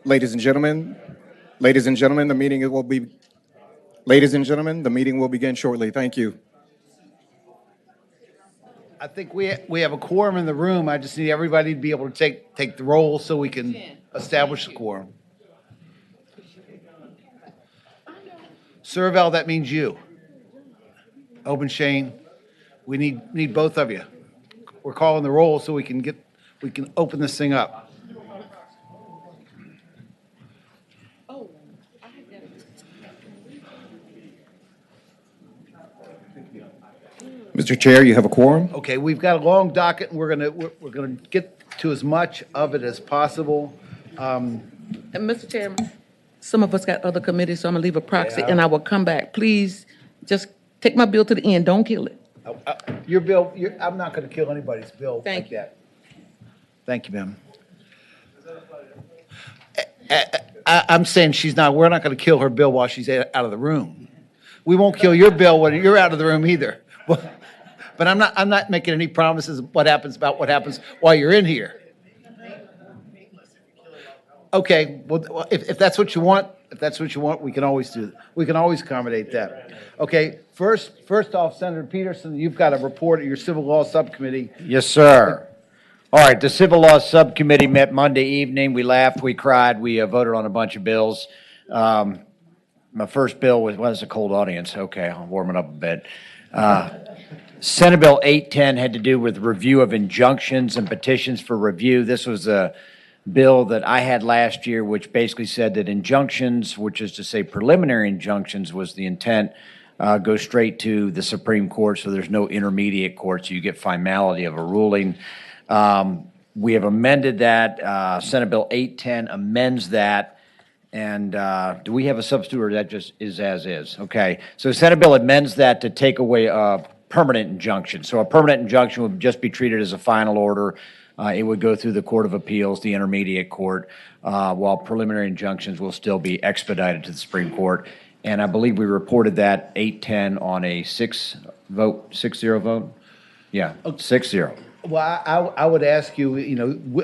Ladies and gentlemen, ladies and gentlemen, the meeting will be, ladies and gentlemen, the meeting will begin shortly. Thank you. I think we have a quorum in the room. I just need everybody to be able to take the roll so we can establish the quorum. Serval, that means you. Open Shane, we need both of you. We're calling the roll so we can open this thing up. Mr. Chair, you have a quorum. Okay, we've got a long docket, and we're gonna get to as much of it as possible. And Mr. Chairman, some of us got other committees, so I'm gonna leave a proxy and I will come back. Please, just take my bill to the end, don't kill it. Your bill, I'm not gonna kill anybody's bill like Thank you. that. Thank you, ma'am. I'm saying we're not gonna kill her bill while she's out of the room. We won't kill your bill when you're out of the room either. But I'm not making any promises of what happens while you're in here. Okay, well, if that's what you want, we can always do that. We can always accommodate that. Okay, first off, Senator Peterson, you've got a report of your Civil Law Subcommittee. Yes, sir. All right, the Civil Law Subcommittee met Monday evening. We laughed, we cried, we voted on a bunch of bills. My first bill was a cold audience. Okay, I'll warm it up a bit. Senate Bill 810 had to do with review of injunctions and petitions for review. This was a bill that I had last year, which basically said that injunctions, which is to say preliminary injunctions was the intent, go straight to the Supreme Court, so there's no intermediate court, so you get finality of a ruling. We have amended that. Senate Bill 810 amends that. And do we have a substitute, or that just is as is? Okay. So Senate Bill amends that to take away a permanent injunction. So a permanent injunction would just be treated as a final order. It would go through the Court of Appeals, the intermediate court, while preliminary injunctions will still be expedited to the Supreme Court. And I believe we reported that 810 on a 6-0 vote? Yeah, 6-0. Well, I would ask you,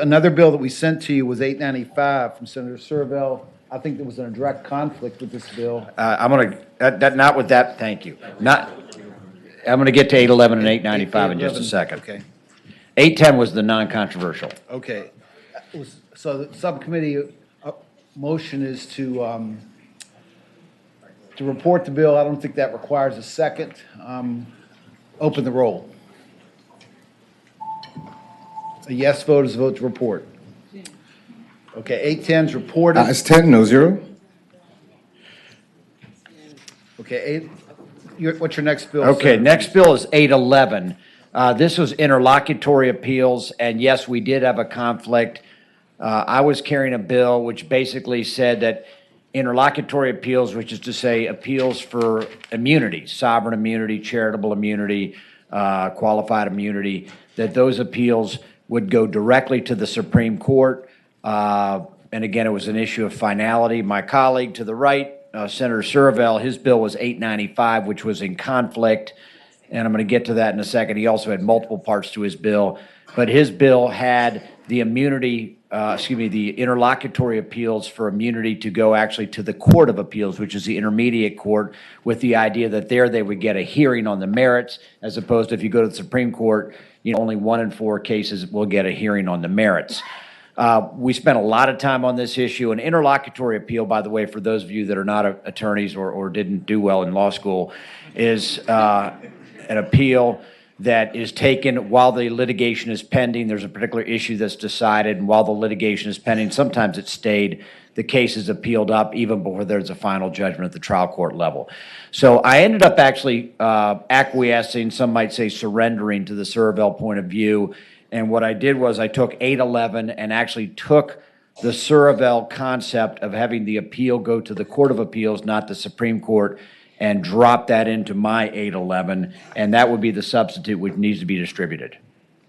another bill that we sent to you was 895 from Senator Serval. I think there was a direct conflict with this bill. I'm going to, not with that, thank you. I'm going to get to 811 and 895 in just a second. Okay. 810 was the non-controversial. Okay. So the subcommittee motion is to report the bill. I don't think that requires a second. Open the roll. A yes vote is a vote to report. Okay, 810 is reported. Ayes 10, no 0. Okay, what's your next bill? Okay, sir? next bill is 811. This was interlocutory appeals, and yes, we did have a conflict. I was carrying a bill which basically said that interlocutory appeals, which is to say appeals for immunity, sovereign immunity, charitable immunity, qualified immunity, that those appeals would go directly to the Supreme Court. And again, it was an issue of finality. My colleague to the right, Senator Serval, his bill was 895, which was in conflict. And I'm going to get to that in a second. He also had multiple parts to his bill. But his bill had the the interlocutory appeals for immunity to go actually to the Court of Appeals, which is the intermediate court, with the idea that there they would get a hearing on the merits, as opposed to if you go to the Supreme Court, only 1 in 4 cases will get a hearing on the merits. We spent a lot of time on this issue. An interlocutory appeal, by the way, for those of you that are not attorneys or didn't do well in law school, is an appeal that is taken while the litigation is pending. There's a particular issue that's decided, and while the litigation is pending, sometimes it's stayed. The case is appealed up even before there's a final judgment at the trial court level. So I ended up actually acquiescing, some might say surrendering to the Serval point of view. And what I did was I took 811 and actually took the Serval concept of having the appeal go to the Court of Appeals, not the Supreme Court, and drop that into my 811, and that would be the substitute which needs to be distributed.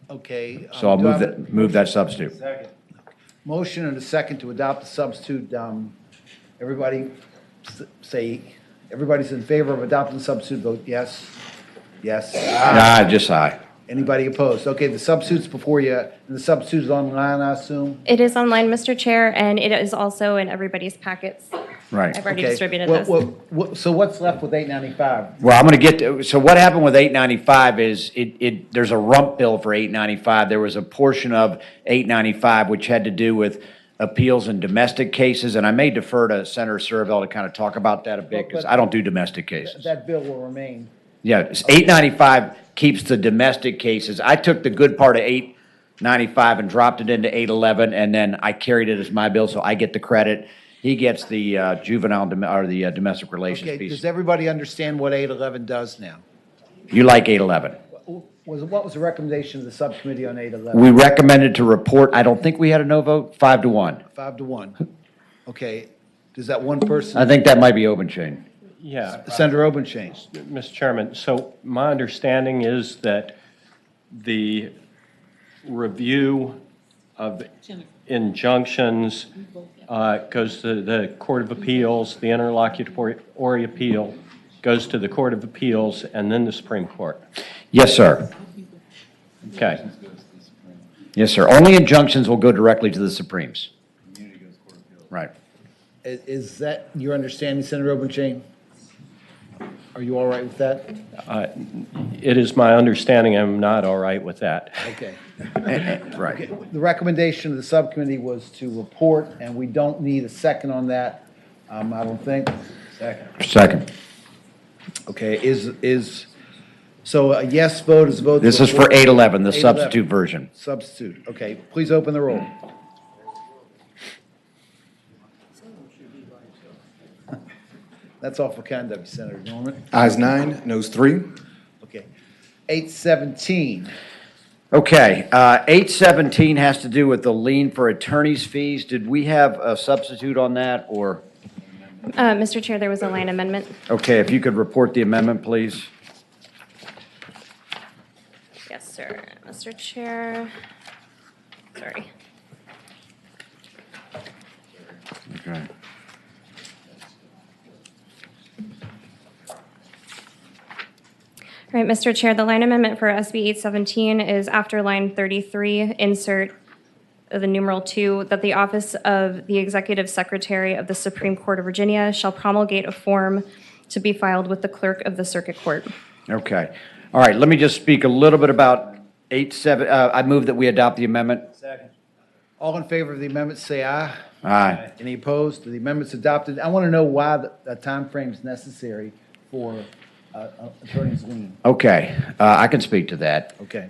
Okay. So I'll move that substitute. Second. Motion and a second to adopt the substitute. Everybody say, everybody's in favor of adopting the substitute, vote yes. Yes. Just aye. Anybody opposed? Okay, the substitute's before you, and the substitute's online, I assume? It is online, Mr. Chair, and it is also in everybody's packets. Right. I've already Okay. distributed Well, those. so what's left with 895? Well, I'm going to get to, so what happened with 895 is there's a rump bill for 895. There was a portion of 895 which had to do with appeals in domestic cases, and I may defer to Senator Servell to kind of talk about that a bit because I don't do domestic cases. That bill will remain. Yeah, it's 895 keeps the domestic cases. I took the good part of 895 and dropped it into 811, and then I carried it as my bill, so I get the credit. He gets the or the domestic relations Okay, piece. does everybody understand what 811 does now? You like 811? What was the recommendation of the subcommittee on 811? We recommended to report, I don't think we had a no vote, 5-1. 5-1. Okay, does that one person, I think that might be open chain. Yeah, Senator Obenshain? Mr. Chairman, so my understanding is that the review of injunctions goes to the Court of Appeals, the interlocutory appeal goes to the Court of Appeals, and then the Supreme Court. Yes, sir. Okay. Yes, sir. Only injunctions will go directly to the Supremes. Right. Is that your understanding, Senator Obenshain? Are you all right with that? It is my understanding I'm not all right with that. Okay. Right. The recommendation of the subcommittee was to report, and we don't need a second on that, I don't think. Second. Okay, so a yes vote is a vote. to This is for report. 811, the 811. substitute version. Substitute, okay. Please open the roll. That's awful kind of you, Senator Norman. Ayes 9, noes 3. Okay. 817. Okay, 817 has to do with the lien for attorney's fees. Did we have a substitute on that, or? Mr. Chair, there was a line amendment. Okay, if you could report the amendment, please. Yes, sir. Mr. Chair, sorry. Okay. All right, Mr. Chair, the line amendment for SB 817 is after line 33, insert the numeral 2, that the office of the Executive Secretary of the Supreme Court of Virginia shall promulgate a form to be filed with the clerk of the circuit court. Okay. All right, let me just speak a little bit about 87, I move that we adopt the amendment. All in favor of the amendment, say aye. Aye. Any opposed? The amendment's adopted. I want to know why the timeframe is necessary for attorney's lien. Okay, I can speak to that. Okay.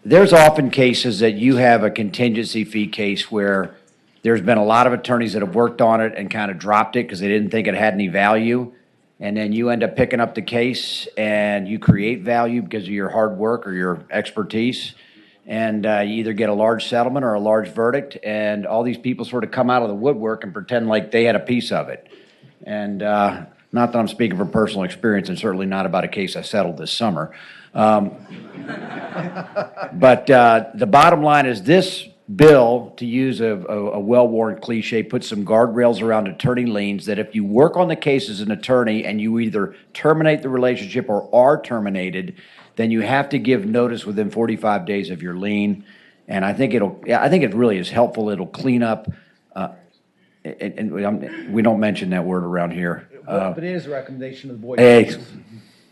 There's often cases that you have a contingency fee case where there's been a lot of attorneys that have worked on it and kind of dropped it because they didn't think it had any value. And then you end up picking up the case and you create value because of your hard work or your expertise. And you either get a large settlement or a large verdict. And all these people sort of come out of the woodwork and pretend like they had a piece of it. And not that I'm speaking from personal experience, and certainly not about a case I settled this summer. But the bottom line is this bill, to use a well-worn cliche, puts some guardrails around attorney liens that if you work on the case as an attorney and you either terminate the relationship or are terminated, then you have to give notice within 45 days of your lien. And I think it really is helpful. It'll clean up, and we don't mention that word around here. But it is a recommendation of the Board Hey. of Appeals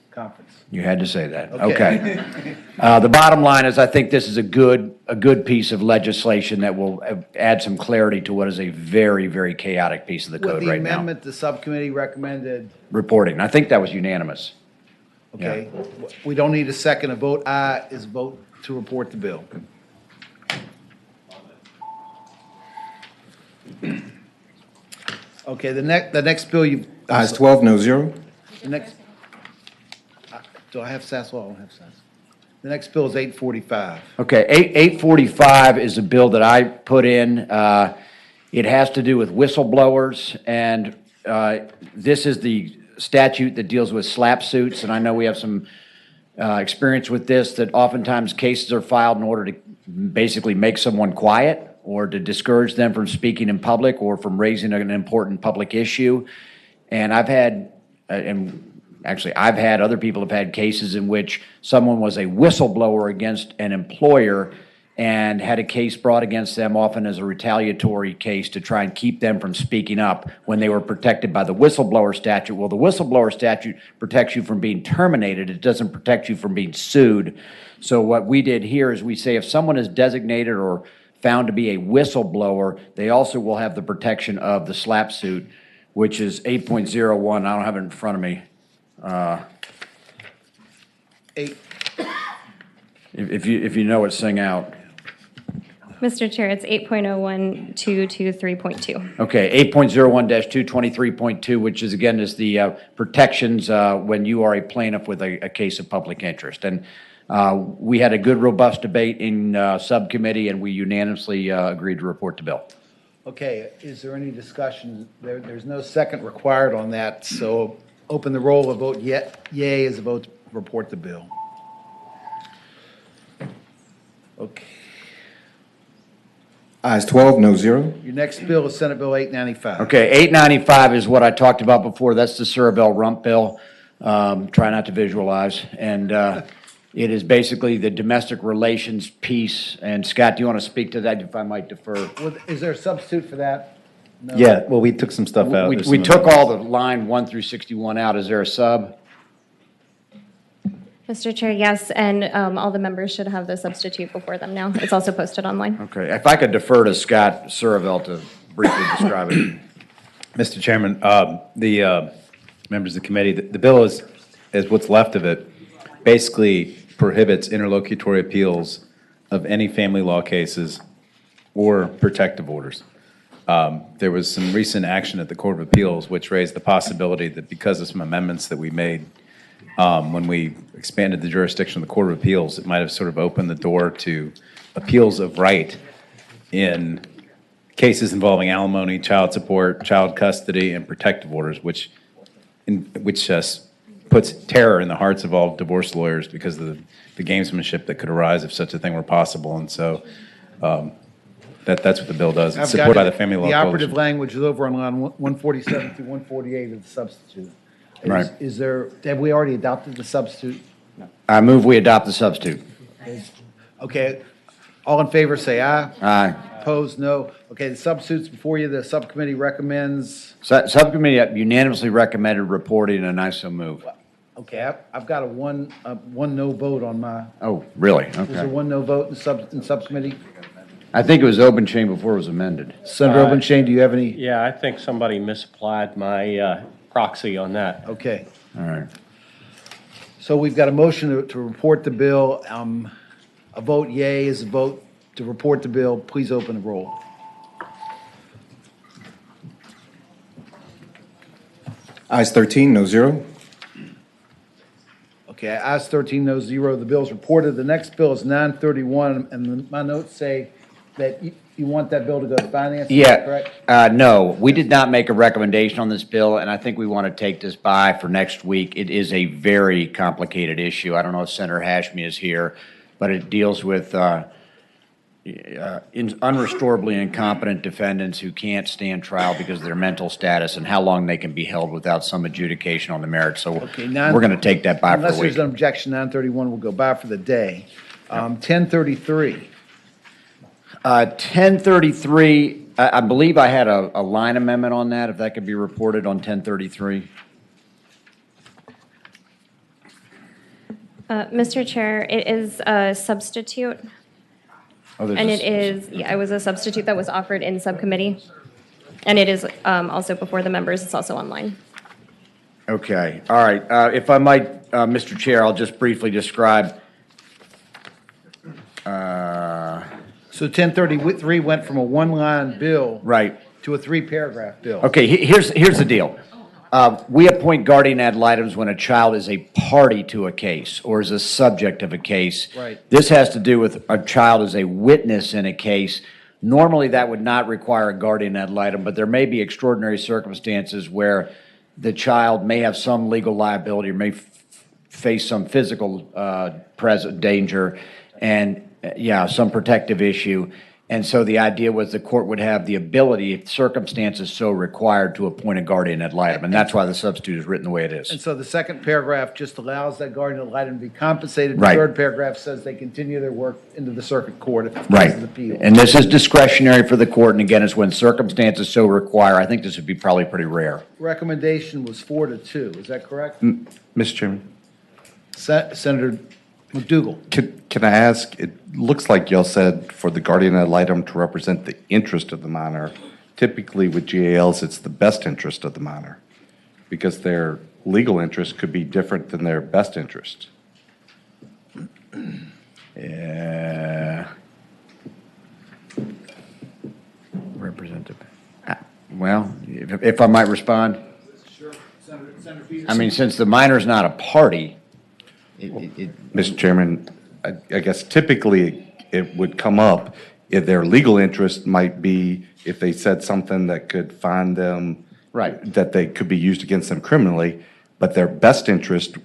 Conference. You had to say that. Okay. Okay. The bottom line is I think this is a good piece of legislation that will add some clarity to what is a very, very chaotic piece of the With code the right now. amendment, the subcommittee recommended, Reporting. I think that was unanimous. okay, we don't need a second. A vote aye is a vote to report the bill. Okay, the next bill you. Ayes 12, no 0. The next, do I have Saswell? I don't have Saswell. The next bill is 845. Okay, 845 is a bill that I put in. It has to do with whistleblowers, and this is the statute that deals with slap suits, and I know we have some experience with this, that oftentimes cases are filed in order to basically make someone quiet or to discourage them from speaking in public or from raising an important public issue. And I've had, and actually, I've had, other people have had cases in which someone was a whistleblower against an employer and had a case brought against them, often as a retaliatory case, to try and keep them from speaking up when they were protected by the whistleblower statute. Well, the whistleblower statute protects you from being terminated. It doesn't protect you from being sued. So what we did here is we say if someone is designated or found to be a whistleblower, they also will have the protection of the SLAPP suit, which is 8.01. I don't have it in front of me. If you know it, sing out. Mr. Chair, it's 8.01.223.2. Okay, 8.01-223.2, which is, again, is the protections when you are a plaintiff with a case of public interest. And we had a good, robust debate in subcommittee, and we unanimously agreed to report the bill. Okay, is there any discussion? There's no second required on that, so open the roll, a vote yea is a vote to report the bill. Okay. Ayes 12, no zero. Your next bill is Senate Bill 895. Okay, 895 is what I talked about before. That's the Cerebell rump bill. Try not to visualize. And it is basically the domestic relations piece. And Scott, do you want to speak to that, if I might defer? Well, is there a substitute for that? No. Yeah, well, we took some stuff out. There's We some took amendments. all the line 1 through 61 out. Is there a sub? Mr. Chair, yes, and all the members should have the substitute before them now. It's also posted online. Okay, if I could defer to Scott Cerebell to briefly describe it. Mr. Chairman, the members of the committee, the bill is what's left of it, basically prohibits interlocutory appeals of any family law cases or protective orders. There was some recent action at the Court of Appeals which raised the possibility that because of some amendments that we made when we expanded the jurisdiction of the Court of Appeals, it might have sort of opened the door to appeals of right in cases involving alimony, child support, child custody, and protective orders, which puts terror in the hearts of all divorce lawyers because of the gamesmanship that could arise if such a thing were possible. And so that's what the bill does. It's I've supported got by the Family Law The operative Coalition. language is over on line 147 through 148 of the substitute. Right. Is there, have we already adopted the substitute? I move we adopt the substitute. Okay, all in favor, say aye. Aye. Opposed, no. Okay, the substitute's before you. The subcommittee recommends, Subcommittee unanimously recommended reporting, and I so move. okay, I've got a one no vote on my, Oh, really? is there Okay. one no vote in subcommittee? I think it was open chain before it was amended. Senator Obenshain, do you have any? Yeah, I think somebody misapplied my proxy on that. Okay, All right. so we've got a motion to report the bill. A vote yea is a vote to report the bill. Please open the roll. Ayes 13, no zero. Okay, ayes 13, no zero. The bill's reported. The next bill is 931, and my notes say that you want that bill to go to finance, is that correct? No, we did not make a recommendation on this bill, and I think we want to take this by for next week. It is a very complicated issue. I don't know if Senator Hashmi is here, but it deals with unrestorably incompetent defendants who can't stand trial because of their mental status and how long they can be held without some adjudication on the merits. So Okay, we're going to take that by for Unless a there's week. an objection, 931 will go by for the day. 1033. 1033, I believe I had a line amendment on that, if that could be reported on 1033. Mr. Chair, it is a substitute, Oh, there's and a- it is, yeah, it was a substitute that was offered in subcommittee. And it is also before the members, it's also online. Okay, all right. If I might, Mr. Chair, I'll just briefly describe. So 1033 went from a one-line bill Right. to a three-paragraph bill. Okay, here's the deal. We appoint guardian ad litem when a child is a party to a case or is a subject of a case. Right. This has to do with a child as a witness in a case. Normally, that would not require a guardian ad litem, but there may be extraordinary circumstances where the child may have some legal liability or may face some physical present danger and, yeah, some protective issue. And so the idea was the court would have the ability, if circumstances so required, to appoint a guardian ad litem. And that's why the substitute is written the way it is. And so the second paragraph just allows that guardian ad litem to be compensated. Right. The third paragraph says they continue their work into the circuit court if Right. it's appealed. And this is discretionary for the court, and again, it's when circumstances so require. I think this would be probably pretty rare. Recommendation was 4-2, is that correct? Mr. Chairman, Senator McDougal. Can I ask, it looks like y'all said for the guardian ad litem to represent the interest of the minor. Typically with GALs, it's the best interest of the minor because their legal interest could be different than their best interest. Yeah. Representative. Well, if I might respond. Sure. Senator Peterson. I mean, since the minor's not a party, Mr. Chairman, I guess typically it would come up if their legal interest might be if they said something that could find them. Right. That they could be used against them criminally, but their best interest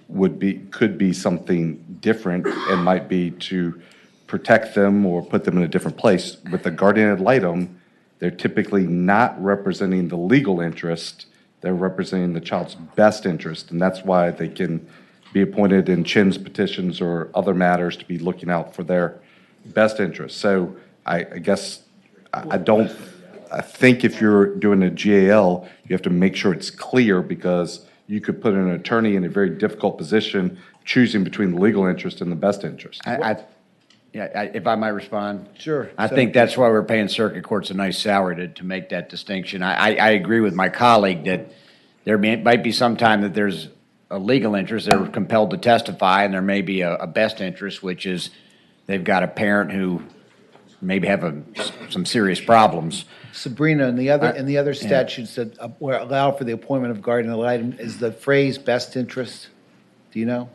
could be something different and might be to protect them or put them in a different place. With the guardian ad litem, they're typically not representing the legal interest, they're representing the child's best interest, and that's why they can be appointed in Chin's petitions or other matters to be looking out for their best interest. So I guess I think if you're doing a GAL, you have to make sure it's clear because you could put an attorney in a very difficult position choosing between the legal interest and the best interest. if I might respond. Sure. I think that's why we're paying circuit courts a nice salary to make that distinction. I agree with my colleague that there might be some time that there's a legal interest, they're compelled to testify, and there may be a best interest, which is they've got a parent who maybe have some serious problems. Sabrina, in the other statutes that allow for the appointment of guardian ad litem, is the phrase best interest? Do you know?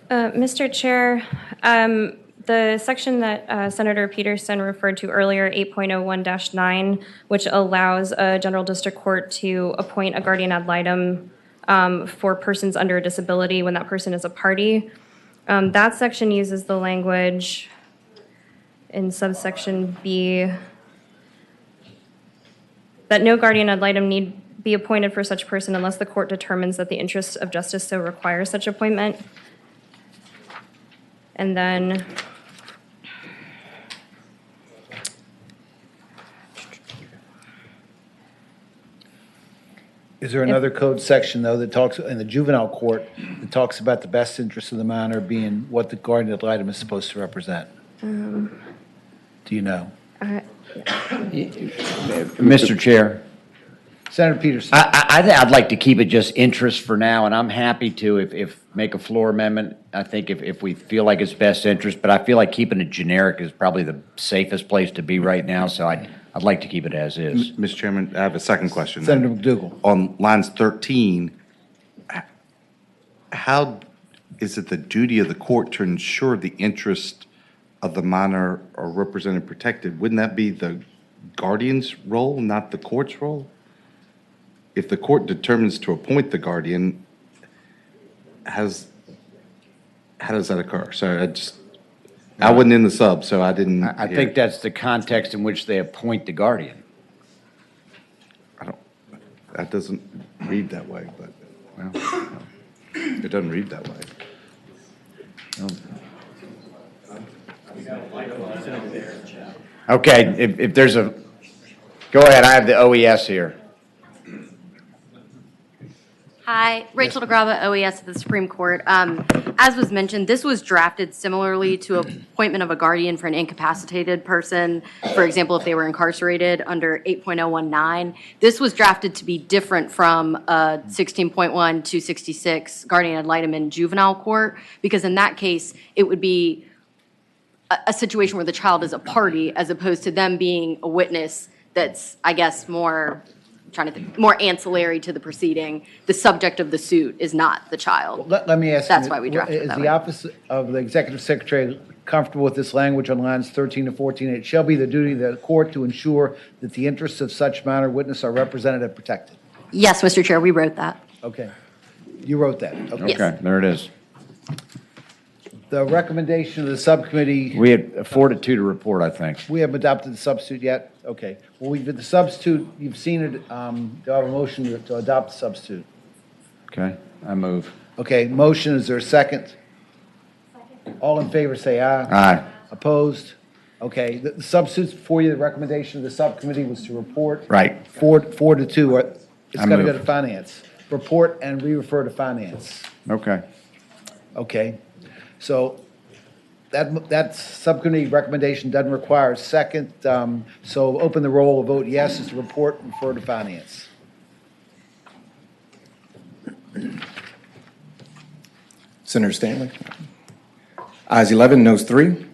Mr. Chair, the section that Senator Peterson referred to earlier, 8.01-9, which allows a general district court to appoint a guardian ad litem for persons under a disability when that person is a party. That section uses the language in subsection B that no guardian ad litem need be appointed for such person unless the court determines that the interests of justice so requires such appointment. And then Is there another code section, though, that talks, in the juvenile court, that talks about the best interest of the minor being what the guardian ad litem is supposed to represent? Do you know? Mr. Chair, Senator Peterson. I'd like to keep it just interest for now, and I'm happy to if make a floor amendment. I think if we feel like it's best interest, but I feel like keeping it generic is probably the safest place to be right now, so I'd like to keep it as is. Mr. Chairman, I have a second question. Senator McDougal. On lines 13, how is it the duty of the court to ensure the interest of the minor are represented and protected? Wouldn't that be the guardian's role, not the court's role? If the court determines to appoint the guardian, how does that occur? So I wasn't in the sub, so I didn't. I think that's the context in which they appoint the guardian. That doesn't read that way, but, well, it doesn't read that way. Okay, if there's go ahead, I have the OES here. Hi, Rachel DeGrava, OES of the Supreme Court. As was mentioned, this was drafted similarly to appointment of a guardian for an incapacitated person. For example, if they were incarcerated under 8.019. This was drafted to be different from 16.1-266 guardian ad litem in juvenile court, because in that case, it would be a situation where the child is a party as opposed to them being a witness that's, I guess, more ancillary to the proceeding. The subject of the suit is not the child. Let me ask you. That's why we drafted it Is that the way. Office of the Executive Secretary comfortable with this language on lines 13 to 14? It shall be the duty of the court to ensure that the interests of such minor witness are represented and protected. Yes, Mr. Chair, we wrote that. Okay. You wrote that. Okay. Yes. Okay, there it is. The recommendation of the subcommittee, We had a 4-2 to report, I think. we haven't adopted the substitute yet? Okay. Well, we've, the substitute, you've seen it, do I have a motion to adopt the substitute? Okay, I move. Okay, motion, is there a second? All in favor, say aye. Aye. Opposed? Okay, the substitutes before you, the recommendation of the subcommittee was to report. Right. 4-2, it's I got to go move. to finance. Report and re-refer to finance. Okay. Okay, so that subcommittee recommendation doesn't require a second, so open the roll, vote yes is to report and refer to finance. Senator Stanley? Ayes 11, noes 3.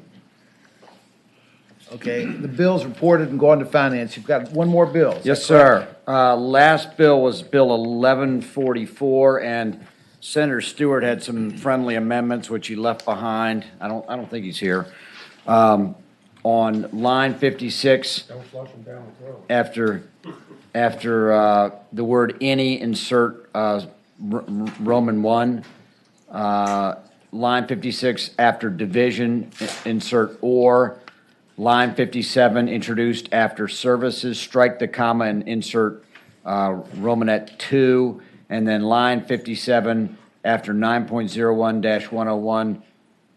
Okay, the bills reported and go on to finance. You've got one more bill. Is Yes, that correct? sir. Last bill was Bill 1144, and Senator Stewart had some friendly amendments, which he left behind. I don't think he's here. On line 56, after the word any, insert Roman 1. Line 56, after division, insert or. Line 57, introduced after services, strike the comma and insert Romanet 2. And then line 57, after 9.01-101,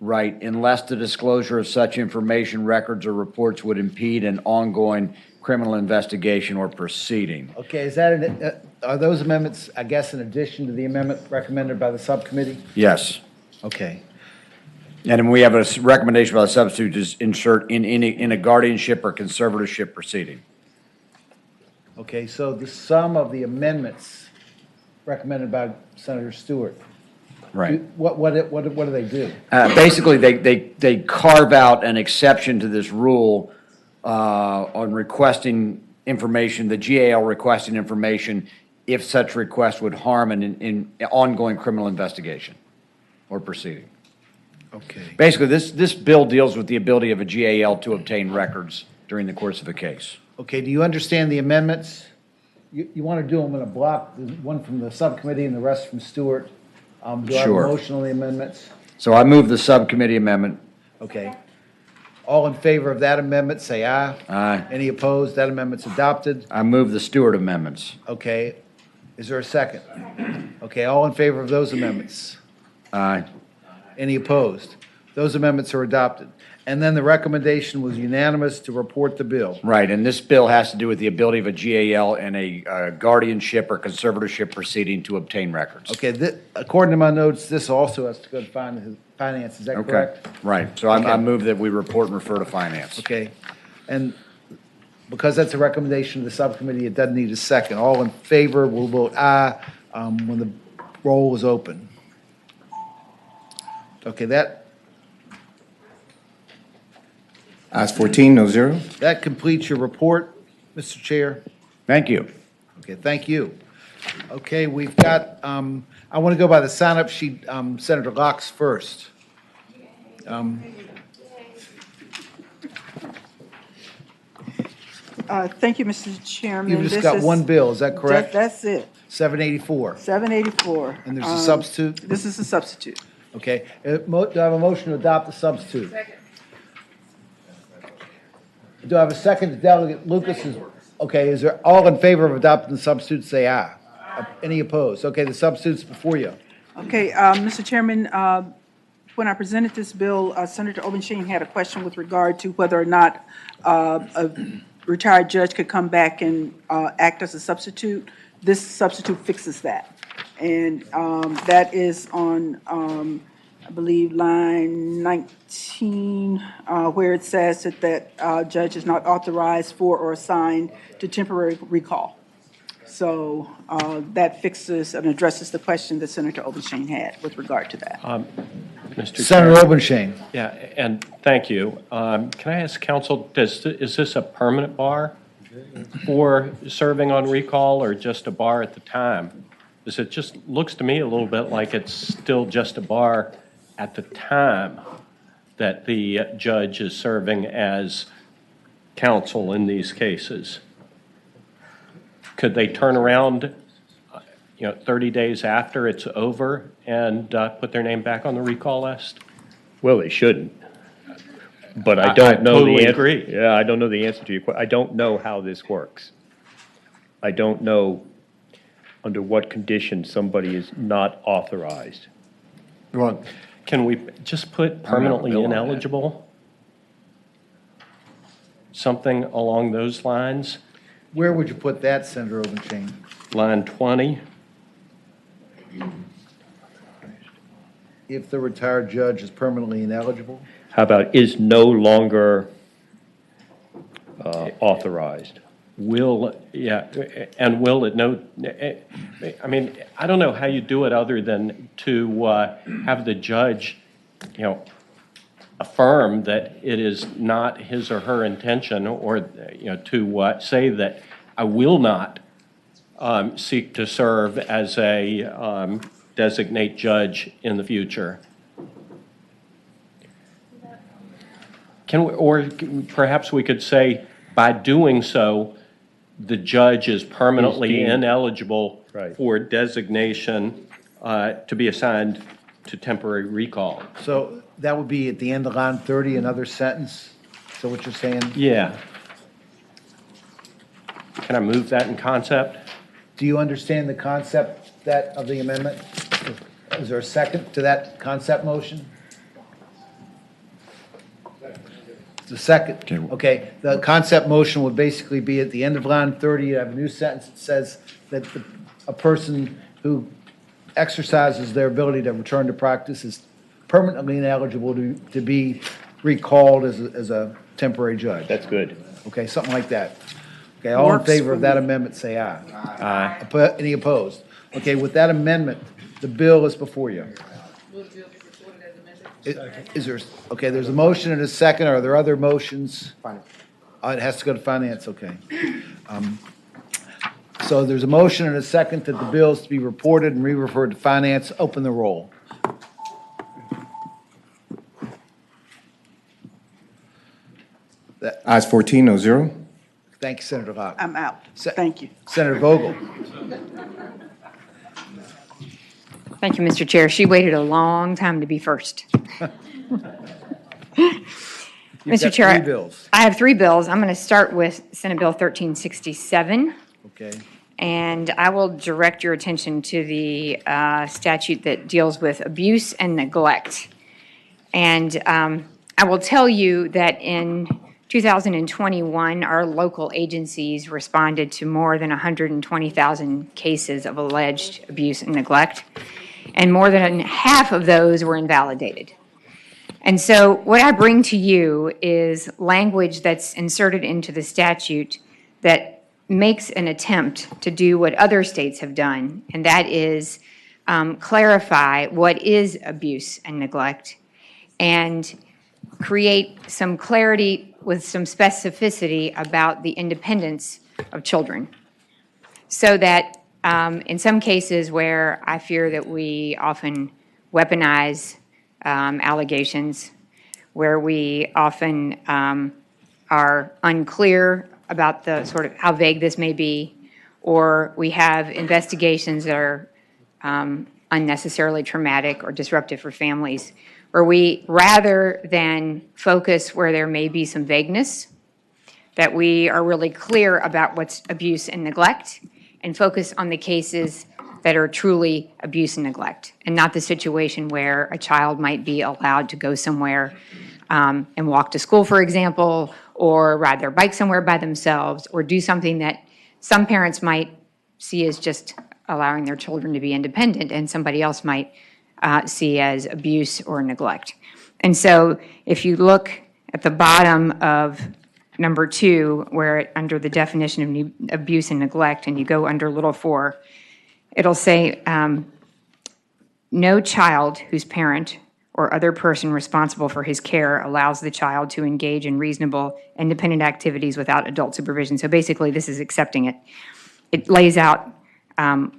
write, unless the disclosure of such information, records, or reports would impede an ongoing criminal investigation or proceeding. Okay, is that, are those amendments, I guess, in addition to the amendment recommended by the subcommittee? Yes. Okay. And then we have a recommendation by the substitute to insert in a guardianship or conservatorship proceeding. Okay, so the sum of the amendments recommended by Senator Stewart. Right. What do they do? Basically, they carve out an exception to this rule on requesting information, the GAL requesting information, if such request would harm an ongoing criminal investigation or proceeding. Okay. Basically, this bill deals with the ability of a GAL to obtain records during the course of a case. Okay, do you understand the amendments? You want to do them in a block, one from the subcommittee and the rest from Stewart? Do I have a Sure. motion on the amendments? So I move the subcommittee amendment. Okay. All in favor of that amendment, say aye. Aye. Any opposed? That amendment's adopted. I move the Stewart amendments. Okay. Is there a second? Okay, all in favor of those amendments? Aye. Any opposed? Those amendments are adopted. And then the recommendation was unanimous to report the bill. Right, and this bill has to do with the ability of a GAL in a guardianship or conservatorship proceeding to obtain records. Okay, according to my notes, this also has to go to finance, is that Okay, correct? right. So Okay. I move that we report and refer to finance. Okay, and because that's a recommendation of the subcommittee, it doesn't need a second. All in favor will vote aye when the roll is open. Okay, Ayes 14, no 0. that completes your report, Mr. Chair. Thank you. Okay, thank you. Okay, we've got, I want to go by the sign-up sheet, Senator Locke's first. Thank you, Mr. Chairman. You've just This got is- one bill, is that correct? That's it, 784. 784. And there's a substitute? This is a substitute. Okay, do I have a motion to adopt the substitute? Do I have a second? Delegate Lucas is, okay, is there, all in favor of adopting the substitute, say aye. Any opposed? Okay, the substitute's before you. Okay, Mr. Chairman, when I presented this bill, Senator Obenshain had a question with regard to whether or not a retired judge could come back and act as a substitute. This substitute fixes that. And that is on, I believe, line 19, where it says that judge is not authorized for or assigned to temporary recall. So that fixes and addresses the question that Senator Obenshain had with regard to that. Mr. Senator Chair. Obenshain. Yeah, and thank you. Can I ask counsel, is this a permanent bar for serving on recall or just a bar at the time? Because it just looks to me a little bit like it's still just a bar at the time that the judge is serving as counsel in these cases. Could they turn around, 30 days after it's over and put their name back on the recall list? Well, they shouldn't. But I I don't know the totally answer. agree. Yeah, I don't know the answer to your question. I don't know how this works. I don't know under what conditions somebody is not authorized. Well, Can we just put permanently bill on that. ineligible? Something along those lines? Where would you put that, Senator Obenshain? Line 20? If the retired judge is permanently ineligible? How about is no longer authorized? Will, yeah, and will it no, I mean, I don't know how you do it other than to have the judge, affirm that it is not his or her intention, or, to say that I will not seek to serve as a designate judge in the future. Or perhaps we could say, by doing so, the judge is permanently deemed- ineligible Right. for designation to be assigned to temporary recall. So that would be at the end of line 30, another sentence? So what you're saying? Yeah. Can I move that in concept? Do you understand the concept of the amendment? Is there a second to that concept motion? The second, okay, the concept motion would basically be at the end of line 30, you have a new sentence that says that a person who exercises their ability to return to practice is permanently ineligible to be recalled as a temporary judge. That's good. Okay, something like that. Okay, all in Works favor for of that me. amendment, say aye. Aye. Any opposed? Okay, with that amendment, the bill is before you. Is there, okay, there's a motion and a second. Are there other motions? It has to go to finance, okay. So there's a motion and a second that the bill is to be reported and re-referred to finance. Open the roll. Ayes 14, no zero. Thank you, Senator Locke. I'm out. Thank you. Senator Vogel. Thank you, Mr. Chair. She waited a long time to be first. You've Mr. got Chair, three bills. I have three bills. I'm going to start with Senate Bill 1367, Okay. and I will direct your attention to the statute that deals with abuse and neglect. And I will tell you that in 2021, our local agencies responded to more than 120,000 cases of alleged abuse and neglect, and more than half of those were invalidated. And so what I bring to you is language that's inserted into the statute that makes an attempt to do what other states have done, and that is clarify what is abuse and neglect and create some clarity with some specificity about the independence of children. So that in some cases where I fear that we often weaponize allegations, where we often are unclear about the sort of how vague this may be, or we have investigations that are unnecessarily traumatic or disruptive for families, where we, rather than focus where there may be some vagueness, that we are really clear about what's abuse and neglect and focus on the cases that are truly abuse and neglect, and not the situation where a child might be allowed to go somewhere and walk to school, for example, or ride their bike somewhere by themselves, or do something that some parents might see as just allowing their children to be independent, and somebody else might see as abuse or neglect. And so if you look at the bottom of number 2, where under the definition of abuse and neglect, and you go under little 4, it'll say, no child whose parent or other person responsible for his care allows the child to engage in reasonable, independent activities without adult supervision. So basically, this is accepting it. It lays out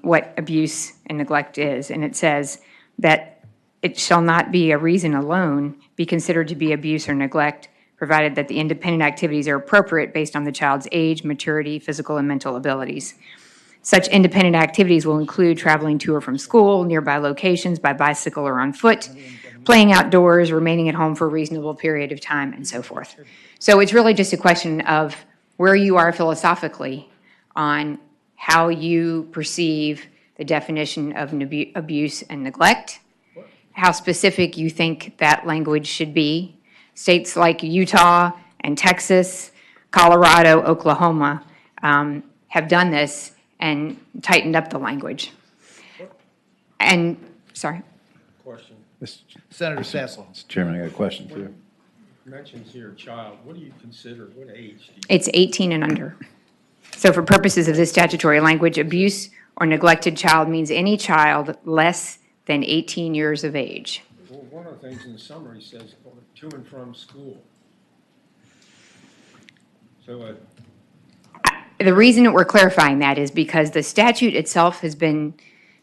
what abuse and neglect is, and it says that it shall not be a reason alone be considered to be abuse or neglect, provided that the independent activities are appropriate based on the child's age, maturity, physical, and mental abilities. Such independent activities will include traveling to or from school, nearby locations by bicycle or on foot, playing outdoors, remaining at home for a reasonable period of time, and so forth. So it's really just a question of where you are philosophically on how you perceive the definition of abuse and neglect, how specific you think that language should be. States like Utah and Texas, Colorado, Oklahoma have done this and tightened up the language. And, sorry. Question. Senator Sassel. Mr. Chairman, I got a question too. Mentions here child, what do you consider, what age do you? It's 18 and under. So for purposes of this statutory language, abuse or neglected child means any child less than 18 years of age. Well, one of the things in the summary says to and from school. So The reason that we're clarifying that is because the statute itself has been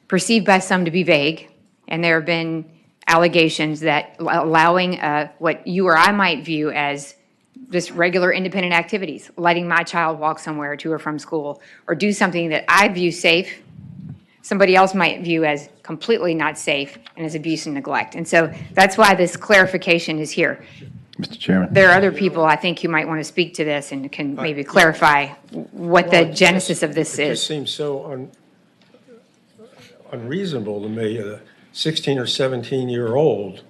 perceived by some to be vague, and there have been allegations that allowing what you or I might view as just regular independent activities, letting my child walk somewhere to or from school, or do something that I view safe, somebody else might view as completely not safe and as abuse and neglect. And so that's why this clarification is here. Mr. Chairman. There are other people, I think, who might want to speak to this and can maybe clarify what the genesis of this it just is. seems so unreasonable to me, a 16 or 17-year-old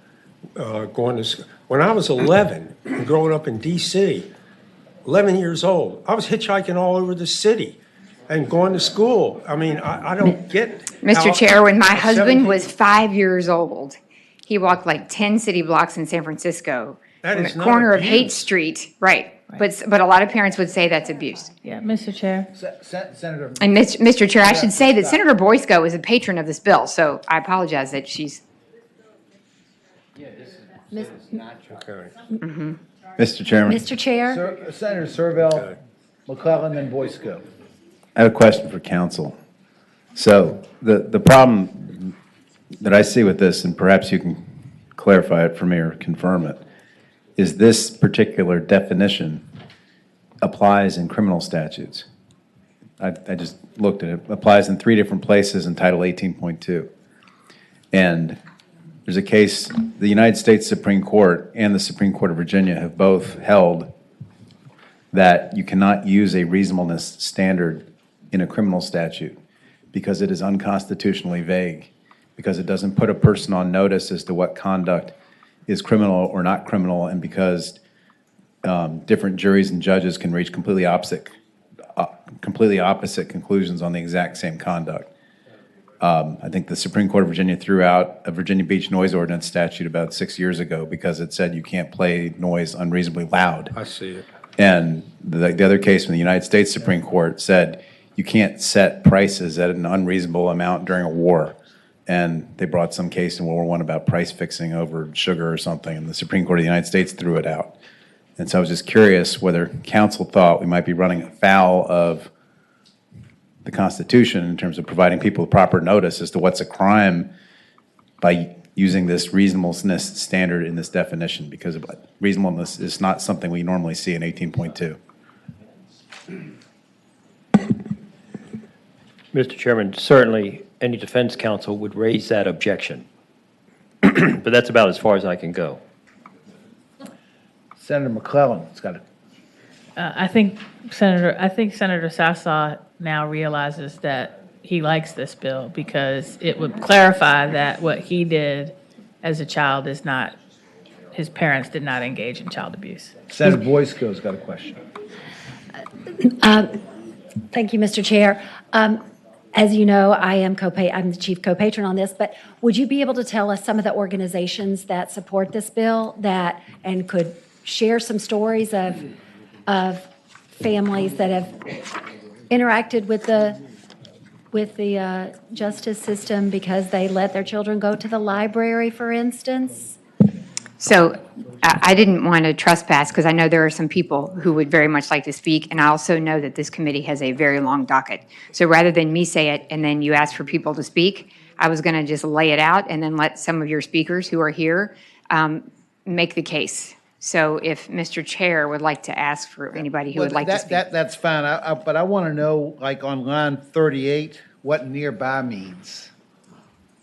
going to school. When I was 11, and growing up in D.C., 11 years old, I was hitchhiking all over the city and going to school. I mean, I don't get. Mr. Chair, when my husband 17 was 5 years old, he walked like 10 city blocks in San Francisco That from is the not corner of Haight abuse. Street. Right. But a lot of parents would say that's abuse. Yeah, Mr. Chair. Senator. And Mr. Chair, I should say that Senator Boysko is a patron of this bill, so I apologize that she's. Okay. Mr. Chairman. Mr. Chair. Senator Servell, McClellan, and Boysko. I have a question for council. So the problem that I see with this, and perhaps you can clarify it for me or confirm it, is this particular definition applies in criminal statutes. I just looked at it. It applies in 3 different places in Title 18.2. And there's a case, the United States Supreme Court and the Supreme Court of Virginia have both held that you cannot use a reasonableness standard in a criminal statute because it is unconstitutionally vague, because it doesn't put a person on notice as to what conduct is criminal or not criminal, and because different juries and judges can reach completely opposite conclusions on the exact same conduct. I think the Supreme Court of Virginia threw out a Virginia Beach noise ordinance statute about 6 years ago because it said you can't play noise unreasonably loud. I see it. And the other case from the United States Supreme Court said you can't set prices at an unreasonable amount during a war. And they brought some case in World War I about price fixing over sugar or something, and the Supreme Court of the United States threw it out. And so I was just curious whether council thought we might be running afoul of the Constitution in terms of providing people proper notice as to what's a crime by using this reasonableness standard in this definition, because reasonableness is not something we normally see in 18.2. Mr. Chairman, certainly any defense counsel would raise that objection, but that's about as far as I can go. Senator McClellan's got it. I think Senator Sassaw now realizes that he likes this bill because it would clarify that what he did as a child is not, his parents did not engage in child abuse. Senator Boysko's got a question. Thank you, Mr. Chair. As you know, I'm the chief co-patron on this, but would you be able to tell us some of the organizations that support this bill and could share some stories of families that have interacted with the justice system because they let their children go to the library, for instance? So I didn't want to trespass because I know there are some people who would very much like to speak, and I also know that this committee has a very long docket. So rather than me say it and then you ask for people to speak, I was going to just lay it out and then let some of your speakers who are here make the case. So if Mr. Chair would like to ask for anybody who would like to speak. That's fine, but I want to know, like on line 38, what nearby means.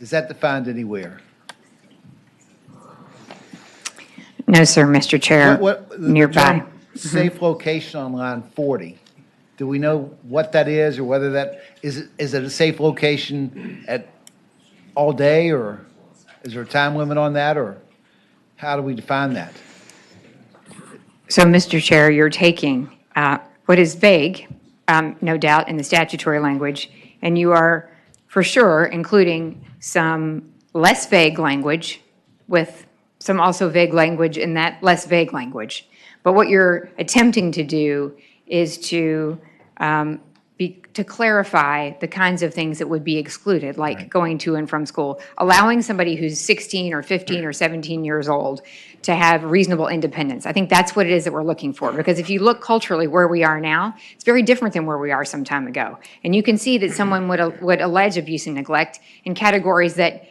Is that defined anywhere? No, sir, Mr. Chair. The Nearby. term safe location on line 40, do we know what that is, or whether that, is it a safe location at all day, or is there a time limit on that, or how do we define that? So, Mr. Chair, you're taking what is vague, no doubt, in the statutory language, and you are for sure including some less vague language with some also vague language in that less vague language. But what you're attempting to do is to clarify the kinds of things that would be excluded, like going to and from school, allowing somebody who's 16 or 15 or 17 years old to have reasonable independence. I think that's what it is that we're looking for, because if you look culturally where we are now, it's very different than where we are some time ago. And you can see that someone would allege abuse and neglect in categories that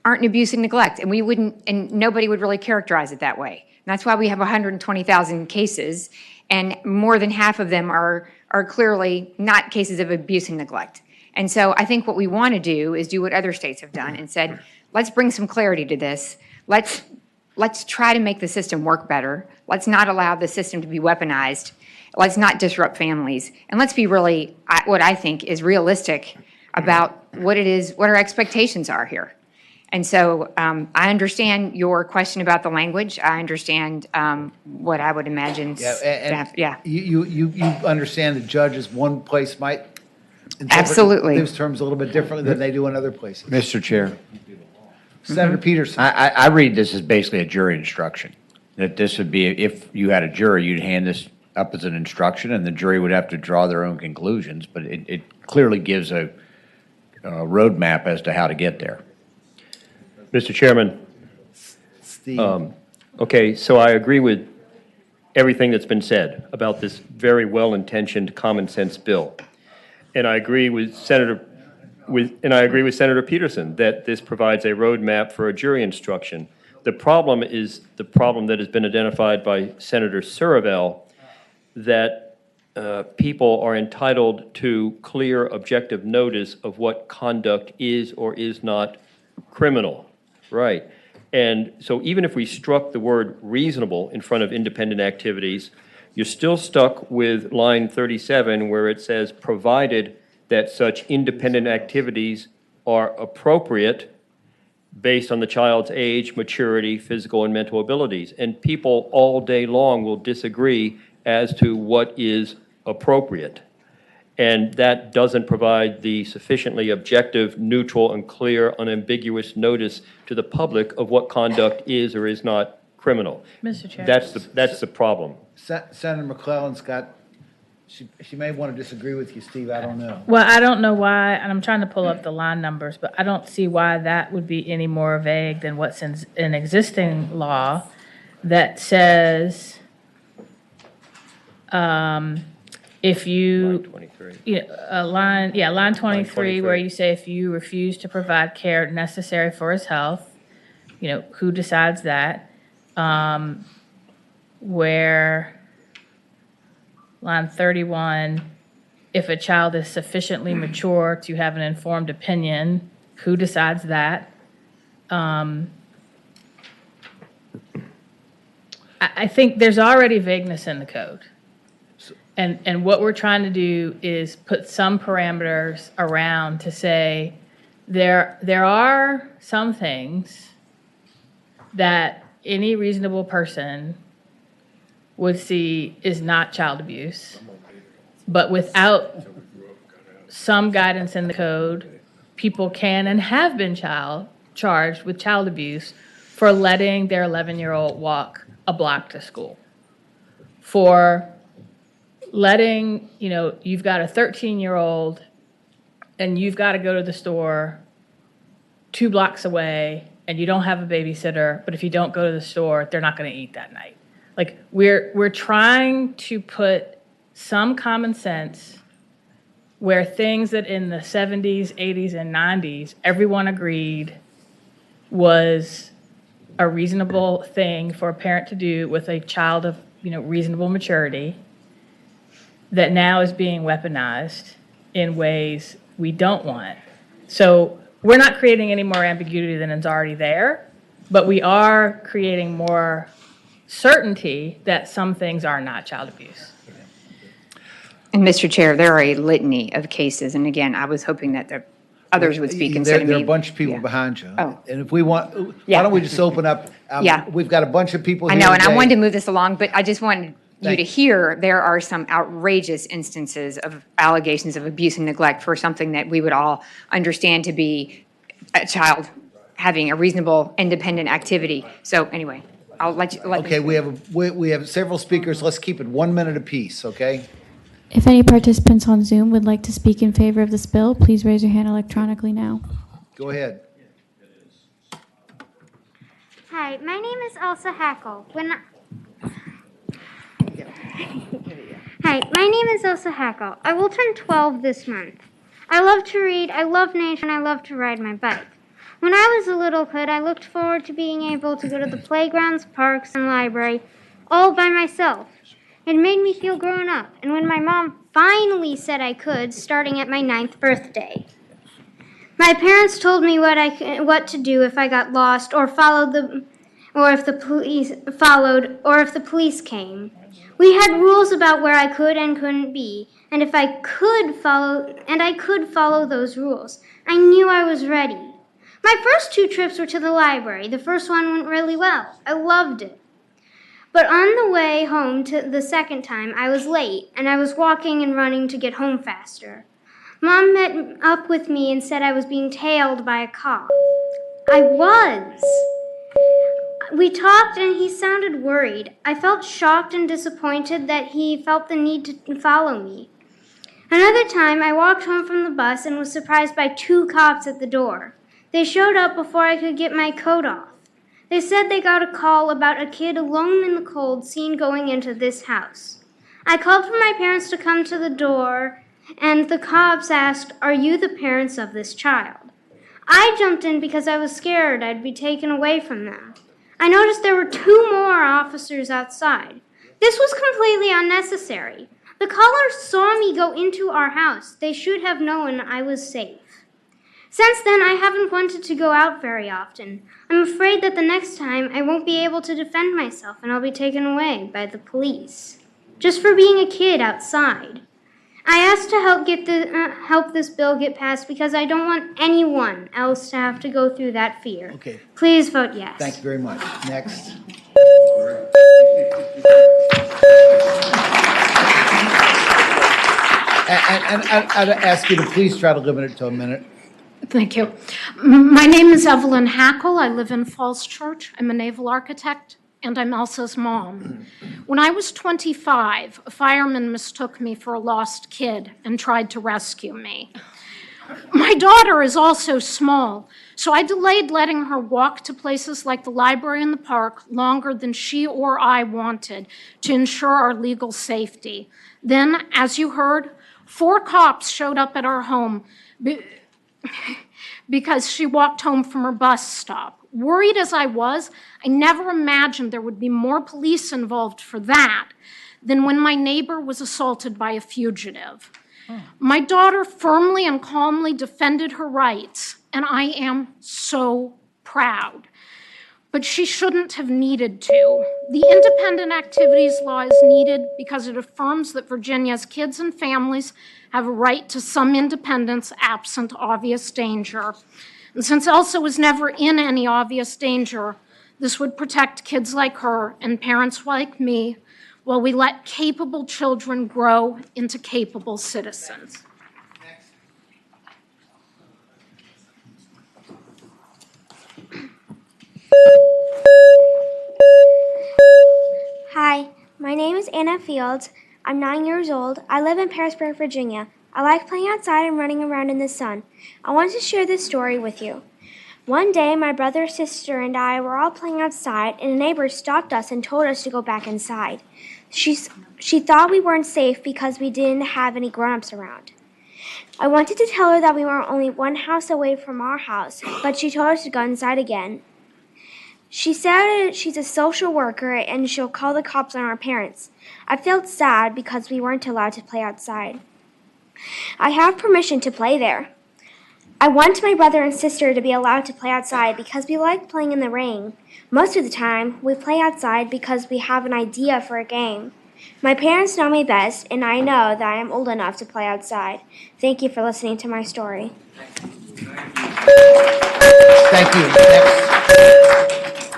aren't abuse and neglect, and we wouldn't, and nobody would really characterize it that way. And that's why we have 120,000 cases, and more than half of them are clearly not cases of abuse and neglect. And so I think what we want to do is do what other states have done and said, let's bring some clarity to this. Let's try to make the system work better. Let's not allow the system to be weaponized. Let's not disrupt families. And let's be really, what I think is realistic about what it is, what our expectations are here. And so I understand your question about the language. I understand what I would imagine. You understand that judges one place might interpret Absolutely. those terms a little bit differently than they do in other places. Mr. Chair, Senator Peterson. I read this as basically a jury instruction. That this would be, if you had a jury, you'd hand this up as an instruction, and the jury would have to draw their own conclusions, but it clearly gives a roadmap as to how to get there. Mr. Chairman, Steve. okay, so I agree with everything that's been said about this very well-intentioned common sense bill. And I agree with Senator Peterson that this provides a roadmap for a jury instruction. The problem is the problem that has been identified by Senator Surivel, that people are entitled to clear, objective notice of what conduct is or is not criminal. Right. And so even if we struck the word reasonable in front of independent activities, you're still stuck with line 37 where it says, provided that such independent activities are appropriate based on the child's age, maturity, physical and mental abilities. And people all day long will disagree as to what is appropriate. And that doesn't provide the sufficiently objective, neutral, and clear, unambiguous notice to the public of what conduct is or is not criminal. Mr. Chair. That's the problem. Senator McClellan's got, she may want to disagree with you, Steve, I don't know. Well, I don't know why, and I'm trying to pull up the line numbers, but I don't see why that would be any more vague than what's in an existing law that says, if you, line 23, where you say if you refuse to provide care necessary for his health, who decides that? Where line 31, if a child is sufficiently mature to have an informed opinion, who decides that? I think there's already vagueness in the code. And what we're trying to do is put some parameters around to say there are some things that any reasonable person would see is not child abuse, but without some guidance in the code, people can and have been charged with child abuse for letting their 11-year-old walk a block to school, for letting, you've got a 13-year-old and you've got to go to the store 2 blocks away and you don't have a babysitter, but if you don't go to the store, they're not going to eat that night. Like, we're trying to put some common sense where things that in the 70s, 80s, and 90s, everyone agreed was a reasonable thing for a parent to do with a child of, reasonable maturity, that now is being weaponized in ways we don't want. So we're not creating any more ambiguity than is already there, but we are creating more certainty that some things are not child abuse. And Mr. Chair, there are a litany of cases, and again, I was hoping that the others would speak instead of me. There are a bunch of people Yeah. behind you. Oh. And if we want, why Yeah. don't we just open up? Yeah. We've got a bunch of people I here know, and I today. wanted to move this along, but I just wanted you Thank to you. hear there are some outrageous instances of allegations of abuse and neglect for something that we would all understand to be a child having a reasonable, independent activity. So anyway, I'll let you. Okay, we have several speakers. Let's keep it 1 minute apiece, okay? If any participants on Zoom would like to speak in favor of this bill, please raise your hand electronically now. Go ahead. Hi, my name is Elsa Hackle. Hi, my name is Elsa Hackle. I will turn 12 this month. I love to read, I love nature, and I love to ride my bike. When I was a little kid, I looked forward to being able to go to the playgrounds, parks, and library all by myself. It made me feel grown up, and when my mom finally said I could, starting at my 9th birthday. My parents told me what to do if I got lost or if the police came. We had rules about where I could and couldn't be, and I could follow those rules. I knew I was ready. My first 2 trips were to the library. The first one went really well. I loved it. But on the way home to the second time, I was late, and I was walking and running to get home faster. Mom met up with me and said I was being tailed by a cop. I was. We talked and he sounded worried. I felt shocked and disappointed that he felt the need to follow me. Another time, I walked home from the bus and was surprised by 2 cops at the door. They showed up before I could get my coat off. They said they got a call about a kid alone in the cold seen going into this house. I called for my parents to come to the door, and the cops asked, "Are you the parents of this child?" I jumped in because I was scared I'd be taken away from them. I noticed there were 2 more officers outside. This was completely unnecessary. The callers saw me go into our house. They should have known I was safe. Since then, I haven't wanted to go out very often. I'm afraid that the next time I won't be able to defend myself and I'll be taken away by the police. Just for being a kid outside. I asked to help this bill get passed because I don't want anyone else to have to go through that fear. Okay. Please vote yes. Thank you very much. Next. And I'd ask you to please try to limit it to a minute. Thank you. My name is Evelyn Hackle. I live in Falls Church. I'm a naval architect, and I'm Elsa's mom. When I was 25, a fireman mistook me for a lost kid and tried to rescue me. My daughter is also small, so I delayed letting her walk to places like the library and the park longer than she or I wanted to ensure our legal safety. Then, as you heard, 4 cops showed up at our home because she walked home from her bus stop. Worried as I was, I never imagined there would be more police involved for that than when my neighbor was assaulted by a fugitive. My daughter firmly and calmly defended her rights, and I am so proud. But she shouldn't have needed to. The independent activities law is needed because it affirms that Virginia's kids and families have a right to some independence absent obvious danger. And since Elsa was never in any obvious danger, this would protect kids like her and parents like me while we let capable children grow into capable citizens. Hi, my name is Anna Fields. I'm 9 years old. I live in Pearisburg, Virginia. I like playing outside and running around in the sun. I want to share this story with you. One day, my brother, sister, and I were all playing outside, and a neighbor stopped us and told us to go back inside. She thought we weren't safe because we didn't have any grown-ups around. I wanted to tell her that we were only 1 house away from our house, but she told us to go inside again. She said she's a social worker and she'll call the cops on our parents. I felt sad because we weren't allowed to play outside. I have permission to play there. I want my brother and sister to be allowed to play outside because we like playing in the rain. Most of the time, we play outside because we have an idea for a game. My parents know me best, and I know that I am old enough to play outside. Thank you for listening to my story. Thank you. Next.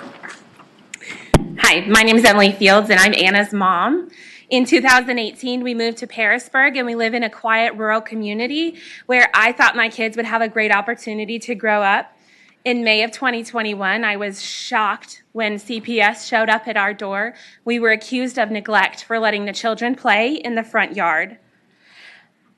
Hi, my name is Emily Fields, and I'm Anna's mom. In 2018, we moved to Parisburg, and we live in a quiet rural community where I thought my kids would have a great opportunity to grow up. In May of 2021, I was shocked when CPS showed up at our door. We were accused of neglect for letting the children play in the front yard.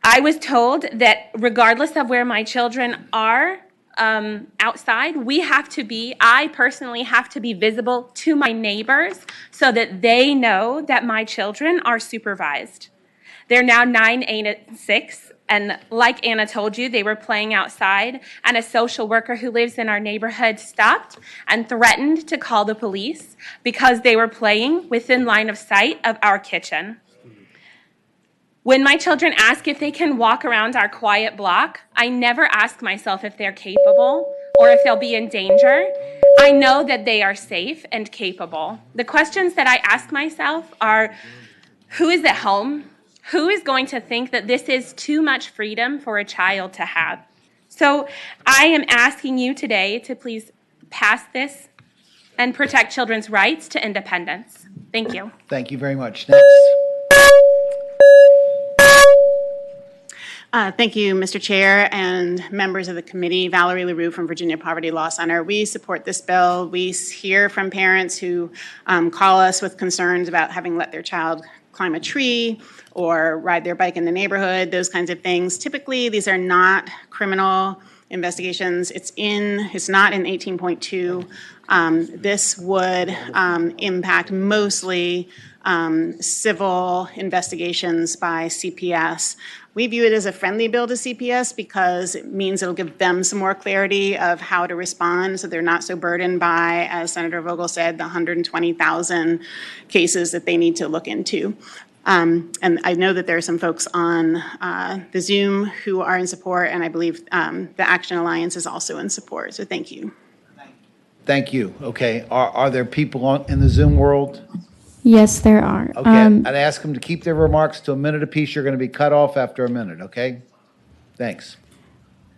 I was told that regardless of where my children are, outside, I personally have to be visible to my neighbors so that they know that my children are supervised. They're now 9, 8, and 6, and like Anna told you, they were playing outside, and a social worker who lives in our neighborhood stopped and threatened to call the police because they were playing within line of sight of our kitchen. When my children ask if they can walk around our quiet block, I never ask myself if they're capable or if they'll be in danger. I know that they are safe and capable. The questions that I ask myself are, who is at home? Who is going to think that this is too much freedom for a child to have? So I am asking you today to please pass this and protect children's rights to independence. Thank you. Thank you very much. Next. Thank you, Mr. Chair and members of the committee. Valerie LaRue from Virginia Poverty Law Center. We support this bill. We hear from parents who call us with concerns about having let their child climb a tree or ride their bike in the neighborhood, those kinds of things. Typically, these are not criminal investigations. It's not in 18.2. This would impact mostly civil investigations by CPS. We view it as a friendly bill to CPS because it means it'll give them some more clarity of how to respond so they're not so burdened by, as Senator Vogel said, the 120,000 cases that they need to look into. And I know that there are some folks on the Zoom who are in support, and I believe the Action Alliance is also in support. So thank you. Thank you. Okay. Are there people in the Zoom world? Yes, there are. Okay. I'd ask them to keep their remarks to a minute apiece. You're going to be cut off after a minute, okay? Thanks.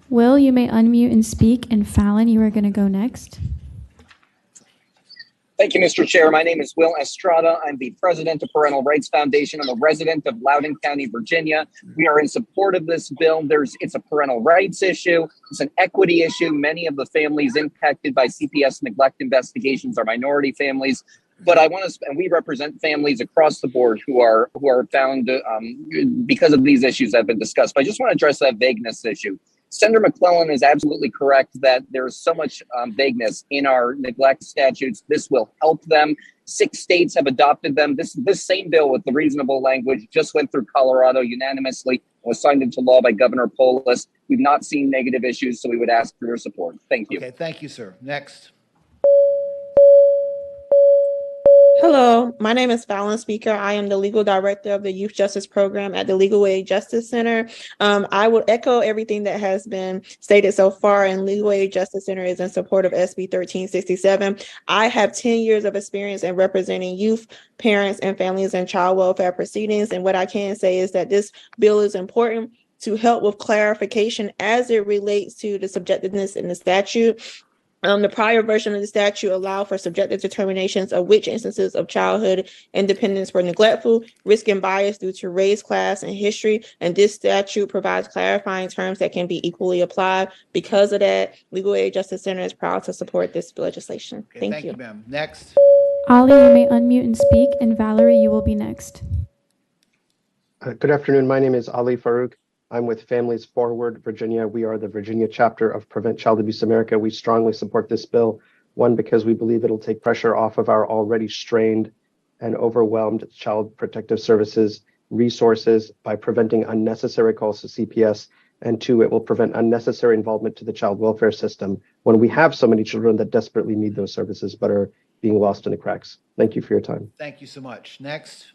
Will, you may unmute and speak, and Fallon, you are going to go next. Thank you, Mr. Chair. My name is Will Estrada. I'm the president of Parental Rights Foundation. I'm a resident of Loudoun County, Virginia. We are in support of this bill. It's a parental rights issue. It's an equity issue. Many of the families impacted by CPS neglect investigations are minority families. But and we represent families across the board who are found because of these issues that have been discussed. But I just want to address that vagueness issue. Senator McClellan is absolutely correct that there is so much vagueness in our neglect statutes. This will help them. 6 states have adopted them. This same bill with the reasonable language just went through Colorado unanimously, was signed into law by Governor Polis. We've not seen negative issues, so we would ask for your support. Thank you. Okay, thank you, sir. Next. Hello, my name is Fallon Speaker. I am the legal director of the Youth Justice Program at the Legal Aid Justice Center. I will echo everything that has been stated so far, and Legal Aid Justice Center is in support of SB 1367. I have 10 years of experience in representing youth, parents, and families in child welfare proceedings, and what I can say is that this bill is important to help with clarification as it relates to the subjectiveness in the statute. The prior version of the statute allowed for subjective determinations of which instances of childhood independence were neglectful, risking bias due to race, class, and history. And this statute provides clarifying terms that can be equally applied. Because of that, Legal Aid Justice Center is proud to support this legislation. Okay, Thank you. Ma'am. Next. Ollie, you may unmute and speak, and Valerie, you will be next. Good afternoon. My name is Ali Farouk. I'm with Families Forward Virginia. We are the Virginia chapter of Prevent Child Abuse America. We strongly support this bill, one, because we believe it'll take pressure off of our already strained and overwhelmed child protective services resources by preventing unnecessary calls to CPS, and 2, it will prevent unnecessary involvement to the child welfare system when we have so many children that desperately need those services but are being lost in the cracks. Thank you for your time. Thank you so much. Next.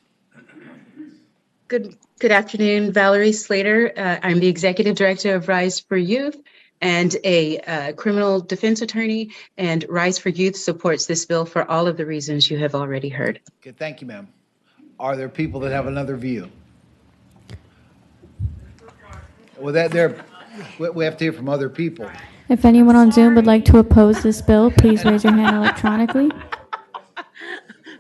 Good afternoon, Valerie Slater. I'm the Executive Director of Rise for Youth, and a criminal defense attorney, and Rise for Youth supports this bill for all of the reasons you have already heard. Okay, thank you, ma'am. Are there people that have another view? Well, we have to hear from other people. If anyone on Zoom would like to oppose this bill, please raise your hand electronically.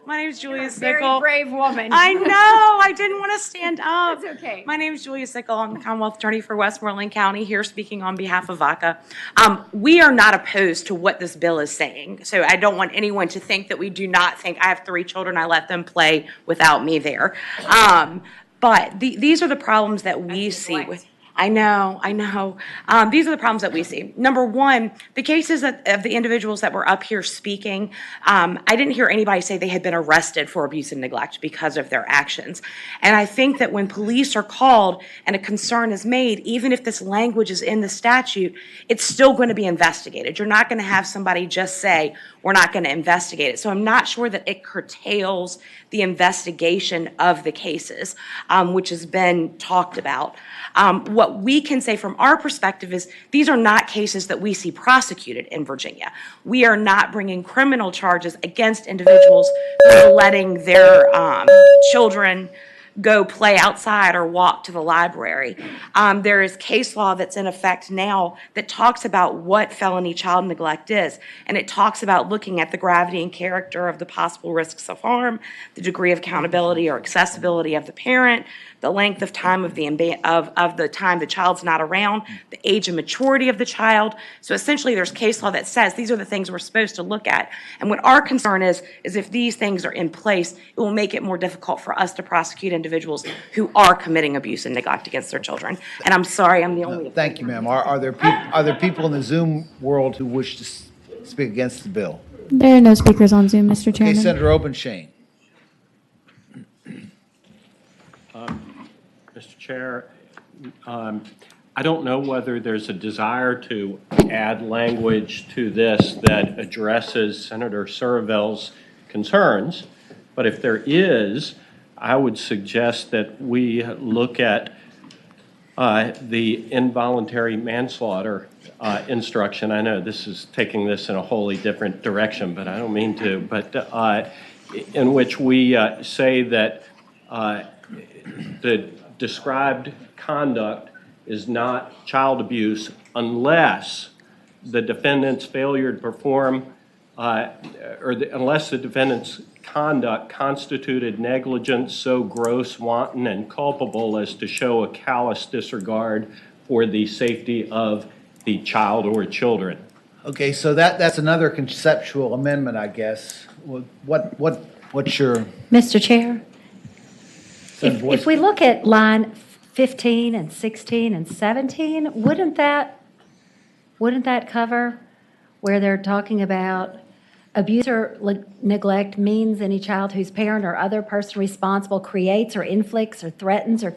My name is Julia Very Sickle. brave woman. I know. I didn't want to stand up. That's okay. My name is Julia Sickle. I'm the Commonwealth Attorney for Westmoreland County, here speaking on behalf of VACA. We are not opposed to what this bill is saying. So I don't want anyone to think that we do not think. I have 3 children. I let them play without me there. But these are the problems that we see with. I know. These are the problems that we see. Number one, the cases of the individuals that were up here speaking, I didn't hear anybody say they had been arrested for abuse and neglect because of their actions. And I think that when police are called and a concern is made, even if this language is in the statute, it's still going to be investigated. You're not going to have somebody just say, we're not going to investigate it. So I'm not sure that it curtails the investigation of the cases, which has been talked about. What we can say from our perspective is these are not cases that we see prosecuted in Virginia. We are not bringing criminal charges against individuals who are letting their children go play outside or walk to the library. There is case law that's in effect now that talks about what felony child neglect is, and it talks about looking at the gravity and character of the possible risks of harm, the degree of accountability or accessibility of the parent, the length of time of the time the child's not around, the age and maturity of the child. So essentially, there's case law that says these are the things we're supposed to look at. And what our concern is if these things are in place, it will make it more difficult for us to prosecute individuals who are committing abuse and neglect against their children. And I'm sorry, I'm the only. Thank you, ma'am. Are there people in the Zoom world who wish to speak against the bill? There are no speakers on Zoom, Mr. Okay, Chairman. Senator Obenshain. Mr. Chair, I don't know whether there's a desire to add language to this that addresses Senator Surville's concerns, but if there is, I would suggest that we look at the involuntary manslaughter instruction. I know this is taking this in a wholly different direction, but I don't mean to, but in which we say that the described conduct is not child abuse unless the defendant's failure to perform unless the defendant's conduct constituted negligence so gross, wanton, and culpable as to show a callous disregard for the safety of the child or children. Okay, so that's another conceptual amendment, I guess. What's your? Mr. Chair, if we look at line 15 and 16 and 17, wouldn't that cover where they're talking about abuse or neglect means any child whose parent or other person responsible creates or inflicts or threatens or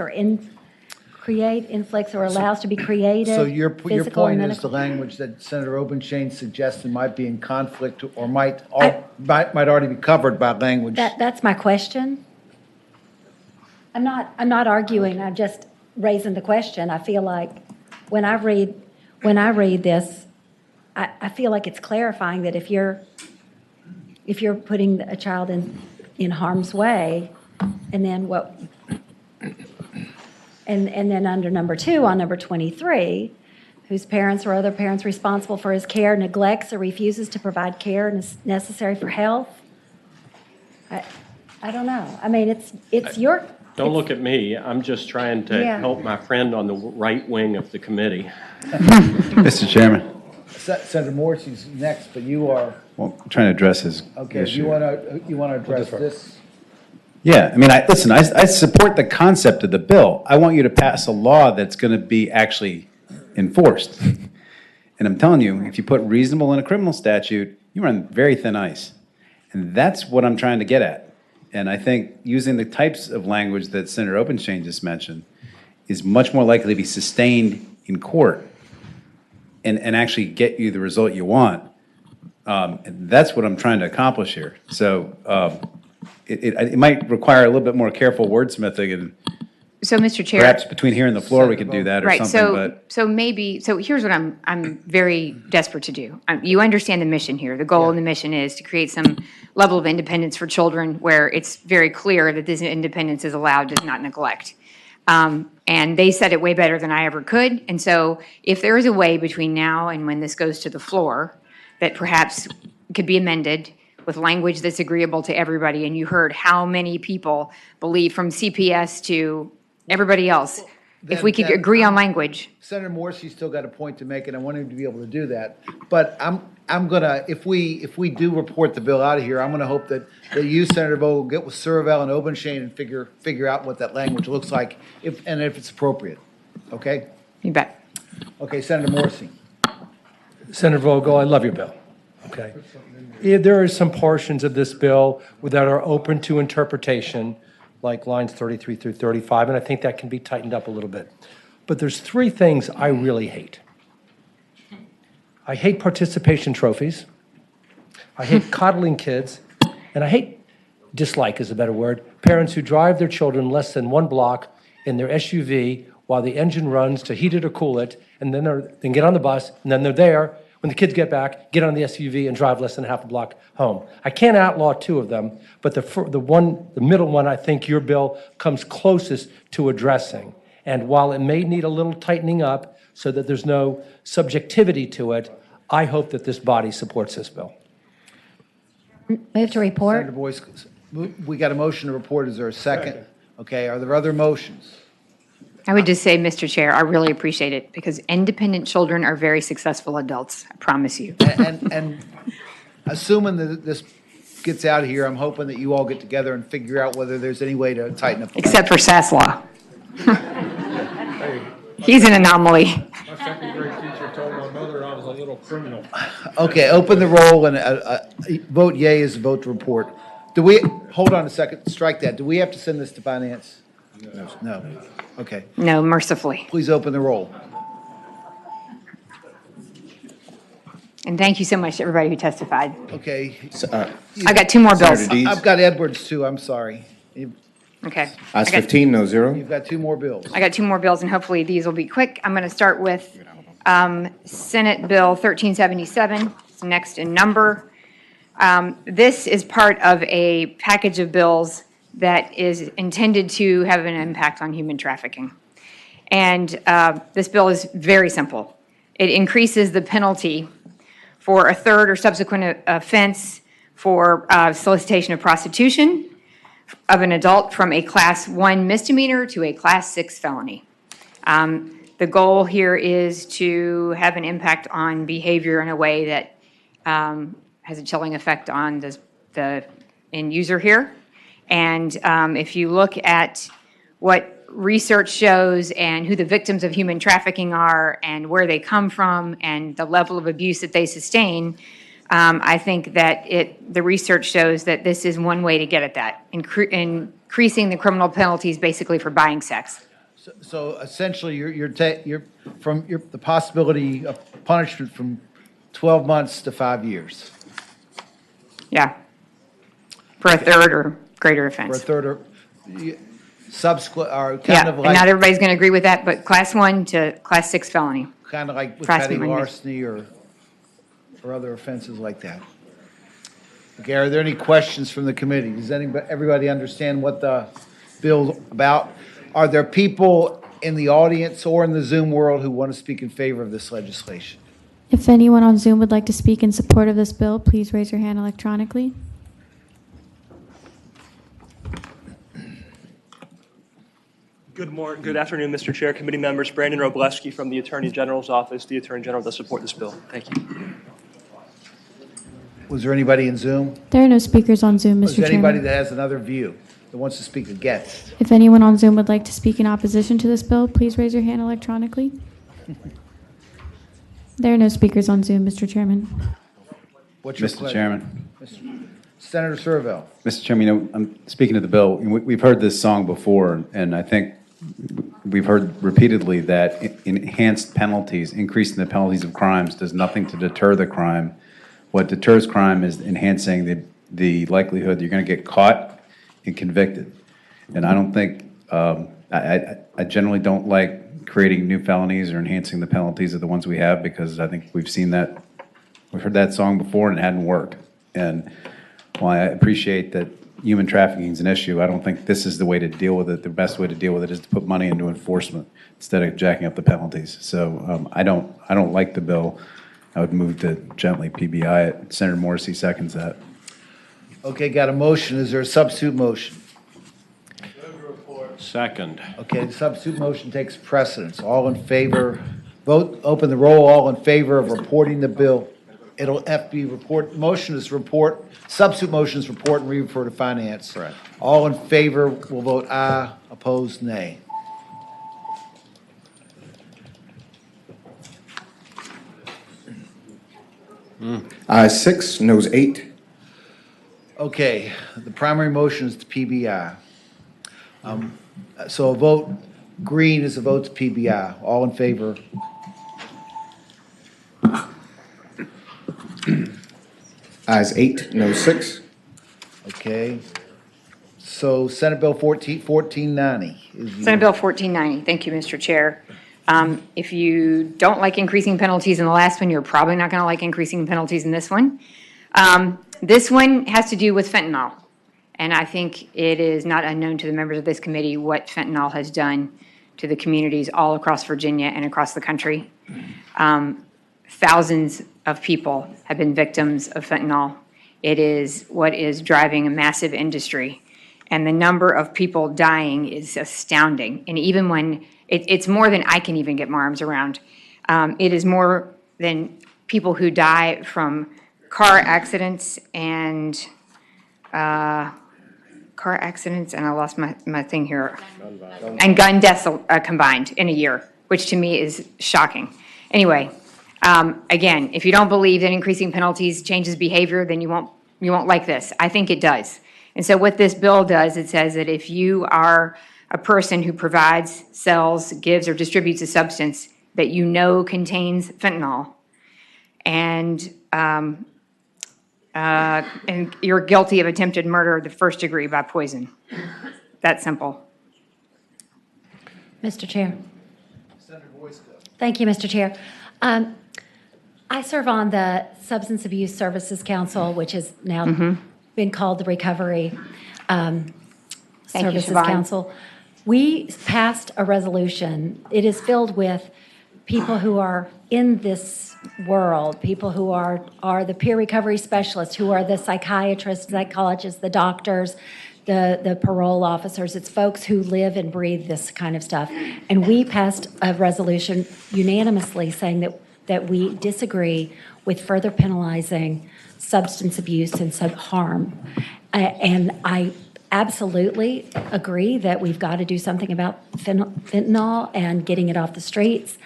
inflicts or allows to be created. So your physical or point is medical. the language that Senator Obenshain suggested might be in conflict or might already be covered by language. That's my question. I'm not arguing, I'm just raising the question. I feel like when I read this, I feel like it's clarifying that if you're putting a child in harm's way, and then and then under number 2, on number 23, whose parents or other parents responsible for his care neglects or refuses to provide care necessary for health. I don't know. I mean, it's your. Don't look at me. I'm just trying to help my friend on the right wing of the committee. Mr. Chairman. Senator Morrissey's next, but you are. Well, I'm trying to address his Okay, issue. you want to address this? Yeah, I mean, I support the concept of the bill. I want you to pass a law that's going to be actually enforced. And I'm telling you, if you put reasonable in a criminal statute, you run very thin ice. And that's what I'm trying to get at. And I think using the types of language that Senator Obenshain just mentioned is much more likely to be sustained in court and actually get you the result you want. And that's what I'm trying to accomplish here. So it might require a little bit more careful wordsmithing So, Mr. Chair. Perhaps between here and the floor, we could do that or Right, something, but. so here's what I'm very desperate to do. You understand the mission here. The goal and the mission is to create some level of independence for children where it's very clear that this independence is allowed, does not neglect. And they said it way better than I ever could. And so if there is a way between now and when this goes to the floor that perhaps could be amended with language that's agreeable to everybody, and you heard how many people believe from CPS to everybody else, if we could agree on language. Senator Morrissey's still got a point to make, and I want him to be able to do that. But I'm gonna, if we do report the bill out of here, I'm gonna hope that you, Senator Vogel, get with Survell and Obenshain and figure out what that language looks like, if it's appropriate. Okay? You bet. Okay, Senator Morrissey. Senator Vogel, I love your bill. Okay. There are some portions of this bill that are open to interpretation, like lines 33 through 35, and I think that can be tightened up a little bit. But there's three things I really hate. I hate participation trophies. I hate coddling kids. And I hate, dislike is a better word, parents who drive their children less than 1 block in their SUV while the engine runs to heat it or cool it, and then get on the bus, and then they're there. When the kids get back, get on the SUV and drive less than half a block home. I can't outlaw 2 of them, but the middle one, I think your bill comes closest to addressing. And while it may need a little tightening up so that there's no subjectivity to it, I hope that this body supports this bill. Move to report. Senator Boyce, we got a motion to report. Is there a second? Okay, are there other motions? I would just say, Mr. Chair, I really appreciate it because independent children are very successful adults, I promise you. And assuming that this gets out of here, I'm hoping that you all get together and figure out whether there's any way to tighten up. Except for Sasslaw. He's an anomaly. My second grade teacher told my mother I was a little criminal. Okay, open the roll and vote yea is a vote to report. Hold on a second, strike that. Do we have to send this to finance? No. Okay. No, mercifully. Please open the roll. And thank you so much to everybody who testified. Okay. I got 2 more bills. I've got Edwards too, I'm sorry. Okay. Ayes 15, no zero. You've got 2 more bills. I got 2 more bills, and hopefully these will be quick. I'm going to start with Senate Bill 1377. It's next in number. This is part of a package of bills that is intended to have an impact on human trafficking. And this bill is very simple. It increases the penalty for a third or subsequent offense for solicitation of prostitution of an adult from a Class 1 misdemeanor to a Class 6 felony. The goal here is to have an impact on behavior in a way that has a chilling effect on the end user here. And if you look at what research shows and who the victims of human trafficking are and where they come from and the level of abuse that they sustain, I think that the research shows that this is one way to get at that, increasing the criminal penalties basically for buying sex. So essentially, you're from the possibility of punishment from 12 months to 5 years. Yeah. For a third or greater offense. For a third or subsequent, or kind Yeah, of and like. not everybody's going to agree with that, but Class 1 to Class 6 felony. Kind of like with Class petty 1 larceny or other offenses like that. Okay, are there any questions from the committee? Does everybody understand what the bill's about? Are there people in the audience or in the Zoom world who want to speak in favor of this legislation? If anyone on Zoom would like to speak in support of this bill, please raise your hand electronically. Good afternoon, Mr. Chair, committee members. Brandon Robleski from the Attorney General's office. The Attorney General does support this bill. Thank you. Was there anybody in Zoom? There are no speakers on Zoom, Mr. Was there anybody Chairman. that has another view, that wants to speak against? If anyone on Zoom would like to speak in opposition to this bill, please raise your hand electronically. There are no speakers on Zoom, Mr. Chairman. What's your Mr. pleasure? Chairman. Senator Survell. Mr. Chairman, I'm speaking of the bill. We've heard this song before, and I think we've heard repeatedly that enhanced penalties, increasing the penalties of crimes, does nothing to deter the crime. What deters crime is enhancing the likelihood that you're going to get caught and convicted. And I don't think I generally don't like creating new felonies or enhancing the penalties of the ones we have, because I think we've seen that, we've heard that song before and it hadn't worked. And while I appreciate that human trafficking is an issue, I don't think this is the way to deal with it. The best way to deal with it is to put money into enforcement instead of jacking up the penalties. So I don't like the bill. I would move to gently PBI it. Senator Morrissey seconds that. Okay, got a motion. Is there a substitute motion? Second. Okay, the substitute motion takes precedence. All in favor, vote, open the roll. All in favor of reporting the bill. It'll be report, motion is report, substitute motion is report and refer to finance. Correct. All in favor will vote aye, opposed nay. Ayes 6, noes 8. Okay, the primary motion is to PBI. So a vote, green is a vote to PBI. All in favor? Ayes 8, noes 6. Okay. So Senate Bill 1490 is. Senate Bill 1490. Thank you, Mr. Chair. If you don't like increasing penalties in the last one, you're probably not going to like increasing penalties in this one. This one has to do with fentanyl. And I think it is not unknown to the members of this committee what fentanyl has done to the communities all across Virginia and across the country. Thousands of people have been victims of fentanyl. It is what is driving a massive industry. And the number of people dying is astounding. And even when, it's more than I can even get my arms around. It is more than people who die from car accidents and, I lost my thing here. And gun deaths combined in a year, which to me is shocking. Anyway, again, if you don't believe that increasing penalties changes behavior, then you won't like this. I think it does. And so what this bill does, it says that if you are a person who provides, sells, gives, or distributes a substance that you know contains fentanyl, and you're guilty of attempted murder of the first degree by poison. That's simple. Mr. Chair. Thank you, Mr. Chair. I serve on the Substance Abuse Services Council, which has now been called the Recovery Services Siobhan. Council. We passed a resolution. It is filled with people who are in this world, people who are the peer recovery specialists, who are the psychiatrists, psychologists, the doctors, the parole officers. It's folks who live and breathe this kind of stuff. And we passed a resolution unanimously saying that we disagree with further penalizing substance abuse and harm. And I absolutely agree that we've got to do something about fentanyl and getting it off the streets.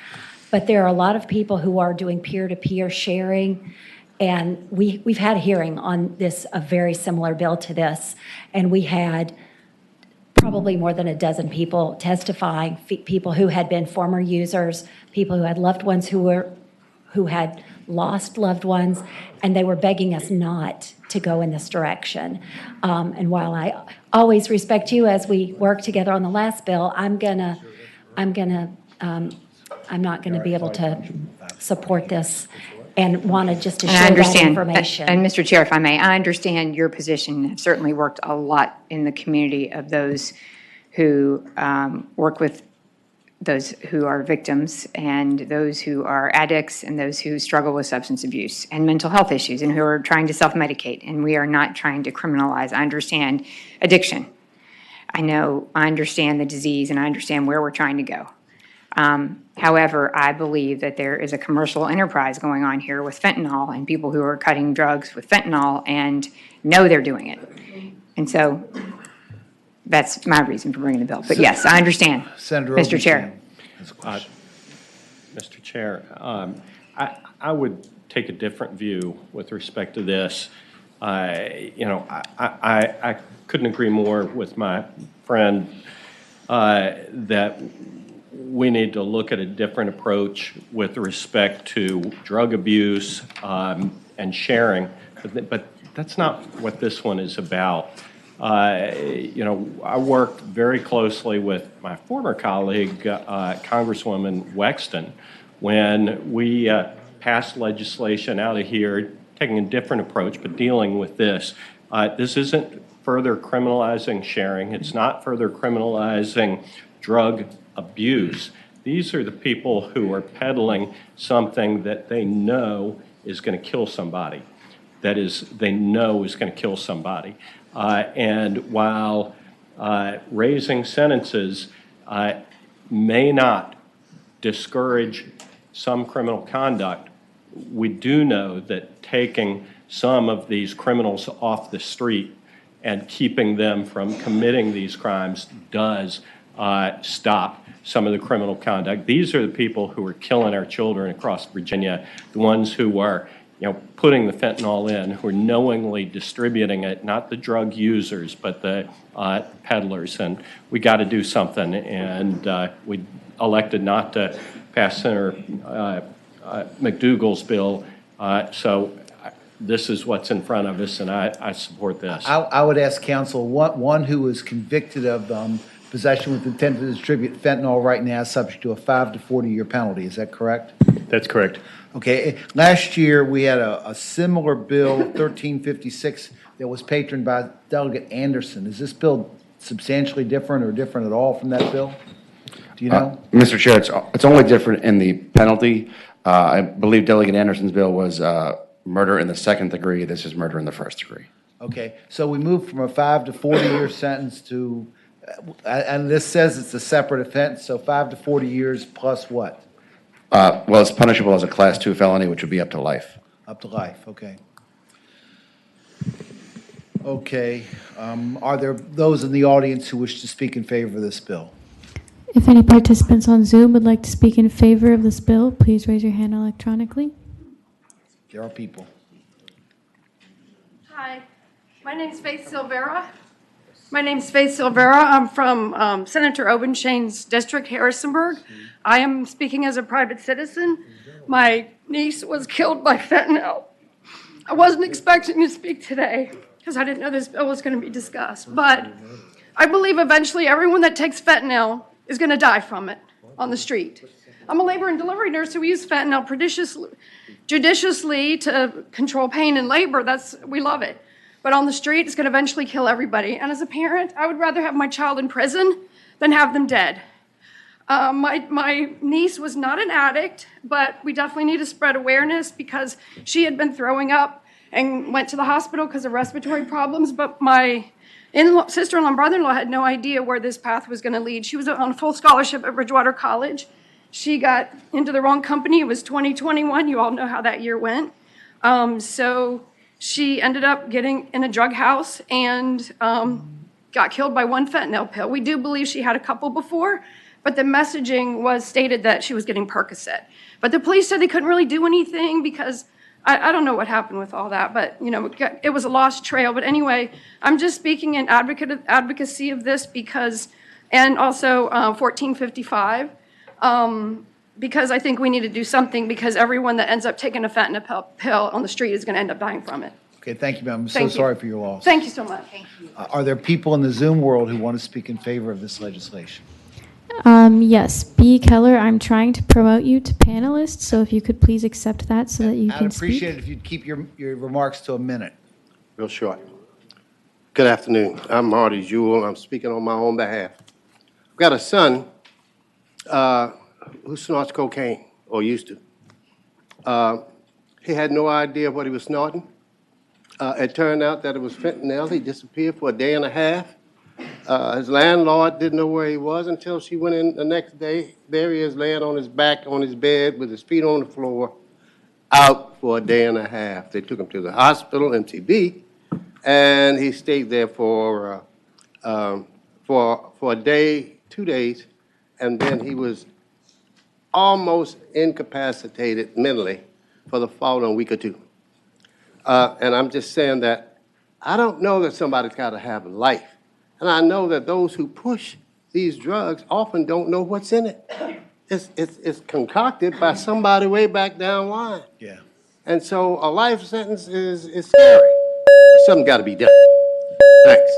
But there are a lot of people who are doing peer-to-peer sharing. And we've had a hearing on this, a very similar bill to this. And we had probably more than a dozen people testifying, people who had been former users, people who had loved ones who had lost loved ones, and they were begging us not to go in this direction. And while I always respect you as we work together on the last bill, I'm not gonna be able to support this and wanted just to share that information. And Mr. Chair, if I may, I understand your position. I've certainly worked a lot in the community of those who work with those who are victims and those who are addicts and those who struggle with substance abuse and mental health issues and who are trying to self-medicate. And we are not trying to criminalize. I understand addiction. I understand the disease, and I understand where we're trying to go. However, I believe that there is a commercial enterprise going on here with fentanyl and people who are cutting drugs with fentanyl and know they're doing it. And so that's my reason for bringing the bill. But yes, I understand, Senator Mr. Chair. Mr. Chair, I would take a different view with respect to this. I couldn't agree more with my friend that we need to look at a different approach with respect to drug abuse and sharing, but that's not what this one is about. You know, I worked very closely with my former colleague, Congresswoman Wexton, when we passed legislation out of here, taking a different approach, but dealing with this. This isn't further criminalizing sharing. It's not further criminalizing drug abuse. These are the people who are peddling something that they know is going to kill somebody. That is, they know is going to kill somebody. And while raising sentences may not discourage some criminal conduct, we do know that taking some of these criminals off the street and keeping them from committing these crimes does stop some of the criminal conduct. These are the people who are killing our children across Virginia, the ones who are, you know, putting the fentanyl in, who are knowingly distributing it, not the drug users, but the peddlers. And we got to do something. And we elected not to pass Senator McDougal's bill. So this is what's in front of us, and I support this. I would ask counsel, one who is convicted of possession with intent to distribute fentanyl right now is subject to a 5 to 40-year penalty. Is that correct? That's correct. Okay. Last year, we had a similar bill, 1356, that was patroned by Delegate Anderson. Is this bill substantially different or different at all from that bill? Do you know? Mr. Chair, it's only different in the penalty. I believe Delegate Anderson's bill was murder in the second degree. This is murder in the first degree. Okay. So we moved from a 5 to 40-year sentence to, and this says it's a separate offense, so 5 to 40 years plus what? Well, it's punishable as a Class 2 felony, which would be up to life. Up to life, okay. Okay. Are there those in the audience who wish to speak in favor of this bill? If any participants on Zoom would like to speak in favor of this bill, please raise your hand electronically. There are people. Hi, my name is Faith Silvera. I'm from Senator Obenshane's district, Harrisonburg. I am speaking as a private citizen. My niece was killed by fentanyl. I wasn't expecting to speak today because I didn't know this bill was going to be discussed. But I believe eventually everyone that takes fentanyl is going to die from it on the street. I'm a labor and delivery nurse who uses fentanyl judiciously to control pain and labor. We love it. But on the street, it's going to eventually kill everybody. And as a parent, I would rather have my child in prison than have them dead. My niece was not an addict, but we definitely need to spread awareness because she had been throwing up and went to the hospital because of respiratory problems. But my sister-in-law and brother-in-law had no idea where this path was going to lead. She was on a full scholarship at Bridgewater College. She got into the wrong company. It was 2021. You all know how that year went. So she ended up getting in a drug house and got killed by one fentanyl pill. We do believe she had a couple before, but the messaging was stated that she was getting Percocet. But the police said they couldn't really do anything because I don't know what happened with all that, but you know, it was a lost trail. But anyway, I'm just speaking in advocacy of this because, and also 1455, because I think we need to do something because everyone that ends up taking a fentanyl pill on the street is going to end up dying from it. Okay, thank you, ma'am. I'm so Thank you. sorry for your loss. Thank you so much. Thank you. Are there people in the Zoom world who want to speak in favor of this legislation? Yes, B. Keller, I'm trying to promote you to panelist, so if you could please accept that so that you can I'd speak. appreciate it if you'd keep your remarks to a minute. Real short. Good afternoon. I'm Marty Jewell. I'm speaking on my own behalf. I've got a son who snorts cocaine, or used to. He had no idea what he was snorting. It turned out that it was fentanyl. He disappeared for a day and a half. His landlord didn't know where he was until she went in the next day. There he is laying on his back on his bed with his feet on the floor, out for a day and a half. They took him to the hospital, MTB, and he stayed there for a day, 2 days, and then he was almost incapacitated mentally for the following week or two. And I'm just saying that I don't know that somebody's got to have a life. And I know that those who push these drugs often don't know what's in it. It's concocted by somebody way back down the line. Yeah. And so a life sentence is scary. Something got to be done. Thanks.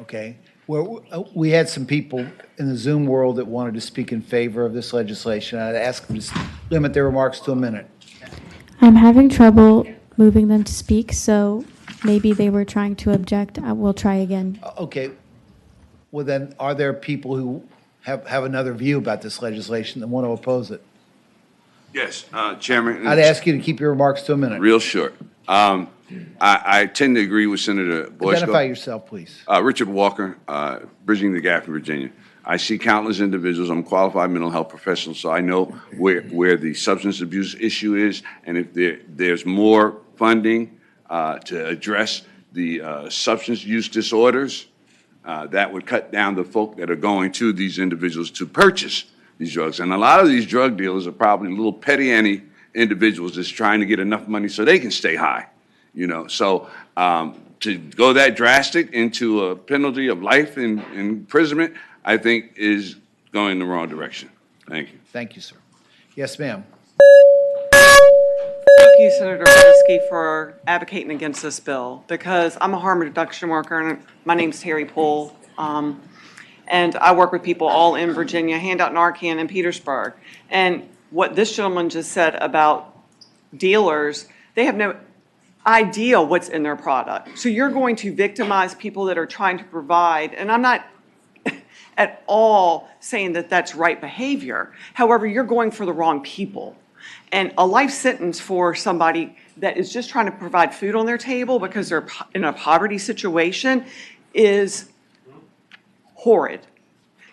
Okay. Well, we had some people in the Zoom world that wanted to speak in favor of this legislation. I'd ask them to limit their remarks to a minute. I'm having trouble moving them to speak, so maybe they were trying to object. I will try again. Okay. Well, then, are there people who have another view about this legislation that want to oppose it? Yes, Chairman. I'd ask you to keep your remarks to a minute. Real short. I tend to agree with Senator Boyce. Identify yourself, please. Richard Walker, Bridging the Gap in Virginia. I see countless individuals. I'm a qualified mental health professional, so I know where the substance abuse issue is, and if there's more funding to address the substance use disorders, that would cut down the folk that are going to these individuals to purchase these drugs. And a lot of these drug dealers are probably little petty ante individuals just trying to get enough money so they can stay high, you know. So to go that drastic into a penalty of life in imprisonment, I think is going in the wrong direction. Thank you. Thank you, sir. Yes, ma'am. Thank you, Senator Boyce, for advocating against this bill, because I'm a harm reduction worker, and my name's Terry Poole, and I work with people all in Virginia, Handout, Narcan, and Petersburg. And what this gentleman just said about dealers, they have no idea what's in their product. So you're going to victimize people that are trying to provide, and I'm not at all saying that that's right behavior. However, you're going for the wrong people. And a life sentence for somebody that is just trying to provide food on their table because they're in a poverty situation is horrid.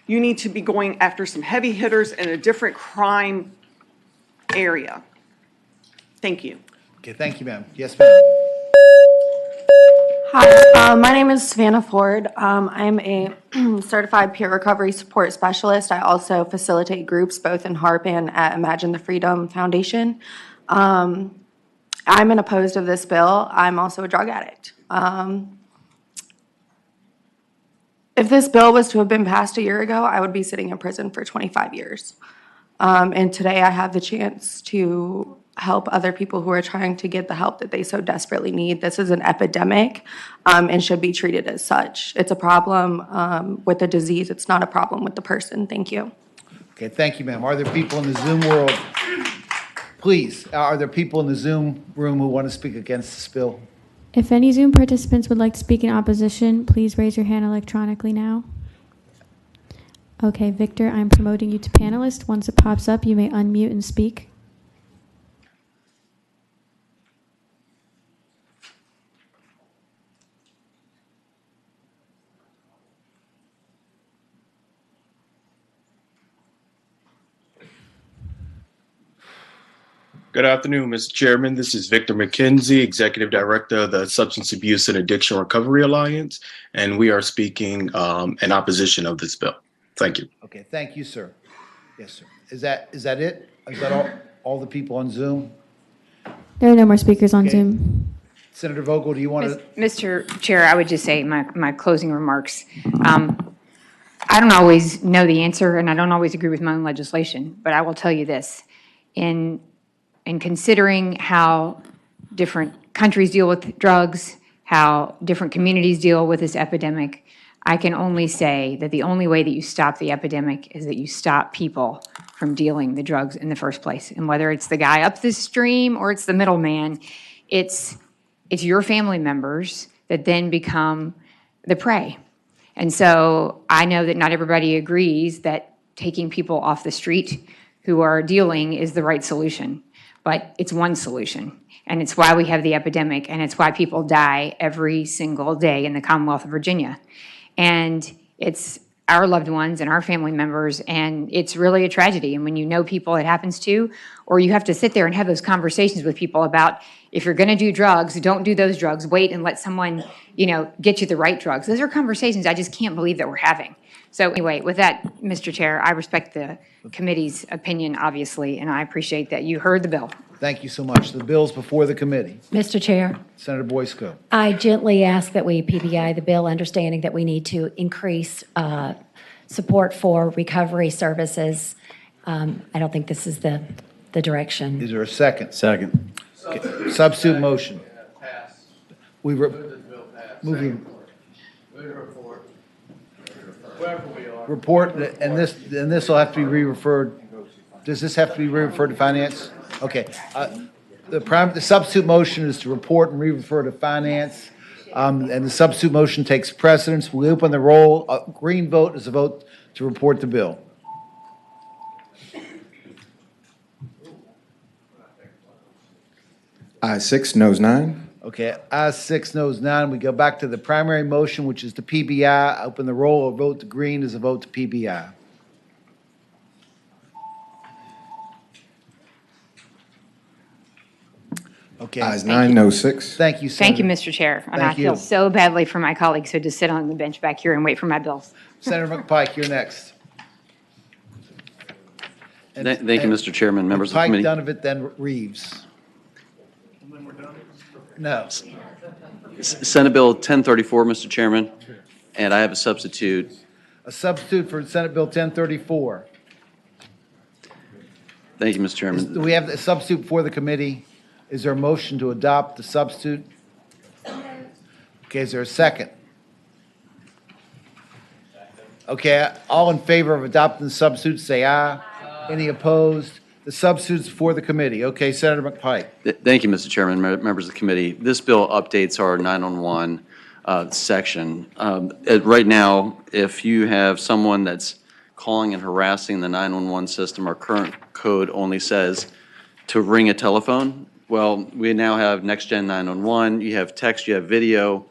You need to be going after some heavy hitters in a different crime area. Thank you. Okay, thank you, ma'am. Yes, ma'am. Hi, my name is Savannah Ford. I'm a certified peer recovery support specialist. I also facilitate groups both in HARP and at Imagine the Freedom Foundation. I'm opposed of this bill. I'm also a drug addict. If this bill was to have been passed a year ago, I would be sitting in prison for 25 years. And today I have the chance to help other people who are trying to get the help that they so desperately need. This is an epidemic and should be treated as such. It's a problem with the disease. It's not a problem with the person. Thank you. Okay, thank you, ma'am. Are there people in the Zoom world, please, are there people in the Zoom room who want to speak against this bill? If any Zoom participants would like to speak in opposition, please raise your hand electronically now. Okay, Victor, I'm promoting you to panelist. Once it pops up, you may unmute and speak. Good afternoon, Mr. Chairman. This is Victor McKenzie, Executive Director of the Substance Abuse and Addiction Recovery Alliance, and we are speaking in opposition of this bill. Thank you. Okay, thank you, sir. Yes, sir. Is that it? Is that all the people on Zoom? There are no more speakers on Okay. Zoom. Senator Vogel, do you want to? Mr. Chair, I would just say my closing remarks. I don't always know the answer, and I don't always agree with my own legislation, but I will tell you this. In considering how different countries deal with drugs, how different communities deal with this epidemic, I can only say that the only way that you stop the epidemic is that you stop people from dealing the drugs in the first place. And whether it's the guy up the stream or it's the middleman, it's your family members that then become the prey. And so I know that not everybody agrees that taking people off the street who are dealing is the right solution, but it's one solution. And it's why we have the epidemic, and it's why people die every single day in the Commonwealth of Virginia. And it's our loved ones and our family members, and it's really a tragedy. And when you know people it happens to, or you have to sit there and have those conversations with people about, if you're gonna do drugs, don't do those drugs, wait and let someone, get you the right drugs. Those are conversations I just can't believe that we're having. So anyway, with that, Mr. Chair, I respect the committee's opinion, obviously, and I appreciate that you heard the bill. Thank you so much. The bill's before the committee. Mr. Chair, Senator Boyce, go. I gently ask that we PBI the bill, understanding that we need to increase support for recovery services. I don't think this is the direction. Is there a second? Second. Okay. Substitute motion. We were moving. Report, and this will have to be re-referred. Does this have to be re-referred to finance? Okay. The substitute motion is to report and re-refer to finance, and the substitute motion takes precedence. We open the roll. Green vote is a vote to report the bill. Ayes 6, noes 9. Okay, ayes 6, noes 9. We go back to the primary motion, which is the PBI. Open the roll. A vote to green is a vote to PBI. Okay. Ayes 9, noes 6. Thank you, Thank you, Senator. Mr. Chair. And I Thank you. feel so badly for my colleagues who had to sit on the bench back here and wait for my bills. Senator McPike, you're next. And- Thank you, and Mr. Chairman, members of the Pike, committee. Donovan, then Reeves. No. Senate Bill 1034, Mr. Chairman, and I have a substitute. A substitute for Senate Bill 1034. Thank you, Mr. Chairman. Do we have a substitute for the committee? Is there a motion to adopt the substitute? Okay, is there a second? Okay, all in favor of adopting the substitute, say aye. Any opposed? The substitute's for the committee. Okay, Senator McPike. Thank you, Mr. Chairman, members of the committee. This bill updates our 911 section. Right now, if you have someone that's calling and harassing the 911 system, our current code only says to ring a telephone. Well, we now have Next Gen 911, you have text, you have video,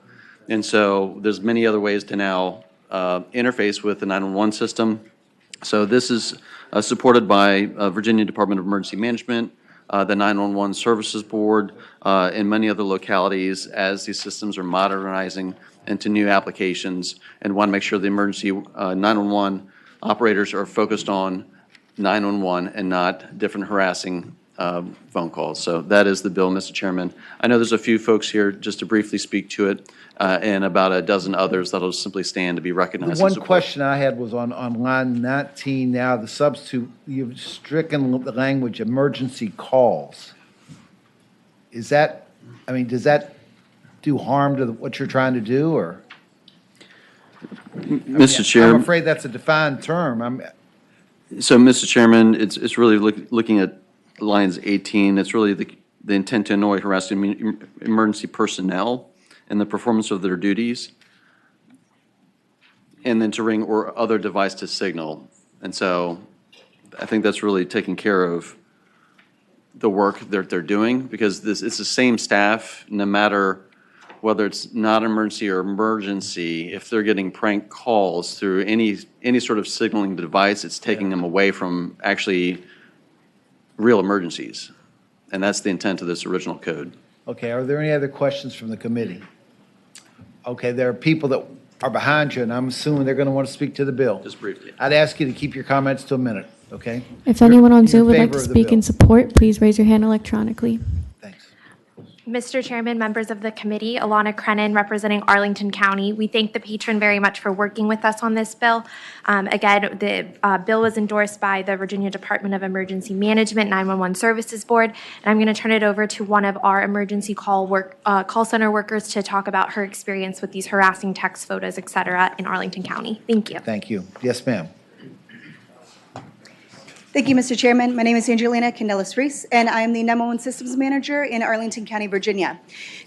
and so there's many other ways to now interface with the 911 system. So this is supported by Virginia Department of Emergency Management, the 911 Services Board, and many other localities as these systems are modernizing into new applications and want to make sure the emergency 911 operators are focused on 911 and not different harassing phone calls. So that is the bill, Mr. Chairman. I know there's a few folks here just to briefly speak to it, and about a dozen others that'll simply stand to be recognized. The one question I had was on line 19 now, the substitute, you've stricken the language emergency calls. Is that, I mean, does that do harm to what you're trying to do, or? Mr. Chair. I'm afraid that's a defined term. So, Mr. Chairman, it's really looking at lines 18. It's really the intent to annoy, harass emergency personnel in the performance of their duties, and then to ring or other device to signal. And so I think that's really taking care of the work that they're doing, because it's the same staff, no matter whether it's not emergency or emergency. If they're getting prank calls through any sort of signaling device, it's taking them away from actually real emergencies. And that's the intent of this original code. Okay, are there any other questions from the committee? Okay, there are people that are behind you, and I'm assuming they're going to want to speak to the bill. Just briefly. I'd ask you to keep your comments to a minute, okay? If anyone on You're in Zoom would like favor to of the speak bill. in support, please raise your hand electronically. Mr. Chairman, members of the committee, Alana Crennan representing Arlington County. We thank the patron very much for working with us on this bill. Again, the bill was endorsed by the Virginia Department of Emergency Management 911 Services Board, and I'm going to turn it over to one of our emergency call center workers to talk about her experience with these harassing text photos, et cetera, in Arlington County. Thank you. Thank you. Yes, ma'am. Thank you, Mr. Chairman. My name is Angelina Candelas-Reese, and I am the 911 Systems Manager in Arlington County, Virginia.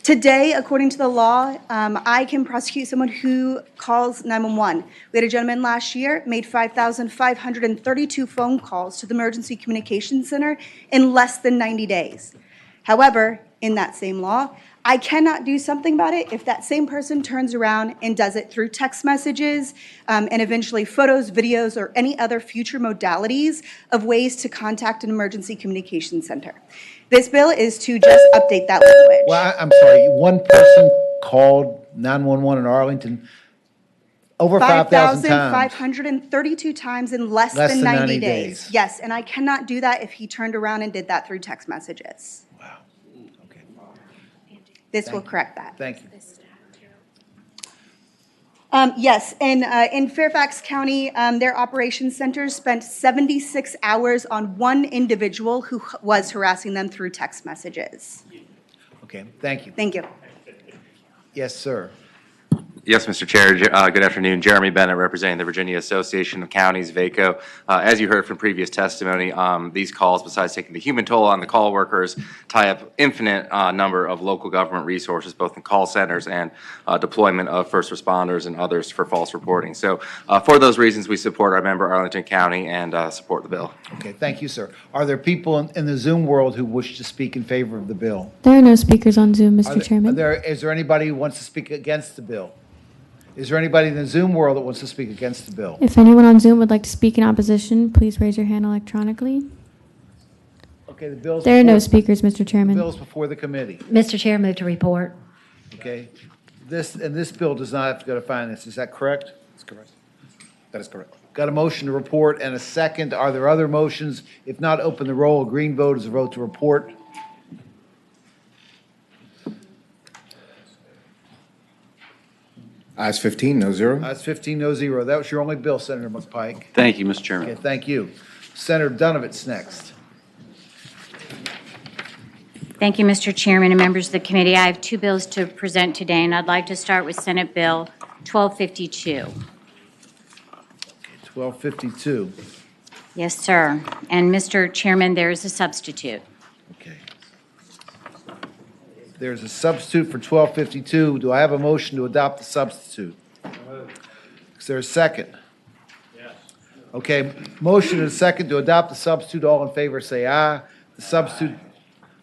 Today, according to the law, I can prosecute someone who calls 911. We had a gentleman last year made 5,532 phone calls to the Emergency Communications Center in less than 90 days. However, in that same law, I cannot do something about it if that same person turns around and does it through text messages and eventually photos, videos, or any other future modalities of ways to contact an emergency communications center. This bill is to just update that language. Well, I'm sorry, one person called 911 in Arlington over 5,000 times. 5,532 times in less than 90 days. Yes, and I cannot do that if he turned around and did that through text messages. This will correct that. Thank you. Yes, and in Fairfax County, their operations centers spent 76 hours on one individual who was harassing them through text messages. Okay, thank you. Thank you. Yes, sir. Yes, Mr. Chair. Good afternoon. Jeremy Bennett, representing the Virginia Association of Counties, VACO. As you heard from previous testimony, these calls, besides taking the human toll on the call workers, tie up infinite number of local government resources, both in call centers and deployment of first responders and others for false reporting. So for those reasons, we support our member Arlington County and support the bill. Okay, thank you, sir. Are there people in the Zoom world who wish to speak in favor of the bill? There are no speakers on Zoom, Mr. Chairman. Is there anybody who wants to speak against the bill? Is there anybody in the Zoom world that wants to speak against the bill? If anyone on Zoom would like to speak in opposition, please raise your hand electronically. Okay, the bill's There are no before- speakers, Mr. The Chairman. bill's before the committee, Mr. Chair, move to report. okay? This bill does not have to go to finance, is that correct? That's correct. That is correct. Got a motion to report and a second. Are there other motions? If not, open the roll. A green vote is a vote to report. Ayes 15, no zero. That's 15, no zero. That was your only bill, Senator McPike. Thank you, Mr. Chairman. Okay, thank you. Senator Dunovitz next. Thank you, Mr. Chairman and members of the committee. I have two bills to present today, and I'd like to start with Senate Bill 1252. 1252. Yes, sir. And Mr. Chairman, there is a substitute. Okay. There's a substitute for 1252. Do I have a motion to adopt the substitute? Is there a second? Yes. Okay, motion and a second to adopt the substitute. All in favor, say aye. The substitute,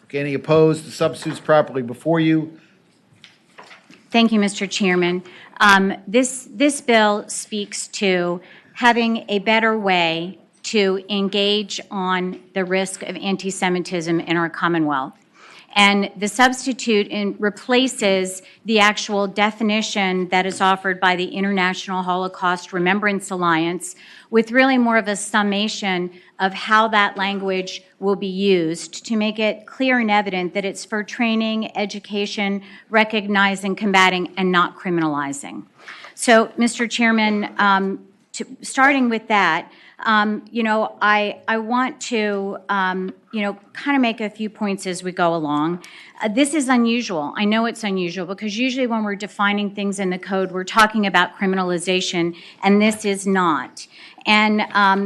okay, any opposed? The substitute's properly before you. Thank you, Mr. Chairman. This bill speaks to having a better way to engage on the risk of anti-Semitism in our Commonwealth. And the substitute replaces the actual definition that is offered by the International Holocaust Remembrance Alliance with really more of a summation of how that language will be used to make it clear and evident that it's for training, education, recognizing, combating, and not criminalizing. So, Mr. Chairman, starting with that, I want to, kind of make a few points as we go along. This is unusual. I know it's unusual because usually when we're defining things in the code, we're talking about criminalization, and this is not. And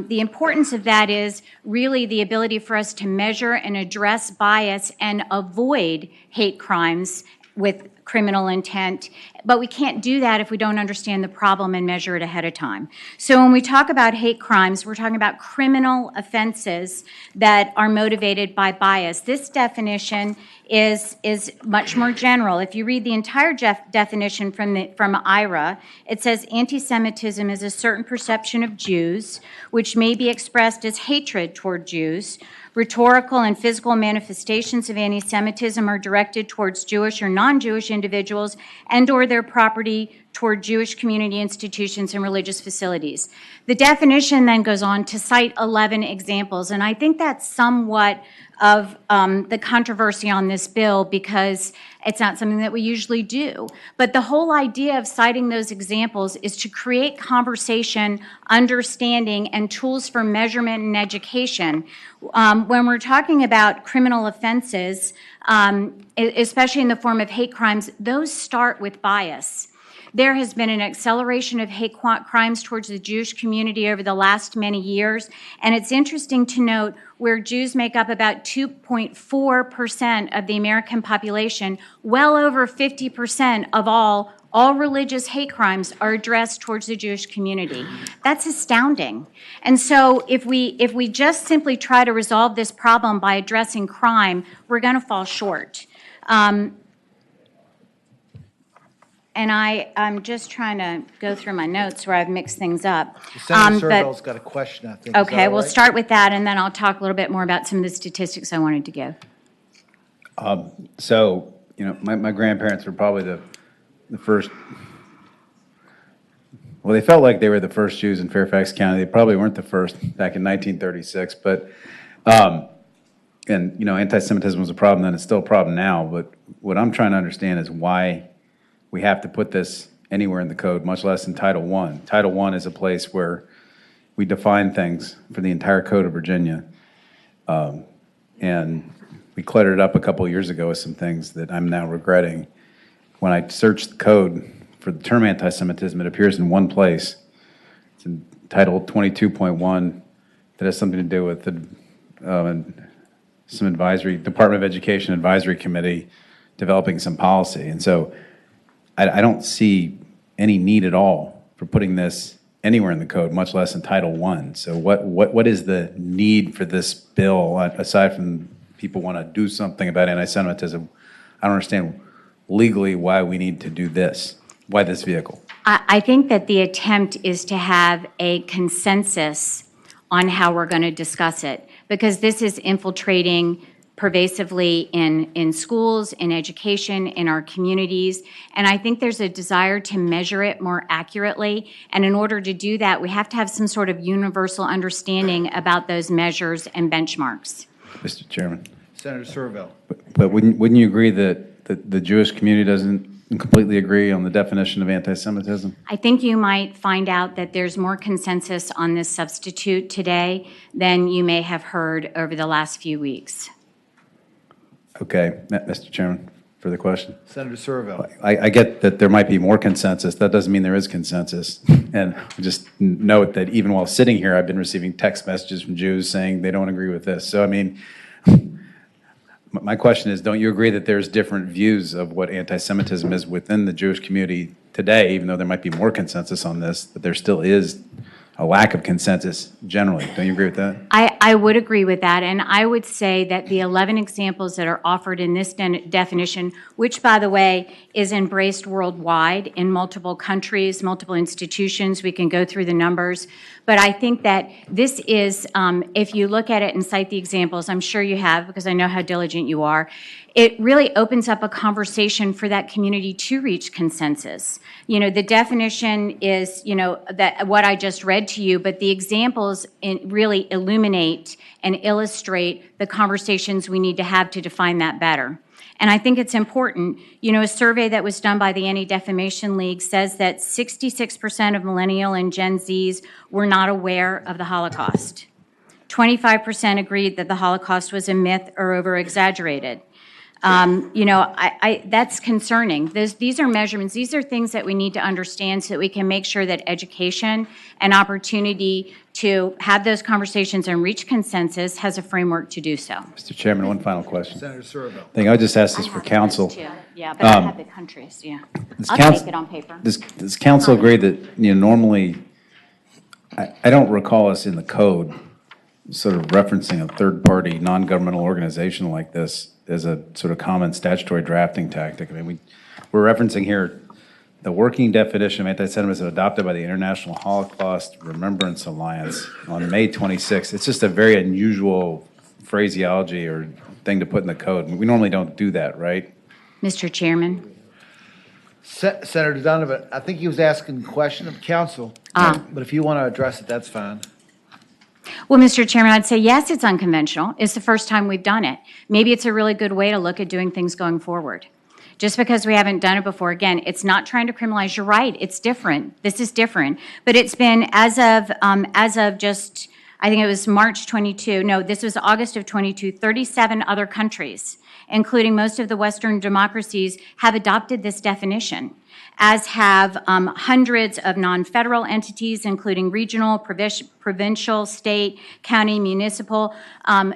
the importance of that is really the ability for us to measure and address bias and avoid hate crimes with criminal intent, but we can't do that if we don't understand the problem and measure it ahead of time. So when we talk about hate crimes, we're talking about criminal offenses that are motivated by bias. This definition is much more general. If you read the entire definition from IRA, it says anti-Semitism is a certain perception of Jews, which may be expressed as hatred toward Jews. Rhetorical and physical manifestations of anti-Semitism are directed towards Jewish or non-Jewish individuals and or their property toward Jewish community institutions and religious facilities. The definition then goes on to cite 11 examples, and I think that's somewhat of the controversy on this bill because it's not something that we usually do. But the whole idea of citing those examples is to create conversation, understanding, and tools for measurement and education. When we're talking about criminal offenses, especially in the form of hate crimes, those start with bias. There has been an acceleration of hate crimes towards the Jewish community over the last many years, and it's interesting to note where Jews make up about 2.4% of the American population, well over 50% of all religious hate crimes are addressed towards the Jewish community. That's astounding. And so if we just simply try to resolve this problem by addressing crime, we're going to fall short. And I'm just trying to go through my notes where I've mixed things up. Senator Servel's got a question, I think. Okay, we'll start with that, and then I'll talk a little bit more about some of the statistics I wanted to give. So, my grandparents were probably the first, well, they felt like they were the first Jews in Fairfax County. They probably weren't the first back in 1936, but, anti-Semitism was a problem then, it's still a problem now, but what I'm trying to understand is why we have to put this anywhere in the code, much less in Title I. Title I is a place where we define things for the entire code of Virginia. And we cluttered it up a couple of years ago with some things that I'm now regretting. When I searched the code for the term anti-Semitism, it appears in one place. It's in Title 22.1 that has something to do with some advisory, Department of Education Advisory Committee developing some policy. And so I don't see any need at all for putting this anywhere in the code, much less in Title I. So what is the need for this bill, aside from people want to do something about anti-Semitism? I don't understand legally why we need to do this. Why this vehicle? I think that the attempt is to have a consensus on how we're going to discuss it, because this is infiltrating pervasively in schools, in education, in our communities. And I think there's a desire to measure it more accurately. And in order to do that, we have to have some sort of universal understanding about those measures and benchmarks. Mr. Chairman. Senator Serville. But wouldn't you agree that the Jewish community doesn't completely agree on the definition of anti-Semitism? I think you might find out that there's more consensus on this substitute today than you may have heard over the last few weeks. Okay, Mr. Chairman, further question? Senator Serville. I get that there might be more consensus. That doesn't mean there is consensus. And just note that even while sitting here, I've been receiving text messages from Jews saying they don't agree with this. So, I mean, my question is, don't you agree that there's different views of what anti-Semitism is within the Jewish community today, even though there might be more consensus on this, that there still is a lack of consensus generally? Don't you agree with that? I would agree with that, and I would say that the 11 examples that are offered in this definition, which, by the way, is embraced worldwide in multiple countries, multiple institutions, we can go through the numbers, but I think that this is, if you look at it and cite the examples, I'm sure you have, because I know how diligent you are, it really opens up a conversation for that community to reach consensus. You know, the definition is, you know, that what I just read to you, but the examples really illuminate and illustrate the conversations we need to have to define that better. And I think it's important. You know, a survey that was done by the Anti-Defamation League says that 66% of millennial and Gen Zs were not aware of the Holocaust. 25% agreed that the Holocaust was a myth or over-exaggerated. You know, that's concerning. These are measurements. These are things that we need to understand so that we can make sure that education and opportunity to have those conversations and reach consensus has a framework to do so. Mr. Chairman, one final question. Senator Serville. I think I just asked this for council. Yeah, but I have the countries, yeah. I'll take it on paper. Does council agree that, you know, normally, I don't recall us in the code sort of referencing a third-party, non-governmental organization like this as a sort of common statutory drafting tactic. I mean, we're referencing here the working definition of anti-Semitism adopted by the International Holocaust Remembrance Alliance on May 26th. It's just a very unusual phraseology or thing to put in the code. We normally don't do that, right? Mr. Chairman. Senator Donovan, I think he was asking a question of council, but if you want to address it, that's fine. Well, Mr. Chairman, I'd say yes, it's unconventional. It's the first time we've done it. Maybe it's a really good way to look at doing things going forward. Just because we haven't done it before, again, it's not trying to criminalize. You're right, it's different. This is different. But it's been as of just, I think it was March 22, no, this was August of 22, 37 other countries, including most of the Western democracies, have adopted this definition, as have hundreds of non-federal entities, including regional, provincial, state, county, municipal,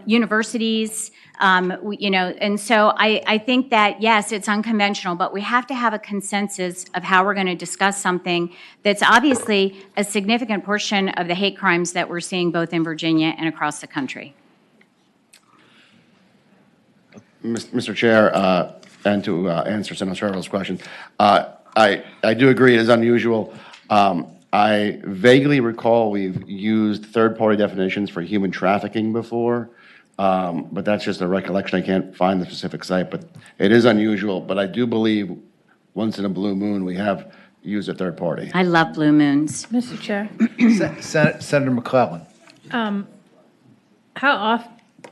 universities, you know, and so I think that, yes, it's unconventional, but we have to have a consensus of how we're going to discuss something that's obviously a significant portion of the hate crimes that we're seeing both in Virginia and across the country. Mr. Chair, and to answer Senator Serville's question, I do agree it is unusual. I vaguely recall we've used third-party definitions for human trafficking before, but that's just a recollection. I can't find the specific site, but it is unusual. But I do believe once in a blue moon we have used a third party. I love blue moons. Mr. Chair. Senator McClellan.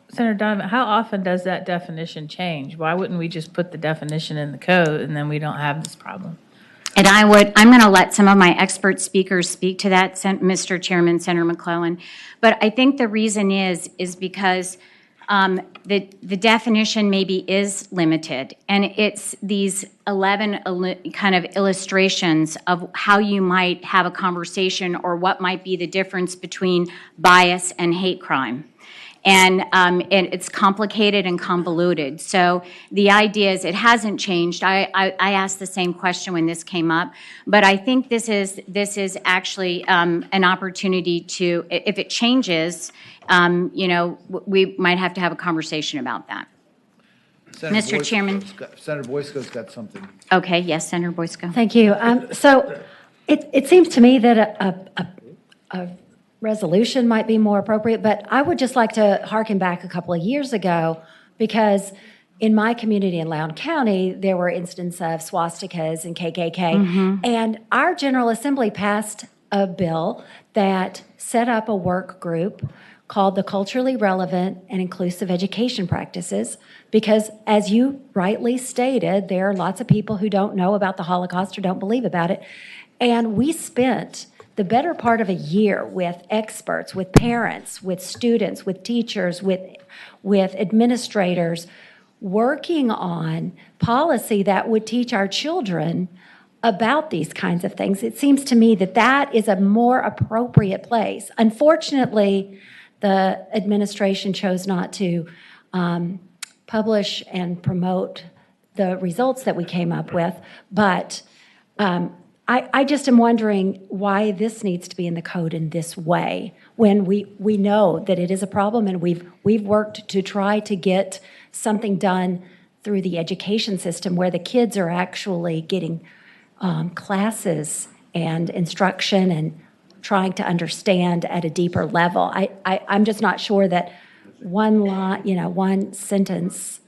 Senator Donovan, how often does that definition change? Why wouldn't we just put the definition in the code and then we don't have this problem? And I'm going to let some of my expert speakers speak to that, Mr. Chairman, Senator McClellan. But I think the reason is because The definition maybe is limited, and it's these 11 kind of illustrations of how you might have a conversation or what might be the difference between bias and hate crime. And it's complicated and convoluted. So the idea is it hasn't changed. I asked the same question when this came up, but I think this is actually an opportunity to, if it changes, we might have to have a conversation about that. Mr. Chairman. Senator Boysko's got something. Okay, yes, Senator Boysko. Thank you. So it seems to me that a resolution might be more appropriate, but I would just like to harken back a couple of years ago, because in my community in Loudoun County, there were instances of swastikas and KKK, and our General Assembly passed a bill that set up a work group called the Culturally Relevant and Inclusive Education Practices, because as you rightly stated, there are lots of people who don't know about the Holocaust or don't believe about it, and we spent the better part of a year with experts, with parents, with students, with teachers, with administrators, working on policy that would teach our children about these kinds of things. It seems to me that that is a more appropriate place. Unfortunately, the administration chose not to publish and promote the results that we came up with, but I just am wondering why this needs to be in the code in this way, when we know that it is a problem, and we've worked to try to get something done through the education system where the kids are actually getting classes and instruction and trying to understand at a deeper level. I'm just not sure that one sentence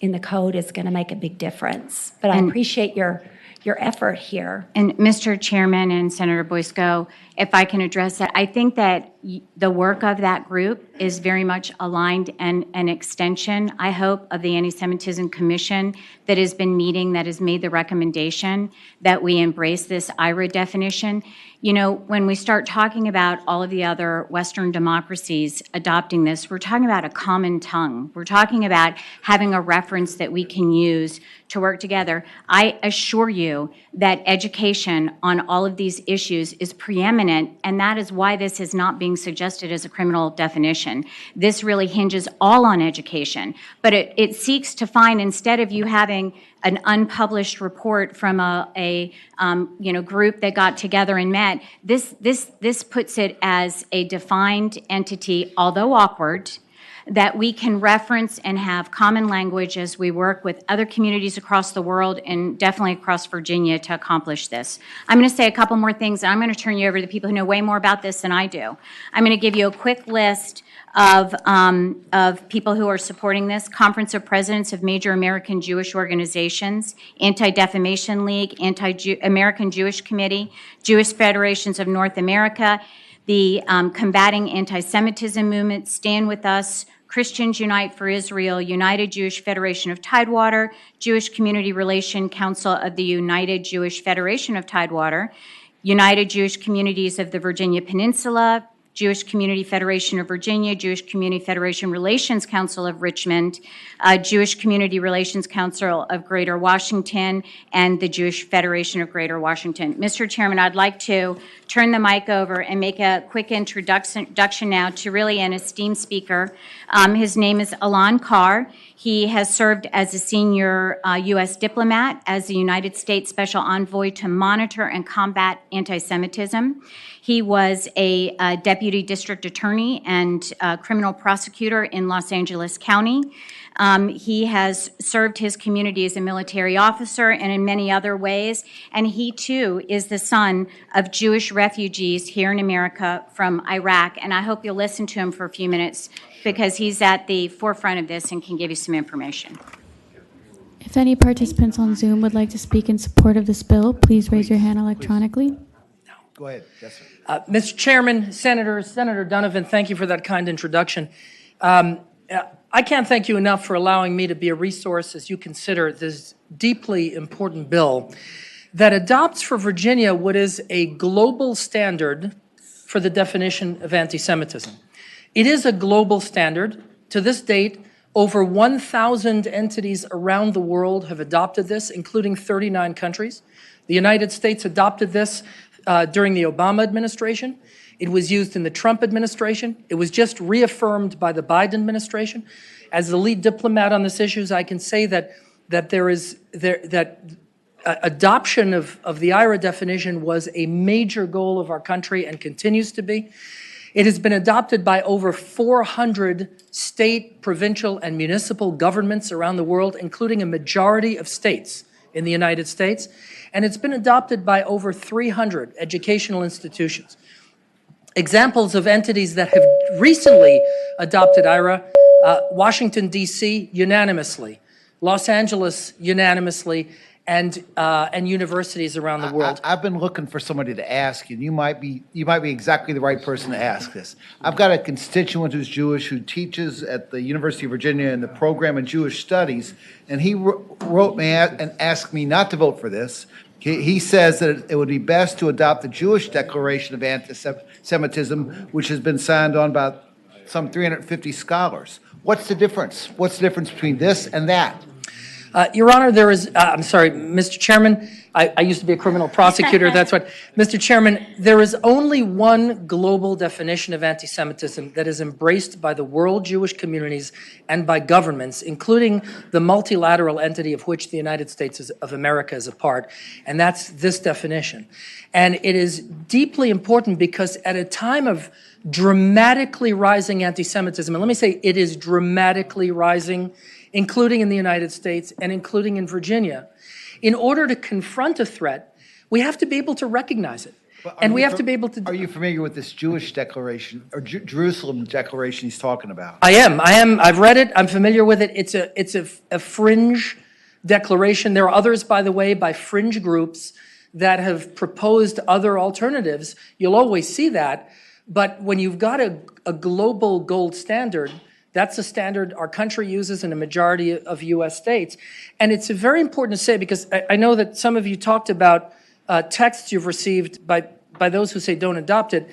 in the code is going to make a big difference. But I appreciate your effort here. And Mr. Chairman and Senator Boysko, if I can address that, I think that the work of that group is very much aligned and an extension, I hope, of the Anti-Semitism Commission that has been meeting, that has made the recommendation that we embrace this IRA definition. You know, when we start talking about all of the other Western democracies adopting this, we're talking about a common tongue. We're talking about having a reference that we can use to work together. I assure you that education on all of these issues is preeminent, and that is why this is not being suggested as a criminal definition. This really hinges all on education, but it seeks to find, instead of you having an unpublished report from a group that got together and met, this puts it as a defined entity, although awkward, that we can reference and have common language as we work with other communities across the world and definitely across Virginia to accomplish this. I'm going to say a couple more things, and I'm going to turn you over to the people who know way more about this than I do. I'm going to give you a quick list of people who are supporting this: Conference of Presidents of Major American Jewish Organizations, Anti-Defamation League, American Jewish Committee, Jewish Federations of North America, the Combating Anti-Semitism Movement, Stand With Us, Christians Unite for Israel, United Jewish Federation of Tidewater, Jewish Community Relation Council of the United Jewish Federation of Tidewater, United Jewish Communities of the Virginia Peninsula, Jewish Community Federation of Virginia, Jewish Community Federation Relations Council of Richmond, Jewish Community Relations Council of Greater Washington, and the Jewish Federation of Greater Washington. Mr. Chairman, I'd like to turn the mic over and make a quick introduction now to really an esteemed speaker. His name is Alon Carr. He has served as a senior U.S. diplomat, as the United States Special Envoy to monitor and combat anti-Semitism. He was a deputy district attorney and criminal prosecutor in Los Angeles County. He has served his community as a military officer and in many other ways, and he too is the son of Jewish refugees here in America from Iraq, and I hope you'll listen to him for a few minutes because he's at the forefront of this and can give you some information. If any participants on Zoom would like to speak in support of this bill, please raise your hand electronically. Go ahead. Yes, sir. Mr. Chairman, Senator Donovan, thank you for that kind introduction. I can't thank you enough for allowing me to be a resource as you consider this deeply important bill that adopts for Virginia what is a global standard for the definition of anti-Semitism. It is a global standard. To this date, Over 1,000 entities around the world have adopted this, including 39 countries. The United States adopted this during the Obama administration. It was used in the Trump administration. It was just reaffirmed by the Biden administration. As the lead diplomat on this issue, I can say that adoption of the IRA definition was a major goal of our country and continues to be. It has been adopted by over 400 state, provincial, and municipal governments around the world, including a majority of states in the United States. And it's been adopted by over 300 educational institutions. Examples of entities that have recently adopted IRA, Washington, D.C. unanimously, Los Angeles unanimously, and universities around the world. I've been looking for somebody to ask, and you might be exactly the right person to ask this. I've got a constituent who's Jewish who teaches at the University of Virginia in the program in Jewish Studies, and he wrote me and asked me not to vote for this. He says that it would be best to adopt the Jewish Declaration of Anti-Semitism, which has been signed on by some 350 scholars. What's the difference? What's the difference between this and that? Your Honor, there is, I'm sorry, Mr. Chairman, I used to be a criminal prosecutor, that's what. Mr. Chairman, there is only one global definition of anti-Semitism that is embraced by the world Jewish communities and by governments, including the multilateral entity of which the United States of America is a part, and that's this definition. And it is deeply important because at a time of dramatically rising anti-Semitism, and let me say it is dramatically rising, including in the United States and including in Virginia. In order to confront a threat, we have to be able to recognize it. And we have to be able to... Are you familiar with this Jewish declaration, or Jerusalem declaration he's talking about? I am. I've read it. I'm familiar with it. It's a fringe declaration. There are others, by the way, by fringe groups that have proposed other alternatives. You'll always see that. But when you've got a global gold standard, that's the standard our country uses in a majority of U.S. states. And it's very important to say, because I know that some of you talked about texts you've received by those who say don't adopt it.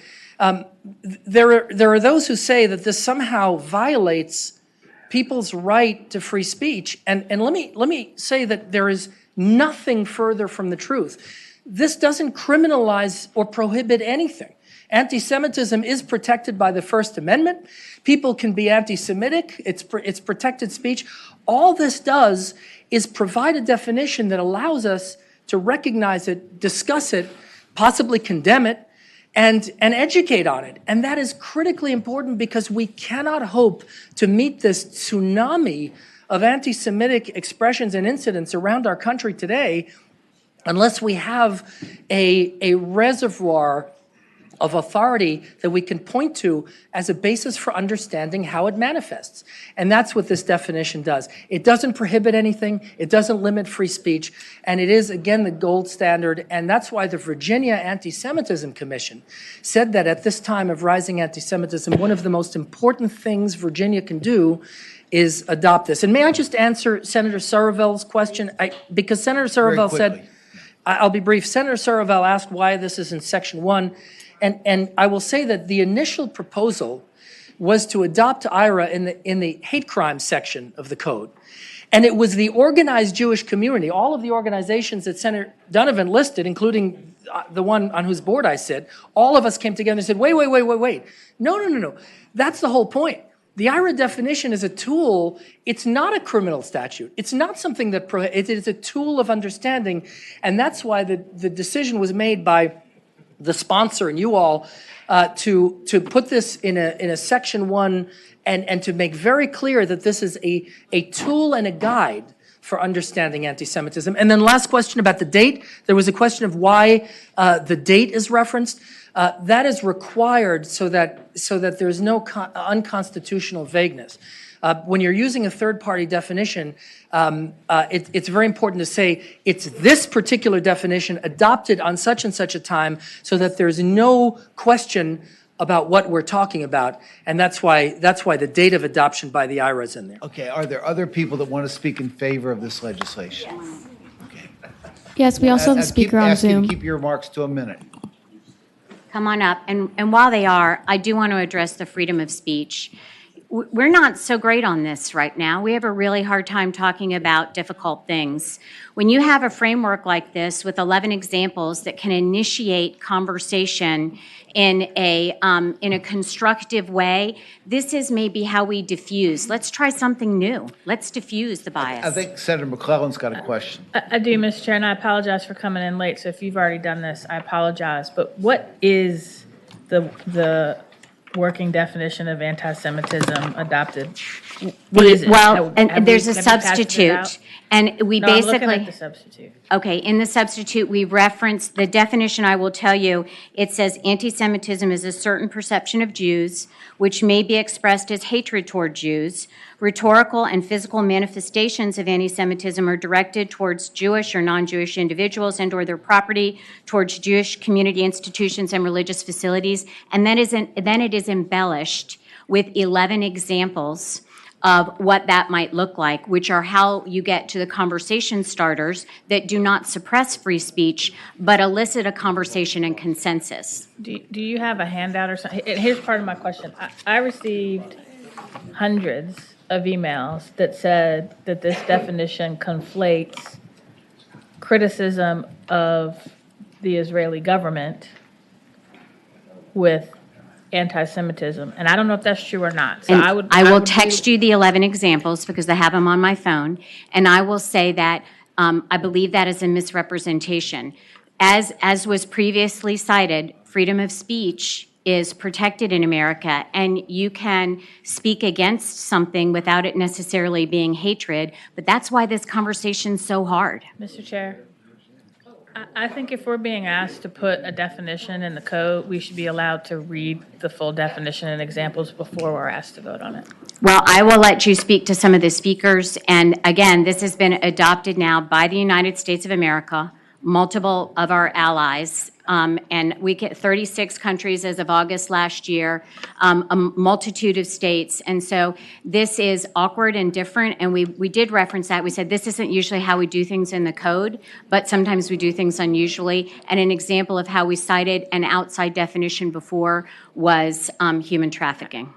There are those who say that this somehow violates people's right to free speech. And let me say that there is nothing further from the truth. This doesn't criminalize or prohibit anything. Anti-Semitism is protected by the First Amendment. People can be anti-Semitic. It's protected speech. All this does is provide a definition that allows us to recognize it, discuss it, possibly condemn it, and educate on it. And that is critically important because we cannot hope to meet this tsunami of anti-Semitic expressions and incidents around our country today unless we have a reservoir of authority that we can point to as a basis for understanding how it manifests. And that's what this definition does. It doesn't prohibit anything, it doesn't limit free speech, and it is, again, the gold standard. And that's why the Virginia Anti-Semitism Commission said that at this time of rising anti-Semitism, one of the most important things Virginia can do is adopt this. And may I just answer Senator Saravel's question? Because Senator Saravel said, I'll be brief, Senator Saravel asked why this is in Section 1. And I will say that the initial proposal was to adopt IRA in the hate crime section of the code. And it was the organized Jewish community, all of the organizations that Senator Donovan listed, including the one on whose board I sit, all of us came together and said, wait. No. That's the whole point. The IRA definition is a tool. It's not a criminal statute. It's not something that it is a tool of understanding. And that's why the decision was made by the sponsor and you all to put this in a Section 1 and to make very clear that this is a tool and a guide for understanding anti-Semitism. And then last question about the date. There was a question of why the date is referenced. That is required so that there's no unconstitutional vagueness. When you're using a third-party definition, it's very important to say it's this particular definition adopted on such and such a time so that there's no question about what we're talking about. And that's why the date of adoption by the IRA is in there. Okay, are there other people that want to speak in favor of this legislation? Yes. Okay. Yes, we also have a speaker on Zoom. Keep your remarks to a minute. Come on up. And while they are, I do want to address the freedom of speech. we're not so great on this right now. We have a really hard time talking about difficult things. When you have a framework like this with 11 examples that can initiate conversation in a constructive way, this is maybe how we diffuse. Let's try something new. Let's diffuse the bias. I think Senator McClellan's got a question. I do, Mr. Chair, and I apologize for coming in late. So if you've already done this, I apologize. But what is the working definition of anti-Semitism adopted? What is it? Well, and there's a have we tested it out? substitute, and we No, I'm basically. looking at the substitute. Okay, in the substitute, we reference the definition. I will tell you, it says anti-Semitism is a certain perception of Jews which may be expressed as hatred toward Jews. Rhetorical and physical manifestations of anti-Semitism are directed towards Jewish or non-Jewish individuals and or their property, towards Jewish community institutions and religious facilities, and then it is embellished with 11 examples of what that might look like, which are how you get to the conversation starters that do not suppress free speech, but elicit a conversation and consensus. Do you have a handout or something? Here's part of my question. I received hundreds of emails that said that this definition conflates criticism of the Israeli government with anti-Semitism, and I don't know if that's true or not. So And I will would text you the 11 examples because I have them on my phone, and I will say that I believe that is a misrepresentation. As was previously cited, freedom of speech is protected in America, and you can speak against something without it necessarily being hatred, but that's why this conversation's so hard. Mr. Chair, I think if we're being asked to put a definition in the code, we should be allowed to read the full definition and examples before we're asked to vote on it. Well, I will let you speak to some of the speakers, and again, this has been adopted now by the United States of America, multiple of our allies, and we get 36 countries as of August last year, a multitude of states. And so this is awkward and different, and we did reference that. We said this isn't usually how we do things in the code, but sometimes we do things unusually. And an example of how we cited an outside definition before was human trafficking.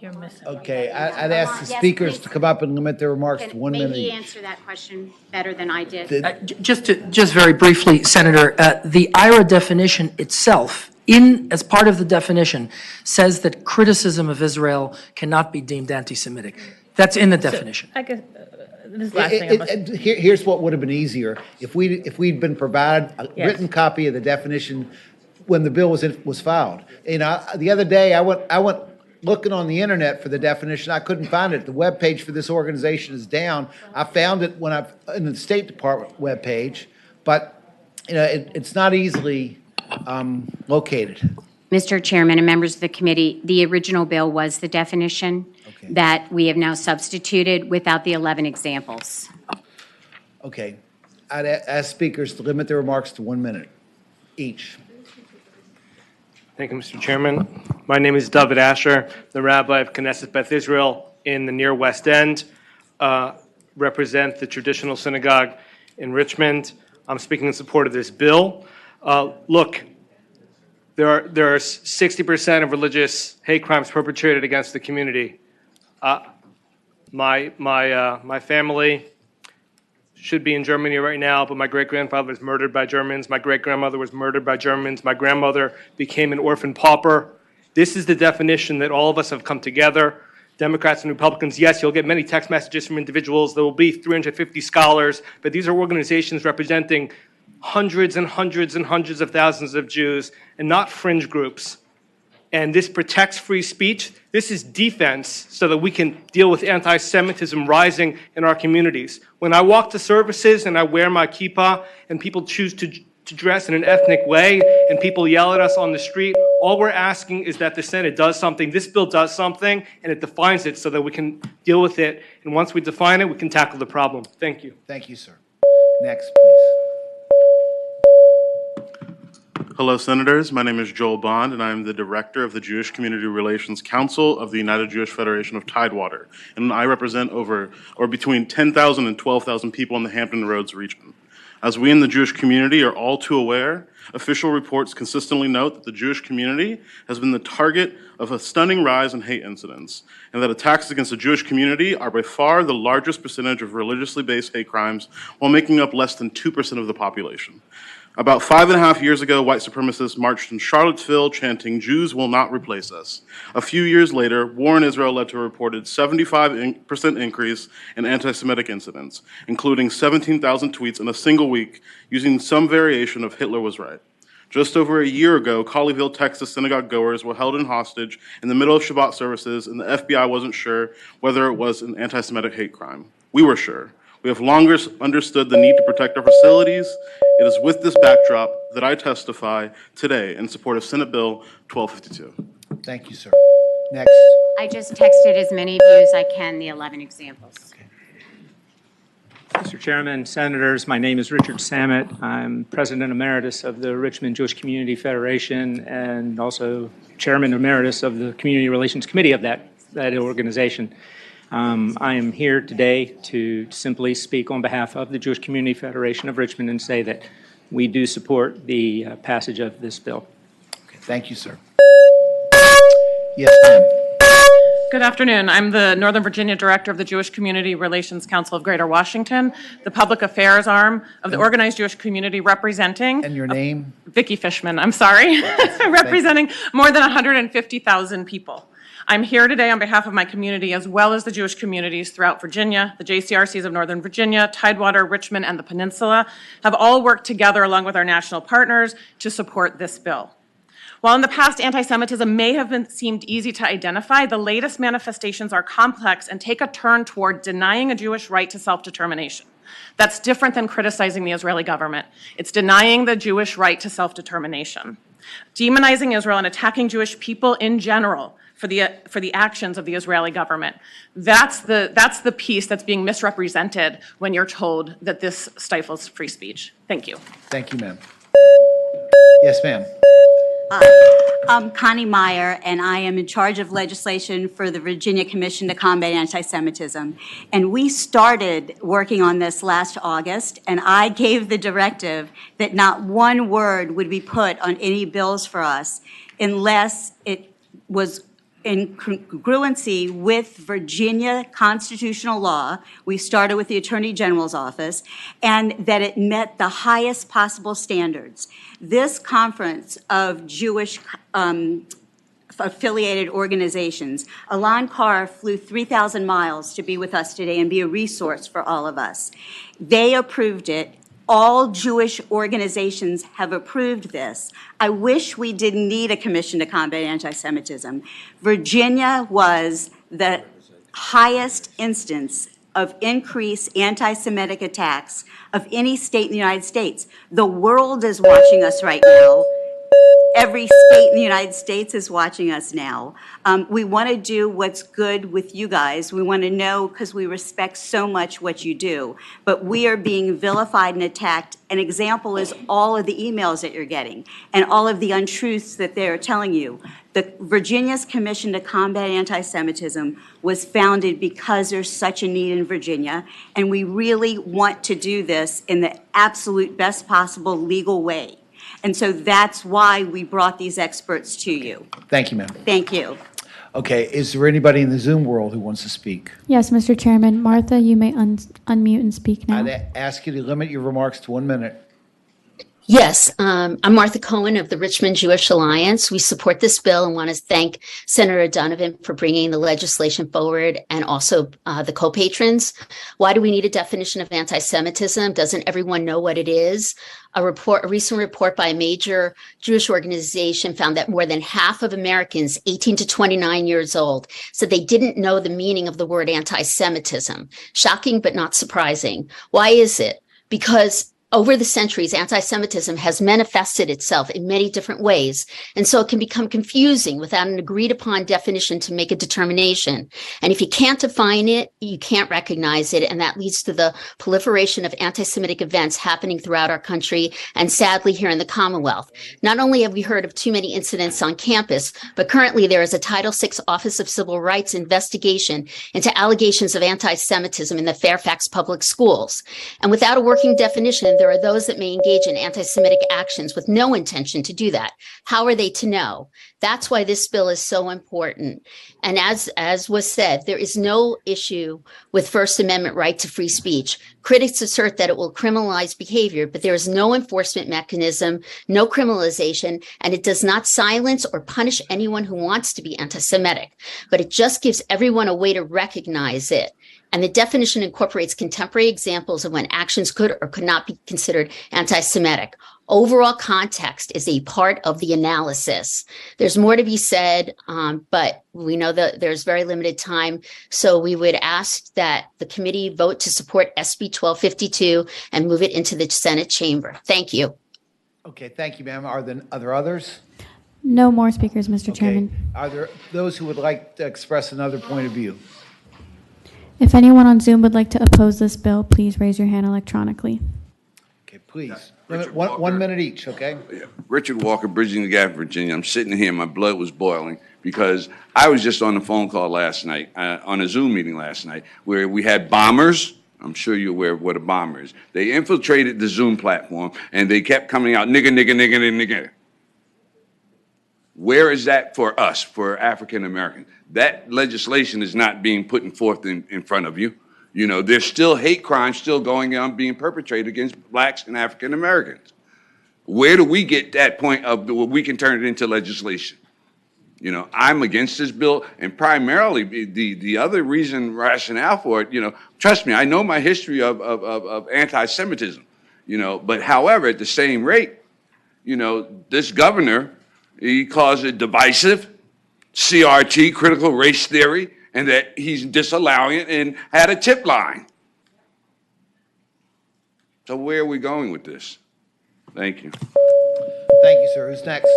You're missing. Okay, I'd ask the speakers to come up and limit their remarks to 1 minute May he each. answer that question better than I did? Just very briefly, Senator, the IRA definition itself, as part of the definition, says that criticism of Israel cannot be deemed anti-Semitic. That's in the definition. I guess, this last thing I must. Here's what would have been easier. If we'd been provided a Yes. written copy of the definition when the bill was filed. You know, the other day, I went looking on the internet for the definition. I couldn't find it. The webpage for this organization is down. I found it in the State Department webpage, but you know, it's not easily located. Mr. Chairman and members of the committee, the original bill was the definition that we have now substituted without the 11 examples. Okay. I'd ask speakers to limit their remarks to 1 minute each. Thank you, Mr. Chairman. My name is David Asher, the rabbi of Knesset Beth Israel in the near West End, represent the traditional synagogue in Richmond. I'm speaking in support of this bill. Look, there are 60% of religious hate crimes perpetrated against the community. My family should be in Germany right now, but my great-grandfather was murdered by Germans. My great-grandmother was murdered by Germans. My grandmother became an orphan pauper. This is the definition that all of us have come together, Democrats and Republicans. Yes, you'll get many text messages from individuals. There will be 350 scholars, but these are organizations representing hundreds and hundreds and hundreds of thousands of Jews and not fringe groups. And this protects free speech. This is defense so that we can deal with anti-Semitism rising in our communities. When I walk to services and I wear my kippah and people choose to dress in an ethnic way and people yell at us on the street, all we're asking is that the Senate does something. This bill does something, and it defines it so that we can deal with it. And once we define it, we can tackle the problem. Thank you. Thank you, sir. Next, please. Hello, Senators. My name is Joel Bond, and I'm the Director of the Jewish Community Relations Council of the United Jewish Federation of Tidewater. And I represent between 10,000 and 12,000 people in the Hampton Roads region. As we in the Jewish community are all too aware, official reports consistently note that the Jewish community has been the target of a stunning rise in hate incidents, and that attacks against the Jewish community are by far the largest percentage of religiously based hate crimes, while making up less than 2% of the population. About 5.5 years ago, white supremacists marched in Charlottesville chanting, "Jews will not replace us." A few years later, war in Israel led to a reported 75% increase in anti-Semitic incidents, including 17,000 tweets in a single week using some variation of "Hitler was right." Just over a year ago, Colleyville, Texas synagogue goers were held in hostage in the middle of Shabbat services, and the FBI wasn't sure whether it was an anti-Semitic hate crime. We were sure. We have longer understood the need to protect our facilities. It is with this backdrop that I testify today in support of Senate Bill 1252. Thank you, sir. Next. I just texted as many of you as I can, the 11 examples. Mr. Chairman, Senators, my name is Richard Samet. I'm President Emeritus of the Richmond Jewish Community Federation and also Chairman Emeritus of the Community Relations Committee of that organization. I am here today to simply speak on behalf of the Jewish Community Federation of Richmond and say that we do support the passage of this bill. Okay, thank you, sir. Yes, ma'am. Good afternoon. I'm the Northern Virginia Director of the Jewish Community Relations Council of Greater Washington, the public affairs arm of the organized Jewish community representing. And your name? Vicki Fishman, I'm sorry. Representing more than 150,000 people. I'm here today on behalf of my community as well as the Jewish communities throughout Virginia. The JCRCs of Northern Virginia, Tidewater, Richmond, and the Peninsula have all worked together along with our national partners to support this bill. While in the past anti-Semitism may have seemed easy to identify, the latest manifestations are complex and take a turn toward denying a Jewish right to self-determination. That's different than criticizing the Israeli government. It's denying the Jewish right to self-determination. Demonizing Israel and attacking Jewish people in general for the actions of the Israeli government. That's the piece that's being misrepresented when you're told that this stifles free speech. Thank you. Thank you, ma'am. Yes, ma'am. I'm Connie Meyer, and I am in charge of legislation for the Virginia Commission to Combat Anti-Semitism. And we started working on this last August, and I gave the directive that not one word would be put on any bills for us unless it was in congruency with Virginia constitutional law. We started with the Attorney General's office, and that it met the highest possible standards. This conference of Jewish affiliated organizations, Alon Carr flew 3,000 miles to be with us today and be a resource for all of us. They approved it. All Jewish organizations have approved this. I wish we didn't need a commission to combat anti-Semitism. Virginia was the highest instance of increased anti-Semitic attacks of any state in the United States. The world is watching us right now. Every state in the United States is watching us now. We want to do what's good with you guys. We want to know because we respect so much what you do. But we are being vilified and attacked. An example is all of the emails that you're getting and all of the untruths that they're telling you. The Virginia's Commission to Combat Anti-Semitism was founded because there's such a need in Virginia, and we really want to do this in the absolute best possible legal way. And so that's why we brought these experts to you. Thank you, ma'am. Thank you. Okay, is there anybody in the Zoom world who wants to speak? Yes, Mr. Chairman. Martha, you may unmute and speak now. I'd ask you to limit your remarks to 1 minute. Yes, I'm Martha Cohen of the Richmond Jewish Alliance. We support this bill and want to thank Senator Donovan for bringing the legislation forward and also the co-patrons. Why do we need a definition of anti-Semitism? Doesn't everyone know what it is? A recent report by a major Jewish organization found that more than half of Americans 18 to 29 years old said they didn't know the meaning of the word anti-Semitism. Shocking, but not surprising. Why is it? Because over the centuries, anti-Semitism has manifested itself in many different ways, and so it can become confusing without an agreed-upon definition to make a determination. And if you can't define it, you can't recognize it, and that leads to the proliferation of anti-Semitic events happening throughout our country and sadly here in the Commonwealth. Not only have we heard of too many incidents on campus, but currently there is a Title VI Office of Civil Rights investigation into allegations of anti-Semitism in the Fairfax public schools. And without a working definition, there are those that may engage in anti-Semitic actions with no intention to do that. How are they to know? That's why this bill is so important. And as was said, there is no issue with First Amendment right to free speech. Critics assert that it will criminalize behavior, but there is no enforcement mechanism, no criminalization, and it does not silence or punish anyone who wants to be anti-Semitic. But it just gives everyone a way to recognize it. And the definition incorporates contemporary examples of when actions could or could not be considered anti-Semitic. Overall context is a part of the analysis. There's more to be said, but we know that there's very limited time. So we would ask that the committee vote to support SB 1252 and move it into the Senate chamber. Thank you. Okay, thank you, ma'am. Are there others? No more speakers, Mr. Okay. Chairman. Are there those who would like to express another point of view? If anyone on Zoom would like to oppose this bill, please raise your hand electronically. Okay, please. One minute each, okay? Richard Walker, Bridging the Gap, Virginia. I'm sitting here, my blood was boiling because I was just on a phone call last night, on a Zoom meeting last night, where we had bombers. I'm sure you're aware of what a bomber is. They infiltrated the Zoom platform, and they kept coming out, nigger, nigger, nigger, nigger. Where is that for us, for African Americans? That legislation is not being put forth in front of you. You know, there's still hate crimes still going on being perpetrated against blacks and African Americans. Where do we get that point of where we can turn it into legislation? You know, I'm against this bill, and primarily the other rationale for it, you know, trust me, I know my history of anti-Semitism, you know, but however, at the same rate, you know, this governor, he calls it divisive, CRT, critical race theory, and that he's disallowing it and had a tip line. So where are we going with this? Thank you. Thank you, sir. Who's next?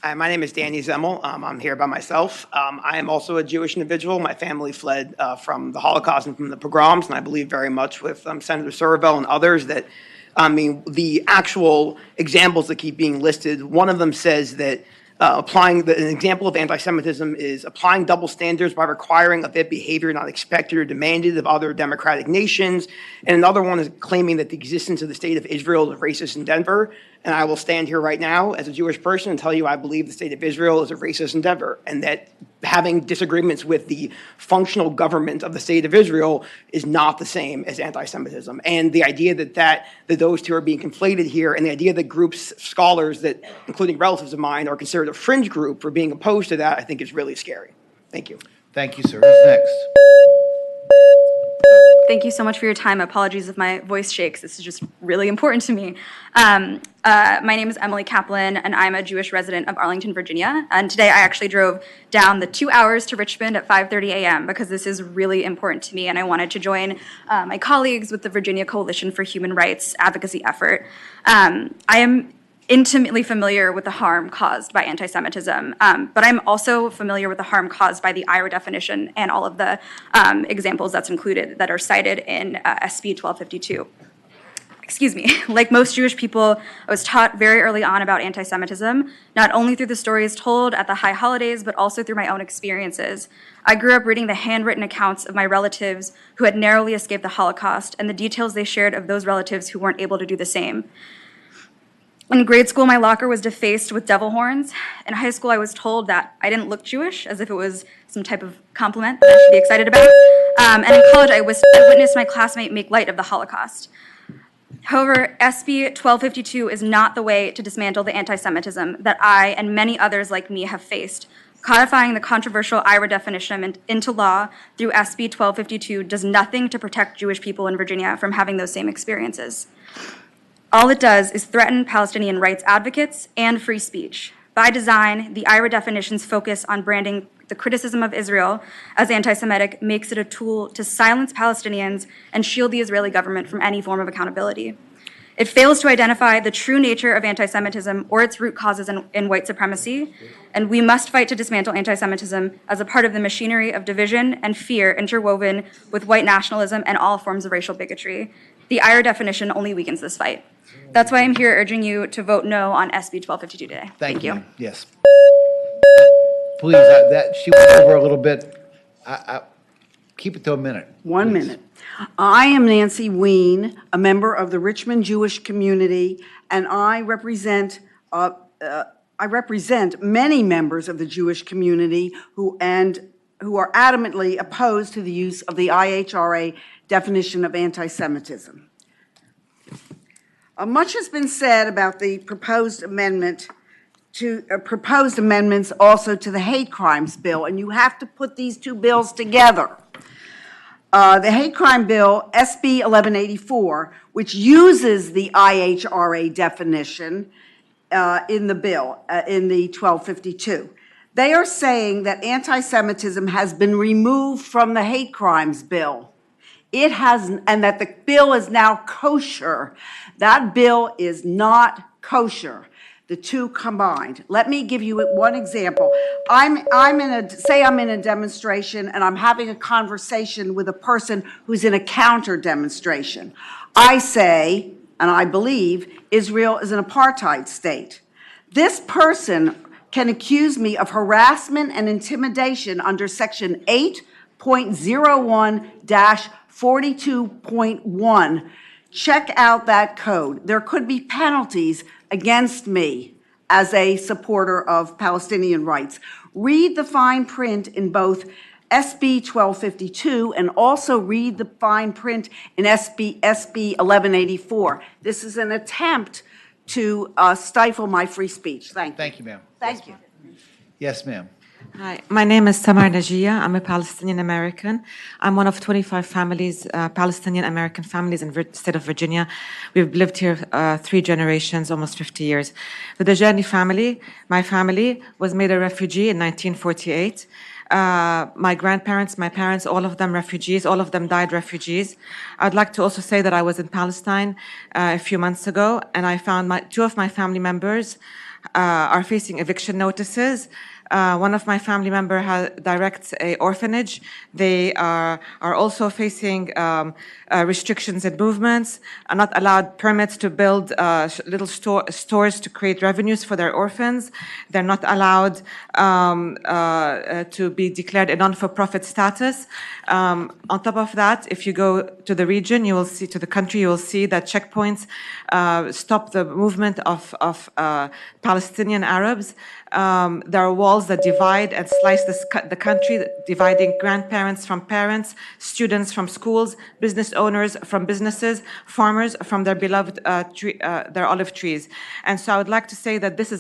Hi, my name is Danny Zemmel. I'm here by myself. I am also a Jewish individual. My family fled from the Holocaust and from the pogroms, and I believe very much with Senator Surville and others that, I mean, the actual examples that keep being listed, one of them says that an example of anti-Semitism is applying double standards by requiring of it behavior not expected or demanded of other democratic nations. And another one is claiming that the existence of the state of Israel is a racist endeavor. And I will stand here right now as a Jewish person and tell you I believe the state of Israel is a racist endeavor, and that having disagreements with the functional government of the state of Israel is not the same as anti-Semitism. And the idea that those two are being conflated here, and the idea that groups, scholars that, including relatives of mine, are considered a fringe group for being opposed to that, I think is really scary. Thank you. Thank you, sir. Who's next? Thank you so much for your time. Apologies if my voice shakes. This is just really important to me. My name is Emily Kaplan, and I'm a Jewish resident of Arlington, Virginia. And today I actually drove down the 2 hours to Richmond at 5:30 a.m. because this is really important to me, and I wanted to join my colleagues with the Virginia Coalition for Human Rights advocacy effort. I am intimately familiar with the harm caused by anti-Semitism, but I'm also familiar with the harm caused by the IRA definition and all of the examples that's included that are cited in SB 1252. Excuse me. Like most Jewish people, I was taught very early on about anti-Semitism, not only through the stories told at the high holidays, but also through my own experiences. I grew up reading the handwritten accounts of my relatives who had narrowly escaped the Holocaust and the details they shared of those relatives who weren't able to do the same. In grade school, my locker was defaced with devil horns. In high school, I was told that I didn't look Jewish, as if it was some type of compliment that I should be excited about. And in college, I witnessed my classmate make light of the Holocaust. However, SB 1252 is not the way to dismantle the anti-Semitism that I and many others like me have faced. Codifying the controversial IRA definition into law through SB 1252 does nothing to protect Jewish people in Virginia from having those same experiences. All it does is threaten Palestinian rights advocates and free speech. By design, the IRA definition's focus on branding the criticism of Israel as anti-Semitic makes it a tool to silence Palestinians and shield the Israeli government from any form of accountability. It fails to identify the true nature of anti-Semitism or its root causes in white supremacy, and we must fight to dismantle anti-Semitism as a part of the machinery of division and fear interwoven with white nationalism and all forms of racial bigotry. The IRA definition only weakens this fight. That's why I'm here urging you to vote no on SB 1252 today. Thank you. Keep it to a minute. 1 minute. I am Nancy Ween, a member of the Richmond Jewish community, and I represent many members of the Jewish community who are adamantly opposed to the use of the IHRA definition of anti-Semitism. Much has been said about the proposed amendments also to the hate crimes bill, and you have to put these two bills together. The hate crime bill, SB 1184, which uses the IHRA definition in the bill, in the 1252. They are saying that anti-Semitism has been removed from the hate crimes bill. It has, and that the bill is now kosher. That bill is not kosher. The two combined. Let me give you one example. I'm in a demonstration and I'm having a conversation with a person who's in a counter demonstration. I say, and I believe, Israel is an apartheid state. This person can accuse me of harassment and intimidation under Section 8.01-42.1. Check out that code. There could be penalties against me as a supporter of Palestinian rights. Read the fine print in both SB 1252 and also read the fine print in SB 1184. This is an attempt to stifle my free speech. Thank you. Thank you, ma'am. Thank you. Yes, ma'am. Hi, my name is Samar Najia. I'm a Palestinian American. I'm one of 25 families, Palestinian American families in the state of Virginia. We've lived here 3 generations, almost 50 years. The Dajani family, my family, was made a refugee in 1948. My grandparents, my parents, all of them refugees, all of them died refugees. I'd like to also say that I was in Palestine a few months ago, and I found 2 of my family members are facing eviction notices. One of my family members directs an orphanage. They are also facing restrictions in movements, are not allowed permits to build little stores to create revenues for their orphans. They're not allowed to be declared a non-for-profit status. On top of that, if you go to the region, you will see, to the country, you will see that checkpoints stop the movement of Palestinian Arabs. There are walls that divide and slice the country, dividing grandparents from parents, students from schools, business owners from businesses, farmers from their beloved their olive trees. And so I would like to say that this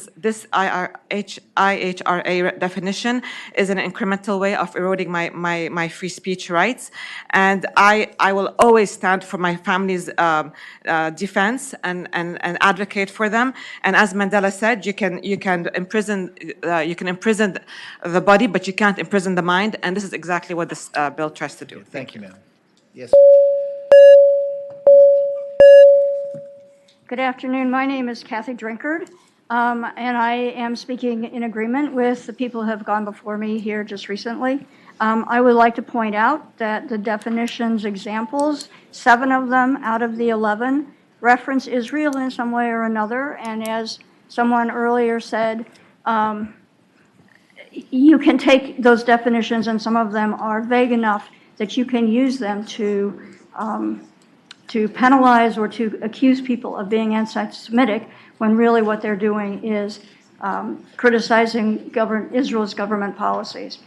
IHRA definition is an incremental way of eroding my free speech rights. And I will always stand for my family's defense and advocate for them. And as Mandela said, you can imprison the body, but you can't imprison the mind, and this is exactly what this bill tries to do. Thank you, ma'am. Yes. Good afternoon. My name is Kathy Drinkard, and I am speaking in agreement with the people who have gone before me here just recently. I would like to point out that the definitions examples, 7 of them out of the 11, reference Israel in some way or another, and as someone earlier said, you can take those definitions, and some of them are vague enough that you can use them to penalize or to accuse people of being anti-Semitic, when really what they're doing is criticizing Israel's government policies.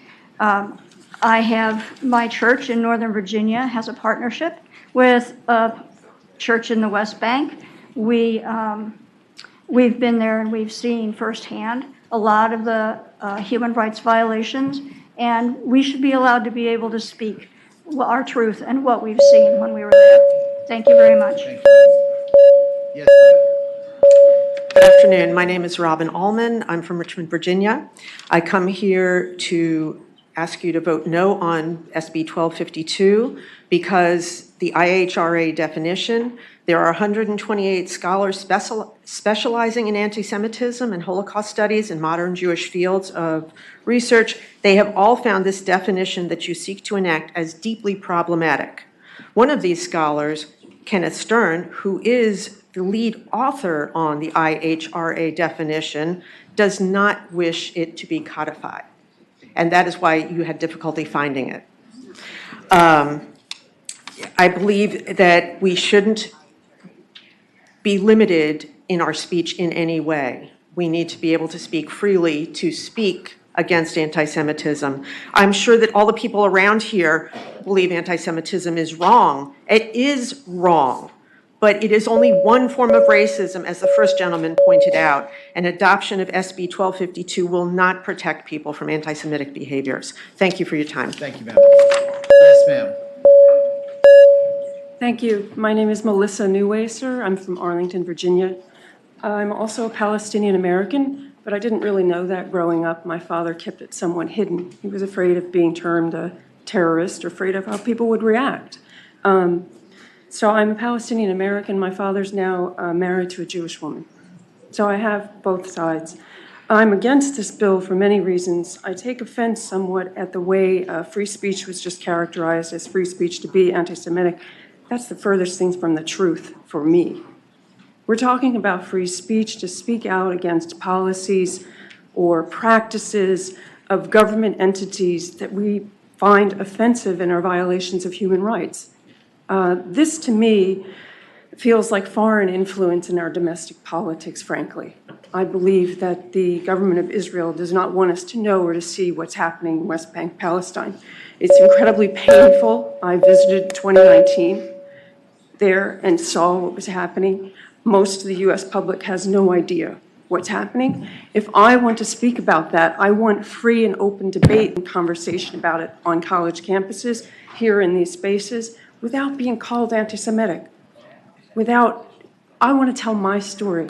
I have, my church in Northern Virginia has a partnership with a church in the West Bank. We've been there and we've seen firsthand a lot of the human rights violations, and we should be allowed to be able to speak our truth and what we've seen when we were there. Thank you very much. Yes. Good afternoon. My name is Robin Allman. I'm from Richmond, Virginia. I come here to ask you to vote no on SB 1252 because the IHRA definition, there are 128 scholars specializing in anti-Semitism and Holocaust studies in modern Jewish fields of research. They have all found this definition that you seek to enact as deeply problematic. One of these scholars, Kenneth Stern, who is the lead author on the IHRA definition, does not wish it to be codified. And that is why you had difficulty finding it. I believe that we shouldn't be limited in our speech in any way. We need to be able to speak freely, to speak against anti-Semitism. I'm sure that all the people around here believe anti-Semitism is wrong. It is wrong, but it is only one form of racism, as the first gentleman pointed out, and adoption of SB 1252 will not protect people from anti-Semitic behaviors. Thank you for your time. Thank you, ma'am. Yes, ma'am. Thank you. My name is Melissa Newwaser. I'm from Arlington, Virginia. I'm also a Palestinian American, but I didn't really know that growing up. My father kept it somewhat hidden. He was afraid of being termed a terrorist or afraid of how people would react. So I'm a Palestinian American. My father's now married to a Jewish woman. So I have both sides. I'm against this bill for many reasons. I take offense somewhat at the way free speech was just characterized as free speech to be anti-Semitic. That's the furthest thing from the truth for me. We're talking about free speech to speak out against policies or practices of government entities that we find offensive and are violations of human rights. This, to me, feels like foreign influence in our domestic politics, frankly. I believe that the government of Israel does not want us to know or to see what's happening in West Bank, Palestine. It's incredibly painful. I visited 2019 there and saw what was happening. Most of the US public has no idea what's happening. If I want to speak about that, I want free and open debate and conversation about it on college campuses, here in these spaces, without being called anti-Semitic. I want to tell my story.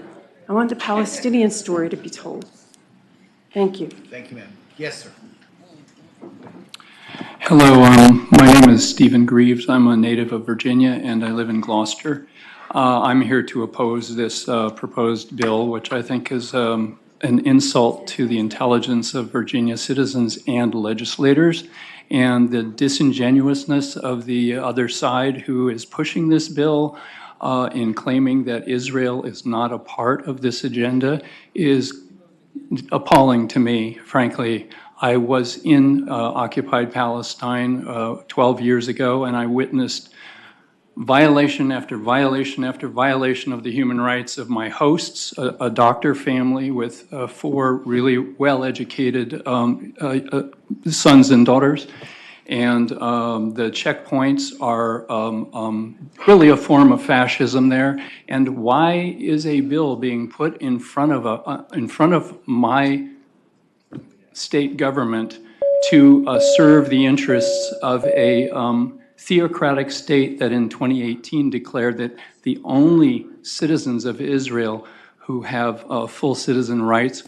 I want the Palestinian story to be told. Thank you. Thank you, ma'am. Yes, sir. Hello, my name is Stephen Greaves. I'm a native of Virginia and I live in Gloucester. I'm here to oppose this proposed bill, which I think is an insult to the intelligence of Virginia citizens and legislators, and the disingenuousness of the other side who is pushing this bill in claiming that Israel is not a part of this agenda is appalling to me, frankly. I was in occupied Palestine 12 years ago, and I witnessed violation after violation after violation of the human rights of my hosts, a doctor family with 4 really well-educated sons and daughters. And the checkpoints are really a form of fascism there. And why is a bill being put in front of my state government to serve the interests of a theocratic state that in 2018 declared that the only citizens of Israel who have full citizen rights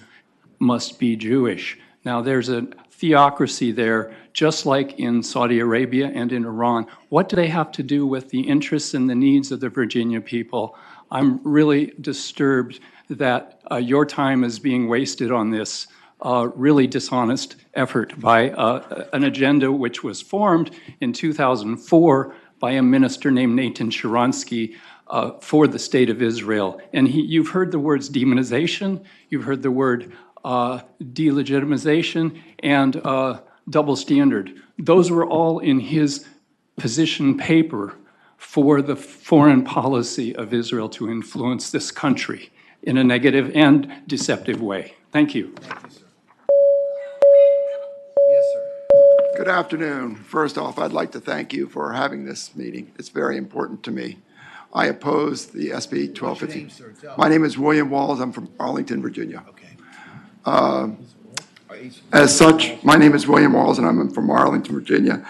must be Jewish? Now, there's a theocracy there, just like in Saudi Arabia and in Iran. What do they have to do with the interests and the needs of the Virginia people? I'm really disturbed that your time is being wasted on this really dishonest effort by an agenda which was formed in 2004 by a minister named Nathan Sharansky for the state of Israel. And you've heard the words demonization, you've heard the word delegitimization, and double standard. Those were all in his position paper for the foreign policy of Israel to influence this country in a negative and deceptive way. Thank you. Good afternoon. First off, I'd like to thank you for having this meeting. It's very important to me. I oppose the SB 1250. My name is William Walls. I'm from Arlington, Virginia. As such, my name is William Walls, and I'm from Arlington, Virginia.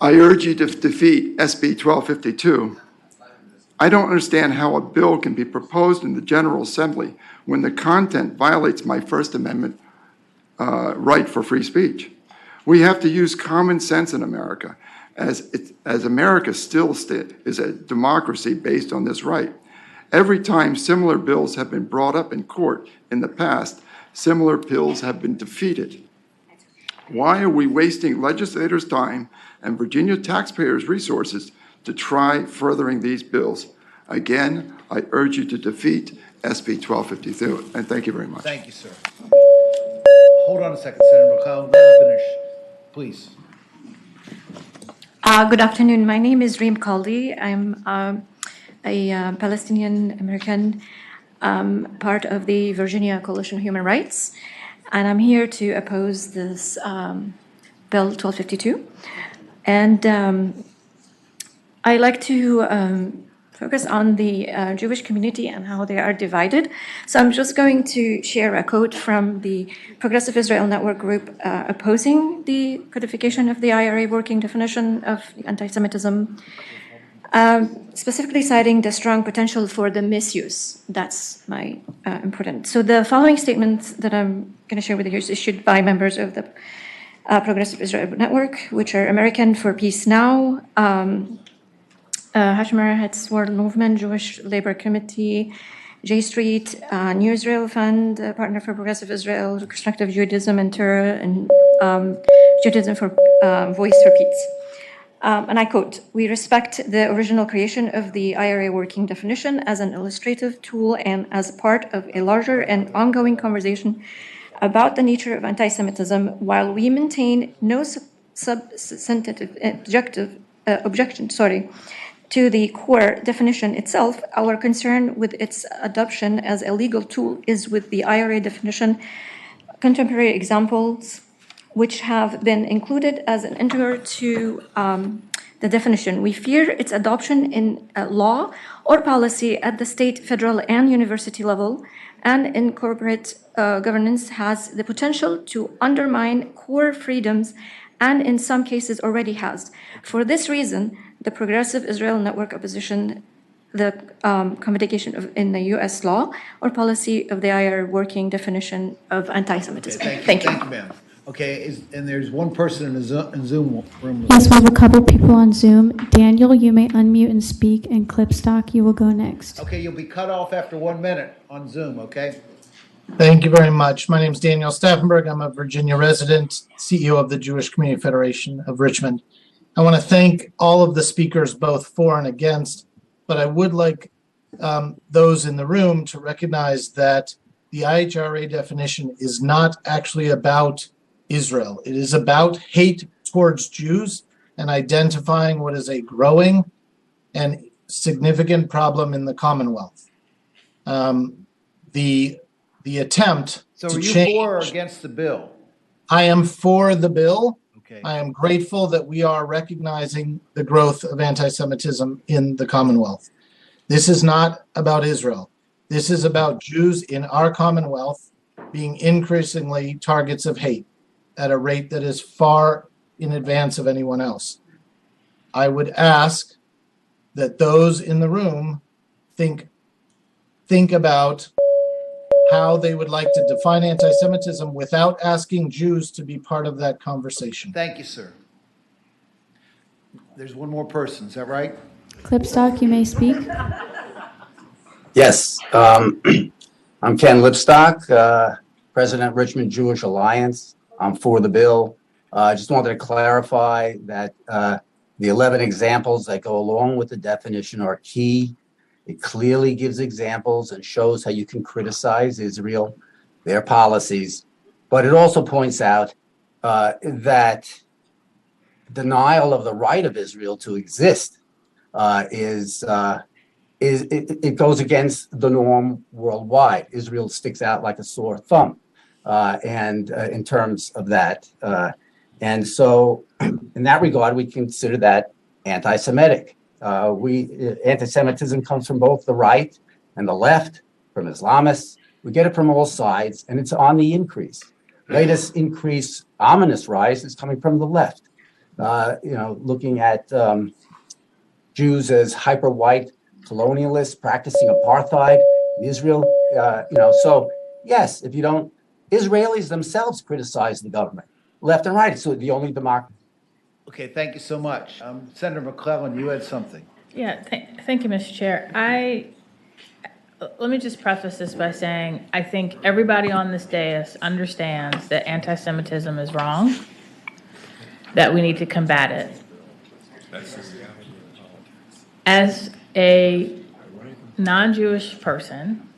I urge you to defeat SB 1252. I don't understand how a bill can be proposed in the General Assembly when the content violates my First Amendment right for free speech. We have to use common sense in America, as America still is a democracy based on this right. Every time similar bills have been brought up in court in the past, similar bills have been defeated. Why are we wasting legislators' time and Virginia taxpayers' resources to try furthering these bills? Again, I urge you to defeat SB 1252, and thank you very much. Thank you, sir. Hold on a second, Senator McClellan. Let me finish, please. Good afternoon. My name is Reem Kaldi. I'm a Palestinian American, part of the Virginia Coalition of Human Rights, and I'm here to oppose this Bill 1252. And I like to focus on the Jewish community and how they are divided. So I'm just going to share a quote from the Progressive Israel Network group opposing the codification of the IRA working definition of anti-Semitism, specifically citing the strong potential for the misuse. That's my important. So the following statement that I'm going to share with you is issued by members of the Progressive Israel Network, which are American for Peace Now, Hashemar Hetz World Movement, Jewish Labor Committee, J Street, New Israel Fund, Partner for Progressive Israel, Constructive Judaism and Torah, and Judaism for Voice for Peace. And I quote, "We respect the original creation of the IRA working definition as an illustrative tool and as part of a larger and ongoing conversation about the nature of anti-Semitism, while we maintain no substantive objection to the core definition itself. Our concern with its adoption as a legal tool is with the IRA definition, contemporary examples which have been included as an intro to the definition. We fear its adoption in law or policy at the state, federal, and university level, and in corporate governance has the potential to undermine core freedoms, and in some cases already has. For this reason, the Progressive Israel Network opposition the codification in the U.S. law or policy of the IRA working definition of anti-Semitism." Okay, Thank you. Thank you, ma'am. Okay, and there's one person in the Zoom room. Yes, we have a couple people on Zoom. Daniel, you may unmute and speak, and Clipstock, you will go next. Okay, you'll be cut off after 1 minute on Zoom, okay? Thank you very much. My name is Daniel Staffenberg. I'm a Virginia resident, CEO of the Jewish Community Federation of Richmond. I want to thank all of the speakers, both for and against, but I would like those in the room to recognize that the IHRA definition is not actually about Israel. It is about hate towards Jews and identifying what is a growing and significant problem in the Commonwealth. The attempt So to are you change, for or against the bill? I am for the bill. Okay. I am grateful that we are recognizing the growth of anti-Semitism in the Commonwealth. This is not about Israel. This is about Jews in our Commonwealth being increasingly targets of hate at a rate that is far in advance of anyone else. I would ask that those in the room think about how they would like to define anti-Semitism without asking Jews to be part of that conversation. Thank you, sir. There's one more person, is that right? Clipstock, you may speak. Yes, I'm Ken Lipstock, President Richmond Jewish Alliance. I'm for the bill. I just wanted to clarify that the 11 examples that go along with the definition are key. It clearly gives examples and shows how you can criticize Israel, their policies, but it also points out that denial of the right of Israel to exist it goes against the norm worldwide. Israel sticks out like a sore thumb, and in terms of that, and so in that regard, we consider that anti-Semitic. Anti-Semitism comes from both the right and the left, from Islamists. We get it from all sides, and it's on the increase. Latest increase, ominous rise, is coming from the left. Looking at Jews as hyper-white colonialists practicing apartheid in Israel. So yes, if you don't, Israelis themselves criticize the government, left and right. So the only democracy. Okay, thank you so much. Senator McClellan, you had something. Yeah, thank you, Mr. Chair. Let me just preface this by saying I think everybody on this dais understands that anti-Semitism is wrong, that we need to combat it. As a non-Jewish person,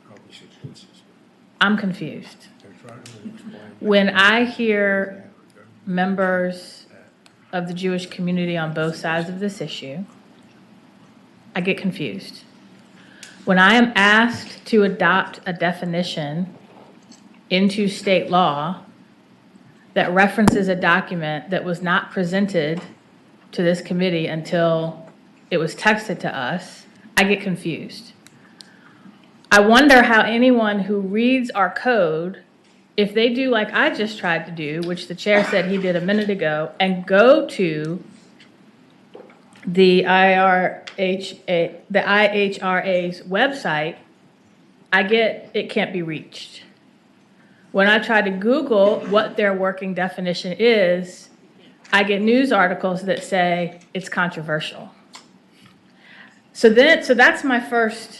I'm confused. When I hear members of the Jewish community on both sides of this issue, I get confused. When I am asked to adopt a definition into state law that references a document that was not presented to this committee until it was texted to us, I get confused. I wonder how anyone who reads our code, if they do like I just tried to do, which the chair said he did a minute ago, and go to the IHRA's website, I get it can't be reached. When I try to Google what their working definition is, I get news articles that say it's controversial. So that's my first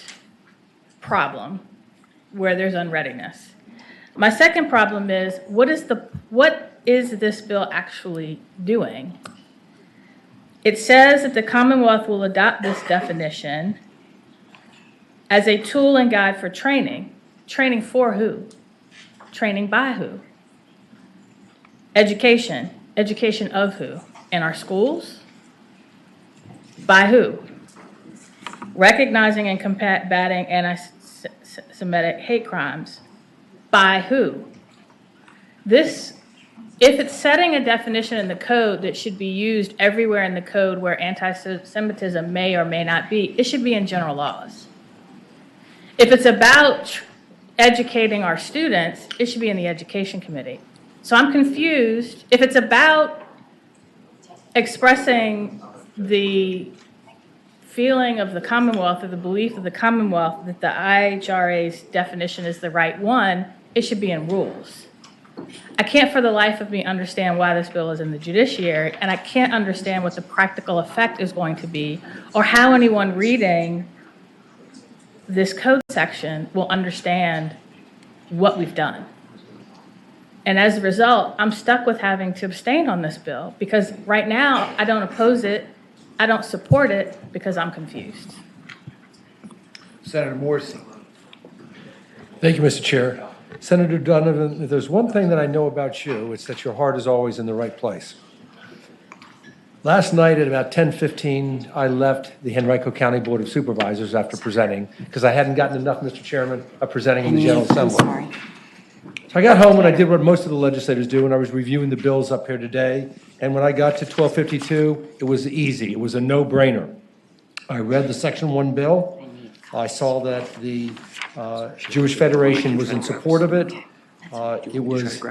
problem where there's unreadiness. My second problem is what is this bill actually doing? It says that the Commonwealth will adopt this definition as a tool and guide for training. Training for who? Training by who? Education. Education of who? In our schools? By who? Recognizing and combating anti-Semitic hate crimes. By who? If it's setting a definition in the code that should be used everywhere in the code where anti-Semitism may or may not be, it should be in general laws. If it's about educating our students, it should be in the Education Committee. So I'm confused. If it's about expressing the feeling of the Commonwealth or the belief of the Commonwealth that the IHRA's definition is the right one, it should be in rules. I can't for the life of me understand why this bill is in the Judiciary, and I can't understand what the practical effect is going to be or how anyone reading this code section will understand what we've done. And as a result, I'm stuck with having to abstain on this bill because right now I don't oppose it, I don't support it because I'm confused. Senator Morrissey. Thank you, Mr. Chair. Senator Donovan, if there's one thing that I know about you, it's that your heart is always in the right place. Last night at about 10:15, I left the Henrico County Board of Supervisors after presenting because I hadn't gotten enough, Mr. Chairman, of presenting in the General Assembly. So I got home and I did what most of the legislators do, and I was reviewing the bills up here today. And when I got to 1252, it was easy. It was a no-brainer. I read the Section 1 bill. I saw that the Jewish Federation was in support of it. It was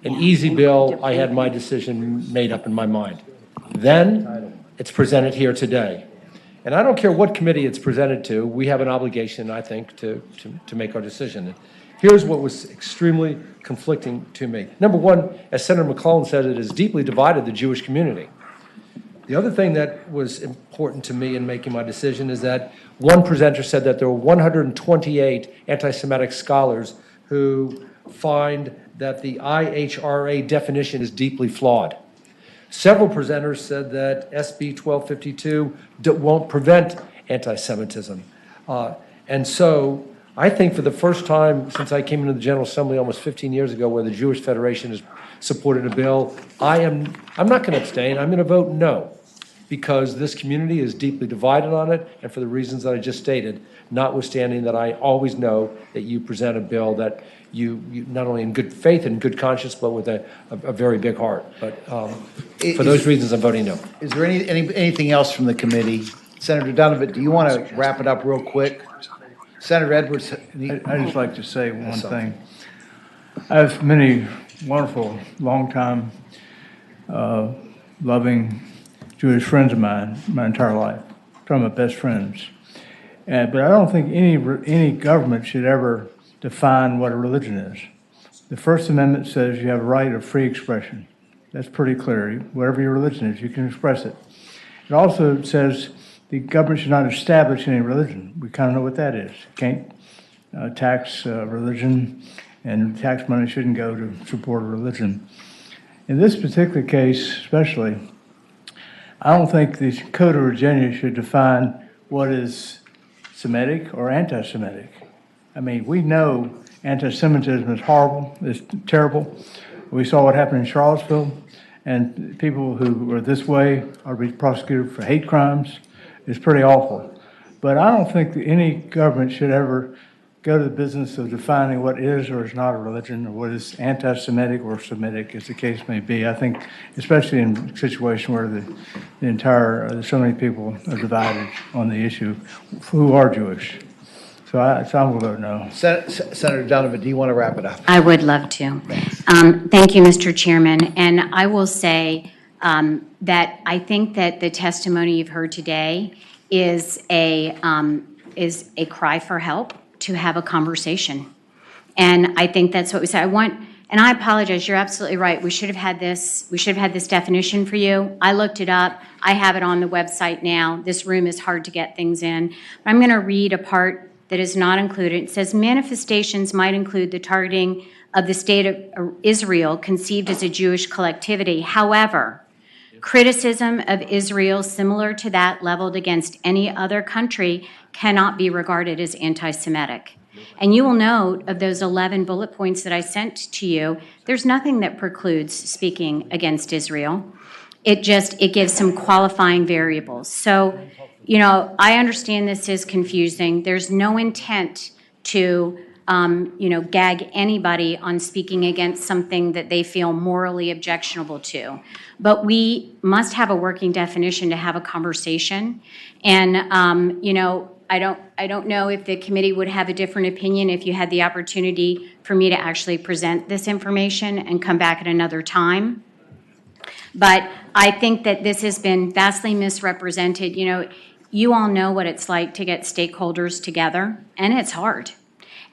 an easy bill. I had my decision made up in my mind. Then it's presented here today. And I don't care what committee it's presented to, we have an obligation, I think, to make our decision. Here's what was extremely conflicting to me. Number one, as Senator McClellan said, it has deeply divided the Jewish community. The other thing that was important to me in making my decision is that one presenter said that there were 128 anti-Semitic scholars who find that the IHRA definition is deeply flawed. Several presenters said that SB 1252 won't prevent anti-Semitism. And so I think for the first time since I came into the General Assembly almost 15 years ago where the Jewish Federation has supported a bill, I'm not going to abstain. I'm going to vote no because this community is deeply divided on it and for the reasons that I just stated, notwithstanding that I always know that you present a bill that you not only in good faith and good conscience, but with a very big heart. But for those reasons, I'm voting no. Is there anything else from the committee? Senator Donovan, do you want to wrap it up real quick? Senator Edwards. I'd just like to say one thing. I have many wonderful, long-time, loving Jewish friends of mine my entire life. Some of my best friends. But I don't think any government should ever define what a religion is. The First Amendment says you have a right of free expression. That's pretty clear. Whatever your religion is, you can express it. It also says the government should not establish any religion. We kind of know what that is. You can't tax religion, and tax money shouldn't go to support a religion. In this particular case, especially, I don't think the Code of Virginia should define what is Semitic or anti-Semitic. I mean, we know anti-Semitism is horrible, it's terrible. We saw what happened in Charlottesville, and people who are this way are being prosecuted for hate crimes. It's pretty awful. But I don't think that any government should ever go to the business of defining what is or is not a religion, or what is anti-Semitic or Semitic, as the case may be. I think, especially in a situation where the entire, so many people are divided on the issue who are Jewish. So I'm going to vote no. Senator Donovan, do you want to wrap it up? I would love to. Thank you, Mr. Chairman. And I will say that I think that the testimony you've heard today is a cry for help to have a conversation. And I think that's what we said. And I apologize, you're absolutely right. We should have had this definition for you. I looked it up. I have it on the website now. This room is hard to get things in. But I'm going to read a part that is not included. It says manifestations might include the targeting of the state of Israel conceived as a Jewish collectivity. However, criticism of Israel similar to that leveled against any other country cannot be regarded as anti-Semitic. And you will note of those 11 bullet points that I sent to you, there's nothing that precludes speaking against Israel. It gives some qualifying variables. So, I understand this is confusing. There's no intent to, gag anybody on speaking against something that they feel morally objectionable to. But we must have a working definition to have a conversation. And, I don't know if the committee would have a different opinion if you had the opportunity for me to actually present this information and come back at another time. But I think that this has been vastly misrepresented. You all know what it's like to get stakeholders together, and it's hard.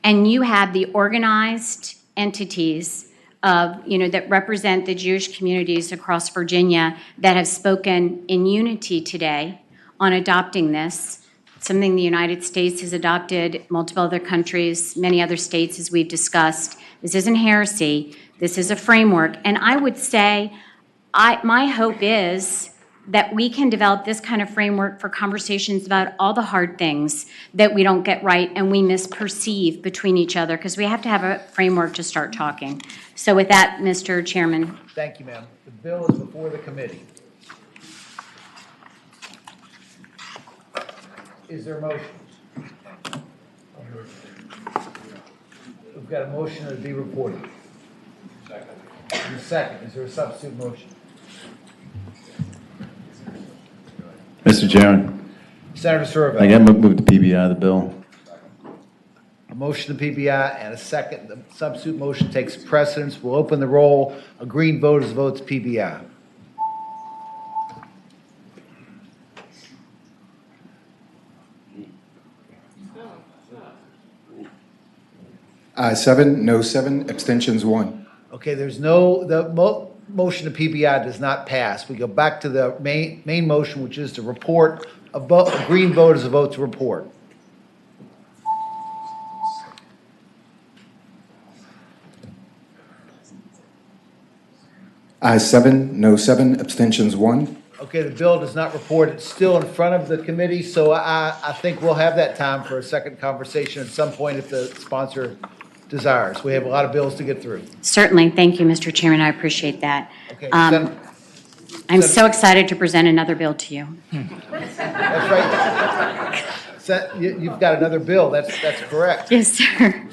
And you have the organized entities that represent the Jewish communities across Virginia that have spoken in unity today on adopting this, something the United States has adopted, multiple other countries, many other states, as we've discussed. This isn't heresy. This is a framework. And I would say my hope is that we can develop this kind of framework for conversations about all the hard things that we don't get right and we misperceive between each other, because we have to have a framework to start talking. So with that, Mr. Chairman. Thank you, ma'am. The bill is before the committee. Is there a motion? We've got a motion to be reported. Second. Is there a substitute motion? Mr. Chairman. Senator Survey. I got to move the PBI of the bill. A motion to PBI and a second. The substitute motion takes precedence. We'll open the roll. A green vote is votes PBI. Ayes 7, no 7, abstentions 1. Okay, motion to PBI does not pass. We go back to the main motion, which is to report. A green vote is a vote to report. Ayes 7, no 7, abstentions 1. Okay, the bill does not report. It's still in front of the committee, so I think we'll have that time for a second conversation at some point if the sponsor desires. We have a lot of bills to get through. Certainly. Thank you, Mr. Chairman. I appreciate that. Okay, I'm so excited to present another bill to you. That's right. You've got another bill. That's correct. Yes, sir.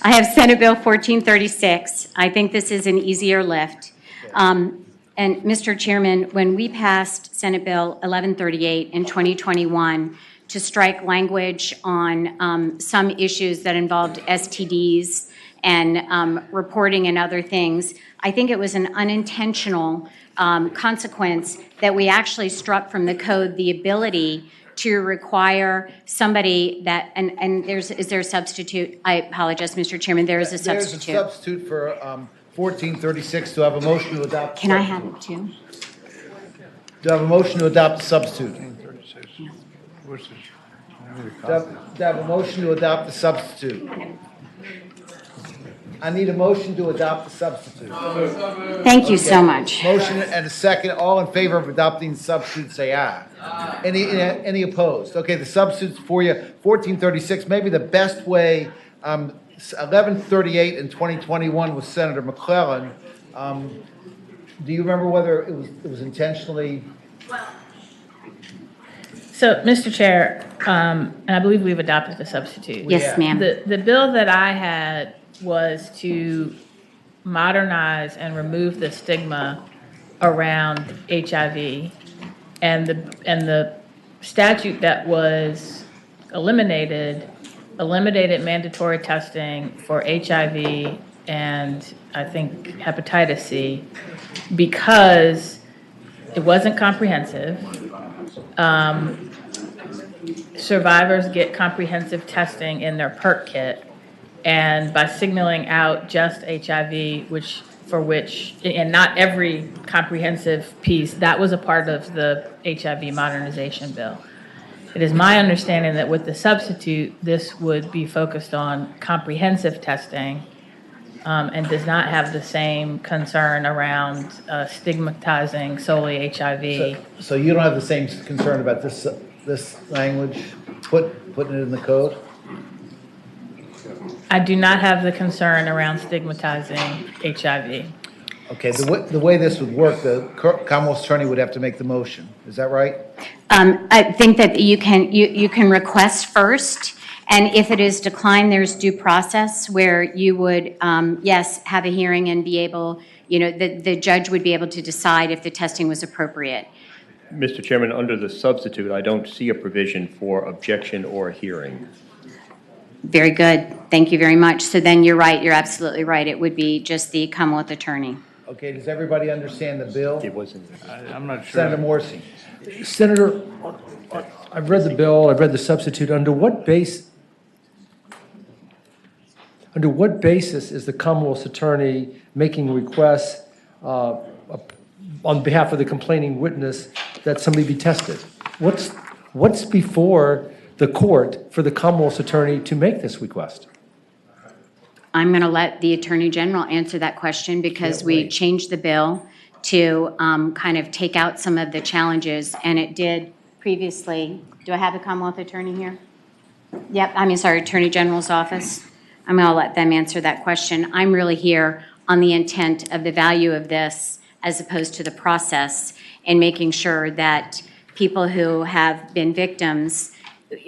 I have Senate Bill 1436. I think this is an easier lift. And Mr. Chairman, when we passed Senate Bill 1138 in 2021 to strike language on some issues that involved STDs and reporting and other things, I think it was an unintentional consequence that we actually struck from the code the ability to require somebody that, is there a substitute? I apologize, Mr. Chairman, there is a substitute. There's a substitute for 1436 to have a motion to adopt. Can I have it too? Do I have a motion to adopt the substitute? Do I have a motion to adopt the substitute? I need a motion to adopt the substitute. Thank you so much. Motion and a second. All in favor of adopting the substitute, say aye. Any opposed? Okay, the substitute's for you. 1436, maybe the best way. 1138 in 2021 with Senator McClellan. Do you remember whether it was intentionally? So, Mr. Chair, and I believe we've adopted the substitute. Yes, ma'am. The bill that I had was to modernize and remove the stigma around HIV, and the statute that was eliminated mandatory testing for HIV and I think hepatitis C because it wasn't comprehensive. Survivors get comprehensive testing in their PERT kit, and by signaling out just HIV, and not every comprehensive piece, that was a part of the HIV modernization bill. It is my understanding that with the substitute, this would be focused on comprehensive testing and does not have the same concern around stigmatizing solely HIV. So you don't have the same concern about this language, putting it in the code? I do not have the concern around stigmatizing HIV. Okay, the way this would work, the Commonwealth Attorney would have to make the motion. Is that right? I think that you can request first, and if it is declined, there's due process where you would, yes, have a hearing and be able, the judge would be able to decide if the testing was appropriate. Mr. Chairman, under the substitute, I don't see a provision for objection or hearing. Very good. Thank you very much. So then you're right. You're absolutely right. It would be just the Commonwealth Attorney. Okay, does everybody understand the bill? It wasn't. I'm not sure. Senator Morsi. Senator, I've read the bill, I've read the substitute. Under what basis is the Commonwealth's attorney making requests on behalf of the complaining witness that somebody be tested? What's before the court for the Commonwealth's attorney to make this request? I'm going to let the Attorney General answer that question because we changed the bill to kind of take out some of the challenges, and it did previously. Do I have the Commonwealth Attorney here? Yep, Attorney General's office. I'm going to let them answer that question. I'm really here on the intent of the value of this as opposed to the process and making sure that people who have been victims.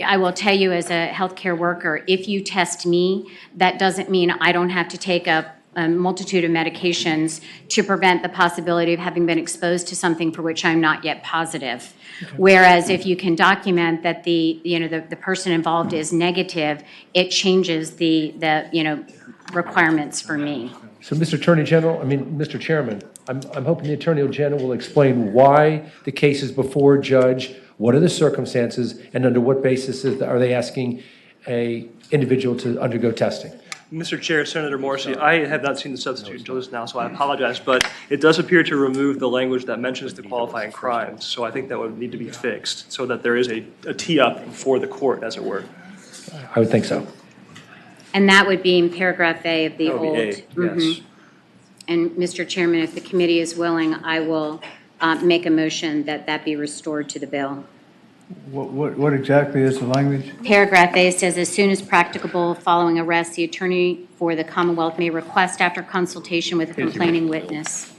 I will tell you as a healthcare worker, if you test me, that doesn't mean I don't have to take a multitude of medications to prevent the possibility of having been exposed to something for which I'm not yet positive. Okay. Whereas if you can document that the person involved is negative, it changes the requirements for me. So, Mr. Chairman, I'm hoping the Attorney General will explain why the case is before a judge. What are the circumstances, and under what basis are they asking a individual to undergo testing? Mr. Chair, Senator Morsi, I have not seen the substitute until just now, so I apologize, but it does appear to remove the language that mentions the qualifying crimes, so I think that would need to be fixed so that there is a tee-up for the court, as it were. I would think so. And that would be in paragraph A of the That would old. be A, yes. And Mr. Chairman, if the committee is willing, I will make a motion that be restored to the bill. What exactly is the language? Paragraph A says, as soon as practicable following arrest, the attorney for the Commonwealth may request after consultation with a complaining witness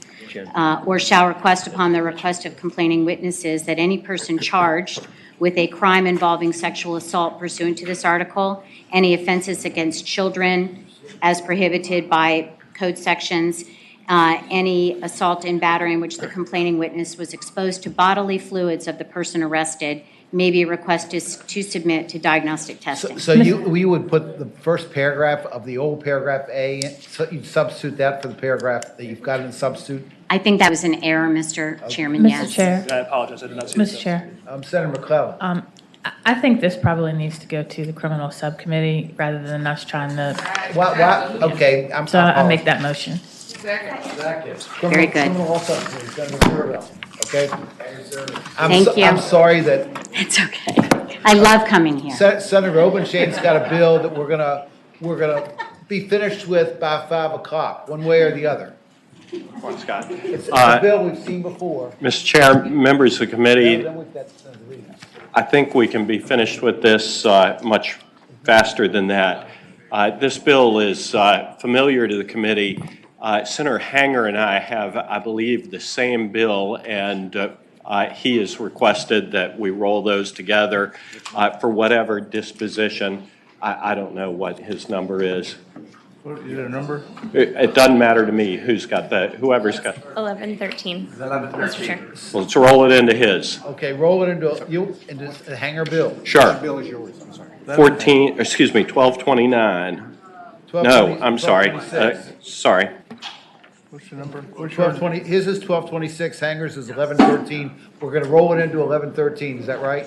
or shall request upon the request of complaining witnesses that any person charged with a crime involving sexual assault pursuant to this article, any offenses against children as prohibited by code sections, any assault and battery in which the complaining witness was exposed to bodily fluids of the person arrested may be requested to submit to diagnostic testing. So you would put the first paragraph of the old paragraph A, so you'd substitute that for the paragraph that you've got in the substitute? I think that was an error, Mr. Chairman, yes. Mr. Chair. I apologize, I did not see Mr. Chair. Senator McClellan. I think this probably needs to go to the criminal subcommittee rather than us trying to. What? Okay. So I make that motion. Very good. Okay. Thank you. I'm sorry that. It's okay. I love coming here. Senator Obenshain's got a bill that we're gonna be finished with by 5 o'clock, one way or the other. Morning, Scott. It's a bill we've seen before. Mr. Chair, members of the committee, I think we can be finished with this much faster than that. This bill is familiar to the committee. Senator Hanger and I have, I believe, the same bill, and he has requested that we roll those together for whatever disposition. I don't know what his number is. What, is it a number? It doesn't matter to me who's got that, whoever's got. 1113. Mr. Chair. Well, let's roll it into his. Okay, roll it into a hanger bill. Sure. Bill is yours, I'm sorry. 1229. No, I'm sorry. Sorry. What's the number? Which 1220, his is 1226, hangers is 1113. We're gonna roll it into 1113, is that right?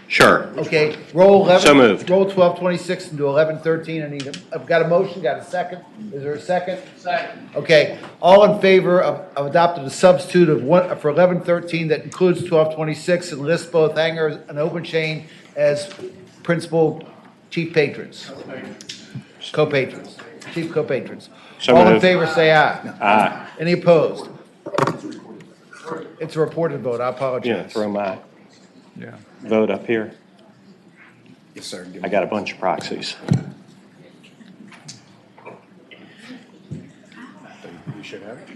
Sure. Okay, roll 11. So moved. Roll 1226 into 1113. I've got a motion, got a second? Is there a second? Second. Okay, all in favor of adopting the substitute of one, for 1113 that includes 1226 and lists both hangers and open chain as principal chief patrons? Co-patrons, chief co-patrons. So All in moved. favor, say aye. Aye. Any opposed? It's a reported vote, I Yeah, apologize. throw my Yeah. vote up here. Yes, sir. I got a bunch of proxies. You should have it.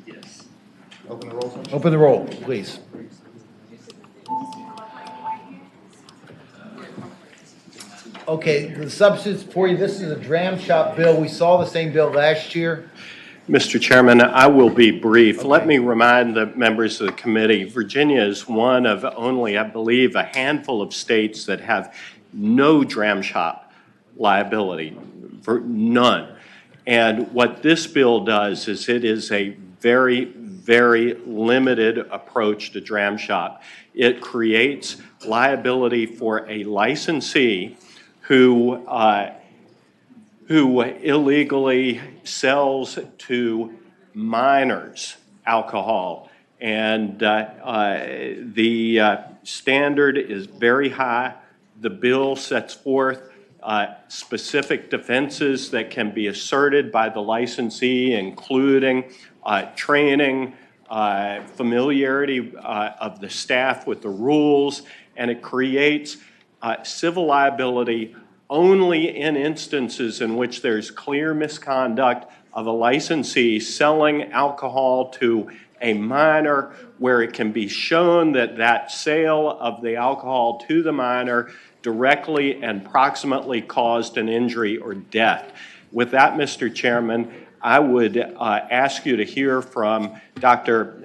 Yes. Open the roll. Sir. Open the roll, please. Okay, the substitutes for you, this is a dram shop bill. We saw the same bill last year. Mr. Chairman, I will be brief. Let me remind the members of the committee, Virginia is one of only, I believe, a handful of states that have no dram shop liability, for none. And what this bill does is it is a very, very limited approach to dram shop. It creates liability for a licensee who illegally sells to minors alcohol. And the standard is very high. The bill sets forth specific defenses that can be asserted by the licensee, including training, familiarity of the staff with the rules, and it creates civil liability only in instances in which there's clear misconduct of a licensee selling alcohol to a minor, where it can be shown that that sale of the alcohol to the minor directly and proximately caused an injury or death. With that, Mr. Chairman, I would ask you to hear from Dr.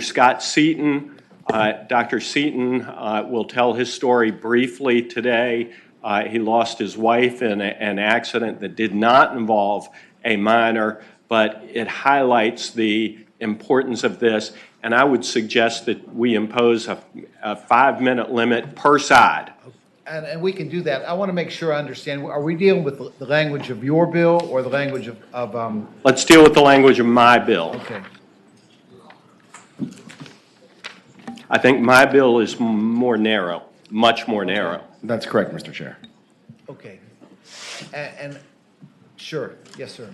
Scott Seaton. Dr. Seaton will tell his story briefly today. He lost his wife in an accident that did not involve a minor, but it highlights the importance of this. And I would suggest that we impose a 5-minute limit per side. And we can do that. I want to make sure I understand. Are we dealing with the language of your bill or the language of Let's deal with the language of my bill. Okay. I think my bill is more narrow, much more narrow. That's correct, Mr. Chair. Okay. And sure. Yes, sir.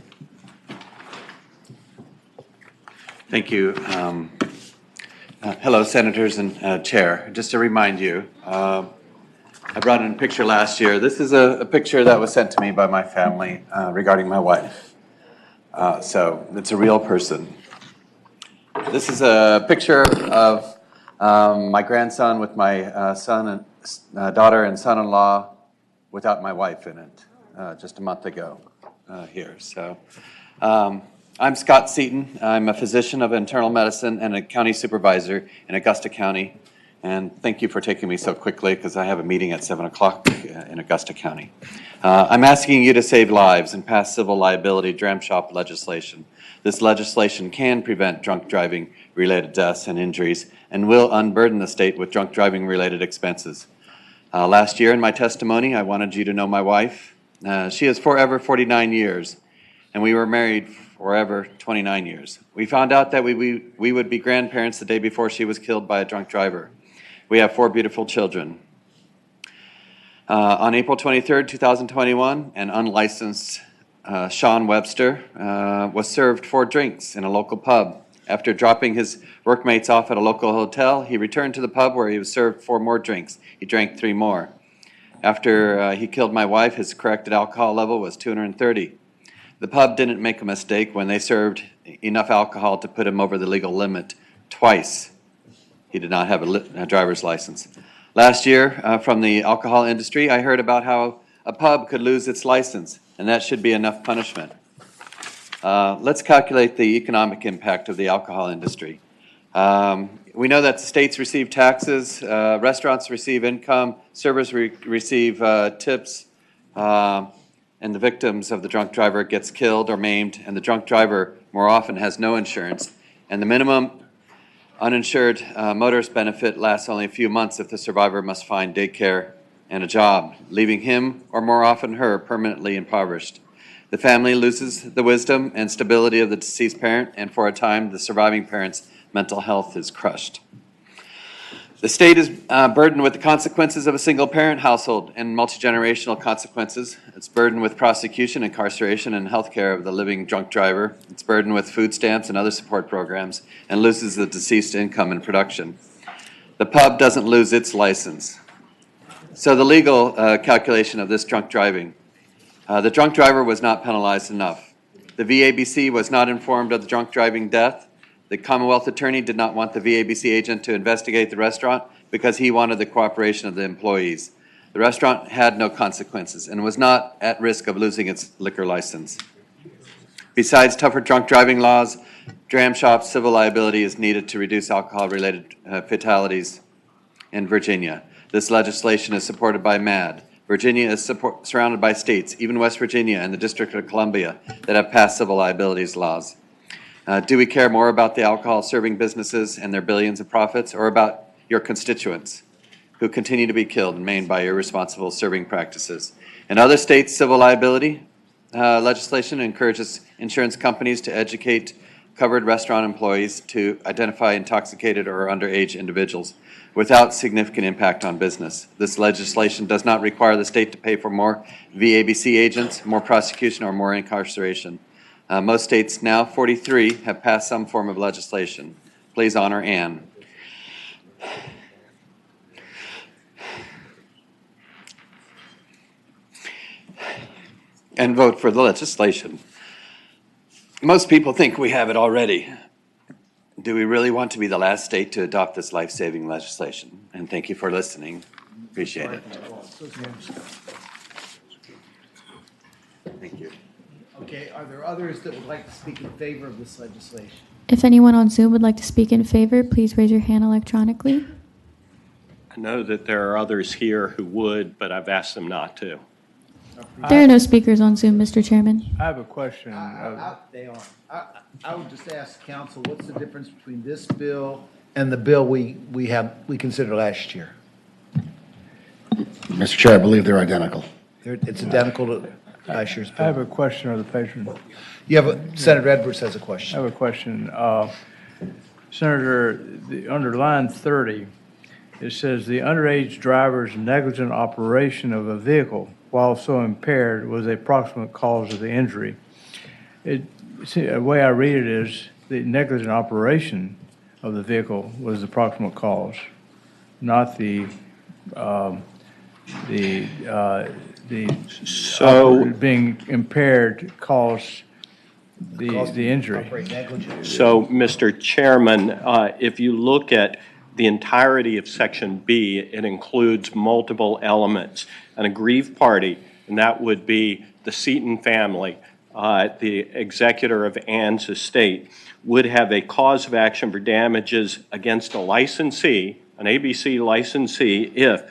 Thank you. Hello, Senators and Chair. Just to remind you, I brought in a picture last year. This is a picture that was sent to me by my family regarding my wife. So it's a real person. This is a picture of my grandson with my son and daughter and son-in-law without my wife in it just a month ago here. So I'm Scott Seaton. I'm a physician of internal medicine and a county supervisor in Augusta County. And thank you for taking me so quickly because I have a meeting at 7 o'clock in Augusta County. I'm asking you to save lives and pass civil liability dram shop legislation. This legislation can prevent drunk driving related deaths and injuries and will unburden the state with drunk driving related expenses. Last year in my testimony, I wanted you to know my wife. She is forever 49 years, and we were married forever 29 years. We found out that we would be grandparents the day before she was killed by a drunk driver. We have 4 beautiful children. On April 23rd, 2021, an unlicensed Sean Webster was served 4 drinks in a local pub After dropping his workmates off at a local hotel, he returned to the pub where he was served 4 more drinks. He drank 3 more. After he killed my wife, his corrected alcohol level was 230. The pub didn't make a mistake when they served enough alcohol to put him over the legal limit twice. He did not have a driver's license. Last year, from the alcohol industry, I heard about how a pub could lose its license, and that should be enough punishment. Let's calculate the economic impact of the alcohol industry. We know that states receive taxes, restaurants receive income, servers receive tips, and the victims of the drunk driver gets killed or maimed, and the drunk driver more often has no insurance. And the minimum uninsured motorist benefit lasts only a few months if the survivor must find daycare and a job, leaving him, or more often her, permanently impoverished. The family loses the wisdom and stability of the deceased parent, and for a time, the surviving parent's mental health is crushed. The state is burdened with the consequences of a single-parent household and multi-generational consequences. It's burdened with prosecution, incarceration, and health care of the living drunk driver. It's burdened with food stamps and other support programs, and loses the deceased income and production. The pub doesn't lose its license. So the legal calculation of this drunk driving. The drunk driver was not penalized enough. The VABC was not informed of the drunk driving death. The Commonwealth attorney did not want the VABC agent to investigate the restaurant because he wanted the cooperation of the employees. The restaurant had no consequences and was not at risk of losing its liquor license. Besides tougher drunk driving laws, dram shop civil liability is needed to reduce alcohol-related fatalities in Virginia. This legislation is supported by MAD. Virginia is surrounded by states, even West Virginia and the District of Columbia, that have passed civil liabilities laws. Do we care more about the alcohol serving businesses and their billions of profits, or about your constituents who continue to be killed and maimed by irresponsible serving practices? In other states, civil liability legislation encourages insurance companies to educate covered restaurant employees to identify intoxicated or underage individuals without significant impact on business. This legislation does not require the state to pay for more VABC agents, more prosecution, or more incarceration. Most states, now 43, have passed some form of legislation. Please honor Anne. And vote for the legislation. Most people think we have it already. Do we really want to be the last state to adopt this life-saving legislation? And thank you for listening. Appreciate it. Thank you. Okay, are there others that would like to speak in favor of this legislation? If anyone on Zoom would like to speak in favor, please raise your hand electronically. I know that there are others here who would, but I've asked them not to. There are no speakers on Zoom, Mr. Chairman. I have a question. They are. I would just ask council, what's the difference between this bill and the bill we considered last year? Mr. Chair, I believe they're identical. It's identical to last year's I bill. have a question of the patron. Senator Edwards has a question. I have a question. Senator, under line 30, it says the underage driver's negligent operation of a vehicle while so impaired was a proximate cause of the injury. The way I read it is the negligent operation of the vehicle was the proximate cause, not the being impaired caused the injury. So, Mr. Chairman, if you look at the entirety of Section B, it includes multiple elements. An aggrieved party, and that would be the Seaton family, the executor of Ann's estate, would have a cause of action for damages against a licensee, an ABC licensee, if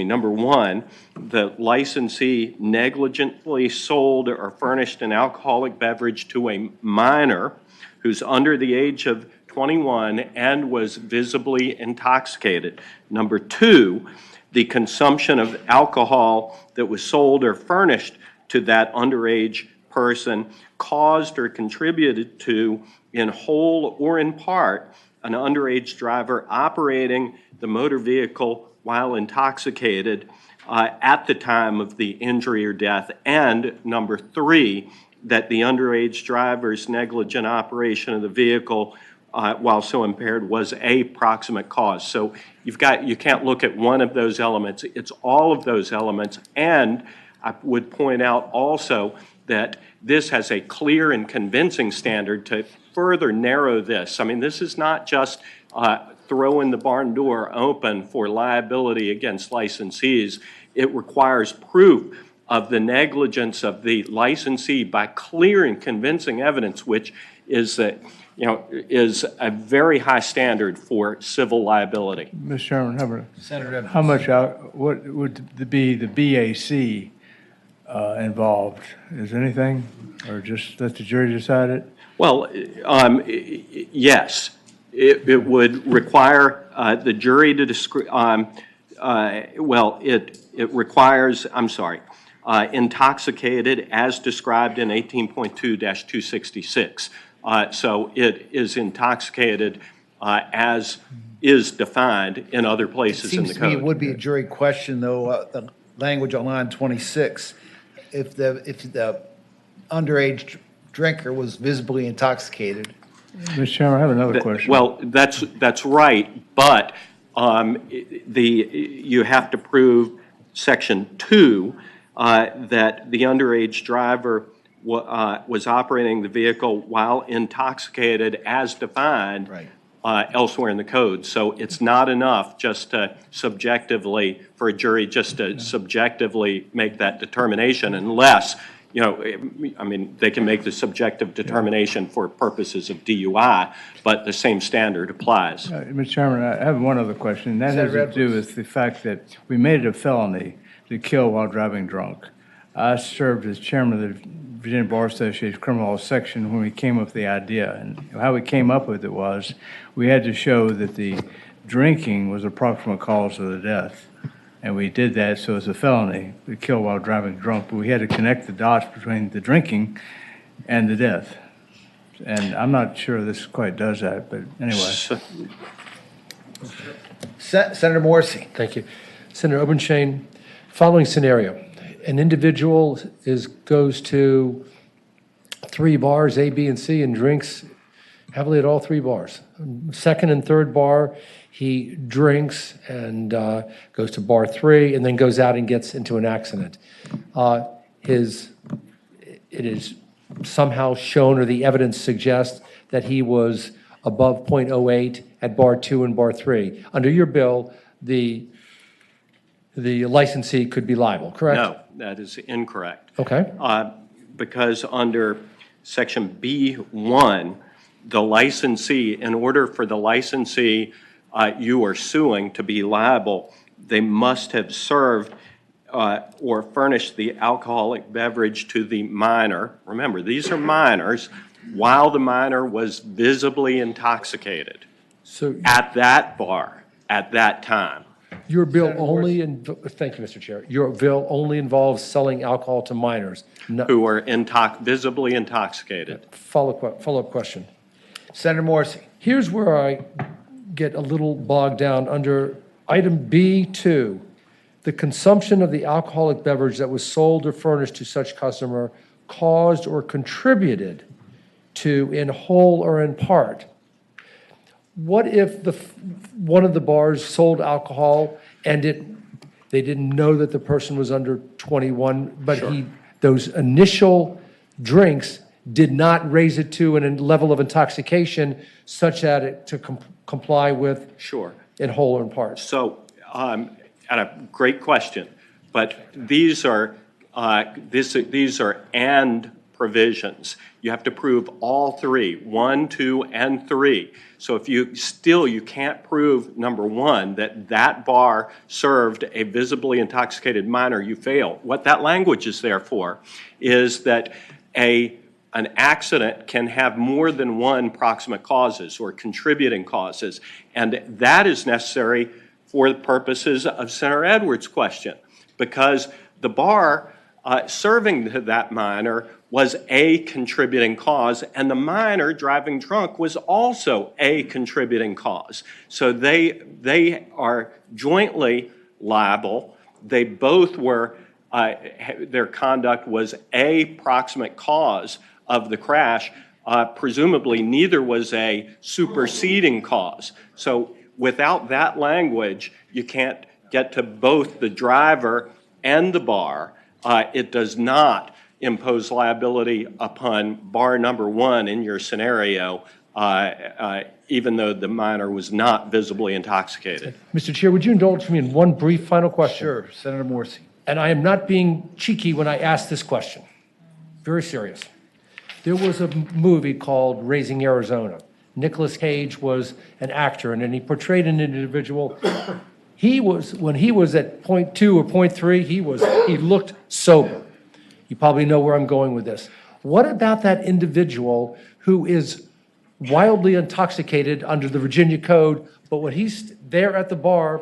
number one, the licensee negligently sold or furnished an alcoholic beverage to a minor who's under the age of 21 and was visibly intoxicated. Number two, the consumption of alcohol that was sold or furnished to that underage person caused or contributed to, in whole or in part, an underage driver operating the motor vehicle while intoxicated at the time of the injury or death. And number three, that the underage driver's negligent operation of the vehicle while so impaired was a proximate cause. So you can't look at one of those elements. It's all of those elements. And I would point out also that this has a clear and convincing standard to further narrow this. I mean, this is not just throwing the barn door open for liability against licensees. It requires proof of the negligence of the licensee by clear and convincing evidence, which is is a very high standard for civil liability. Mr. Chairman, Senator how much what would be the BAC involved? Is anything, or just let the jury decide it? Well, yes, it would require the jury to it requires, intoxicated as described in 18.2-266. So it is intoxicated as is defined in other places in the Seems to me it code. would be a jury question, though, the language on line 26. If the underage drinker was visibly intoxicated. Mr. Chairman, I have another question. Well, that's right, but you have to prove Section 2 that the underage driver was operating the vehicle while intoxicated as defined elsewhere in the code. So it's not enough just to subjectively, for a jury just to subjectively make that determination unless, I mean, they can make the subjective determination for purposes of DUI, but the same standard applies. Mr. Chairman, I have one other question, and that has to do with the fact that we made it a felony to kill while driving drunk. I served as chairman of the Virginia Bar Association Criminal Law Section when we came up with the idea. And how we came up with it was we had to show that the drinking was a proximate cause of the death. And we did that, so it's a felony to kill while driving drunk. But we had to connect the dots between the drinking and the death. And I'm not sure this quite does that, but anyway. Senator Morrissey. Thank you. Senator Obenshain, following scenario. An individual goes to 3 bars, A, B, and C, and drinks heavily at all 3 bars. Second and third bar, he drinks and goes to bar 3, and then goes out and gets into an accident. It is somehow shown, or the evidence suggests, that he was above .08 at bar 2 and bar 3. Under your bill, the licensee could be liable, correct? No, that is incorrect. Okay. Because under Section B1, the licensee, in order for the licensee you are suing to be liable, they must have served or furnished the alcoholic beverage to the minor. Remember, these are minors, while the minor was visibly intoxicated at that bar at that time. Your bill only, thank you, Mr. Chair. Your bill only involves selling alcohol to minors. Who are visibly intoxicated. Follow-up question. Senator Morrissey. Here's where I get a little bogged down. Under item B2, the consumption of the alcoholic beverage that was sold or furnished to such customer caused or contributed to, in whole or in part. What if one of the bars sold alcohol and they didn't know that the person was under 21, but those initial drinks did not raise it to a level of intoxication such that it to comply with in whole or in part? So, and a great question, but these are and provisions. You have to prove all 3, 1, 2, and 3. So if you can't prove, number 1, that bar served a visibly intoxicated minor, you fail. What that language is there for is that an accident can have more than one proximate causes or contributing causes, and that is necessary for the purposes of Senator Edwards' question, because the bar serving to that minor was a contributing cause, and the minor driving drunk was also a contributing cause. So they are jointly liable. They both were their conduct was a proximate cause of the crash. Presumably, neither was a superseding cause. So without that language, you can't get to both the driver and the bar. It does not impose liability upon bar number one in your scenario, even though the minor was not visibly intoxicated. Mr. Chair, would you indulge me in one brief final question? Sure, Senator Morsi. And I am not being cheeky when I ask this question. Very serious. There was a movie called Raising Arizona. Nicolas Cage was an actor, and then he portrayed an individual. When he was at point 2 or point 3, he looked sober. You probably know where I'm going with this. What about that individual who is wildly intoxicated under the Virginia Code, but when he's there at the bar,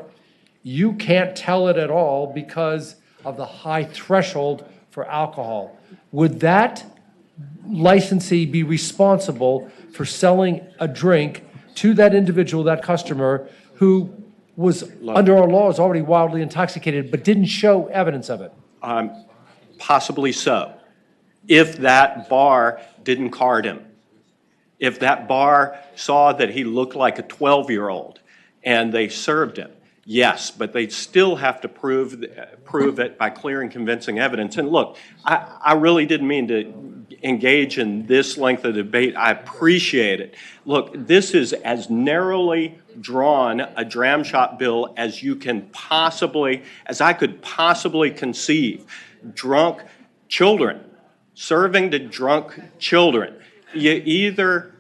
you can't tell it at all because of the high threshold for alcohol? Would that licensee be responsible for selling a drink to that individual, that customer, who was, under our laws, already wildly intoxicated, but didn't show evidence of it? Possibly so, if that bar didn't card him. If that bar saw that he looked like a 12-year-old and they served him, yes, but they'd still have to prove it by clear and convincing evidence. And look, I really didn't mean to engage in this length of debate. I appreciate it. Look, this is as narrowly drawn a dram shop bill as you can possibly, as I could possibly conceive. Drunk children, serving to drunk children. You either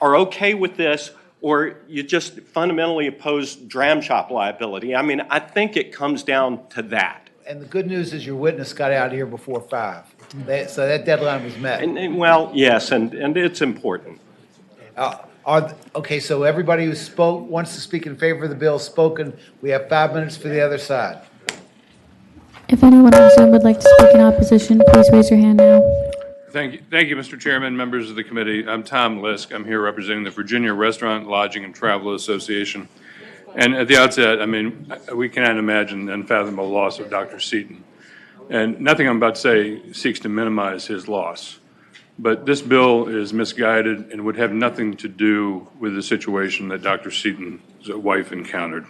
are okay with this or you just fundamentally oppose dram shop liability. I mean, I think it comes down to that. And the good news is your witness got out of here before 5. So that deadline was met. Well, yes, and it's important. Okay, so everybody who wants to speak in favor of the bill has spoken. We have 5 minutes for the other side. If anyone on Zoom would like to speak in opposition, please raise your hand now. Thank you, Mr. Chairman, members of the committee. I'm Tom Lisk. I'm here representing the Virginia Restaurant, Lodging, and Travel Association. And at the outset, I mean, we cannot imagine the unfathomable loss of Dr. Seaton. And nothing I'm about to say seeks to minimize his loss. But this bill is misguided and would have nothing to do with the situation that Dr. Seaton's wife encountered.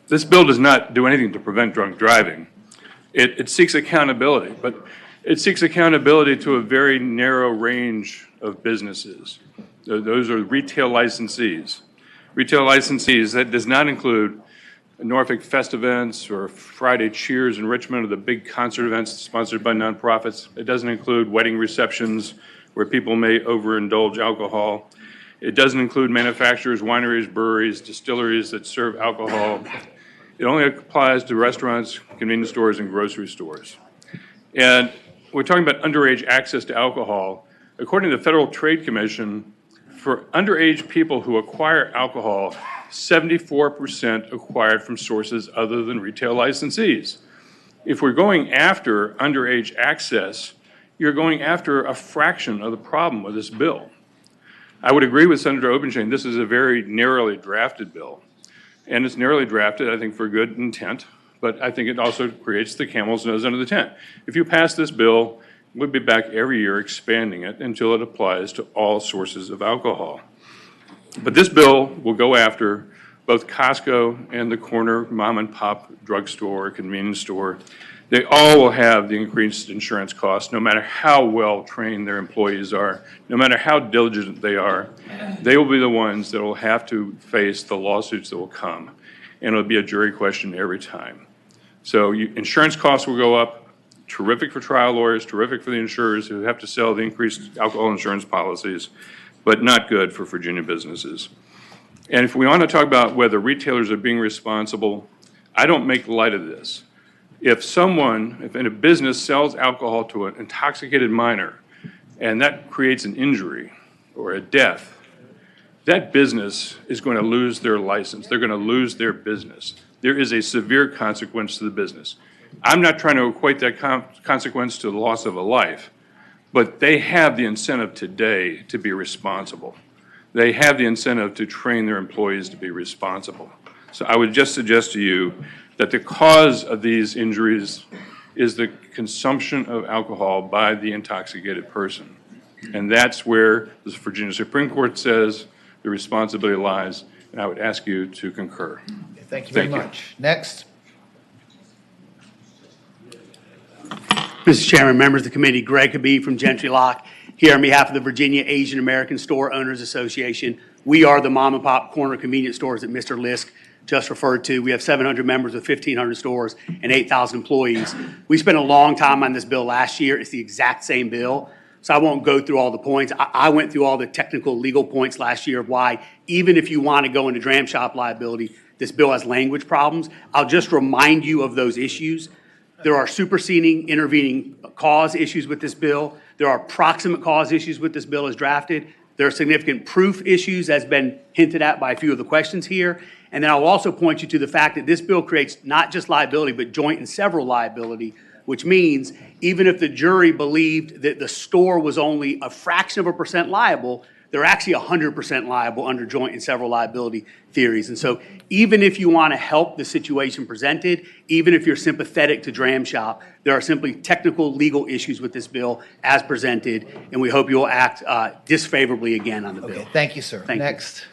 This bill does not do anything to prevent drunk driving. It seeks accountability, but it seeks accountability to a very narrow range of businesses. Those are retail licensees. Retail licensees, that does not include Norfolk Fest events or Friday Cheers in Richmond or the big concert events sponsored by nonprofits. It doesn't include wedding receptions where people may overindulge alcohol. It doesn't include manufacturers, wineries, breweries, distilleries that serve alcohol. It only applies to restaurants, convenience stores, and grocery stores. And we're talking about underage access to alcohol. According to the Federal Trade Commission, for underage people who acquire alcohol, 74% acquired from sources other than retail licensees. If we're going after underage access, you're going after a fraction of the problem with this bill. I would agree with Senator Obenshain, this is a very narrowly drafted bill. And it's narrowly drafted, I think, for good intent, but I think it also creates the camel's nose under the tent. If you pass this bill, we'll be back every year expanding it until it applies to all sources of alcohol. But this bill will go after both Costco and the corner mom and pop drugstore, convenience store. They all will have the increased insurance costs, no matter how well trained their employees are, no matter how diligent they are. They will be the ones that will have to face the lawsuits that will come. And it'll be a jury question every time. So insurance costs will go up. Terrific for trial lawyers, terrific for the insurers who have to sell the increased alcohol insurance policies, but not good for Virginia businesses. And if we want to talk about whether retailers are being responsible, I don't make light of this. If in a business sells alcohol to an intoxicated minor and that creates an injury or a death, that business is going to lose their license. They're going to lose their business. There is a severe consequence to the business. I'm not trying to equate that consequence to the loss of a life, but they have the incentive today to be responsible. They have the incentive to train their employees to be responsible. So I would just suggest to you that the cause of these injuries is the consumption of alcohol by the intoxicated person. And that's where the Virginia Supreme Court says the responsibility lies, and I would ask you to concur. Thank you very much. Next. Mr. Chairman, members of the committee, Greg Habib from Gentry Lock, here on behalf of the Virginia Asian American Store Owners Association. We are the mom and pop corner convenience stores that Mr. Lisk just referred to. We have 700 members with 1,500 stores and 8,000 employees. We spent a long time on this bill last year. It's the exact same bill. So I won't go through all the points. I went through all the technical legal points last year of why, even if you want to go into dram shop liability, this bill has language problems. I'll just remind you of those issues. There are superseding intervening cause issues with this bill. There are proximate cause issues with this bill as drafted. There are significant proof issues, as been hinted at by a few of the questions here. And then I'll also point you to the fact that this bill creates not just liability, but joint and several liability, which means even if the jury believed that the store was only a fraction of a percent liable, they're actually 100% liable under joint and several liability theories. And so even if you want to help the situation presented, even if you're sympathetic to dram shop, there are simply technical legal issues with this bill as presented, and we hope you'll act disfavorably again on the bill. Thank you, sir. Thank you. Next.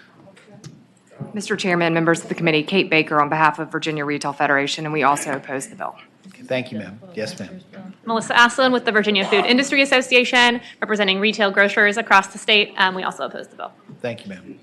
Mr. Chairman, members of the committee, Kate Baker on behalf of Virginia Retail Federation, and we also oppose the bill. Okay, thank you, ma'am. Yes, ma'am. Melissa Aslin with the Virginia Food Industry Association, representing retail grocers across the state. We also oppose the bill. Thank you, ma'am.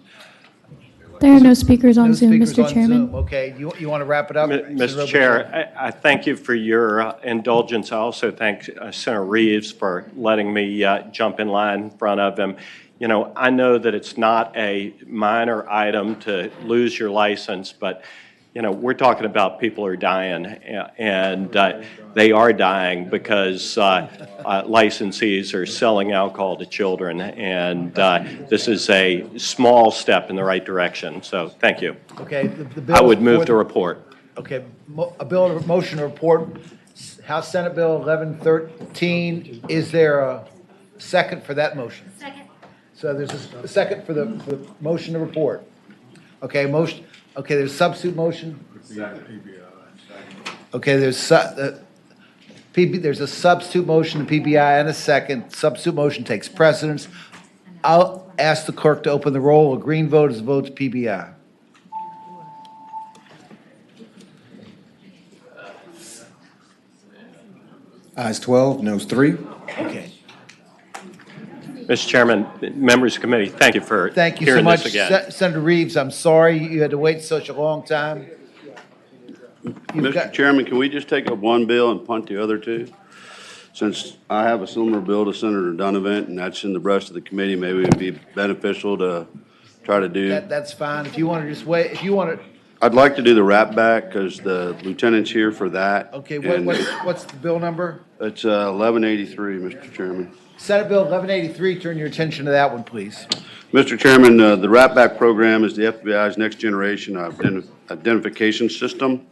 There are no speakers on No Zoom, speakers Mr. on Chairman. Zoom. Okay, you want to wrap it up? Mr. Chair, I thank you for your indulgence. I also thank Senator Reeves for letting me jump in line in front of him. You know, I know that it's not a minor item to lose your license, but, you know, we're talking about people who are dying, and they are dying because licensees are selling alcohol to children, and this is a small step in the right direction. So, thank you. Okay, the bill. I would move to report. Okay, a bill, motion to report, House Senate Bill 1113. Is there a second for that motion? Second. So there's a second for the motion to report. Okay, motion. Okay, there's substitute motion. Okay, there's a substitute motion to PBI and a second. Substitute motion takes precedence. I'll ask the clerk to open the roll. A green vote is a vote to PBI. Ayes 12, noes 3. Okay. Mr. Chairman, members of the committee, thank you for Thank you so hearing much, this again. Senator Reeves. I'm sorry you had to wait such a long time. Mr. Chairman, can we just take up one bill and punt the other two? Since I have a similar bill to Senator Donovan, and that's in the rest of the committee, maybe it'd be beneficial to try to do. That's fine. If you want to just wait, if you want to. I'd like to do the wrap back because the lieutenant's here for that. Okay, and what's the bill number? It's 1183, Mr. Chairman. Senate Bill 1183, turn your attention to that one, please. Mr. Chairman, the wrap back program is the FBI's next generation identification system.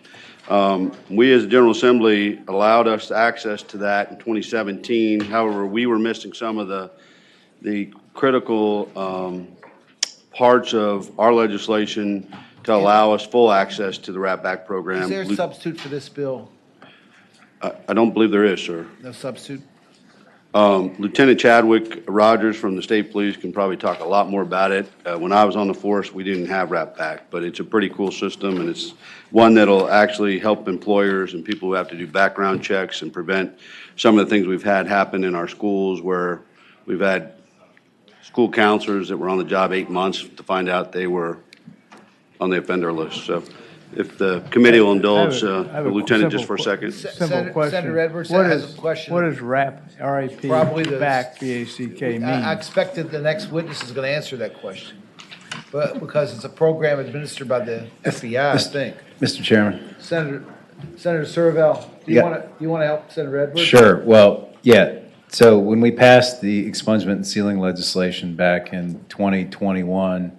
We as a General Assembly allowed us access to that in 2017. However, we were missing some of the critical parts of our legislation to allow us full access to the wrap back program. Is there a substitute for this bill? I don't believe there is, sir. No substitute? Lieutenant Chadwick Rogers from the State Police can probably talk a lot more about it. When I was on the force, we didn't have wrap back, but it's a pretty cool system, and it's one that'll actually help employers and people who have to do background checks and prevent some of the things we've had happen in our schools, where we've had school counselors that were on the job 8 months to find out they were on the offender list. So if the committee will indulge the lieutenant just for a second. Simple question. Senator Edwards What has is- a question. What does RAP, R-A-P, Probably the- back, B-A-C-K mean? I expected the next witness is going to answer that question, but because it's a program administered by the FBI, I think. Mr. Chairman. Senator Serval, do you want to help Senator Edwards? Sure. Well, yeah. So when we passed the expungement and sealing legislation back in 2021,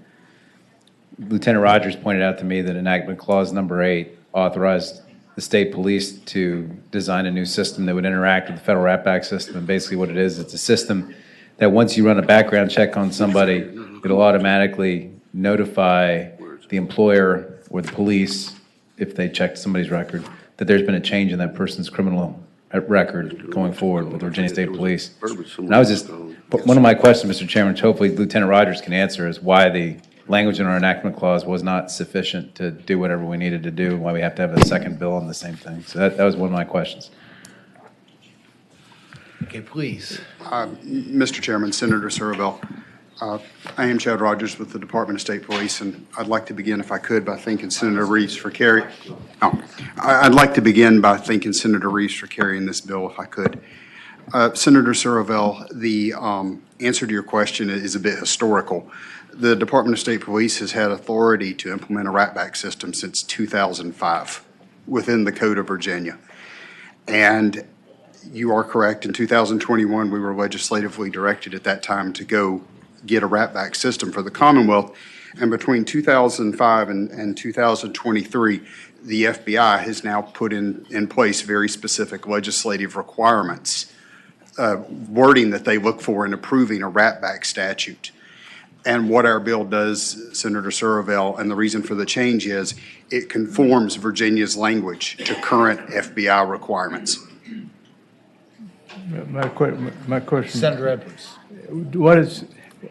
Lieutenant Rogers pointed out to me that enactment clause number 8 authorized the state police to design a new system that would interact with the federal wrap back system. And basically what it is, it's a system that once you run a background check on somebody, it'll automatically notify the employer or the police, if they checked somebody's record, that there's been a change in that person's criminal record going forward with Virginia State Police. And I was just, one of my questions, Mr. Chairman, which hopefully Lieutenant Rogers can answer, is why the language in our enactment clause was not sufficient to do whatever we needed to do, why we have to have a second bill on the same thing. So that was one of my questions. Okay, please. Mr. Chairman, Senator Surabel, I am Chad Rogers with the Department of State Police, and I'd like to begin, if I could, by thanking Senator Reeves for carrying. I'd like to begin by thanking Senator Reeves for carrying this bill, if I could. Senator Surabel, the answer to your question is a bit historical. The Department of State Police has had authority to implement a rat-back system since 2005 within the Code of Virginia. And you are correct, in 2021, we were legislatively directed at that time to go get a rat-back system for the Commonwealth. And between 2005 and 2023, the FBI has now put in place very specific legislative requirements, wording that they look for in approving a rat-back statute. And what our bill does, Senator Surabel, and the reason for the change is it conforms Virginia's language to current FBI requirements. My question. Senator Edwards. What is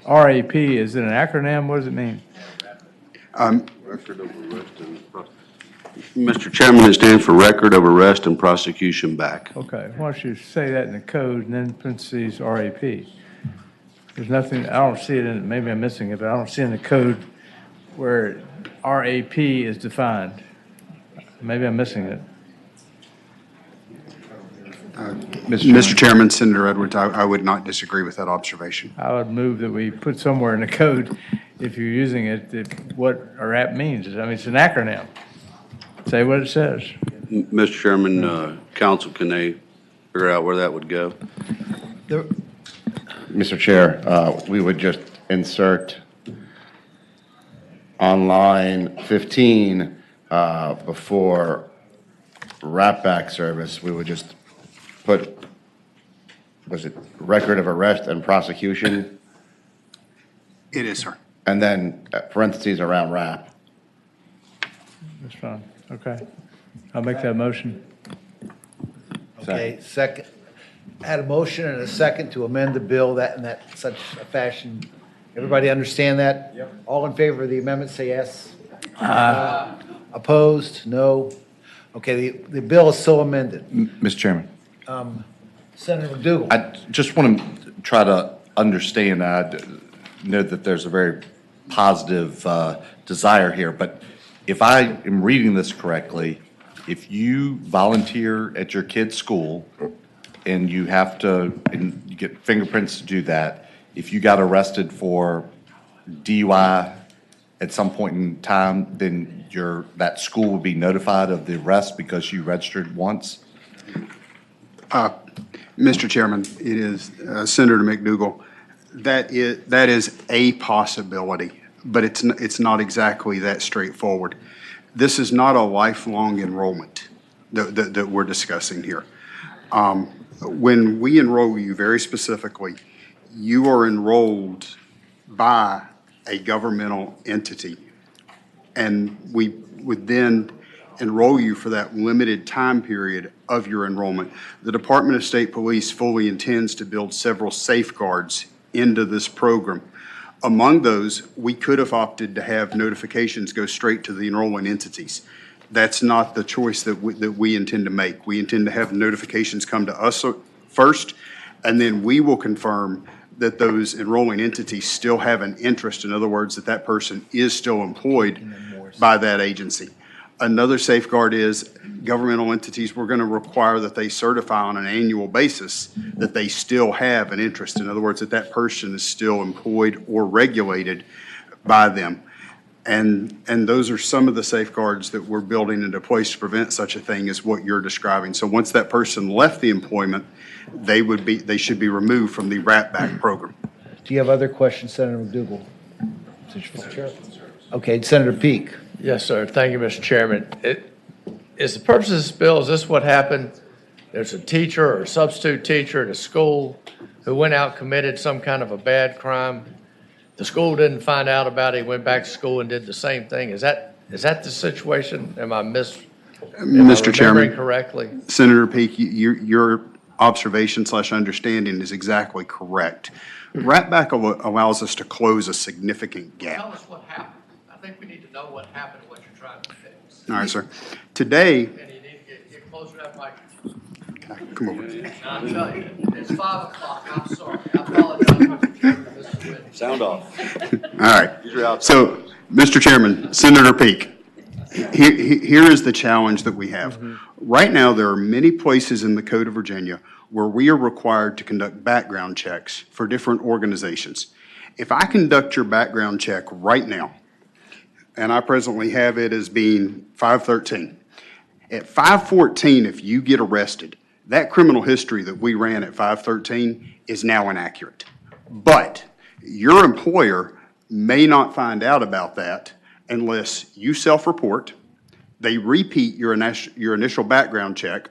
RAP? Is it an acronym? What does it mean? Mr. Chairman, it stands for Record of Arrest and Prosecution Back. Okay, why don't you say that in the code and then parentheses RAP? There's nothing, I don't see it in, maybe I'm missing it, but I don't see in the code where RAP is defined. Maybe I'm missing it. Mr. Chairman, Senator Edwards, I would not disagree with that observation. I would move that we put somewhere in the code, if you're using it, what RAP means. I mean, it's an acronym. Say what it says. Mr. Chairman, council, can they figure out where that would go? Mr. Chair, we would just insert on line 15 before rat-back service, we would just put, was it record of arrest and prosecution? It is, sir. And then parentheses around rap. That's fine. Okay. I'll make that motion. Okay, second. I had a motion and a second to amend the bill that in that such a fashion. Everybody understand that? Yep. All in favor of the amendment, say yes. Opposed? No. Okay, the bill is so amended. Mr. Chairman. Senator McDougal. I just want to try to understand, I know that there's a very positive desire here, but if I am reading this correctly, if you volunteer at your kid's school and you have to, and you get fingerprints to do that, if you got arrested for DUI at some point in time, then that school would be notified of the arrest because you registered once? Mr. Chairman, it is Senator McDougal. That is a possibility, but it's not exactly that straightforward. This is not a lifelong enrollment that we're discussing here. When we enroll you very specifically, you are enrolled by a governmental entity, and we would then enroll you for that limited time period of your enrollment. The Department of State Police fully intends to build several safeguards into this program. Among those, we could have opted to have notifications go straight to the enrolling entities. That's not the choice that we intend to make. We intend to have notifications come to us first, and then we will confirm that those enrolling entities still have an interest. In other words, that person is still employed by that agency. Another safeguard is governmental entities, we're going to require that they certify on an annual basis that they still have an interest. In other words, that person is still employed or regulated by them. And those are some of the safeguards that we're building into place to prevent such a thing as what you're describing. So once that person left the employment, they should be removed from the rat-back program. Do you have other questions, Senator McDougal? Okay, Senator Peake. Yes, sir. Thank you, Mr. Chairman. Is the purpose of this bill, is this what happened? There's a teacher or a substitute teacher at a school who went out, committed some kind of a bad crime. The school didn't find out about it. He went back to school and did the same thing. Is that the situation? Am I Mr. Chairman, Correctly? Senator Peake, your observation/understanding is exactly correct. Ratback allows us to close a significant Tell gap. us what happened. I think we need to know what happened and what you're trying to fix. All right, sir. Today, And you need to get closer to that microphone. come over. I'll tell you, it's 5 o'clock. I'm sorry. I apologize, Mr. Chairman. Mrs. Whitney. Sound off. All right. So, Mr. Chairman, Senator Peake, here is the challenge that we have. Right now, there are many places in the Code of Virginia where we are required to conduct background checks for different organizations. If I conduct your background check right now, and I presently have it as being 513, at 514, if you get arrested, that criminal history that we ran at 513 is now inaccurate. But your employer may not find out about that unless you self-report, they repeat your initial background check,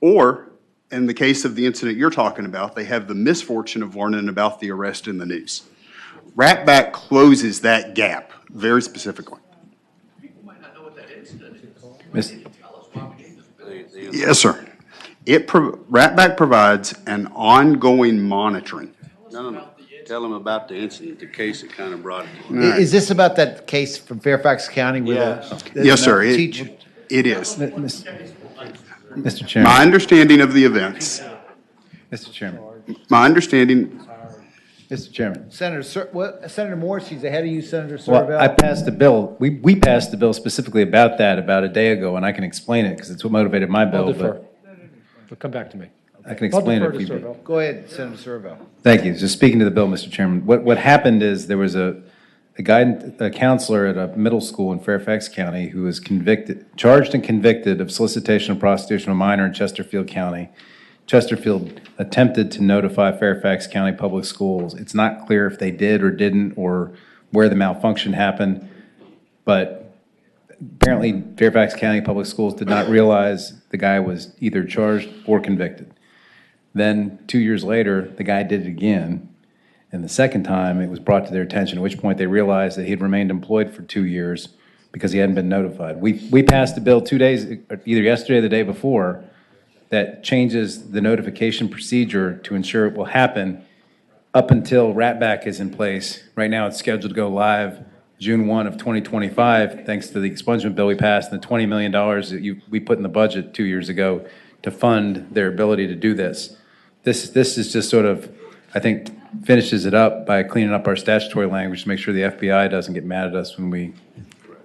or in the case of the incident you're talking about, they have the misfortune of learning about the arrest in the news. Ratback closes that gap very specifically. People might not know what that is. Tell us why we need this bill. Yes, sir. Ratback provides an ongoing monitoring. No. Tell them about the incident, the case that kind of brought it. Is this about that case from Fairfax County where Yes, sir. teacher? It is. Mr. Chairman. My understanding of the events, Mr. Chairman. my understanding, Mr. Chairman. Senator Morrissey's ahead of you, Senator Well, I Servell. passed a bill, we passed a bill specifically about that about a day ago, and I can explain it because it's what motivated my I'll bill, defer. but But come back to me. I can explain I'll it. defer if to you- Servell. Go ahead, Senator Servell. Thank you. Just speaking to the bill, Mr. Chairman, what happened is there was a counselor at a middle school in Fairfax County who was charged and convicted of solicitation of prostitution of a minor in Chesterfield County. Chesterfield attempted to notify Fairfax County Public Schools. It's not clear if they did or didn't, or where the malfunction happened, but apparently Fairfax County Public Schools did not realize the guy was either charged or convicted. Then 2 years later, the guy did it again. And the second time, it was brought to their attention, at which point they realized that he had remained employed for 2 years because he hadn't been notified. We passed a bill 2 days, either yesterday or the day before, that changes the notification procedure to ensure it will happen up until Ratback is in place. Right now, it's scheduled to go live June 1 of 2025, thanks to the expungement bill we passed and the $20 million that we put in the budget 2 years ago to fund their ability to do this. This is just sort of, I think, finishes it up by cleaning up our statutory language to make sure the FBI doesn't get mad at us when we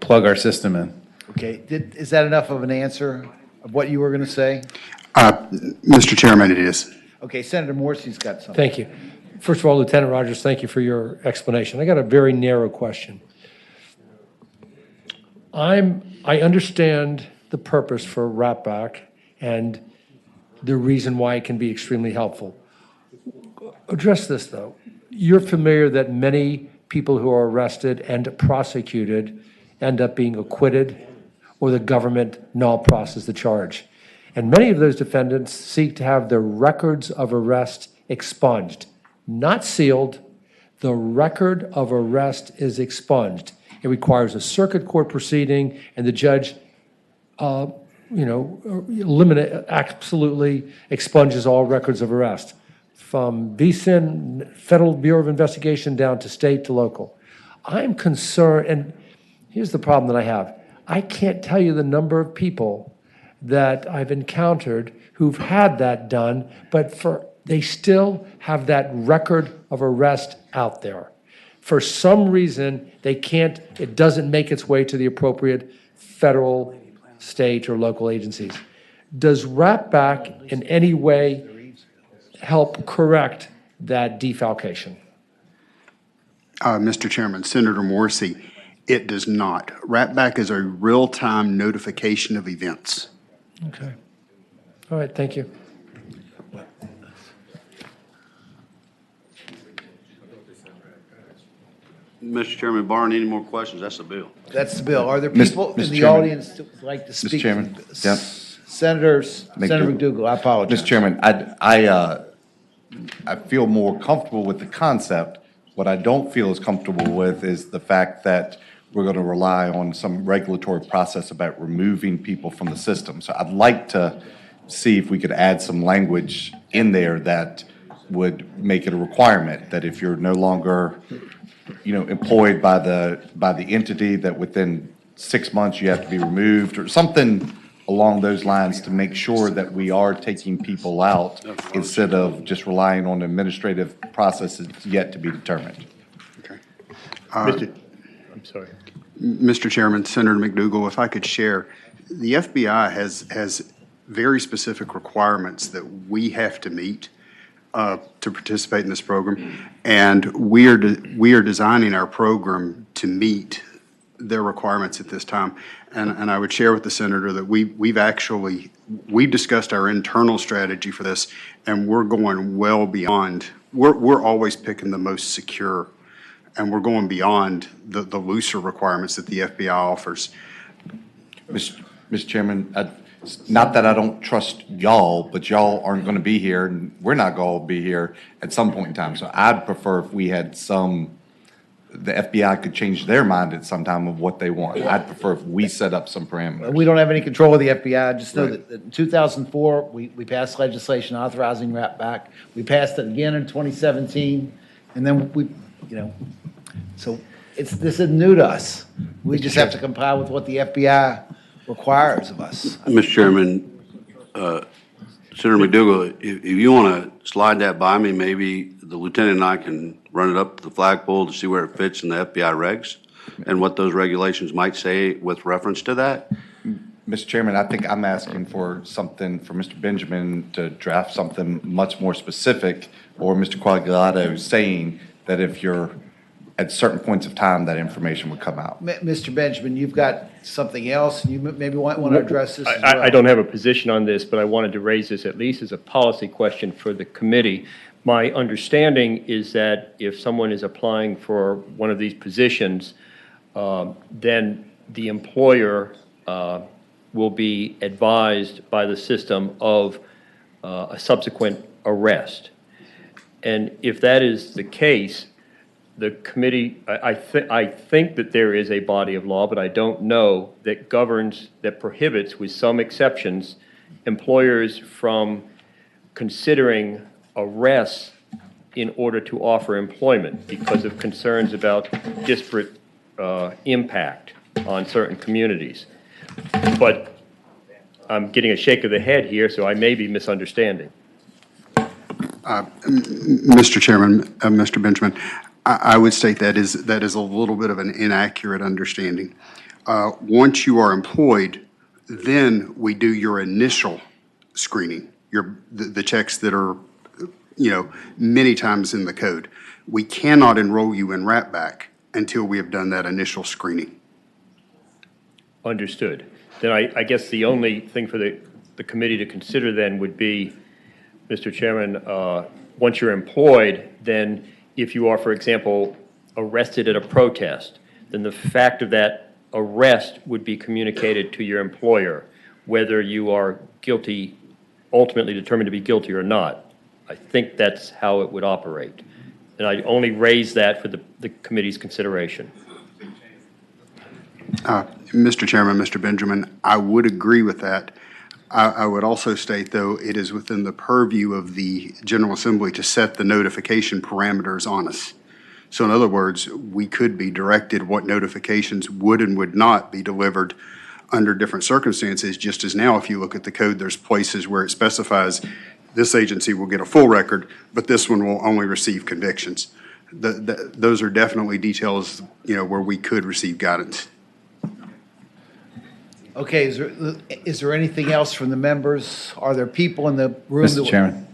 plug our system in. Okay, is that enough of an answer of what you were going to say? Mr. Chairman, it is. Okay, Senator Morrissey's got something. Thank you. First of all, Lieutenant Rogers, thank you for your explanation. I got a very narrow question. I understand the purpose for Ratback and the reason why it can be extremely helpful. Address this, though. You're familiar that many people who are arrested and prosecuted end up being acquitted, or the government null process the charge. And many of those defendants seek to have their records of arrest expunged, not sealed. The record of arrest is expunged. It requires a circuit court proceeding, and the judge, absolutely expunges all records of arrest, from BSIN, Federal Bureau of Investigation, down to state to local. I'm concerned, and here's the problem that I have. I can't tell you the number of people that I've encountered who've had that done, but they still have that record of arrest out there. For some reason, it doesn't make its way to the appropriate federal, state, or local agencies. Does Ratback in any way help correct that defalcation? Mr. Chairman, Senator Morrissey, it does not. Ratback is a real-time notification of events. Okay. All right, thank you. Mr. Chairman, barring any more questions, that's the bill. That's the bill. Are there Mr. people in Mr. the Chairman. audience that would like to speak? Chairman. Yep. Senator McDougal, I apologize. Mr. Chairman, I feel more comfortable with the concept. What I don't feel as comfortable with is the fact that we're going to rely on some regulatory process about removing people from the system. So I'd like to see if we could add some language in there that would make it a requirement that if you're no longer, employed by the entity, that within 6 months you have to be removed, or something along those lines, to make sure that we are taking people out instead of just relying on administrative processes yet to be determined. I'm sorry. Mr. Chairman, Senator McDougal, if I could share, the FBI has very specific requirements that we have to meet to participate in this program, and we are designing our program to meet their requirements at this time. And I would share with the senator that we've discussed our internal strategy for this, and we're going well beyond. We're always picking the most secure, and we're going beyond the looser requirements that the FBI offers. Mr. Chairman, not that I don't trust y'all, but y'all aren't going to be here, and we're not going to be here at some point in time. So I'd prefer if we had the FBI could change their mind at some time of what they want. I'd prefer if we set up some parameters. We don't have any control of the FBI. Just know that in 2004, we passed legislation authorizing RAP back. We passed it again in 2017, and then so this isn't new to us. We just have to comply with what the FBI requires of us. Mr. Chairman, Senator McDougal, if you want to slide that by me, maybe the lieutenant and I can run it up to the flagpole to see where it fits in the FBI regs and what those regulations might say with reference to that. Mr. Chairman, I think I'm asking for something for Mr. Benjamin to draft something much more specific, or Mr. Quagliato saying that if you're at certain points of time, that information would come out. Mr. Benjamin, you've got something else, and you maybe want to address this as well. I don't have a position on this, but I wanted to raise this at least as a policy question for the committee. My understanding is that if someone is applying for one of these positions, then the employer will be advised by the system of a subsequent arrest. And if that is the case, the committee, I think that there is a body of law, but I don't know, that prohibits, with some exceptions, employers from considering arrests in order to offer employment because of concerns about disparate impact on certain communities. But I'm getting a shake of the head here, so I may be misunderstanding. Mr. Chairman, Mr. Benjamin, I would state that is a little bit of an inaccurate understanding. Once you are employed, then we do your initial screening, the checks that are, many times in the code. We cannot enroll you in RAPBAC until we have done that initial screening. Understood. Then I guess the only thing for the committee to consider then would be, Mr. Chairman, once you're employed, then if you are, for example, arrested at a protest, then the fact of that arrest would be communicated to your employer, whether you are guilty, ultimately determined to be guilty or not. I think that's how it would operate. And I only raise that for the committee's consideration. Mr. Chairman, Mr. Benjamin, I would agree with that. I would also state, though, it is within the purview of the General Assembly to set the notification parameters on us. So in other words, we could be directed what notifications would and would not be delivered under different circumstances, just as now, if you look at the code, there's places where it specifies this agency will get a full record, but this one will only receive convictions. Those are definitely details, where we could receive guidance. Okay, is there anything else from the members? Are there people in the room? Mr. Chairman.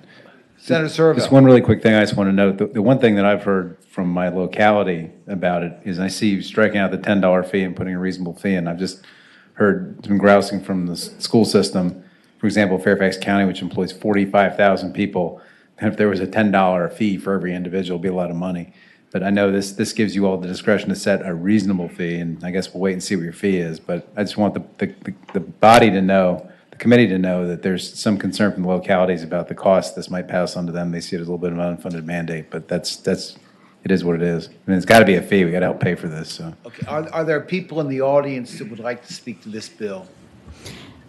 Senator Servo. Just one really quick thing I just want to note. The one thing that I've heard from my locality about it is I see you striking out the $10 fee and putting a reasonable fee in. I've just heard some grousing from the school system. For example, Fairfax County, which employs 45,000 people, and if there was a $10 fee for every individual, it'd be a lot of money. But I know this gives you all the discretion to set a reasonable fee, and I guess we'll wait and see what your fee is. But I just want the body to know, the committee to know, that there's some concern from the localities about the cost this might pass on to them. They see it as a little bit of an unfunded mandate, but that's it is what it is. I mean, it's got to be a fee. We got to help pay for this, so. Okay, are there people in the audience that would like to speak to this bill?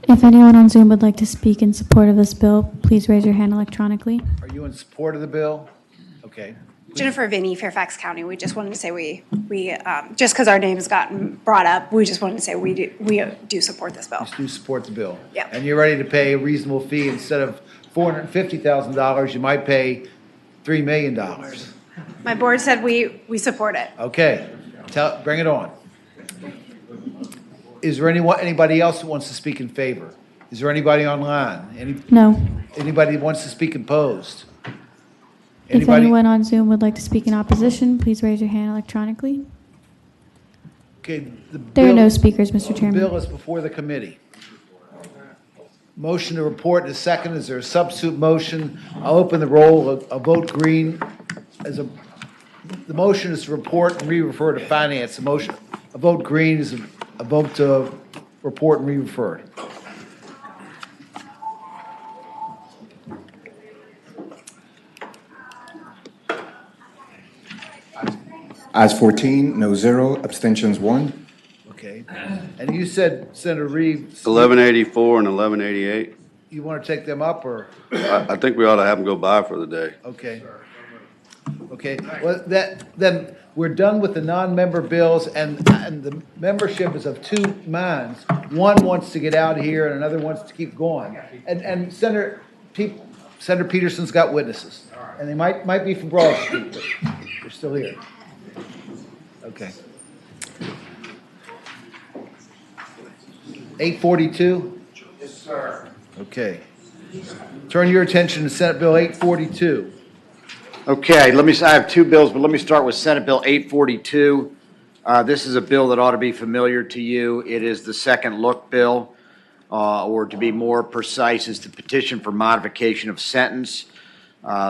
If anyone on Zoom would like to speak in support of this bill, please raise your hand electronically. Are you in support of the bill? Okay. Jennifer Vinnie, Fairfax County. We just wanted to say we just because our name's gotten brought up, we just wanted to say we do support this bill. You do support the bill? Yep. And you're ready to pay a reasonable fee. Instead of $450,000, you might pay $3 million. My board said we support it. Okay, bring it on. Is there anybody else who wants to speak in favor? Is there anybody online? No. Anybody that wants to speak opposed? If anyone on Zoom would like to speak in opposition, please raise your hand electronically. Okay. There are no speakers, Mr. Chairman. The bill is before the committee. Motion to report is second. Is there a substitute motion? I'll open the roll. A vote green the motion is to report and re-refer to finance. A vote green is a vote to report and re-refer. Ayes 14, no 0, abstentions 1. Okay. And you said, Senator Reed. 1184 and 1188. You want to take them up, or? I think we ought to have them go by for the day. Okay. Okay, well, then we're done with the non-member bills, and the membership is of two minds. One wants to get out here, and another wants to keep going. And Senator Peterson's got witnesses, and they might be from Broad Street, but they're still here. Okay. 842? Yes, sir. Okay. Turn your attention to Senate Bill 842. Okay, I have two bills, but let me start with Senate Bill 842. This is a bill that ought to be familiar to you. It is the second look bill, or to be more precise, is the petition for modification of sentence.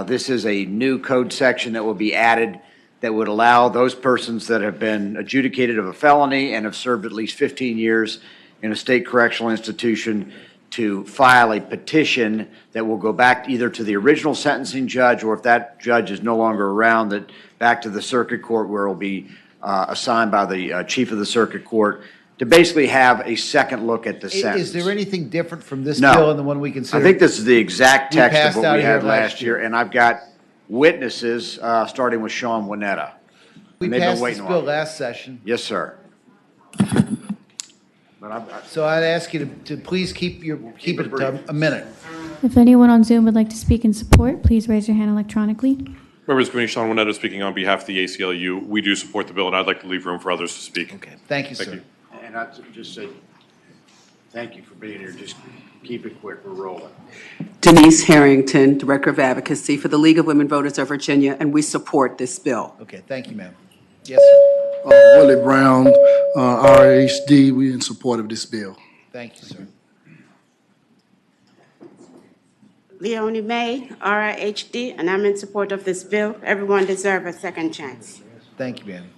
This is a new code section that will be added that would allow those persons that have been adjudicated of a felony and have served at least 15 years in a state correctional institution to file a petition that will go back either to the original sentencing judge, or if that judge is no longer around, that back to the circuit court, where it will be assigned by the chief of the circuit court to basically have a second look at the sentence. Is there anything different from this No. bill and the one we considered? I think this is the exact We text passed of what out we here had last year, and I've got witnesses, starting with Sean Winetta. We And they've been passed this waiting bill on it. last session. Yes, sir. So I'd ask you to please keep it to a minute. If anyone on Zoom would like to speak in support, please raise your hand electronically. Members of the committee, Sean Winetta speaking on behalf of the ACLU. We do support the bill, and I'd like to leave room for others to speak. Okay, thank you, sir. And I'd just say, thank you for being here. Just keep it quick. We're rolling. Denise Harrington, Director of Advocacy for the League of Women Voters of Virginia, and we support this bill. Okay, thank you, ma'am. Yes, sir. Willie Brown, RHD, we in support of this bill. Thank you, sir. Leonie May, RIHD, and I'm in support of this bill. Everyone deserves a second chance. Thank you, ma'am.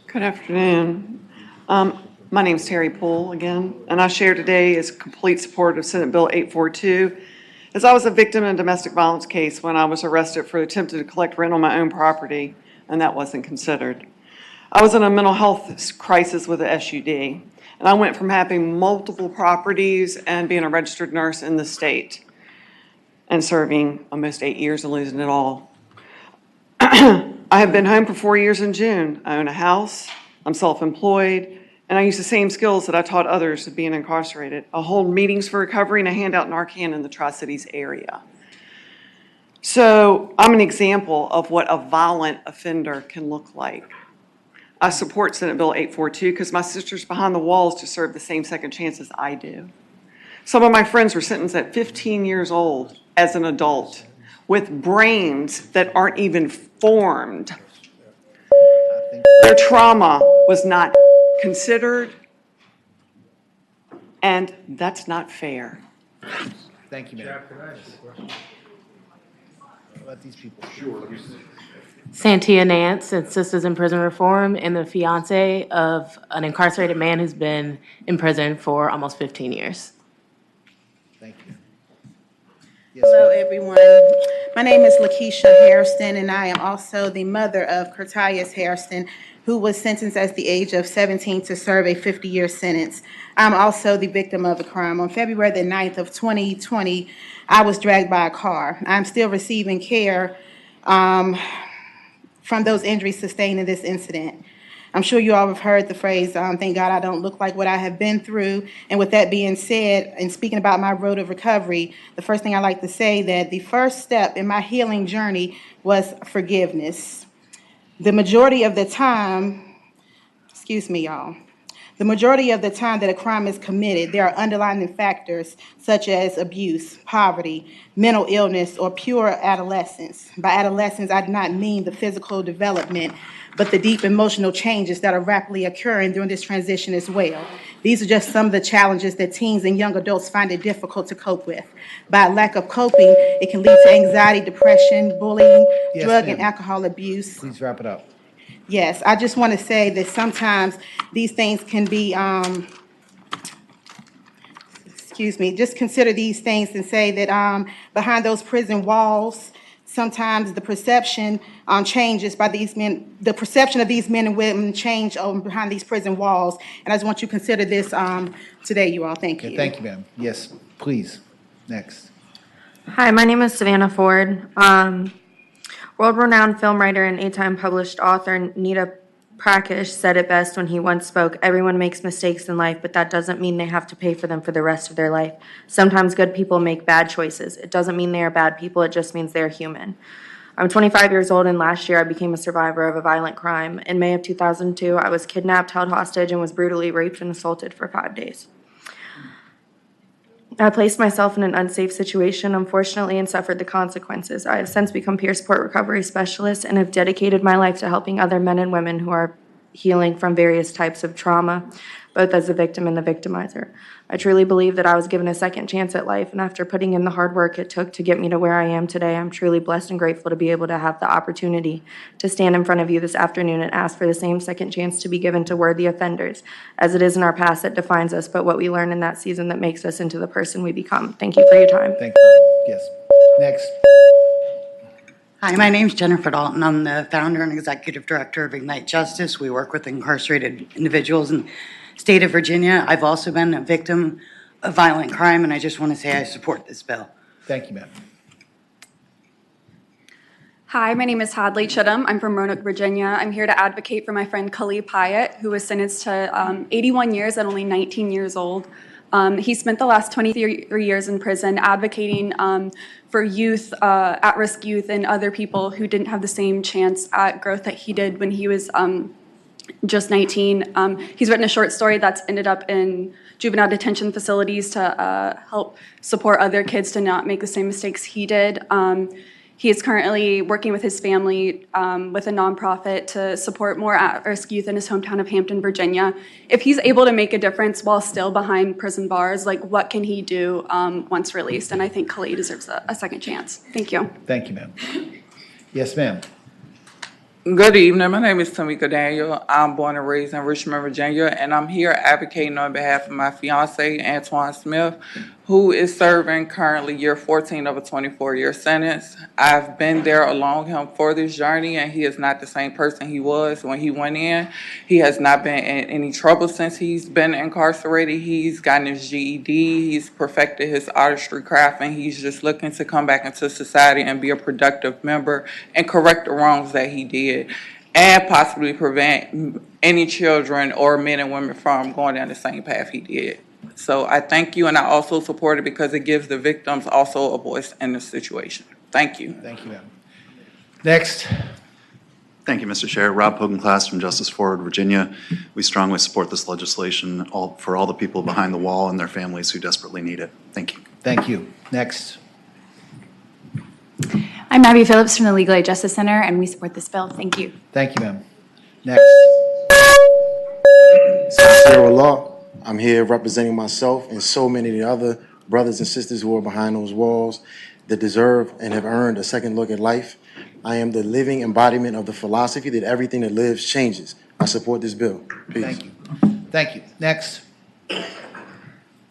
Good afternoon. My name's Terry Poole again, and I share today is complete support of Senate Bill 842. As I was a victim in a domestic violence case when I was arrested for attempting to collect rent on my own property, and that wasn't considered. I was in a mental health crisis with a SUD, and I went from having multiple properties and being a registered nurse in the state and serving almost 8 years and losing it all. I have been home for 4 years in June. I own a house, I'm self-employed, and I use the same skills that I taught others of being incarcerated. I hold meetings for recovery and I hand out Narcan in the Tri-Cities area. So I'm an example of what a violent offender can look like. I support Senate Bill 842 because my sister's behind the walls to serve the same second chance as I do. Some of my friends were sentenced at 15 years old as an adult with brains that aren't even formed. Their trauma was not considered, and that's not fair. Thank you, ma'am. Let these people. Sure. Santia Nance and Sisters in Prison Reform, and the fiance of an incarcerated man who's been in prison for almost 15 years. Thank you. Hello, everyone. My name is Lakeisha Hairston, and I am also the mother of Curtius Hairston, who was sentenced at the age of 17 to serve a 50-year sentence. I'm also the victim of a crime. On February the 9th of 2020, I was dragged by a car. I'm still receiving care from those injuries sustained in this incident. I'm sure you all have heard the phrase, thank God I don't look like what I have been through. And with that being said, and speaking about my road of recovery, the first thing I like to say that the first step in my healing journey was forgiveness. The majority of the time, excuse me, y'all. The majority of the time that a crime is committed, there are underlying factors such as abuse, poverty, mental illness, or pure adolescence. By adolescence, I do not mean the physical development, but the deep emotional changes that are rapidly occurring during this transition as well. These are just some of the challenges that teens and young adults find it difficult to cope with. By lack of coping, it can lead to anxiety, depression, bullying, Yes, drug ma'am. and alcohol abuse. Please wrap it up. Yes, I just want to say that sometimes these things can be, excuse me, just consider these things and say that behind those prison walls, sometimes the perception changes by these men, the perception of these men and women change behind these prison walls. And I just want you to consider this today, you all. Thank Okay, you. thank you, ma'am. Yes, please. Next. Hi, my name is Savannah Ford. World-renowned film writer and 8-time published author Nita Prakash said it best when he once spoke, "Everyone makes mistakes in life, but that doesn't mean they have to pay for them for the rest of their life. Sometimes good people make bad choices. It doesn't mean they are bad people, it just means they're human." I'm 25 years old, and last year I became a survivor of a violent crime. In May of 2002, I was kidnapped, held hostage, and was brutally raped and assaulted for 5 days. I placed myself in an unsafe situation, unfortunately, and suffered the consequences. I have since become peer support recovery specialist and have dedicated my life to helping other men and women who are healing from various types of trauma, both as a victim and the victimizer. I truly believe that I was given a second chance at life, and after putting in the hard work it took to get me to where I am today, I'm truly blessed and grateful to be able to have the opportunity to stand in front of you this afternoon and ask for the same second chance to be given to worthy offenders, as it is in our past that defines us, but what we learn in that season that makes us into the person we become. Thank you for your time. Thank you. Yes. Next. Hi, my name's Jennifer Dalton. I'm the founder and executive director of Ignite Justice. We work with incarcerated individuals in the state of Virginia. I've also been a victim of violent crime, and I just want to say I support this bill. Thank you, ma'am. Hi, my name is Hadley Chittum. I'm from Roanoke, Virginia. I'm here to advocate for my friend Khalid Pyatt, who was sentenced to 81 years at only 19 years old. He spent the last 23 years in prison advocating for youth, at-risk youth, and other people who didn't have the same chance at growth that he did when he was just 19. He's written a short story that's ended up in juvenile detention facilities to help support other kids to not make the same mistakes he did. He is currently working with his family with a nonprofit to support more at-risk youth in his hometown of Hampton, Virginia. If he's able to make a difference while still behind prison bars, like what can he do once released? And I think Khalid deserves a second chance. Thank you. Thank you, ma'am. Yes, ma'am. Good evening. My name is Tamika Daniel. I'm born and raised in Richmond, Virginia, and I'm here advocating on behalf of my fiance, Antoine Smith, who is serving currently year 14 of a 24-year sentence. I've been there along him for this journey, and he is not the same person he was when he went in. He has not been in any trouble since he's been incarcerated. He's gotten his GED, he's perfected his artistry craft, and he's just looking to come back into society and be a productive member and correct the wrongs that he did, and possibly prevent any children or men and women from going down the same path he did. So I thank you, and I also support it because it gives the victims also a voice in the situation. Thank you. Thank you, ma'am. Next. Thank you, Mr. Chair. Rob Hogan-Class from Justice Forward, Virginia. We strongly support this legislation for all the people behind the wall and their families who desperately need it. Thank you. Thank you. Next. I'm Abby Phillips from the Legal Aid Justice Center, and we support this bill. Thank you. Thank you, ma'am. Next. Sincere Law. I'm here representing myself and so many of the other brothers and sisters who are behind those walls that deserve and have earned a second look at life. I am the living embodiment of the philosophy that everything that lives changes. I support this bill. Peace. Thank you. Thank you. Next.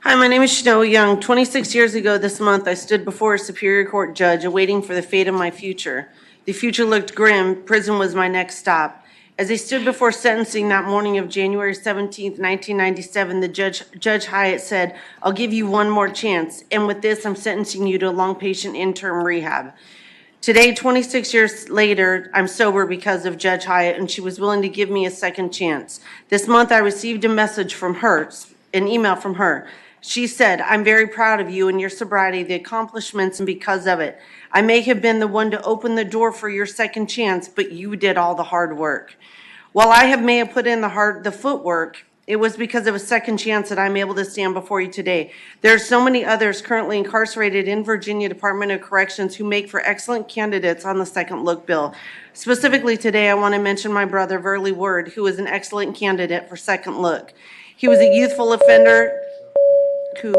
Hi, my name is Chanel Young. 26 years ago this month, I stood before a Superior Court judge awaiting for the fate of my future. The future looked grim. Prison was my next stop. As I stood before sentencing that morning of January 17th, 1997, Judge Hyatt said, "I'll give you one more chance, and with this, I'm sentencing you to long patient interim rehab." Today, 26 years later, I'm sober because of Judge Hyatt, and she was willing to give me a second chance. This month, I received a message from her, an email from her. She said, "I'm very proud of you and your sobriety, the accomplishments, and because of it. I may have been the one to open the door for your second chance, but you did all the hard work. While I may have put in the footwork, it was because of a second chance that I'm able to stand before you today. There are so many others currently incarcerated in Virginia Department of Corrections who make for excellent candidates on the second look bill. Specifically today, I want to mention my brother, Verley Word, who is an excellent candidate for second look. He was a youthful offender who..."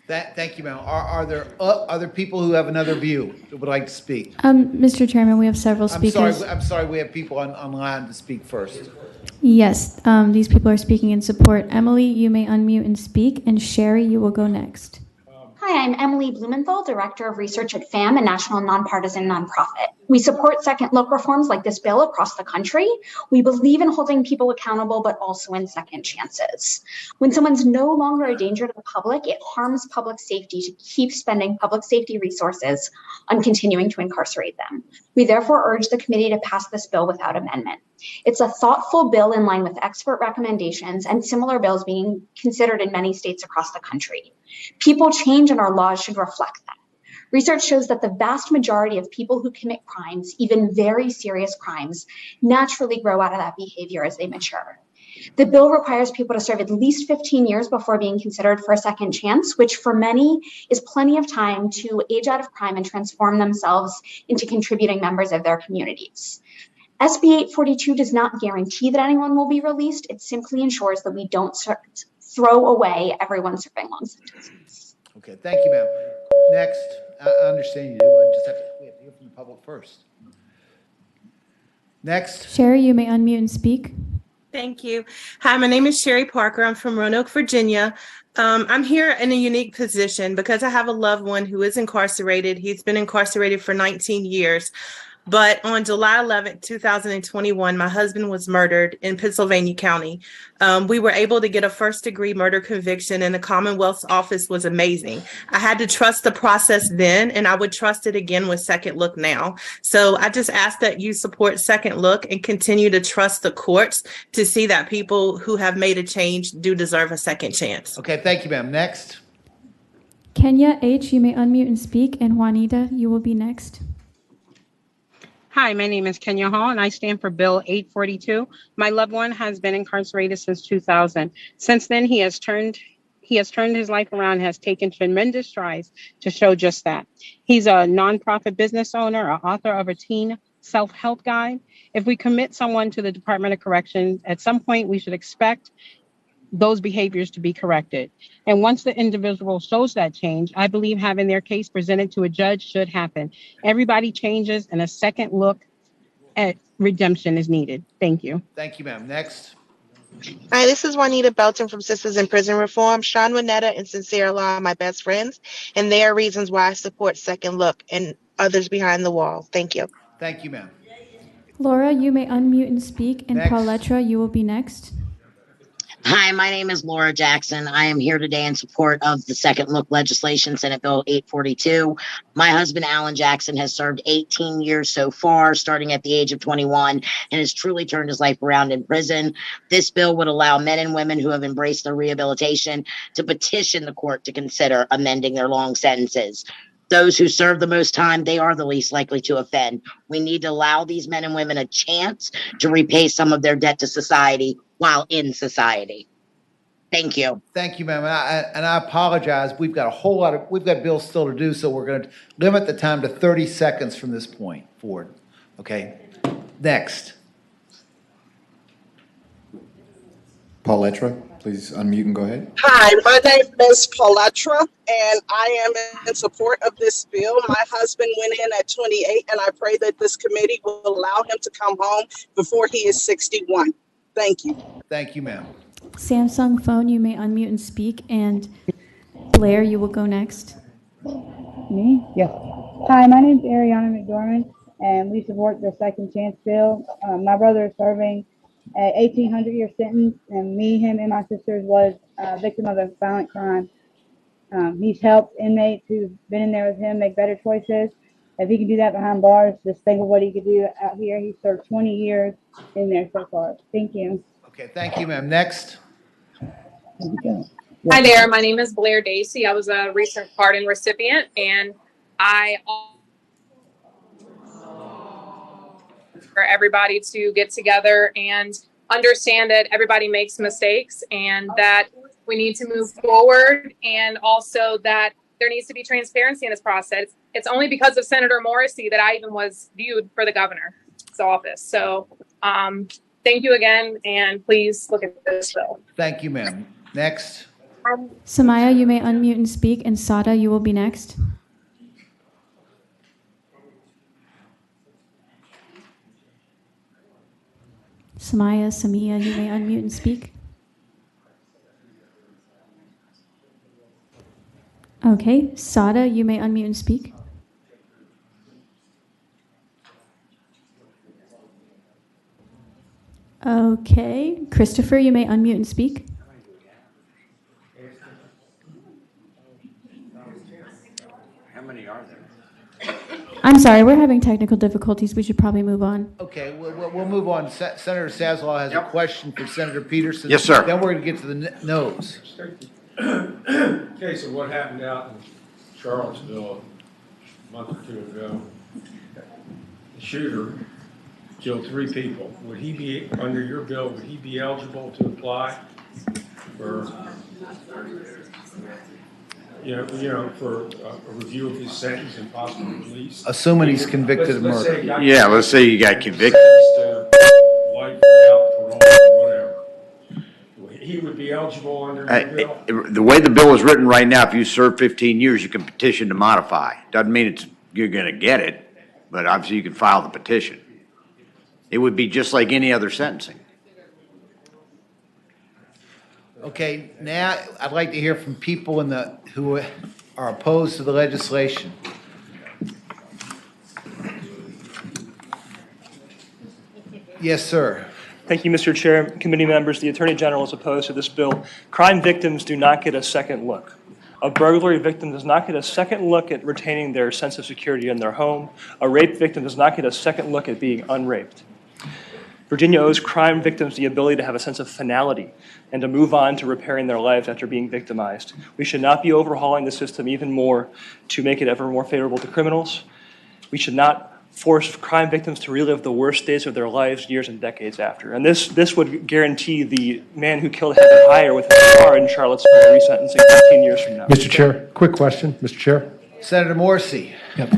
Thank you, ma'am. Are there other people who have another view that would like to speak? Mr. Chairman, we have several speakers. I'm sorry, we have people online to speak first. Yes, these people are speaking in support. Emily, you may unmute and speak, and Sherry, you will go next. Hi, I'm Emily Blumenthal, Director of Research at FAM, a national nonpartisan nonprofit. We support second look reforms like this bill across the country. We believe in holding people accountable, but also in second chances. When someone's no longer a danger to the public, it harms public safety to keep spending public safety resources on continuing to incarcerate them. We therefore urge the committee to pass this bill without amendment. It's a thoughtful bill in line with expert recommendations and similar bills being considered in many states across the country. People change and our laws should reflect that. Research shows that the vast majority of people who commit crimes, even very serious crimes, naturally grow out of that behavior as they mature. The bill requires people to serve at least 15 years before being considered for a second chance, which for many is plenty of time to age out of crime and transform themselves into contributing members of their communities. SB 842 does not guarantee that anyone will be released. It simply ensures that we don't throw away everyone serving long sentences. Okay, thank you, ma'am. Next, I understand you. We have to hear from the public first. Next. Sherry, you may unmute and speak. Thank you. Hi, my name is Sherry Parker. I'm from Roanoke, Virginia. I'm here in a unique position because I have a loved one who is incarcerated. He's been incarcerated for 19 years. But on July 11, 2021, my husband was murdered in Pennsylvania County. We were able to get a first-degree murder conviction, and the Commonwealth's office was amazing. I had to trust the process then, and I would trust it again with Second Look now. So I just ask that you support Second Look and continue to trust the courts to see that people who have made a change do deserve a second chance. Okay, thank you, ma'am. Next. Kenya H., you may unmute and speak, and Juanita, you will be next. Hi, my name is Kenya Hall, and I stand for Bill 842. My loved one has been incarcerated since 2000. Since then, he has turned his life around, has taken tremendous strides to show just that. He's a nonprofit business owner, an author of a teen self-help guide. If we commit someone to the Department of Corrections, at some point we should expect those behaviors to be corrected. And once the individual shows that change, I believe having their case presented to a judge should happen. Everybody changes, and a second look at redemption is needed. Thank you. Thank you, ma'am. Next. Hi, this is Juanita Belton from Sisters in Prison Reform. Sean Winetta and Sincere Law are my best friends, and they are reasons why I support Second Look and others behind the wall. Thank you. Thank you, ma'am. Laura, you may unmute and speak, and Next. Pauletra, you will be next. Hi, my name is Laura Jackson. I am here today in support of the Second Look legislation, Senate Bill 842. My husband, Alan Jackson, has served 18 years so far, starting at the age of 21, and has truly turned his life around in prison. This bill would allow men and women who have embraced their rehabilitation to petition the court to consider amending their long sentences. Those who serve the most time, they are the least likely to offend. We need to allow these men and women a chance to repay some of their debt to society while in society. Thank you. Thank you, ma'am. And I apologize. We've got bills still to do, so we're going to limit the time to 30 seconds from this point forward. Okay. Next. Pauletra, please unmute and go ahead. Hi, my name is Pauletra, and I am in support of this bill. My husband went in at 28, and I pray that this committee will allow him to come home before he is 61. Thank you. Thank you, ma'am. Samsung phone, you may unmute and speak. And Blair, you will go next. Me? Yes. Hi, my name is Ariana McDormand, and we support the Second Chance Bill. My brother is serving a 1,800-year sentence, and me, him, and my sisters was a victim of a violent crime. He's helped inmates who've been in there with him make better choices. If he can do that behind bars, just think of what he could do out here. He served 20 years in there so far. Thank you. Okay, thank you, ma'am. Next. Hi there, my name is Blair Dacey. I was a recent pardon recipient, and I for everybody to get together and understand that everybody makes mistakes and that we need to move forward, and also that there needs to be transparency in this process. It's only because of Senator Morrissey that I even was viewed for the governor's office. So thank you again, and please look at this bill. Thank you, ma'am. Next. Samaya, you may unmute and speak. And Sada, you will be next. Samia, you may unmute and speak. Okay, Sada, you may unmute and speak. Okay, Christopher, you may unmute and speak. How many are there? I'm sorry, we're having technical difficulties. We should probably move on. Okay, we'll move on. Senator Sasslaw has a question for Senator Peterson. Yes, sir. Then we're going to get to the no's. Okay, so what happened out in Charlottesville a month or two ago? The shooter killed 3 people. Would he be, under your bill, would he be eligible to apply for, for a review of his sentence and possible release? Assuming he's convicted of murder. Yeah, let's say you got convicted. Life without parole or whatever. He would be eligible under your bill? The way the bill is written right now, if you serve 15 years, you can petition to modify. Doesn't mean you're going to get it, but obviously you can file the petition. It would be just like any other sentencing. Okay, now I'd like to hear from people who are opposed to the legislation. Yes, sir. Thank you, Mr. Chair. Committee members, the Attorney General is opposed to this bill. Crime victims do not get a second look. A burglary victim does not get a second look at retaining their sense of security in their home. A rape victim does not get a second look at being unraped. Virginia owes crime victims the ability to have a sense of finality and to move on to repairing their lives after being victimized. We should not be overhauling the system even more to make it ever more favorable to criminals. We should not force crime victims to relive the worst days of their lives years and decades after. And this would guarantee the man who killed Heather Heyer with his car in Charlottesville resentencing 15 years from now. Mr. Chair, quick question, Mr. Chair. Senator Morrissey. Yep.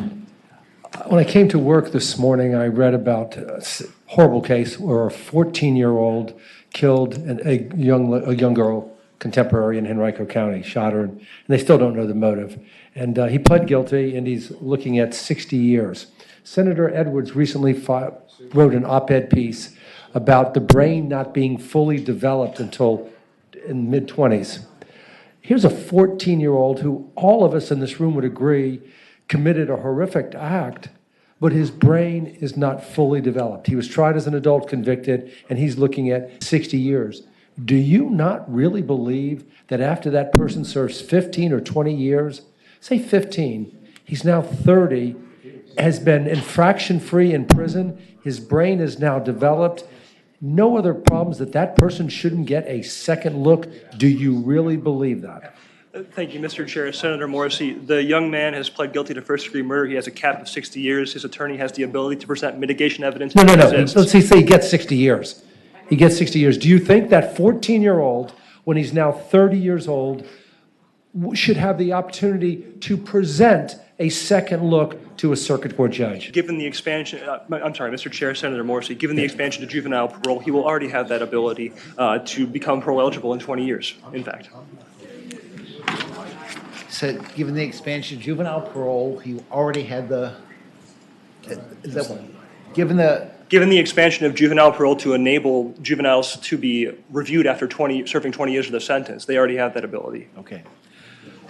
When I came to work this morning, I read about a horrible case where a 14-year-old killed a young girl, contemporary in Henrico County, shot her, and they still don't know the motive. And he pled guilty, and he's looking at 60 years. Senator Edwards recently wrote an op-ed piece about the brain not being fully developed until in mid-20s. Here's a 14-year-old who all of us in this room would agree committed a horrific act, but his brain is not fully developed. He was tried as an adult, convicted, and he's looking at 60 years. Do you not really believe that after that person serves 15 or 20 years, say 15, he's now 30, has been infraction-free in prison, his brain is now developed, no other problems, that person shouldn't get a second look? Do you really believe that? Thank you, Mr. Chair. Senator Morrissey, the young man has pled guilty to first-degree murder. He has a cap of 60 years. His attorney has the ability to present mitigation evidence. No. Let's say he gets 60 years. He gets 60 years. Do you think that 14-year-old, when he's now 30 years old, should have the opportunity to present a second look to a circuit court judge? Given the expansion, I'm sorry, Mr. Chair, Senator Morrissey, given the expansion to juvenile parole, he will already have that ability to become parole eligible in 20 years, in fact. So, given the expansion of juvenile parole, he already had given the Given the expansion of juvenile parole to enable juveniles to be reviewed after serving 20 years of their sentence, they already have that ability. Okay.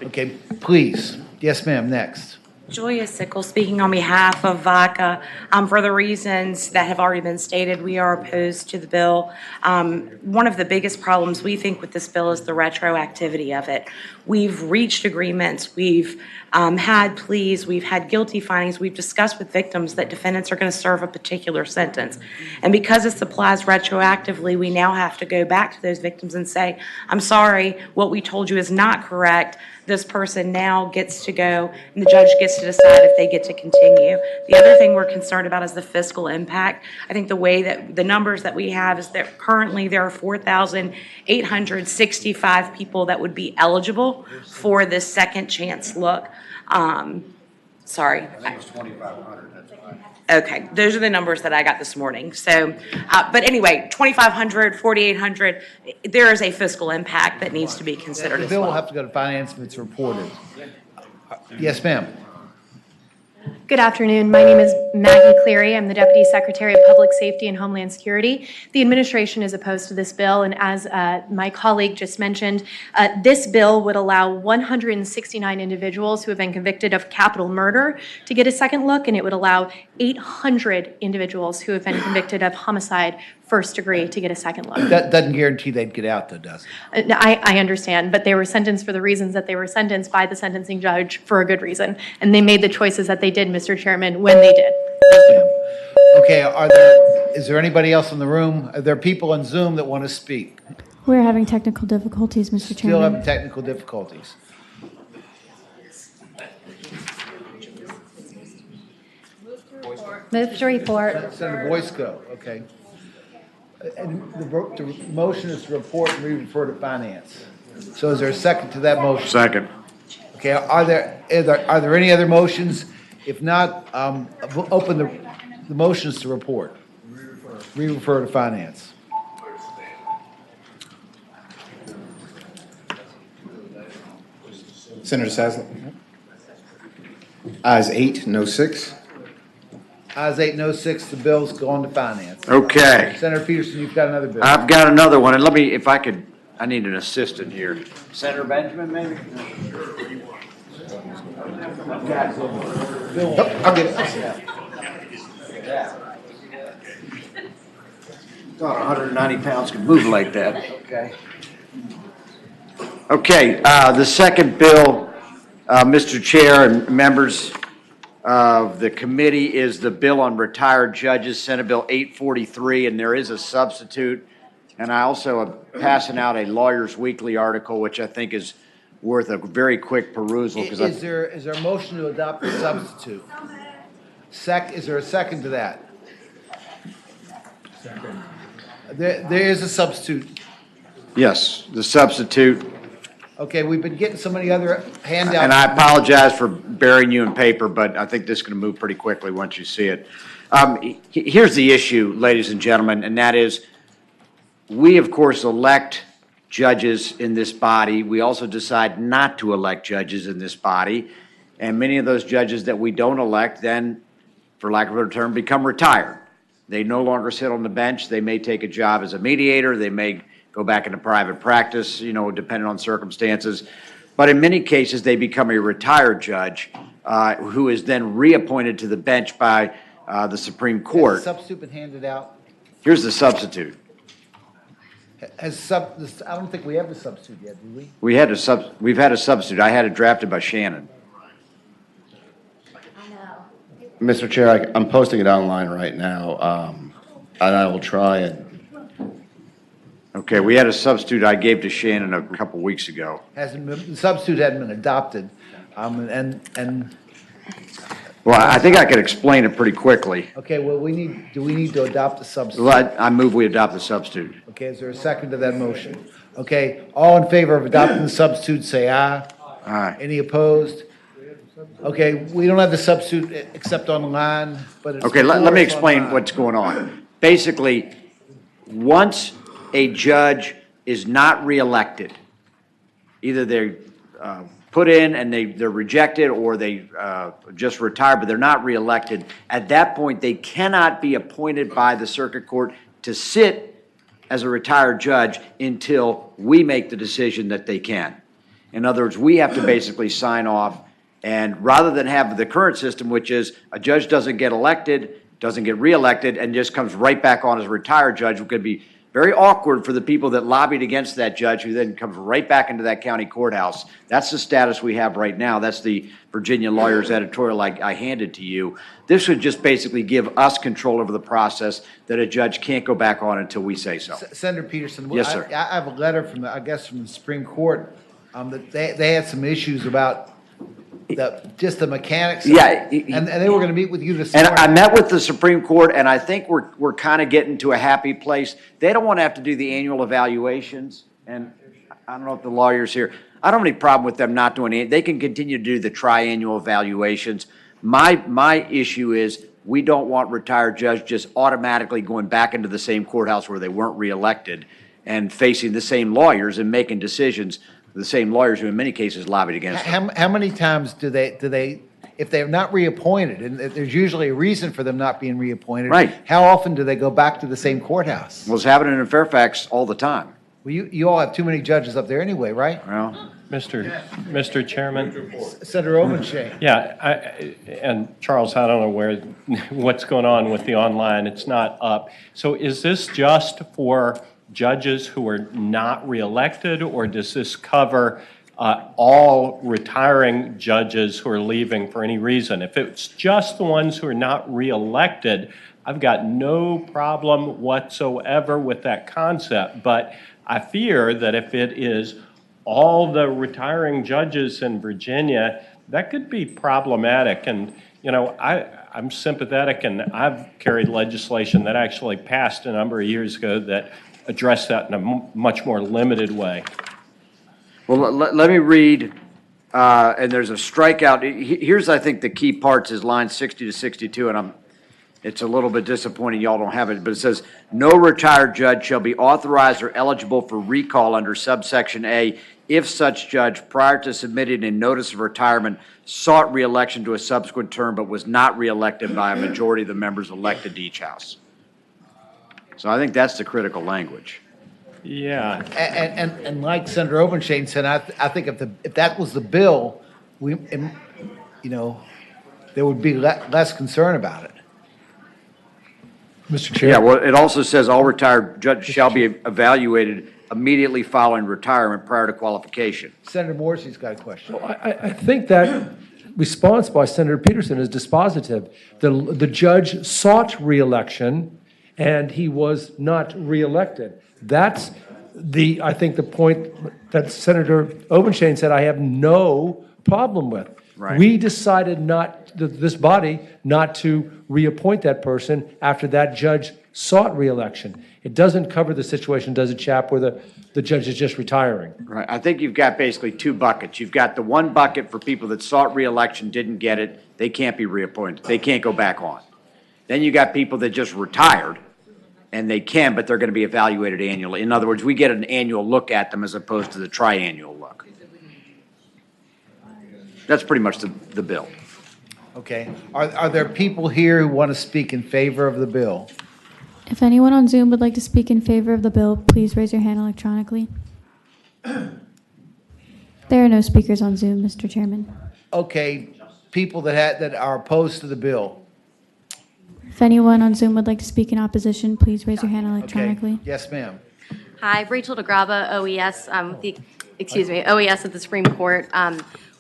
Okay, please. Yes, ma'am, next. Julia Sickle speaking on behalf of VACA. For the reasons that have already been stated, we are opposed to the bill. One of the biggest problems we think with this bill is the retroactivity of it. We've reached agreements, we've had pleas, we've had guilty findings, we've discussed with victims that defendants are going to serve a particular sentence. And because this applies retroactively, we now have to go back to those victims and say, I'm sorry, what we told you is not correct. This person now gets to go, and the judge gets to decide if they get to continue. The other thing we're concerned about is the fiscal impact. I think the way that the numbers that we have is that currently there are 4,865 people that would be eligible for this second chance look. Sorry. I think it's 2,500. Okay, those are the numbers that I got this morning. So, but anyway, 2,500, 4,800, there is a fiscal impact that needs to be considered The as bill will well. have to go to finance if it's reported. Yes, ma'am. Good afternoon. My name is Maggie Cleary. I'm the Deputy Secretary of Public Safety and Homeland Security. The administration is opposed to this bill, and as my colleague just mentioned, this bill would allow 169 individuals who have been convicted of capital murder to get a second look, and it would allow 800 individuals who have been convicted of homicide first degree to get a second look. That doesn't guarantee they'd get out, though, does it? I understand, but they were sentenced for the reasons that they were sentenced by the sentencing judge for a good reason. And they made the choices that they did, Mr. Chairman, when they did. Okay, is there anybody else in the room? Are there people on Zoom that want to speak? We're having technical difficulties, Mr. Still Chairman. having technical difficulties. Move to report. Senator Boysko, okay. And the motion is to report and refer to finance. So is there a second to that motion? Second. Okay, are there any other motions? If not, open the motions to report. Re-refer to finance. Senator Sasley. Ayes 8, no 6. Ayes 8, no 6, the bill's going to finance. Okay. Senator Peterson, you've got another bill. I've got another one, and let me, if I could, I need an assistant here. Senator Benjamin, maybe? I'll get it. Thought 190 pounds could move like that. Okay. Okay, the second bill, Mr. Chair and members of the committee, is the bill on retired judges, Senate Bill 843, and there is a substitute. And I also am passing out a Lawyers Weekly article, which I think is worth a very quick perusal. Is there a motion to adopt the substitute? Is there a second to that? Second. There is a substitute. Yes, the substitute. Okay, we've been getting so many other handouts. And I apologize for burying you in paper, but I think this is going to move pretty quickly once you see it. Here's the issue, ladies and gentlemen, and that is we, of course, elect judges in this body. We also decide not to elect judges in this body. And many of those judges that we don't elect then, for lack of a better term, become retired. They no longer sit on the bench. They may take a job as a mediator. They may go back into private practice, depending on circumstances. But in many cases, they become a retired judge who is then reappointed to the bench by the Supreme Court. Has the substitute been handed out? Here's the substitute. I don't think we have the substitute yet, do we? We've had a substitute. I had it drafted by Shannon. Mr. Chair, I'm posting it online right now, and I will try and. Okay, we had a substitute I gave to Shannon a couple weeks ago. The substitute hadn't been adopted, and. Well, I think I could explain it pretty quickly. Okay, well, do we need to adopt the substitute? Well, I move we adopt the substitute. Okay, is there a second to that motion? Okay, all in favor of adopting the substitute, say aye. Aye. Any opposed? Okay, we don't have the substitute except online, but it's. Okay, let me explain online. what's going on. Basically, once a judge is not reelected, either they put in and they're rejected, or they just retire, but they're not reelected, at that point, they cannot be appointed by the circuit court to sit as a retired judge until we make the decision that they can. In other words, we have to basically sign off, and rather than have the current system, which is a judge doesn't get elected, doesn't get reelected, and just comes right back on as a retired judge, it could be very awkward for the people that lobbied against that judge, who then comes right back into that county courthouse. That's the status we have right now. That's the Virginia Lawyer's editorial I handed to you. This would just basically give us control over the process that a judge can't go back on until we say so. Senator Peterson. Yes, sir. I have a letter from, from the Supreme Court, that they had some issues about just the mechanics. Yeah. And they were going to meet with you this And morning. I met with the Supreme Court, and I think we're kind of getting to a happy place. They don't want to have to do the annual evaluations, and I don't know if the lawyer's here. I don't have any problem with them not doing it. They can continue to do the triannual evaluations. My issue is we don't want retired judges just automatically going back into the same courthouse where they weren't reelected and facing the same lawyers and making decisions, the same lawyers who in many cases lobbied against them. How many times do they, if they're not reappointed, and there's usually a reason for them not being reappointed. Right. How often do they go back to the same courthouse? Well, it's happening in Fairfax all the time. Well, you all have too many judges up there anyway, right? Well, Mr. Chairman. Senator Obenshain. Yeah, and Charles, I don't know what's going on with the online. It's not up. So is this just for judges who are not reelected, or does this cover all retiring judges who are leaving for any reason? If it's just the ones who are not reelected, I've got no problem whatsoever with that concept. But I fear that if it is all the retiring judges in Virginia, that could be problematic. And, you know, I'm sympathetic, and I've carried legislation that actually passed a number of years ago that addressed that in a much more limited way. Well, let me read, and there's a strikeout. Here's, I think, the key parts is line 60 to 62, and it's a little bit disappointing y'all don't have it, but it says, no retired judge shall be authorized or eligible for recall under subsection A if such judge, prior to submitting a notice of retirement, sought reelection to a subsequent term but was not reelected by a majority of the members elected to each house. So I think that's the critical language. Yeah. And like Senator Obenshain said, I think if that was the bill, there would be less concern about it. Mr. Chair. Yeah, well, it also says all retired judges shall be evaluated immediately following retirement prior to qualification. Senator Morrissey's got a question. Well, I think that response by Senator Peterson is dispositive. The judge sought reelection, and he was not reelected. That's I think the point that Senator Obenshain said I have no problem with. Right. We decided this body not to reappoint that person after that judge sought reelection. It doesn't cover the situation, does it, Chap, where the judge is just retiring? Right. I think you've got basically two buckets. You've got the one bucket for people that sought reelection, didn't get it, they can't be reappointed. They can't go back on. Then you got people that just retired, and they can, but they're going to be evaluated annually. In other words, we get an annual look at them as opposed to the triannual look. That's pretty much the bill. Okay. Are there people here who want to speak in favor of the bill? If anyone on Zoom would like to speak in favor of the bill, please raise your hand electronically. There are no speakers on Zoom, Mr. Chairman. Okay. People that are opposed to the bill. If anyone on Zoom would like to speak in opposition, please raise your hand electronically. Okay. Yes, ma'am. Hi, Rachel DeGrava, OES, OES at the Supreme Court.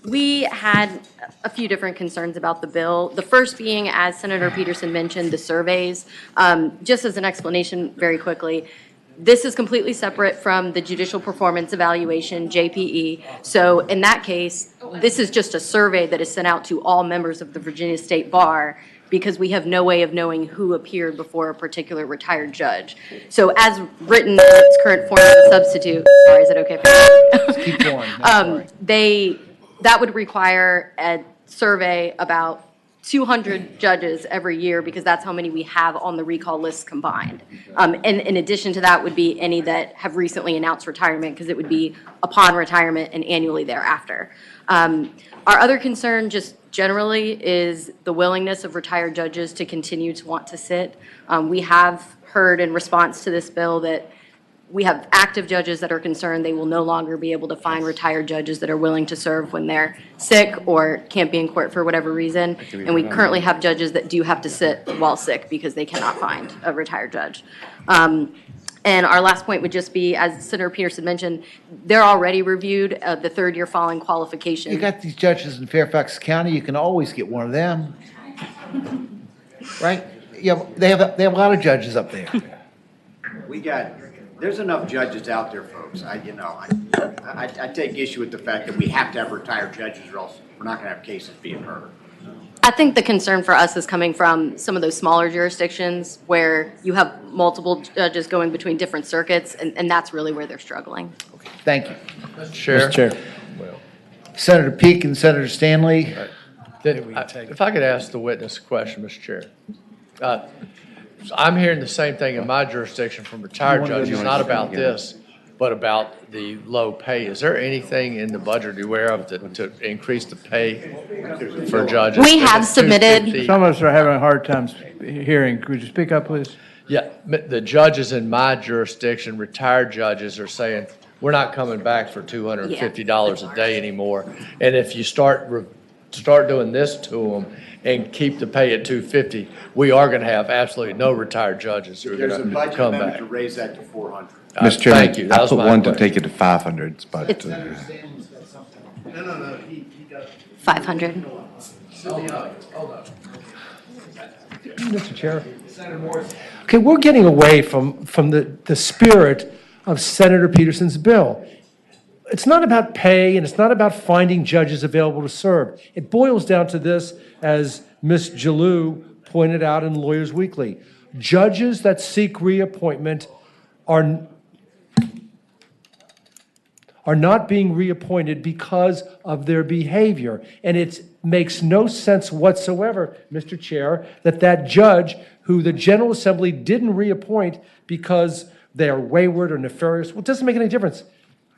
We had a few different concerns about the bill. The first being, as Senator Peterson mentioned, the surveys. Just as an explanation very quickly, this is completely separate from the Judicial Performance Evaluation, JPE. So in that case, this is just a survey that is sent out to all members of the Virginia State Bar, because we have no way of knowing who appeared before a particular retired judge. So as written in its current form as a substitute, sorry, is it okay for Keep going. that would require a survey about 200 judges every year because that's how many we have on the recall list combined. And in addition to that would be any that have recently announced retirement because it would be upon retirement and annually thereafter. Our other concern just generally is the willingness of retired judges to continue to want to sit. We have heard in response to this bill that we have active judges that are concerned they will no longer be able to find retired judges that are willing to serve when they're sick or can't be in court for whatever reason. And we currently have judges that do have to sit while sick because they cannot find a retired judge. And our last point would just be, as Senator Peterson mentioned, they're already reviewed the third year following qualification. You got these judges in Fairfax County, you can always get one of them. Right? Yeah, they have a lot of judges up there. There's enough judges out there, folks. I take issue with the fact that we have to have retired judges or else we're not going to have cases being heard. I think the concern for us is coming from some of those smaller jurisdictions where you have multiple judges going between different circuits, and that's really where they're struggling. Okay, thank you. Mr. Chair. Senator Peake and Senator Stanley. If I could ask the witness a question, Mr. Chair. I'm hearing the same thing in my jurisdiction from retired judges, not about this, but about the low pay. Is there anything in the budget you're aware of to increase the pay for judges? We have submitted. Some of us are having a hard time hearing. Could you speak up, please? Yeah, the judges in my jurisdiction, retired judges, are saying, we're not coming back for $250 a day anymore. And if you start doing this to them and keep the pay at $250, we are going to have absolutely no retired judges who are going to come back. There's a budget amendment to raise that to 400. Mr. Chairman, Thank you. That I was put my one to question. take it to 500, but. 500. Mr. Chair. Okay, we're getting away from the spirit of Senator Peterson's bill. It's not about pay, and it's not about finding judges available to serve. It boils down to this, as Ms. Jalou pointed out in Lawyers Weekly. Judges that seek reappointment are not being reappointed because of their behavior. And it makes no sense whatsoever, Mr. Chair, that judge who the General Assembly didn't reappoint because they are wayward or nefarious, well, it doesn't make any difference,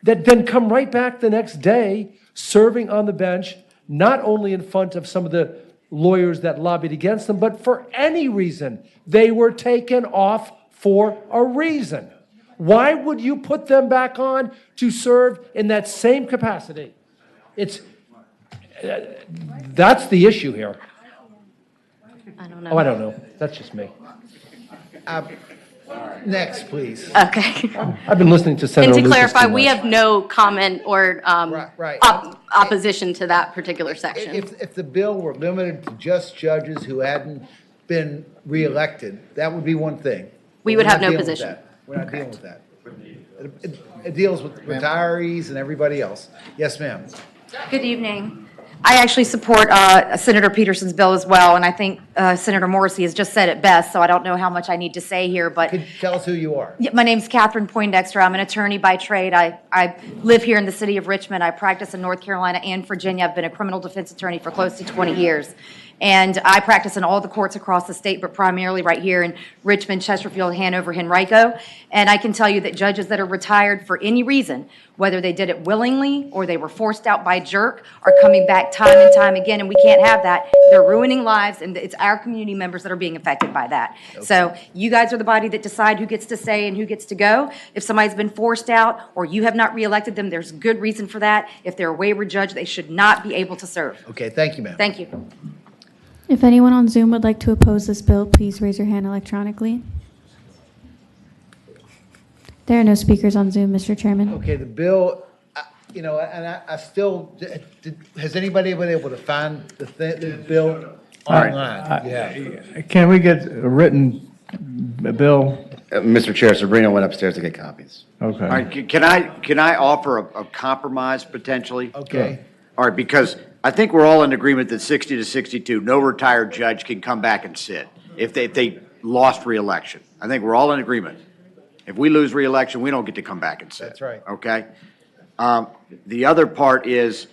that then come right back the next day serving on the bench, not only in front of some of the lawyers that lobbied against them, but for any reason. They were taken off for a reason. Why would you put them back on to serve in that same capacity? That's the issue here. I don't know. Oh, I don't know. That's just me. Next, please. Okay. I've been listening to Senator And to Lucas clarify, too we much. have no comment or opposition to that particular section. If the bill were limited to just judges who hadn't been reelected, that would be one thing. We But would we're have not no dealing with position. that. We're not dealing with that. It deals with retirees and everybody else. Yes, ma'am. Good evening. I actually support Senator Peterson's bill as well, and I think Senator Morrissey has just said it best, so I don't know how much I need to say here, but. Could you tell us who you are? Yeah, my name's Catherine Poindexter. I'm an attorney by trade. I live here in the city of Richmond. I practice in North Carolina and Virginia. I've been a criminal defense attorney for close to 20 years. And I practice in all the courts across the state, but primarily right here in Richmond, Chesterfield, Hanover, Henrico. And I can tell you that judges that are retired for any reason, whether they did it willingly or they were forced out by jerk, are coming back time and time again, and we can't have that. They're ruining lives, and it's our community members that are being affected by that. Okay. So you guys are the body that decide who gets to stay and who gets to go. If somebody's been forced out or you have not reelected them, there's good reason for that. If they're a wayward judge, they should not be able to serve. Okay, thank you, ma'am. Thank you. If anyone on Zoom would like to oppose this bill, please raise your hand electronically. There are no speakers on Zoom, Mr. Chairman. Okay, the bill, and I still, has anybody been able to find the bill online? Yeah. Can we get a written bill? Mr. Chair, Sabrina went upstairs to get copies. Okay. All right, can I offer a compromise potentially? Okay. All right, because I think we're all in agreement that 60 to 62, no retired judge can come back and sit if they lost reelection. I think we're all in agreement. If we lose reelection, we don't get to come back and sit. That's right. Okay? The other part is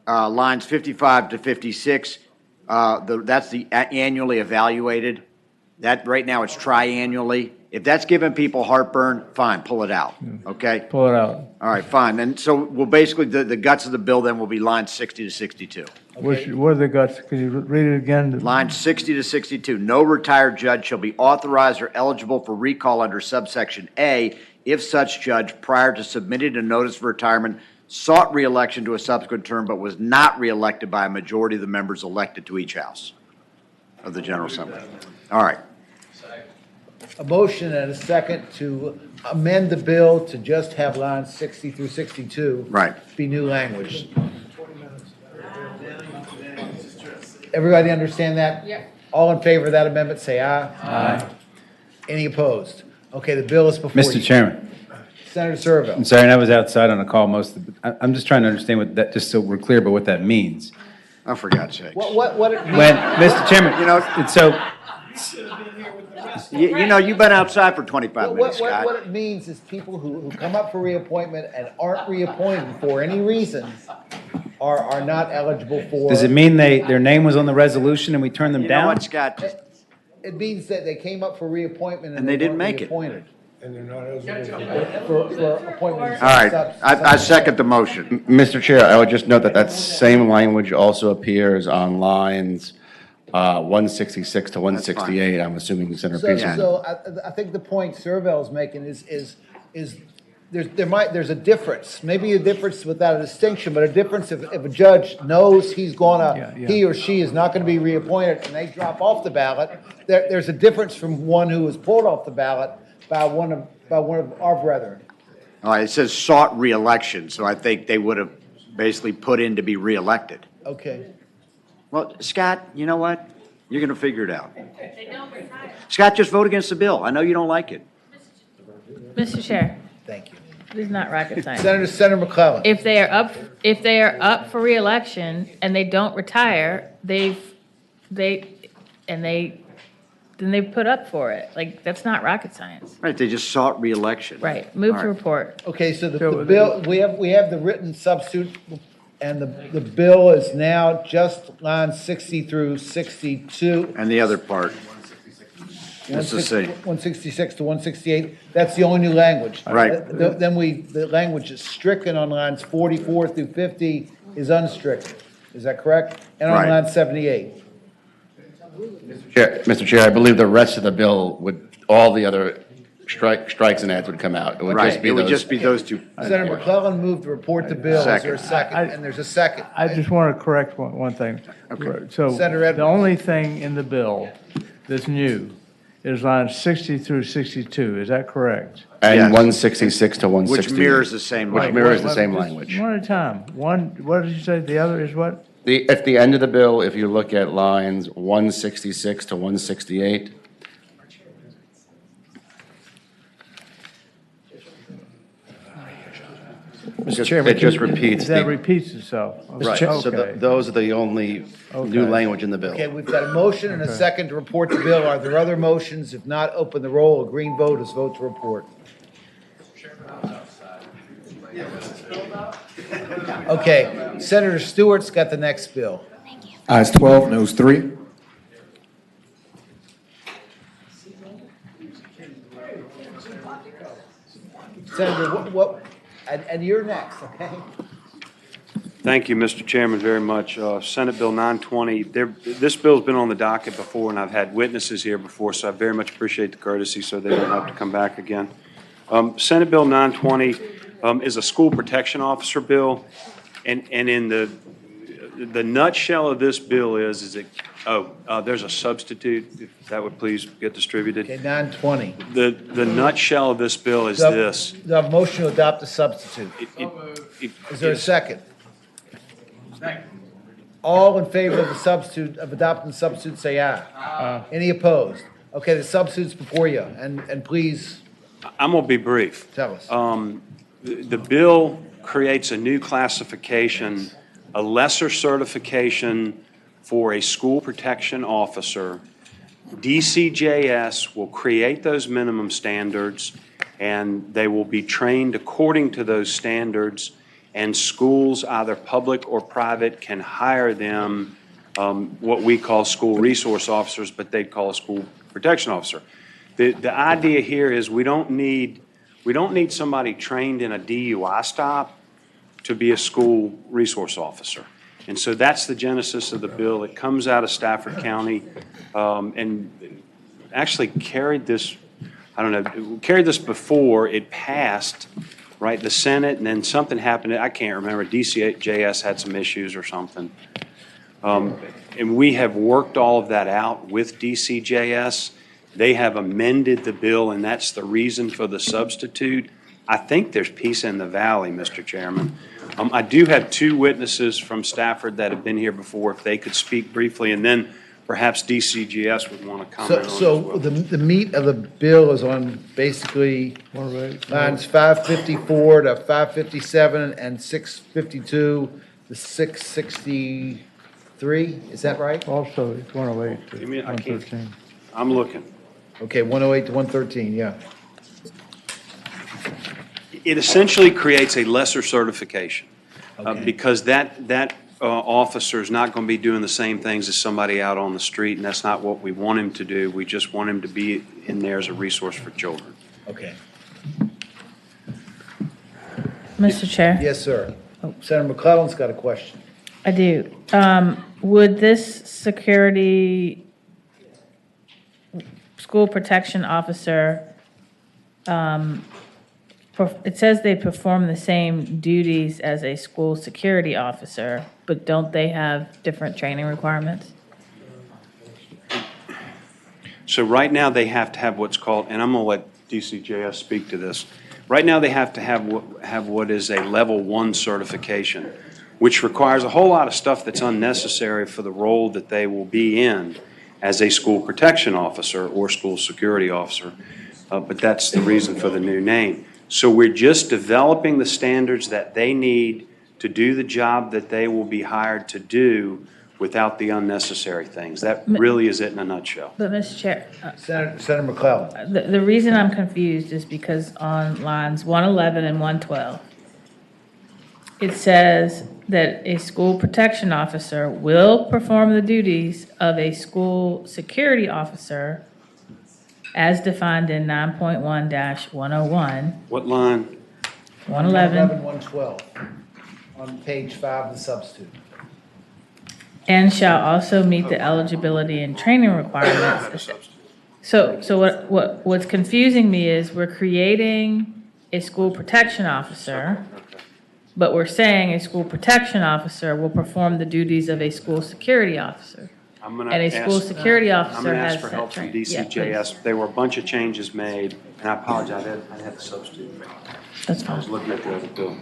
lines 55 to 56. That's the annually evaluated. That, right now, it's triannually. If that's giving people heartburn, fine, pull it out, okay? Pull it out. All right, fine. And so we'll basically, the guts of the bill then will be lines 60 to 62. What are the guts? Can you read it again? Line 60 to 62, no retired judge shall be authorized or eligible for recall under subsection A if such judge, prior to submitting a notice of retirement, sought reelection to a subsequent term but was not reelected by a majority of the members elected to each house of the General Assembly. All right. A motion and a second to amend the bill to just have lines 60 through 62. Right. Be new language. Everybody understand that? Yeah. All in favor of that amendment, say aye. Aye. Any opposed? Okay, the bill is before you. Mr. Chairman. Senator Servo. I'm sorry, and I was outside on a call most of the, I'm just trying to understand what that, just so we're clear about what that means. Oh, for God's sake. What it means? When, Mr. Chairman, it's so. You know, you've been outside for 25 minutes, Scott. What it means is people who come up for reappointment and aren't reappointed for any reason are not eligible for. Does it mean their name was on the resolution and we turned them You down? know what, Scott? It means that they came up for reappointment And they didn't weren't make it. reappointed. And they're not eligible For appointments. All right, I second the motion. Mr. Chair, I would just note that that same language also appears on lines 166 to 168. I'm assuming Senator Peterson. So I think the point Servel's making is there's a difference, maybe a difference without a distinction, but a difference if a judge knows he or she is not going to be reappointed and they drop off the ballot, there's a difference from one who was pulled off the ballot by one of our brethren. All right, it says sought reelection, so I think they would have basically put in to be reelected. Okay. Well, Scott, you know what? You're going to figure it out. Scott, just vote against the bill. I know you don't like it. Mr. Chair. Thank you. This is not rocket science. Senator McClellan. If they are up for reelection and they don't retire, then they put up for it. Like, that's not rocket science. Right, they just sought reelection. Right. Move All to right. report. Okay, so the bill, we have the written substitute, and the bill is now just lines 60 through 62. And the other part. What's the say? 166 to 168, that's the only new language. Right. Then the language is stricken on lines 44 through 50 is unstricken. Is that correct? And on Right. line 78. Mr. Chair, I believe the rest of the bill would, all the other strikes and adds would come out. It would Right, just be it would those. just be those two. Senator McClellan moved to report the bill. Is there a Second. second? And there's a second. I just want to correct one thing. Okay. So Senator Edwards. the only thing in the bill that's new is lines 60 through 62. Is that correct? And Yes. 166 to 168. Which mirrors the same Which language. mirrors the same Just language. One at a time. What did you say? The other is what? At the end of the bill, if you look at lines 166 to 168, Mr. Chairman, it just repeats that the, repeats itself. right, so Okay. those are the only new language in the bill. Okay, we've got a motion and a second to report the bill. Are there other motions? If not, open the roll. A green vote is vote to report. Okay, Senator Stewart's got the next bill. Ayes 12, noes 3. Senator, and you're next, okay? Thank you, Mr. Chairman, very much. Senate Bill 920, this bill's been on the docket before, and I've had witnesses here before, so I very much appreciate the courtesy so they don't have to come back again. Senate Bill 920 is a school protection officer bill, and in the nutshell of this bill is it, there's a substitute, if that would please get distributed. Okay, 920. The nutshell of this bill is this. Do I have a motion to adopt the substitute? Is there a second? All in favor of the substitute, of adopting the substitute, say aye. Any opposed? Okay, the substitute's before you, and please. I'm going to be brief. Tell us. The bill creates a new classification, a lesser certification for a school protection officer. DCJS will create those minimum standards, and they will be trained according to those standards, and schools, either public or private, can hire them what we call school resource officers, but they'd call a school protection officer. The idea here is we don't need somebody trained in a DUI stop to be a school resource officer. And so that's the genesis of the bill. It comes out of Stafford County, and actually carried this, carried this before it passed, right, the Senate, and then something happened. I can't remember. DCJS had some issues or something. And we have worked all of that out with DCJS. They have amended the bill, and that's the reason for the substitute. I think there's peace in the valley, Mr. Chairman. I do have two witnesses from Stafford that have been here before, if they could speak briefly, and then perhaps DCGS would want to comment on it as So well. the meat of the bill is on basically lines 554 to 557 and 652 to 663, is that right? Also, it's 108 to Give me- I can't- 113. I'm looking. Okay, 108 to 113, yeah. It essentially creates a lesser certification, because that officer is not going to be doing the same things as somebody out on the street, and that's not what we want him to do. We just want him to be in there as a resource for children. Okay. Mr. Chair? Yes, sir. Senator McClellan's got a question. I do. Would this school protection officer, it says they perform the same duties as a school security officer, but don't they have different training requirements? So right now, they have to have what's called, and I'm going to let DCJS speak to this. Right now, they have to have what is a level 1 certification, which requires a whole lot of stuff that's unnecessary for the role that they will be in as a school protection officer or school security officer. But that's the reason for the new name. So we're just developing the standards that they need to do the job that they will be hired to do without the unnecessary things. That really is it in a nutshell. But, Mr. Chair, Senator McClellan. the reason I'm confused is because on lines 111 and 112, it says that a school protection officer will perform the duties of a school security officer as defined in 9.1-101. What line? 111. 112, on page 5 of the substitute. And shall also meet the eligibility and training requirements. So what's confusing me is we're creating a school protection officer, but we're saying a school protection officer will perform the duties of a school security officer. I'm going And a school security officer ask has for that help from training. Yeah, DCJS. There were a bunch of changes made, and I apologize, I had the substitute. That's I was looking at the other bill.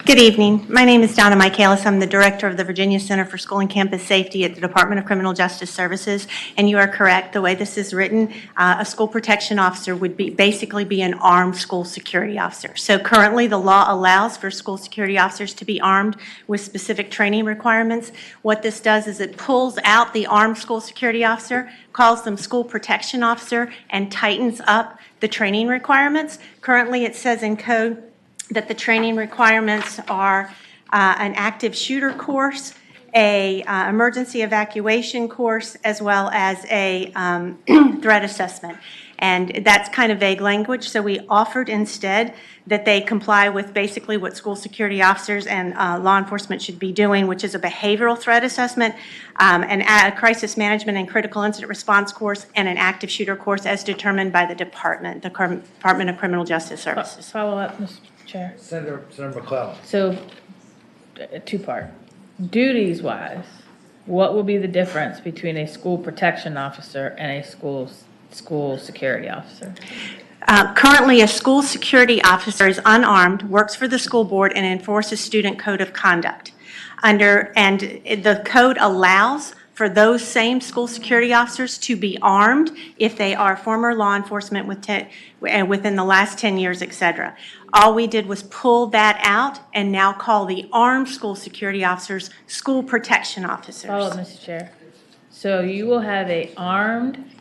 Good evening. My name is Donna Michaelis. I'm the director of the Virginia Center for School and Campus Safety at the Department of Criminal Justice Services. And you are correct. The way this is written, a school protection officer would basically be an armed school security officer. So currently, the law allows for school security officers to be armed with specific training requirements. What this does is it pulls out the armed school security officer, calls them school protection officer, and tightens up the training requirements. Currently, it says in code that the training requirements are an active shooter course, a emergency evacuation course, as well as a threat assessment. And that's kind of vague language, so we offered instead that they comply with basically what school security officers and law enforcement should be doing, which is a behavioral threat assessment, a crisis management and critical incident response course, and an active shooter course as determined by the Department of Criminal Justice Services. Follow up, Mr. Chair. Senator McClellan. So, two-part. Duties-wise, what will be the difference between a school protection officer and a school security officer? Currently, a school security officer is unarmed, works for the school board, and enforces student code of conduct. And the code allows for those same school security officers to be armed if they are former law enforcement within the last 10 years, et cetera. All we did was pull that out and now call the armed school security officers school protection officers. Follow up, Mr. Chair. So you will have a armed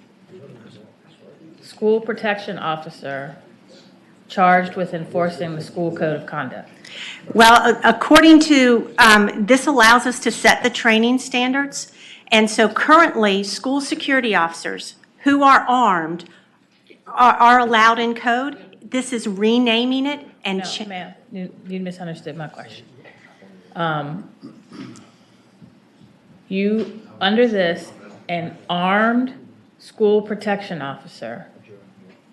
school protection officer charged with enforcing the school code of conduct. Well, according to, this allows us to set the training standards. And so currently, school security officers who are armed are allowed in code. This is renaming it and. No, ma'am, you misunderstood my question. You, under this, an armed school protection officer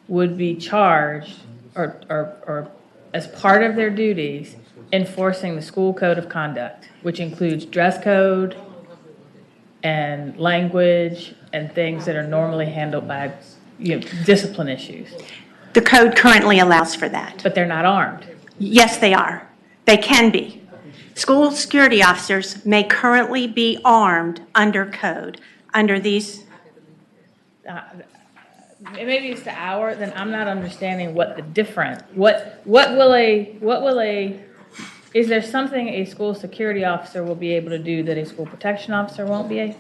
would be charged or as part of their duties, enforcing the school code of conduct, which includes dress code and language and things that are normally handled by, discipline issues. The code currently allows for that. But they're not armed. Yes, they are. They can be. School security officers may currently be armed under code, under these. Maybe it's the hour, then I'm not understanding what the difference, what will a, is there something a school security officer will be able to do that a school protection officer won't be able?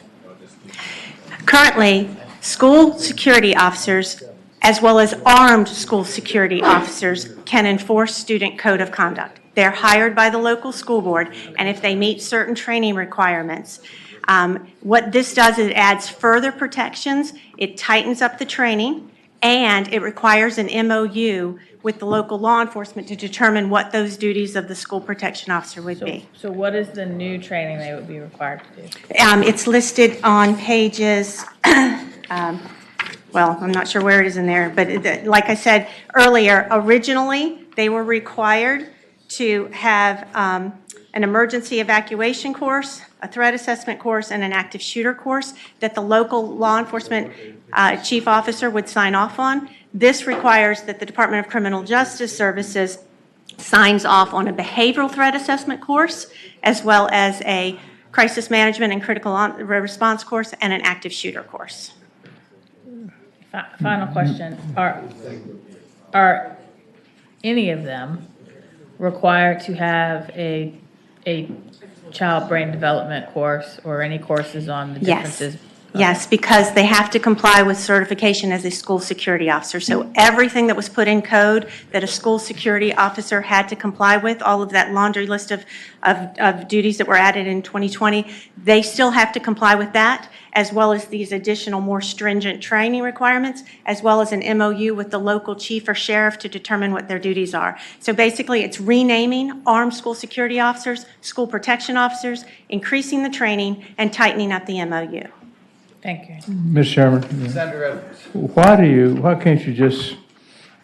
Currently, school security officers, as well as armed school security officers, can enforce student code of conduct. They're hired by the local school board, and if they meet certain training requirements, what this does is it adds further protections, it tightens up the training, and it requires an MOU with the local law enforcement to determine what those duties of the school protection officer would be. So what is the new training they would be required to do? It's listed on pages, well, I'm not sure where it is in there, but like I said earlier, originally they were required to have an emergency evacuation course, a threat assessment course, and an active shooter course that the local law enforcement chief officer would sign off on. This requires that the Department of Criminal Justice Services signs off on a behavioral threat assessment course, as well as a crisis management and critical response course and an active shooter course. Final question. Are any of them required to have a child brain development course or any courses on the differences? Yes, because they have to comply with certification as a school security officer. So everything that was put in code that a school security officer had to comply with, all of that laundry list of duties that were added in 2020, they still have to comply with that, as well as these additional more stringent training requirements, as well as an MOU with the local chief or sheriff to determine what their duties are. So basically, it's renaming armed school security officers, school protection officers, increasing the training, and tightening up the MOU. Thank you. Mr. Chairman, why can't you just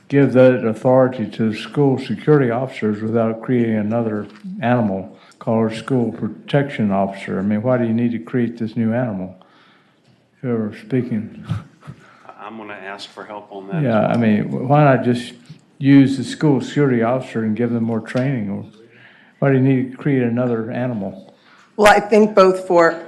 give that authority to school security officers without creating another animal called a school protection officer? I mean, why do you need to create this new animal? Whoever's speaking. I'm going to ask for help on that. Yeah, I mean, why not just use the school security officer and give them more training? Or why do you need to create another animal? Well, I think both for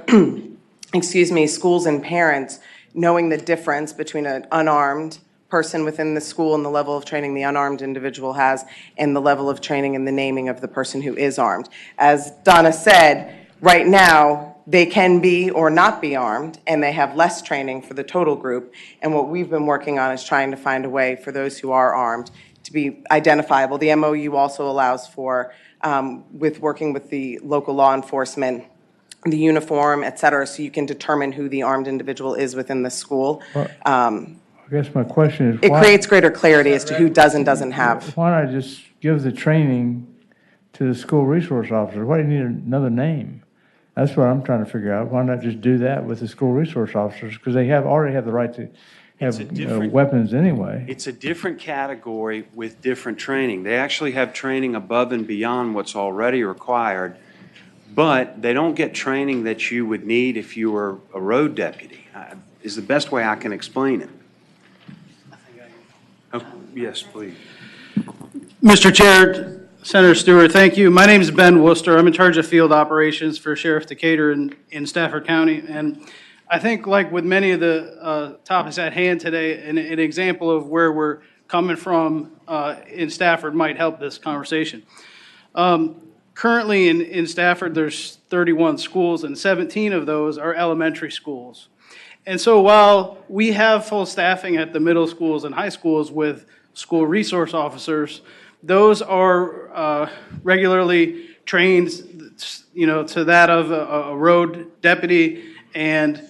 schools and parents, knowing the difference between an unarmed person within the school and the level of training the unarmed individual has and the level of training and the naming of the person who is armed. As Donna said, right now, they can be or not be armed, and they have less training for the total group. And what we've been working on is trying to find a way for those who are armed to be identifiable. The MOU also allows for, with working with the local law enforcement, the uniform, et cetera, so you can determine who the armed individual is within the school. I guess my question is, it creates greater clarity as to who does and doesn't have. Why not just give the training to the school resource officer? Why do you need another name? That's what I'm trying to figure out. Why not just do that with the school resource officers? Because they already have the right to have weapons anyway. It's a different category with different training. They actually have training above and beyond what's already required, but they don't get training that you would need if you were a road deputy, is the best way I can explain it. Oh, yes, please. Mr. Chair, Senator Stewart, thank you. My name is Ben Worcester. I'm in charge of field operations for Sheriff Decatur in Stafford County. And I think, like with many of the topics at hand today, an example of where we're coming from in Stafford might help this conversation. Currently in Stafford, there's 31 schools, and 17 of those are elementary schools. And so while we have full staffing at the middle schools and high schools with school resource officers, those are regularly trained, to that of a road deputy, and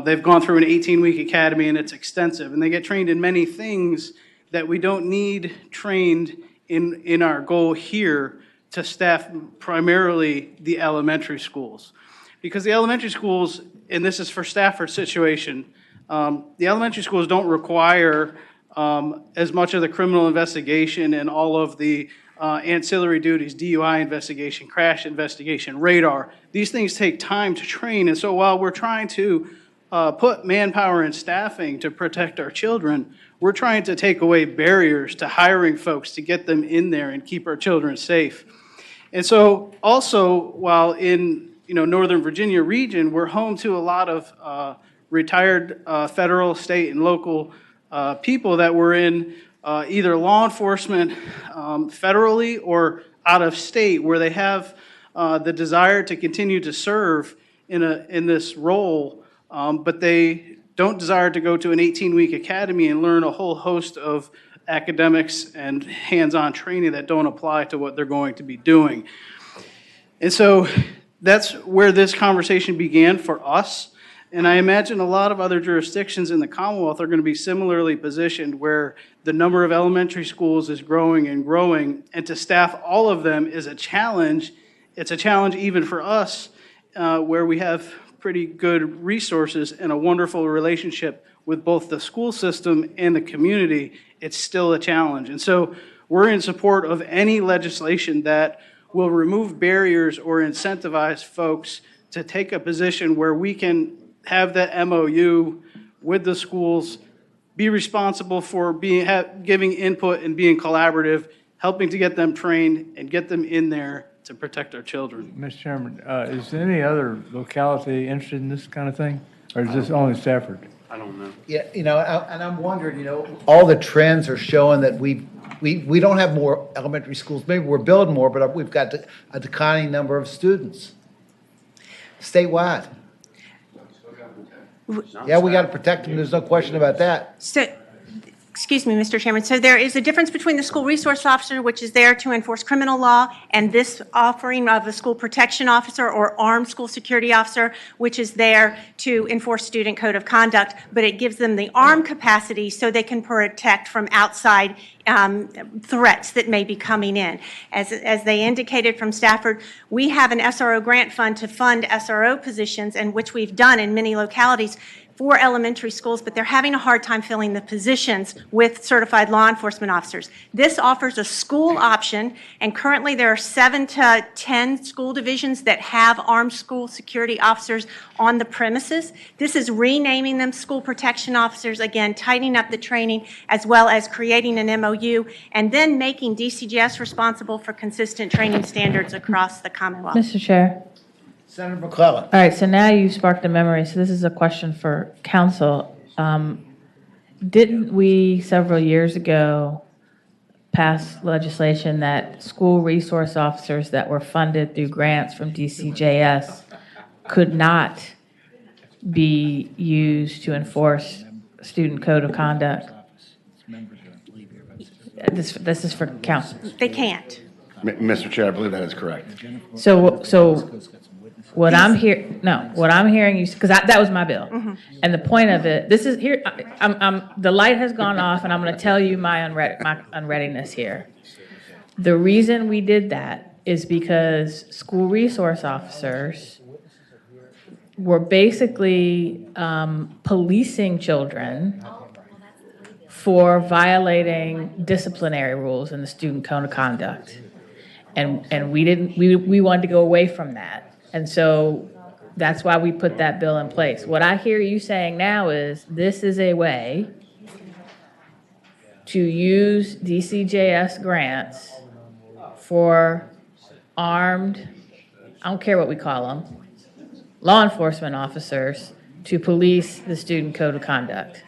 they've gone through an 18-week academy, and it's extensive. And they get trained in many things that we don't need trained in our goal here to staff primarily the elementary schools. Because the elementary schools, and this is for Stafford's situation, the elementary schools don't require as much of the criminal investigation and all of the ancillary duties, DUI investigation, crash investigation, radar. These things take time to train, and so while we're trying to put manpower and staffing to protect our children, we're trying to take away barriers to hiring folks to get them in there and keep our children safe. And so also, while in Northern Virginia region, we're home to a lot of retired federal, state, and local people that were in either law enforcement federally or out of state, where they have the desire to continue to serve in this role, but they don't desire to go to an 18-week academy and learn a whole host of academics and hands-on training that don't apply to what they're going to be doing. And so that's where this conversation began for us. And I imagine a lot of other jurisdictions in the Commonwealth are going to be similarly positioned, where the number of elementary schools is growing and growing, and to staff all of them is a challenge. It's a challenge even for us, where we have pretty good resources and a wonderful relationship with both the school system and the community. It's still a challenge. And so we're in support of any legislation that will remove barriers or incentivize folks to take a position where we can have that MOU with the schools, be responsible for giving input and being collaborative, helping to get them trained and get them in there to protect our children. Mr. Chairman, is there any other locality interested in this kind of thing, or is this only Stafford? I don't know. Yeah, and I'm wondering, all the trends are showing that we don't have more elementary schools. Maybe we're building more, but we've got a declining number of students statewide. Yeah, we got to protect them. There's no question about that. So, excuse me, Mr. Chairman. So there is a difference between the school resource officer, which is there to enforce criminal law, and this offering of a school protection officer or armed school security officer, which is there to enforce student code of conduct, but it gives them the armed capacity so they can protect from outside threats that may be coming in. As they indicated from Stafford, we have an SRO grant fund to fund SRO positions, and which we've done in many localities for elementary schools, but they're having a hard time filling the positions with certified law enforcement officers. This offers a school option, and currently there are 7 to 10 school divisions that have armed school security officers on the premises. This is renaming them school protection officers, again, tightening up the training, as well as creating an MOU, and then making DCGS responsible for consistent training standards across the Commonwealth. Mr. Chair. Senator McClellan. All right, so now you sparked a memory. So this is a question for council. Didn't we several years ago pass legislation that school resource officers that were funded through grants from DCJS could not be used to enforce student code of conduct? This is for council. They can't. Mr. Chair, I believe that is correct. So what I'm hearing you, because that was my bill. Mm-hmm. And the point of it, this is here, the light has gone off, and I'm going to tell you my unreadiness here. The reason we did that is because school resource officers were basically policing children for violating disciplinary rules in the student code of conduct. And we wanted to go away from that. And so that's why we put that bill in place. What I hear you saying now is this is a way to use DCJS grants for armed, I don't care what we call them, law enforcement officers to police the student code of conduct.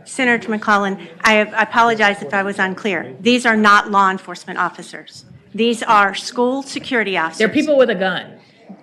Senator McClellan, I apologize if I was unclear. These are not law enforcement officers. These are school security officers. They're people with a gun.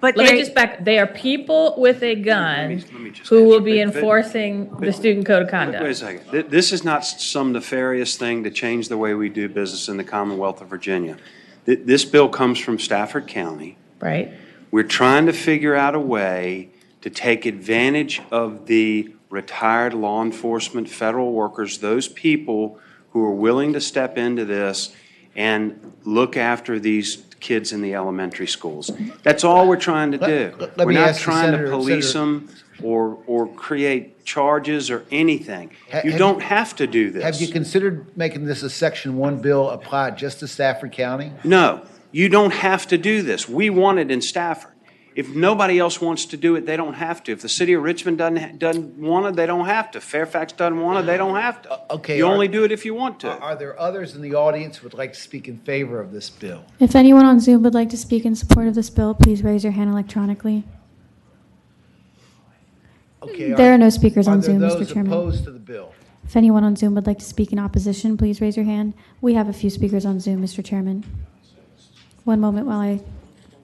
But Let me they- just back, they are people with a gun just who will answer. be But- enforcing the student code of conduct. Wait a second. This is not some nefarious thing to change the way we do business in the Commonwealth of Virginia. This bill comes from Stafford County. Right. We're trying to figure out a way to take advantage of the retired law enforcement, federal workers, those people who are willing to step into this and look after these kids in the elementary schools. That's all we're trying to do. let We're me not ask the trying to Senator- police Senator- them or create charges or anything. You Have don't you- have to do this. Have you considered making this a Section 1 bill apply just to Stafford County? No, you don't have to do this. We want it in Stafford. If nobody else wants to do it, they don't have to. If the city of Richmond doesn't want it, they don't have to. Fairfax doesn't want it, they don't have to. Okay. You only do it if you want to. Are there others in the audience who would like to speak in favor of this bill? If anyone on Zoom would like to speak in support of this bill, please raise your hand electronically. Okay. There are no speakers on Zoom, Are Mr. there those Chairman. opposed to the bill? If anyone on Zoom would like to speak in opposition, please raise your hand. We have a few speakers on Zoom, Mr. Chairman. One moment while I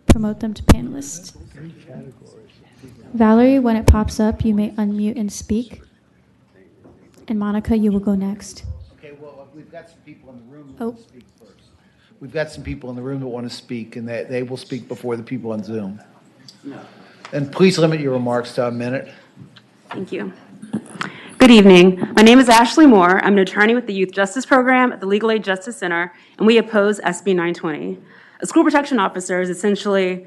promote them to panelists. Valerie, when it pops up, you may unmute and speak. And Monica, you will go next. Okay, well, we've got some people in the room Oh. who want to speak first. We've got some people in the room that want to speak, and they will speak before the people on Zoom. And please limit your remarks to a minute. Thank you. Good evening. My name is Ashley Moore. I'm an attorney with the Youth Justice Program at the Legal Aid Justice Center, and we oppose SB 920. A school protection officer is essentially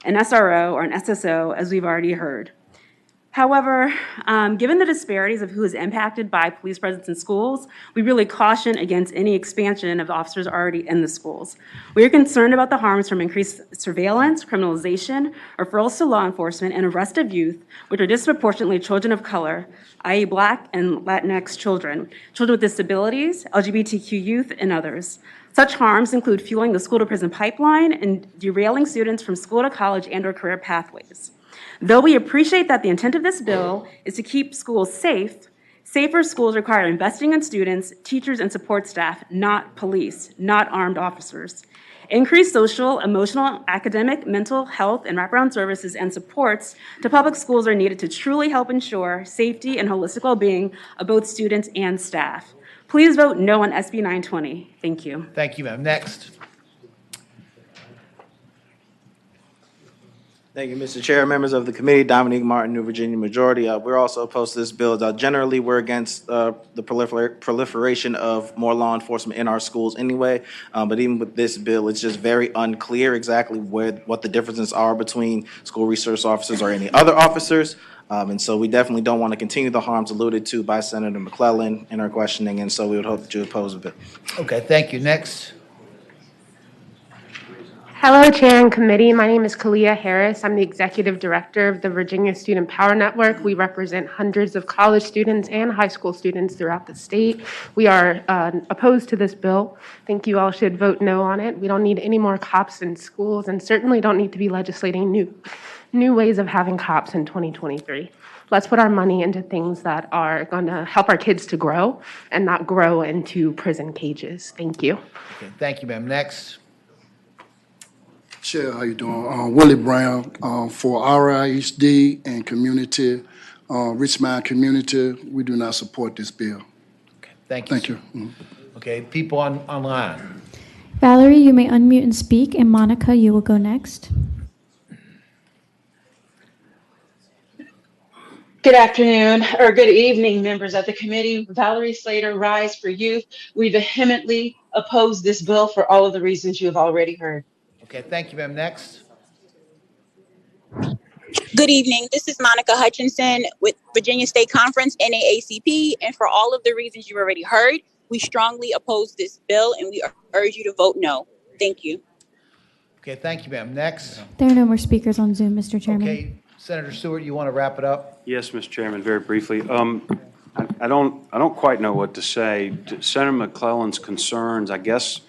an SRO or an SSO, as we've already heard. However, given the disparities of who is impacted by police presence in schools, we really caution against any expansion of officers already in the schools. We are concerned about the harms from increased surveillance, criminalization, referrals to law enforcement, and arrest of youth, which are disproportionately children of color, i.e. Black and Latinx children, children with disabilities, LGBTQ youth, and others. Such harms include fueling the school-to-prison pipeline and derailing students from school to college and/or career pathways. Though we appreciate that the intent of this bill is to keep schools safe, safer schools require investing in students, teachers, and support staff, not police, not armed officers. Increased social, emotional, academic, mental health, and wraparound services and supports to public schools are needed to truly help ensure safety and holistic well-being of both students and staff. Please vote no on SB 920. Thank you. Thank you, ma'am. Next. Thank you, Mr. Chair, members of the committee, Dominique Martin, New Virginia Majority. We're also opposed to this bill. Generally, we're against the proliferation of more law enforcement in our schools anyway. But even with this bill, it's just very unclear exactly what the differences are between school resource officers or any other officers. And so we definitely don't want to continue the harms alluded to by Senator McClellan in her questioning, and so we would hope that you oppose the bill. Okay, thank you. Next. Hello, Chair and Committee. My name is Kalia Harris. I'm the Executive Director of the Virginia Student Power Network. We represent hundreds of college students and high school students throughout the state. We are opposed to this bill. I think you all should vote no on it. We don't need any more cops in schools and certainly don't need to be legislating new ways of having cops in 2023. Let's put our money into things that are going to help our kids to grow and not grow into prison cages. Thank you. Okay, thank you, ma'am. Next. Chair, how you doing? Willie Brown for RISD and community, Richmond community. We do not support this bill. Okay, thank you. Mhm. Okay, people online. Valerie, you may unmute and speak, and Monica, you will go next. Good afternoon, or good evening, members of the committee. Valerie Slater, Rise for Youth. We vehemently oppose this bill for all of the reasons you have already heard. Okay, thank you, ma'am. Next. Good evening. This is Monica Hutchinson with Virginia State Conference, NAACP, and for all of the reasons you've already heard, we strongly oppose this bill and we urge you to vote no. Thank you. Okay, thank you, ma'am. Next. There are no more speakers on Zoom, Mr. Chairman. Okay, Senator Stewart, you want to wrap it up? Yes, Mr. Chairman, very briefly. I don't quite know what to say. To Senator McClellan's concerns, I guess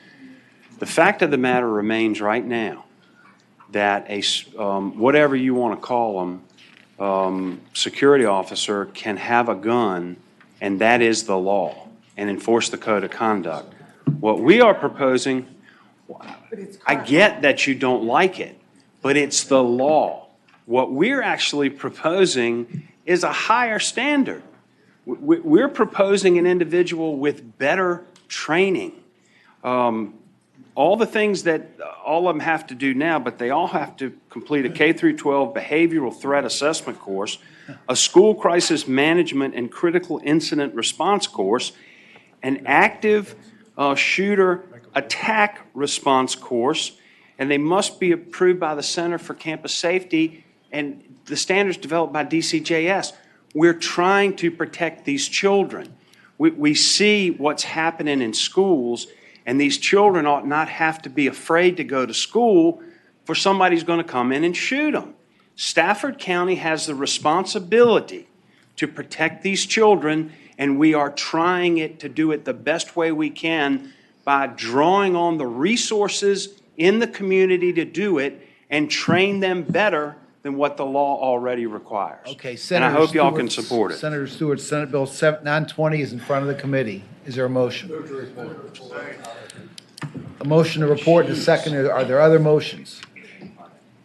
the fact of the matter remains right now that whatever you want to call them, security officer can have a gun, and that is the law, and enforce the code of conduct. What we are proposing, I get that you don't like it, but it's the law. What we're actually proposing is a higher standard. We're proposing an individual with better training. All the things that all of them have to do now, but they all have to complete a K through 12 behavioral threat assessment course, a school crisis management and critical incident response course, an active shooter attack response course, and they must be approved by the Center for Campus Safety and the standards developed by DCJS. We're trying to protect these children. We see what's happening in schools, and these children ought not have to be afraid to go to school for somebody's going to come in and shoot them. Stafford County has the responsibility to protect these children, and we are trying to do it the best way we can by drawing on the resources in the community to do it and train them better than what the law already requires. Okay, And Senator I hope y'all can Stewart- support it. Senator Stewart, Senate Bill 920 is in front of the committee. Is there a motion? A motion to report and a second. Are there other motions?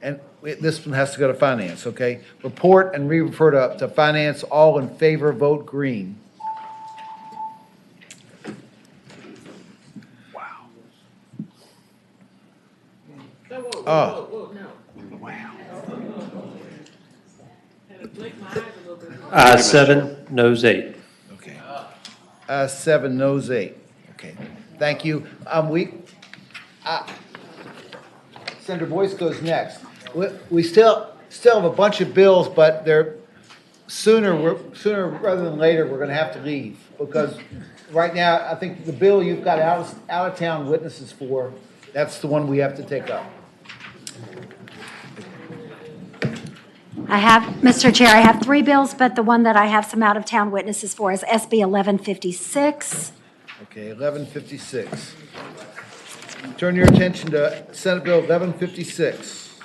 And this one has to go to finance, okay? Report and re-refer to finance. All in favor, vote green. Wow. Oh. Ayes 7, noes 8. Okay. 7, noes 8. Okay. Thank you. Senator Boyce goes next. We still have a bunch of bills, but they're sooner rather than later, we're going to have to leave because right now, I think the bill you've got out of town witnesses for, that's the one we have to take up. Mr. Chair, I have 3 bills, but the one that I have some out-of-town witnesses for is SB 1156. Okay, 1156. Turn your attention to Senate Bill 1156.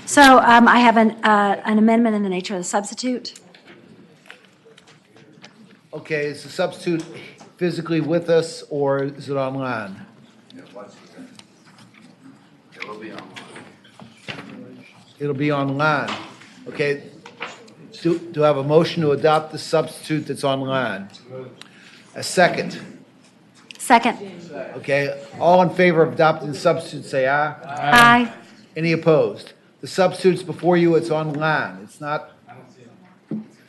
So I have an amendment in the nature of a substitute. Okay, is the substitute physically with us or is it online? It'll be online. Okay. Do I have a motion to adopt the substitute that's online? A second. Second. Okay. All in favor of adopting the substitute, say aye. Aye. Any opposed? The substitute's before you, it's online. It's not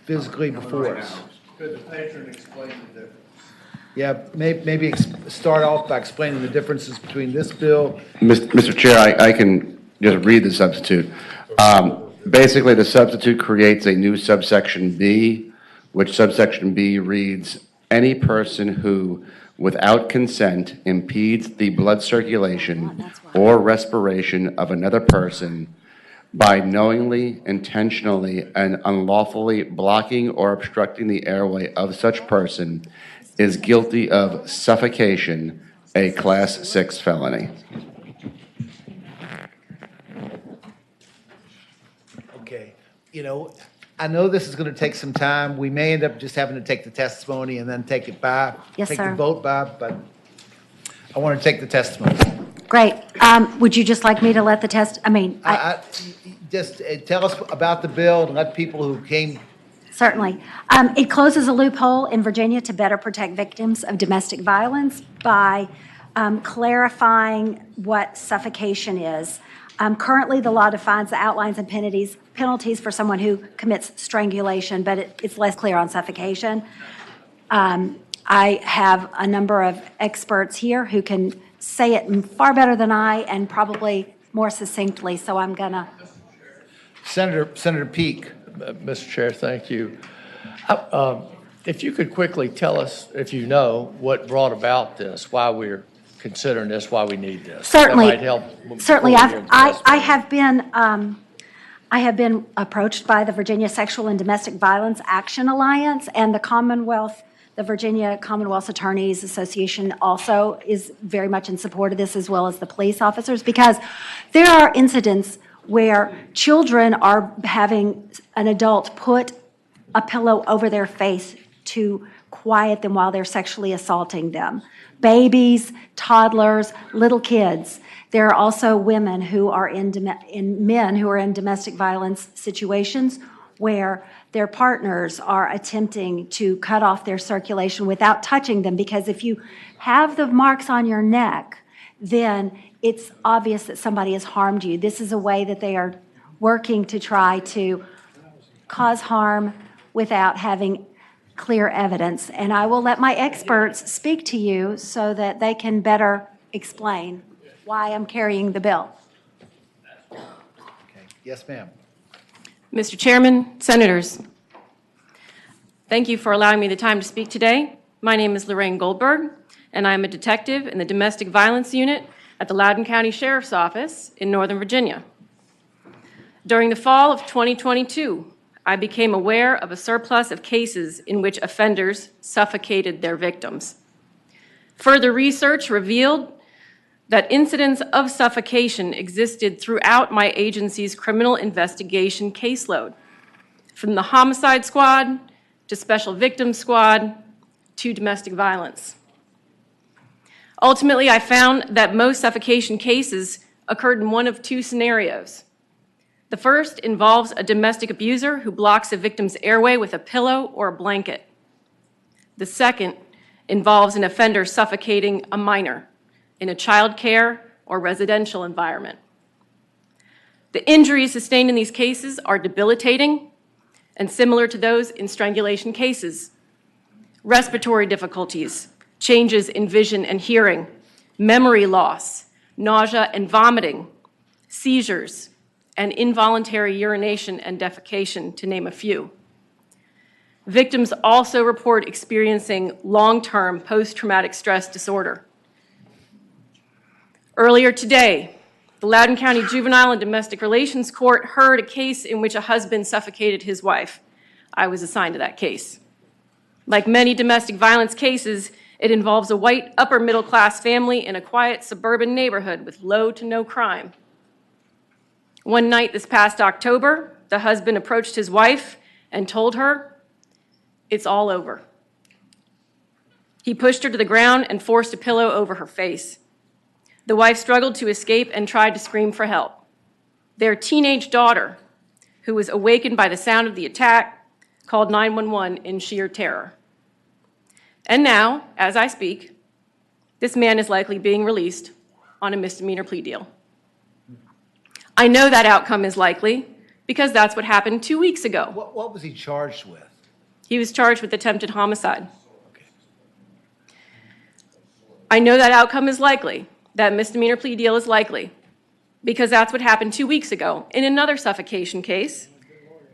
physically before us. Could the patron explain the difference? Yeah, maybe start off by explaining the differences between this bill. Mr. Chair, I can just read the substitute. Basically, the substitute creates a new subsection B, which subsection B reads, any person who, without consent, impedes the blood circulation or respiration of another person by knowingly, intentionally, and unlawfully blocking or obstructing the airway of such person is guilty of suffocation, a Class 6 felony. Okay, I know this is going to take some time. We may end up just having to take the testimony and then take it by. Yes, Take sir. the vote by, but I want to take the testimony. Great. Would you just like me to let the Just tell us about the bill and let people who came. Certainly. It closes a loophole in Virginia to better protect victims of domestic violence by clarifying what suffocation is. Currently, the law defines the outlines and penalties for someone who commits strangulation, but it's less clear on suffocation. I have a number of experts here who can say it far better than I and probably more succinctly, so I'm going to. Senator Peake. Mr. Chair, thank you. If you could quickly tell us, if you know, what brought about this, why we're considering this, why we need this. Certainly. That might help. Certainly. I have been approached by the Virginia Sexual and Domestic Violence Action Alliance and the Virginia Commonwealth Attorneys Association also is very much in support of this, as well as the police officers, because there are incidents where children are having an adult put a pillow over their face to quiet them while they're sexually assaulting them. Babies, toddlers, little kids. There are also women who are men who are in domestic violence situations where their partners are attempting to cut off their circulation without touching them, because if you have the marks on your neck, then it's obvious that somebody has harmed you. This is a way that they are working to try to cause harm without having clear evidence. And I will let my experts speak to you so that they can better explain why I'm carrying the bill. Yes, ma'am. Mr. Chairman, Senators, thank you for allowing me the time to speak today. My name is Lorraine Goldberg, and I am a detective in the Domestic Violence Unit at the Loudoun County Sheriff's Office in Northern Virginia. During the fall of 2022, I became aware of a surplus of cases in which offenders suffocated their victims. Further research revealed that incidents of suffocation existed throughout my agency's criminal investigation caseload, from the homicide squad to special victims squad to domestic violence. Ultimately, I found that most suffocation cases occurred in one of two scenarios. The first involves a domestic abuser who blocks a victim's airway with a pillow or a blanket. The second involves an offender suffocating a minor in a child care or residential environment. The injuries sustained in these cases are debilitating and similar to those in strangulation cases. Respiratory difficulties, changes in vision and hearing, memory loss, nausea and vomiting, seizures, and involuntary urination and defecation, to name a few. Victims also report experiencing long-term post-traumatic stress disorder. Earlier today, the Loudoun County Juvenile and Domestic Relations Court heard a case in which a husband suffocated his wife. I was assigned to that case. Like many domestic violence cases, it involves a white upper middle class family in a quiet suburban neighborhood with low to no crime. One night this past October, the husband approached his wife and told her, "It's all over." He pushed her to the ground and forced a pillow over her face. The wife struggled to escape and tried to scream for help. Their teenage daughter, who was awakened by the sound of the attack, called 911 in sheer terror. And now, as I speak, this man is likely being released on a misdemeanor plea deal. I know that outcome is likely because that's what happened 2 weeks ago. What was he charged with? He was charged with attempted homicide. I know that outcome is likely. That misdemeanor plea deal is likely because that's what happened 2 weeks ago in another suffocation case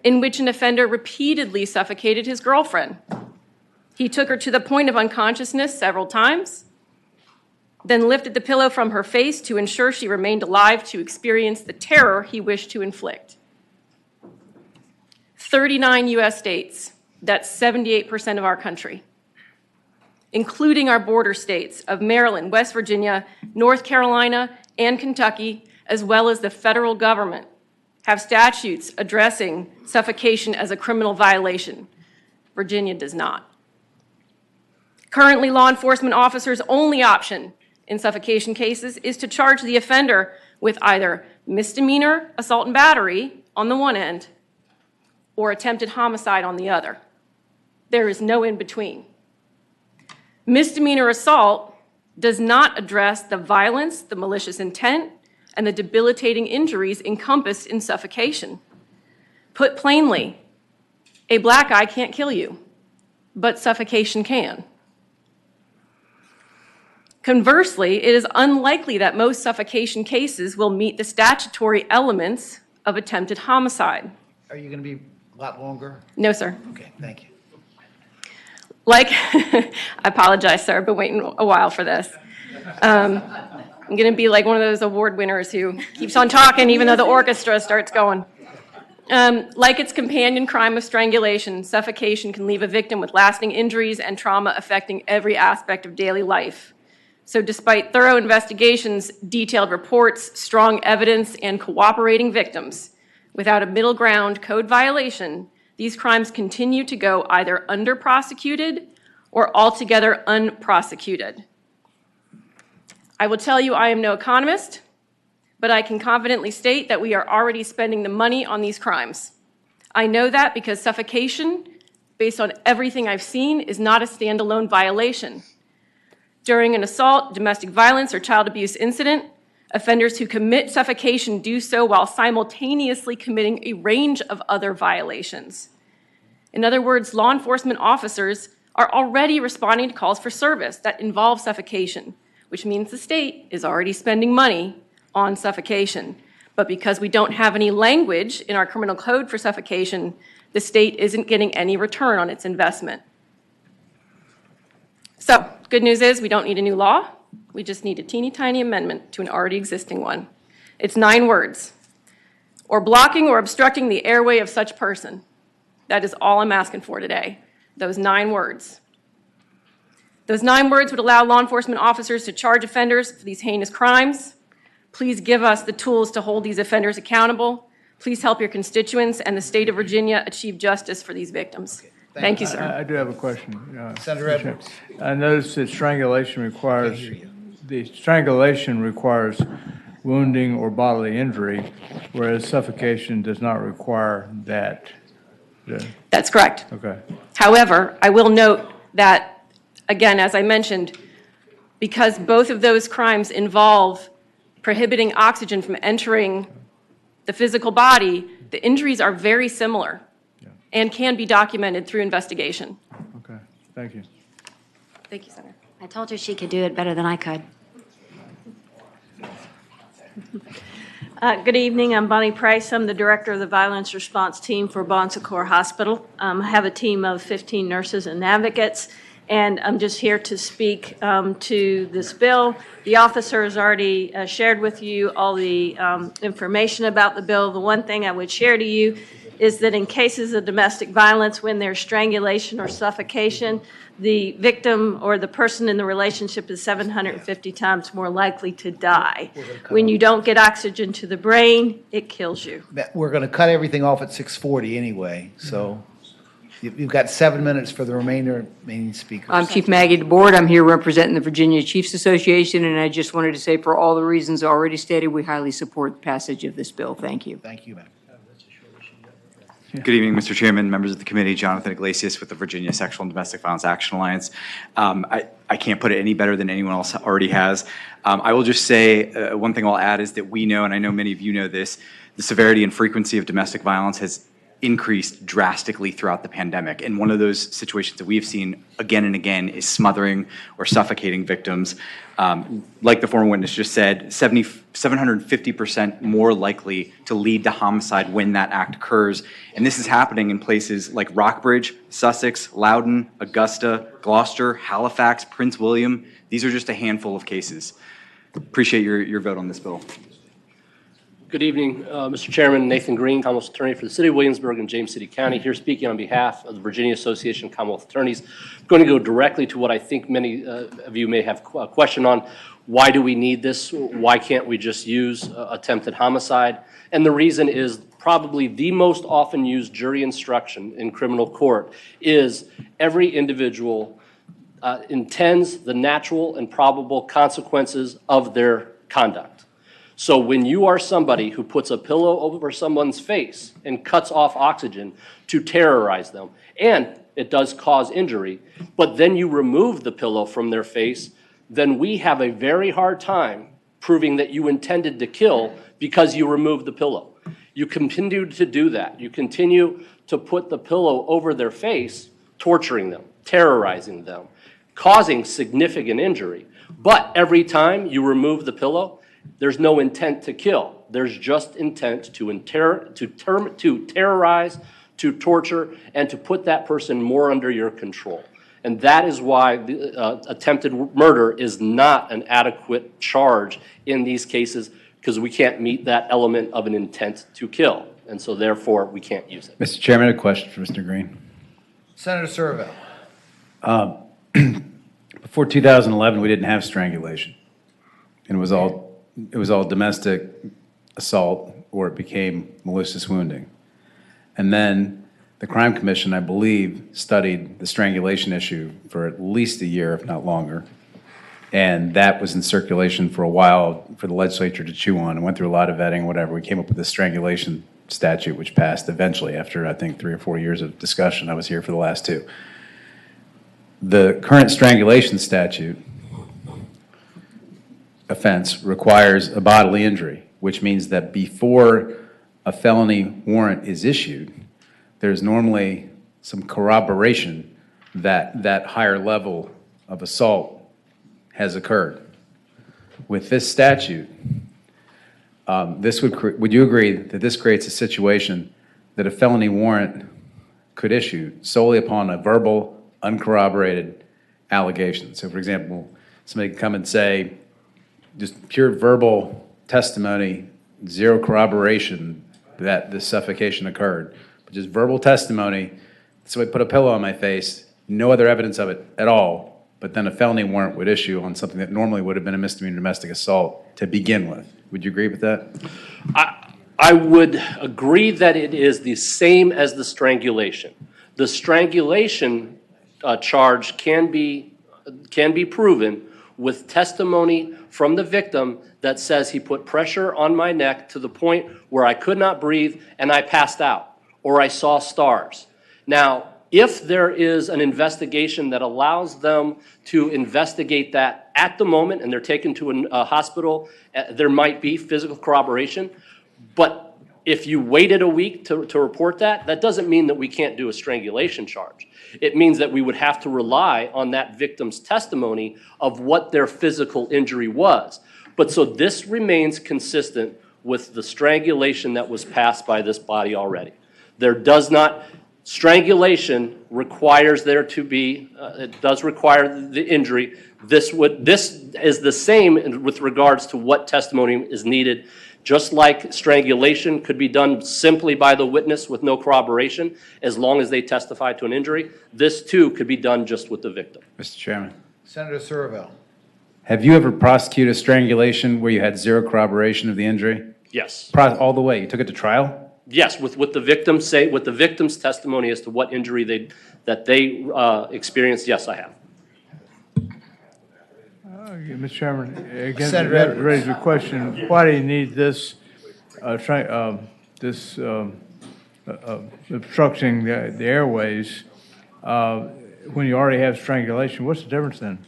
in which an offender repeatedly suffocated his girlfriend. He took her to the point of unconsciousness several times, then lifted the pillow from her face to ensure she remained alive to experience the terror he wished to inflict. 39 U.S. states, that's 78% of our country, including our border states of Maryland, West Virginia, North Carolina, and Kentucky, as well as the federal government, have statutes addressing suffocation as a criminal violation. Virginia does not. Currently, law enforcement officers' only option in suffocation cases is to charge the offender with either misdemeanor assault and battery on the one end or attempted homicide on the other. There is no in between. Misdemeanor assault does not address the violence, the malicious intent, and the debilitating injuries encompassed in suffocation. Put plainly, a black eye can't kill you, but suffocation can. Conversely, it is unlikely that most suffocation cases will meet the statutory elements of attempted homicide. Are you going to be a lot longer? No, sir. Okay, thank you. Like, I apologize, sir, I've been waiting a while for this. I'm going to be like one of those award winners who keeps on talking even though the orchestra starts going. Like its companion crime of strangulation, suffocation can leave a victim with lasting injuries and trauma affecting every aspect of daily life. So despite thorough investigations, detailed reports, strong evidence, and cooperating victims, without a middle ground code violation, these crimes continue to go either under-prosecuted or altogether unprosecuted. I will tell you I am no economist, but I can confidently state that we are already spending the money on these crimes. I know that because suffocation, based on everything I've seen, is not a standalone violation. During an assault, domestic violence, or child abuse incident, offenders who commit suffocation do so while simultaneously committing a range of other violations. In other words, law enforcement officers are already responding to calls for service that involve suffocation, which means the state is already spending money on suffocation. But because we don't have any language in our criminal code for suffocation, the state isn't getting any return on its investment. So, good news is we don't need a new law. We just need a teeny tiny amendment to an already existing one. It's 9 words. Or blocking or obstructing the airway of such person. That is all I'm asking for today. Those 9 words. Those 9 words would allow law enforcement officers to charge offenders for these heinous crimes. Please give us the tools to hold these offenders accountable. Please help your constituents and the state of Virginia achieve justice for these victims. Thank you, sir. I do have a question. Senator Edwards. I noticed that strangulation requires wounding or bodily injury, whereas suffocation does not require that. That's correct. Okay. However, I will note that, again, as I mentioned, because both of those crimes involve prohibiting oxygen from entering the physical body, the injuries are very similar and can be documented through investigation. Okay, thank you. Thank you, Senator. I told her she could do it better than I could. Good evening. I'm Bonnie Price. I'm the director of the Violence Response Team for Bon Secours Hospital. I have a team of 15 nurses and advocates, and I'm just here to speak to this bill. The officer has already shared with you all the information about the bill. The one thing I would share to you is that in cases of domestic violence, when there's strangulation or suffocation, the victim or the person in the relationship is 750 times more likely to die. When you don't get oxygen to the brain, it kills you. We're going to cut everything off at 6:40 anyway, so you've got 7 minutes for the remaining speakers. I'm Chief Maggie DeBoard. I'm here representing the Virginia Chiefs Association, and I just wanted to say, for all the reasons already stated, we highly support the passage of this bill. Thank you. Thank you, ma'am. Good evening, Mr. Chairman, members of the committee. Jonathan Iglesias with the Virginia Sexual and Domestic Violence Action Alliance. I can't put it any better than anyone else already has. I will just say one thing I'll add is that we know, and I know many of you know this, the severity and frequency of domestic violence has increased drastically throughout the pandemic. And one of those situations that we've seen again and again is smothering or suffocating victims. Like the former witness just said, 750% more likely to lead to homicide when that act occurs. And this is happening in places like Rockbridge, Sussex, Loudoun, Augusta, Gloucester, Halifax, Prince William. These are just a handful of cases. Appreciate your vote on this bill. Good evening, Mr. Chairman. Nathan Green, Commonwealth Attorney for the City of Williamsburg and James City County, here speaking on behalf of the Virginia Association of Commonwealth Attorneys. I'm going to go directly to what I think many of you may have a question on. Why do we need this? Why can't we just use attempted homicide? And the reason is probably the most often used jury instruction in criminal court is every individual intends the natural and probable consequences of their conduct. So when you are somebody who puts a pillow over someone's face and cuts off oxygen to terrorize them, and it does cause injury, but then you remove the pillow from their face, then we have a very hard time proving that you intended to kill because you removed the pillow. You continue to do that. You continue to put the pillow over their face, torturing them, terrorizing them, causing significant injury. But every time you remove the pillow, there's no intent to kill. There's just intent to terrorize, to torture, and to put that person more under your control. And that is why the, attempted murder is not an adequate charge in these cases, because we can't meet that element of an intent to kill. And so therefore, we can't use it. Mr. Chairman, a question for Mr. Green. Senator Serville. Before 2011, we didn't have strangulation. And it was all domestic assault, or it became malicious wounding. And then the Crime Commission, I believe, studied the strangulation issue for at least a year, if not longer. And that was in circulation for a while for the legislature to chew on, and went through a lot of vetting, whatever. We came up with this strangulation statute, which passed eventually after, I think, 3 or 4 years of discussion. I was here for the last 2. The current strangulation statute offense requires a bodily injury, which means that before a felony warrant is issued, there's normally some corroboration that that higher level of assault has occurred. With this statute, would you agree that this creates a situation that a felony warrant could issue solely upon a verbal, uncorroborated allegation? So, for example, somebody can come and say, just pure verbal testimony, zero corroboration that this suffocation occurred, but just verbal testimony, somebody put a pillow on my face, no other evidence of it at all, but then a felony warrant would issue on something that normally would have been a misdemeanor domestic assault to begin with. Would you agree with that? I would agree that it is the same as the strangulation. The strangulation charge can be proven with testimony from the victim that says he put pressure on my neck to the point where I could not breathe and I passed out, or I saw stars. Now, if there is an investigation that allows them to investigate that at the moment and they're taken to a hospital, there might be physical corroboration. But if you waited a week to report that, that doesn't mean that we can't do a strangulation charge. It means that we would have to rely on that victim's testimony of what their physical injury was. But so this remains consistent with the strangulation that was passed by this body already. There does not... Strangulation requires there to be, it does require the injury. This is the same with regards to what testimony is needed. Just like strangulation could be done simply by the witness with no corroboration, as long as they testify to an injury, this too could be done just with the victim. Mr. Chairman. Senator Surville. Have you ever prosecuted a strangulation where you had zero corroboration of the injury? Yes. All the way? You took it to trial? Yes, with the victim's testimony as to what injury they experienced, yes, I have. Mr. Chairman, again, Senator that Edwards. raises a question. Why do you need this, obstructing the airways when you already have strangulation? What's the difference then?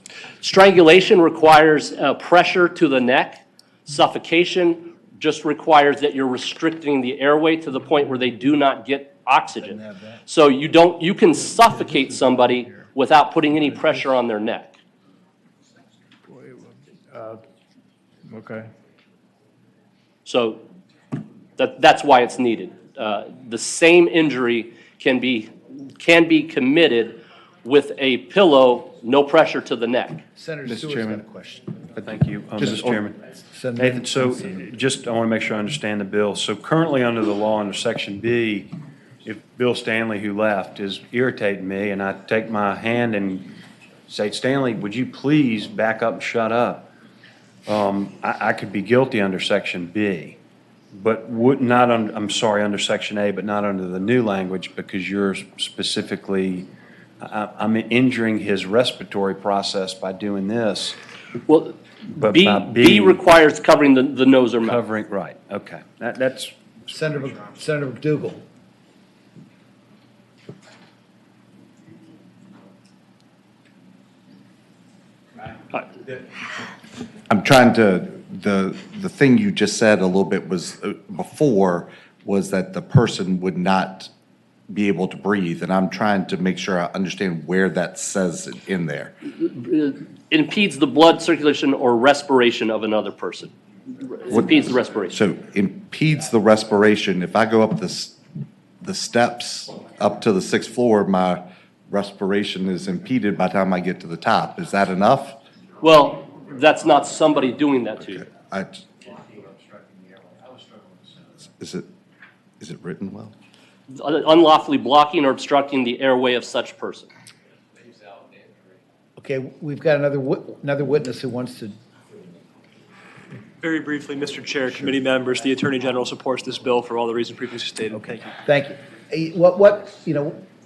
Strangulation requires pressure to the neck. Suffocation just requires that you're restricting the airway to the point where they do not get oxygen. So you can suffocate somebody without putting any pressure on their neck. Okay. So that's why it's needed. The same injury can be committed with a pillow, no pressure to the neck. Senator Mr. Stewart's Chairman. got a question. Thank you, Mr. Chairman. Nathan, so just, I want to make sure I understand the bill. So currently under the law, under Section B, if Bill Stanley, who left, is irritating me, and I take my hand and say, Stanley, would you please back up and shut up? I could be guilty under Section B, but under Section A, but not under the new language, because you're specifically, I'm injuring his respiratory process by doing this. Well, But B requires covering the nose or mouth. Covering, right, okay. That's... Senator McDougal. I'm trying to, the thing you just said a little bit was, before, was that the person would not be able to breathe, and I'm trying to make sure I understand where that says it in there. Impedes the blood circulation or respiration of another person. Impedes the respiration. So impedes the respiration. If I go up the steps up to the 6th floor, my respiration is impeded by the time I get to the top. Is that enough? Well, that's not somebody doing that to you. Is it written well? Unlawfully blocking or obstructing the airway of such person. Okay, we've got another witness who wants to. Very briefly, Mr. Chair, committee members, the Attorney General supports this bill for all the reasons previously stated. Okay, thank you.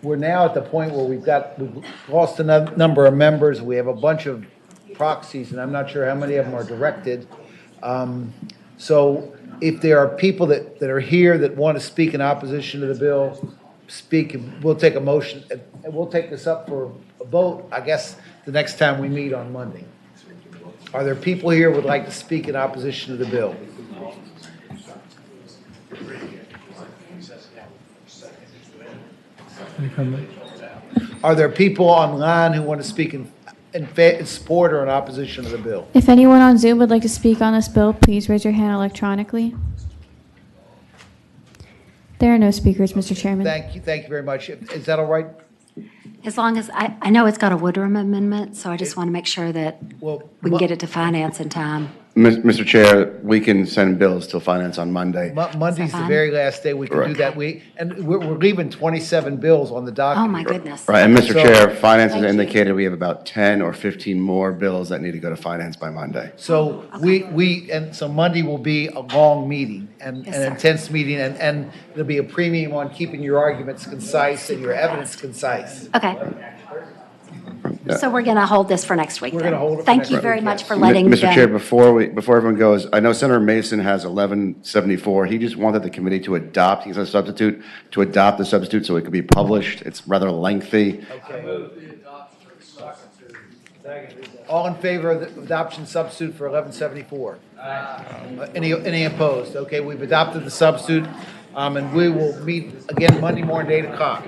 We're now at the point where we've lost a number of members. We have a bunch of proxies, and I'm not sure how many of them are directed. So if there are people that are here that want to speak in opposition to the bill, speak, we'll take a motion, and we'll take this up for a vote, I guess, the next time we meet on Monday. Are there people here who would like to speak in opposition to the bill? Are there people online who want to speak in support or in opposition to the bill? If anyone on Zoom would like to speak on this bill, please raise your hand electronically. There are no speakers, Mr. Chairman. Thank you very much. Is that all right? As long as, I know it's got a Woodrum amendment, so I just want to make sure that we can get it to finance in time. Mr. Chair, we can send bills till finance on Monday. Monday's the fine? very last day we can do that. We're leaving 27 bills on the docket. Oh, my goodness. Right, and Mr. So- Chair, finance has Thank you. indicated we have about 10 or 15 more bills that need to go to finance by Monday. So so Monday will be a long meeting and Yes, an sir. intense meeting, and there'll be a premium on keeping your arguments concise and your evidence concise. Okay. So we're going to hold this for next week We're then. gonna hold it for Thank next you week, very much yes. for letting Mr. Chair, them. before everyone goes, I know Senator Mason has 1174. He just wanted the committee to adopt, he's a substitute, to adopt the substitute so it could be published. It's rather lengthy. All in favor of the adoption substitute for 1174? Any opposed? Okay, we've adopted the substitute, and we will meet again Monday morning at 8 o'clock.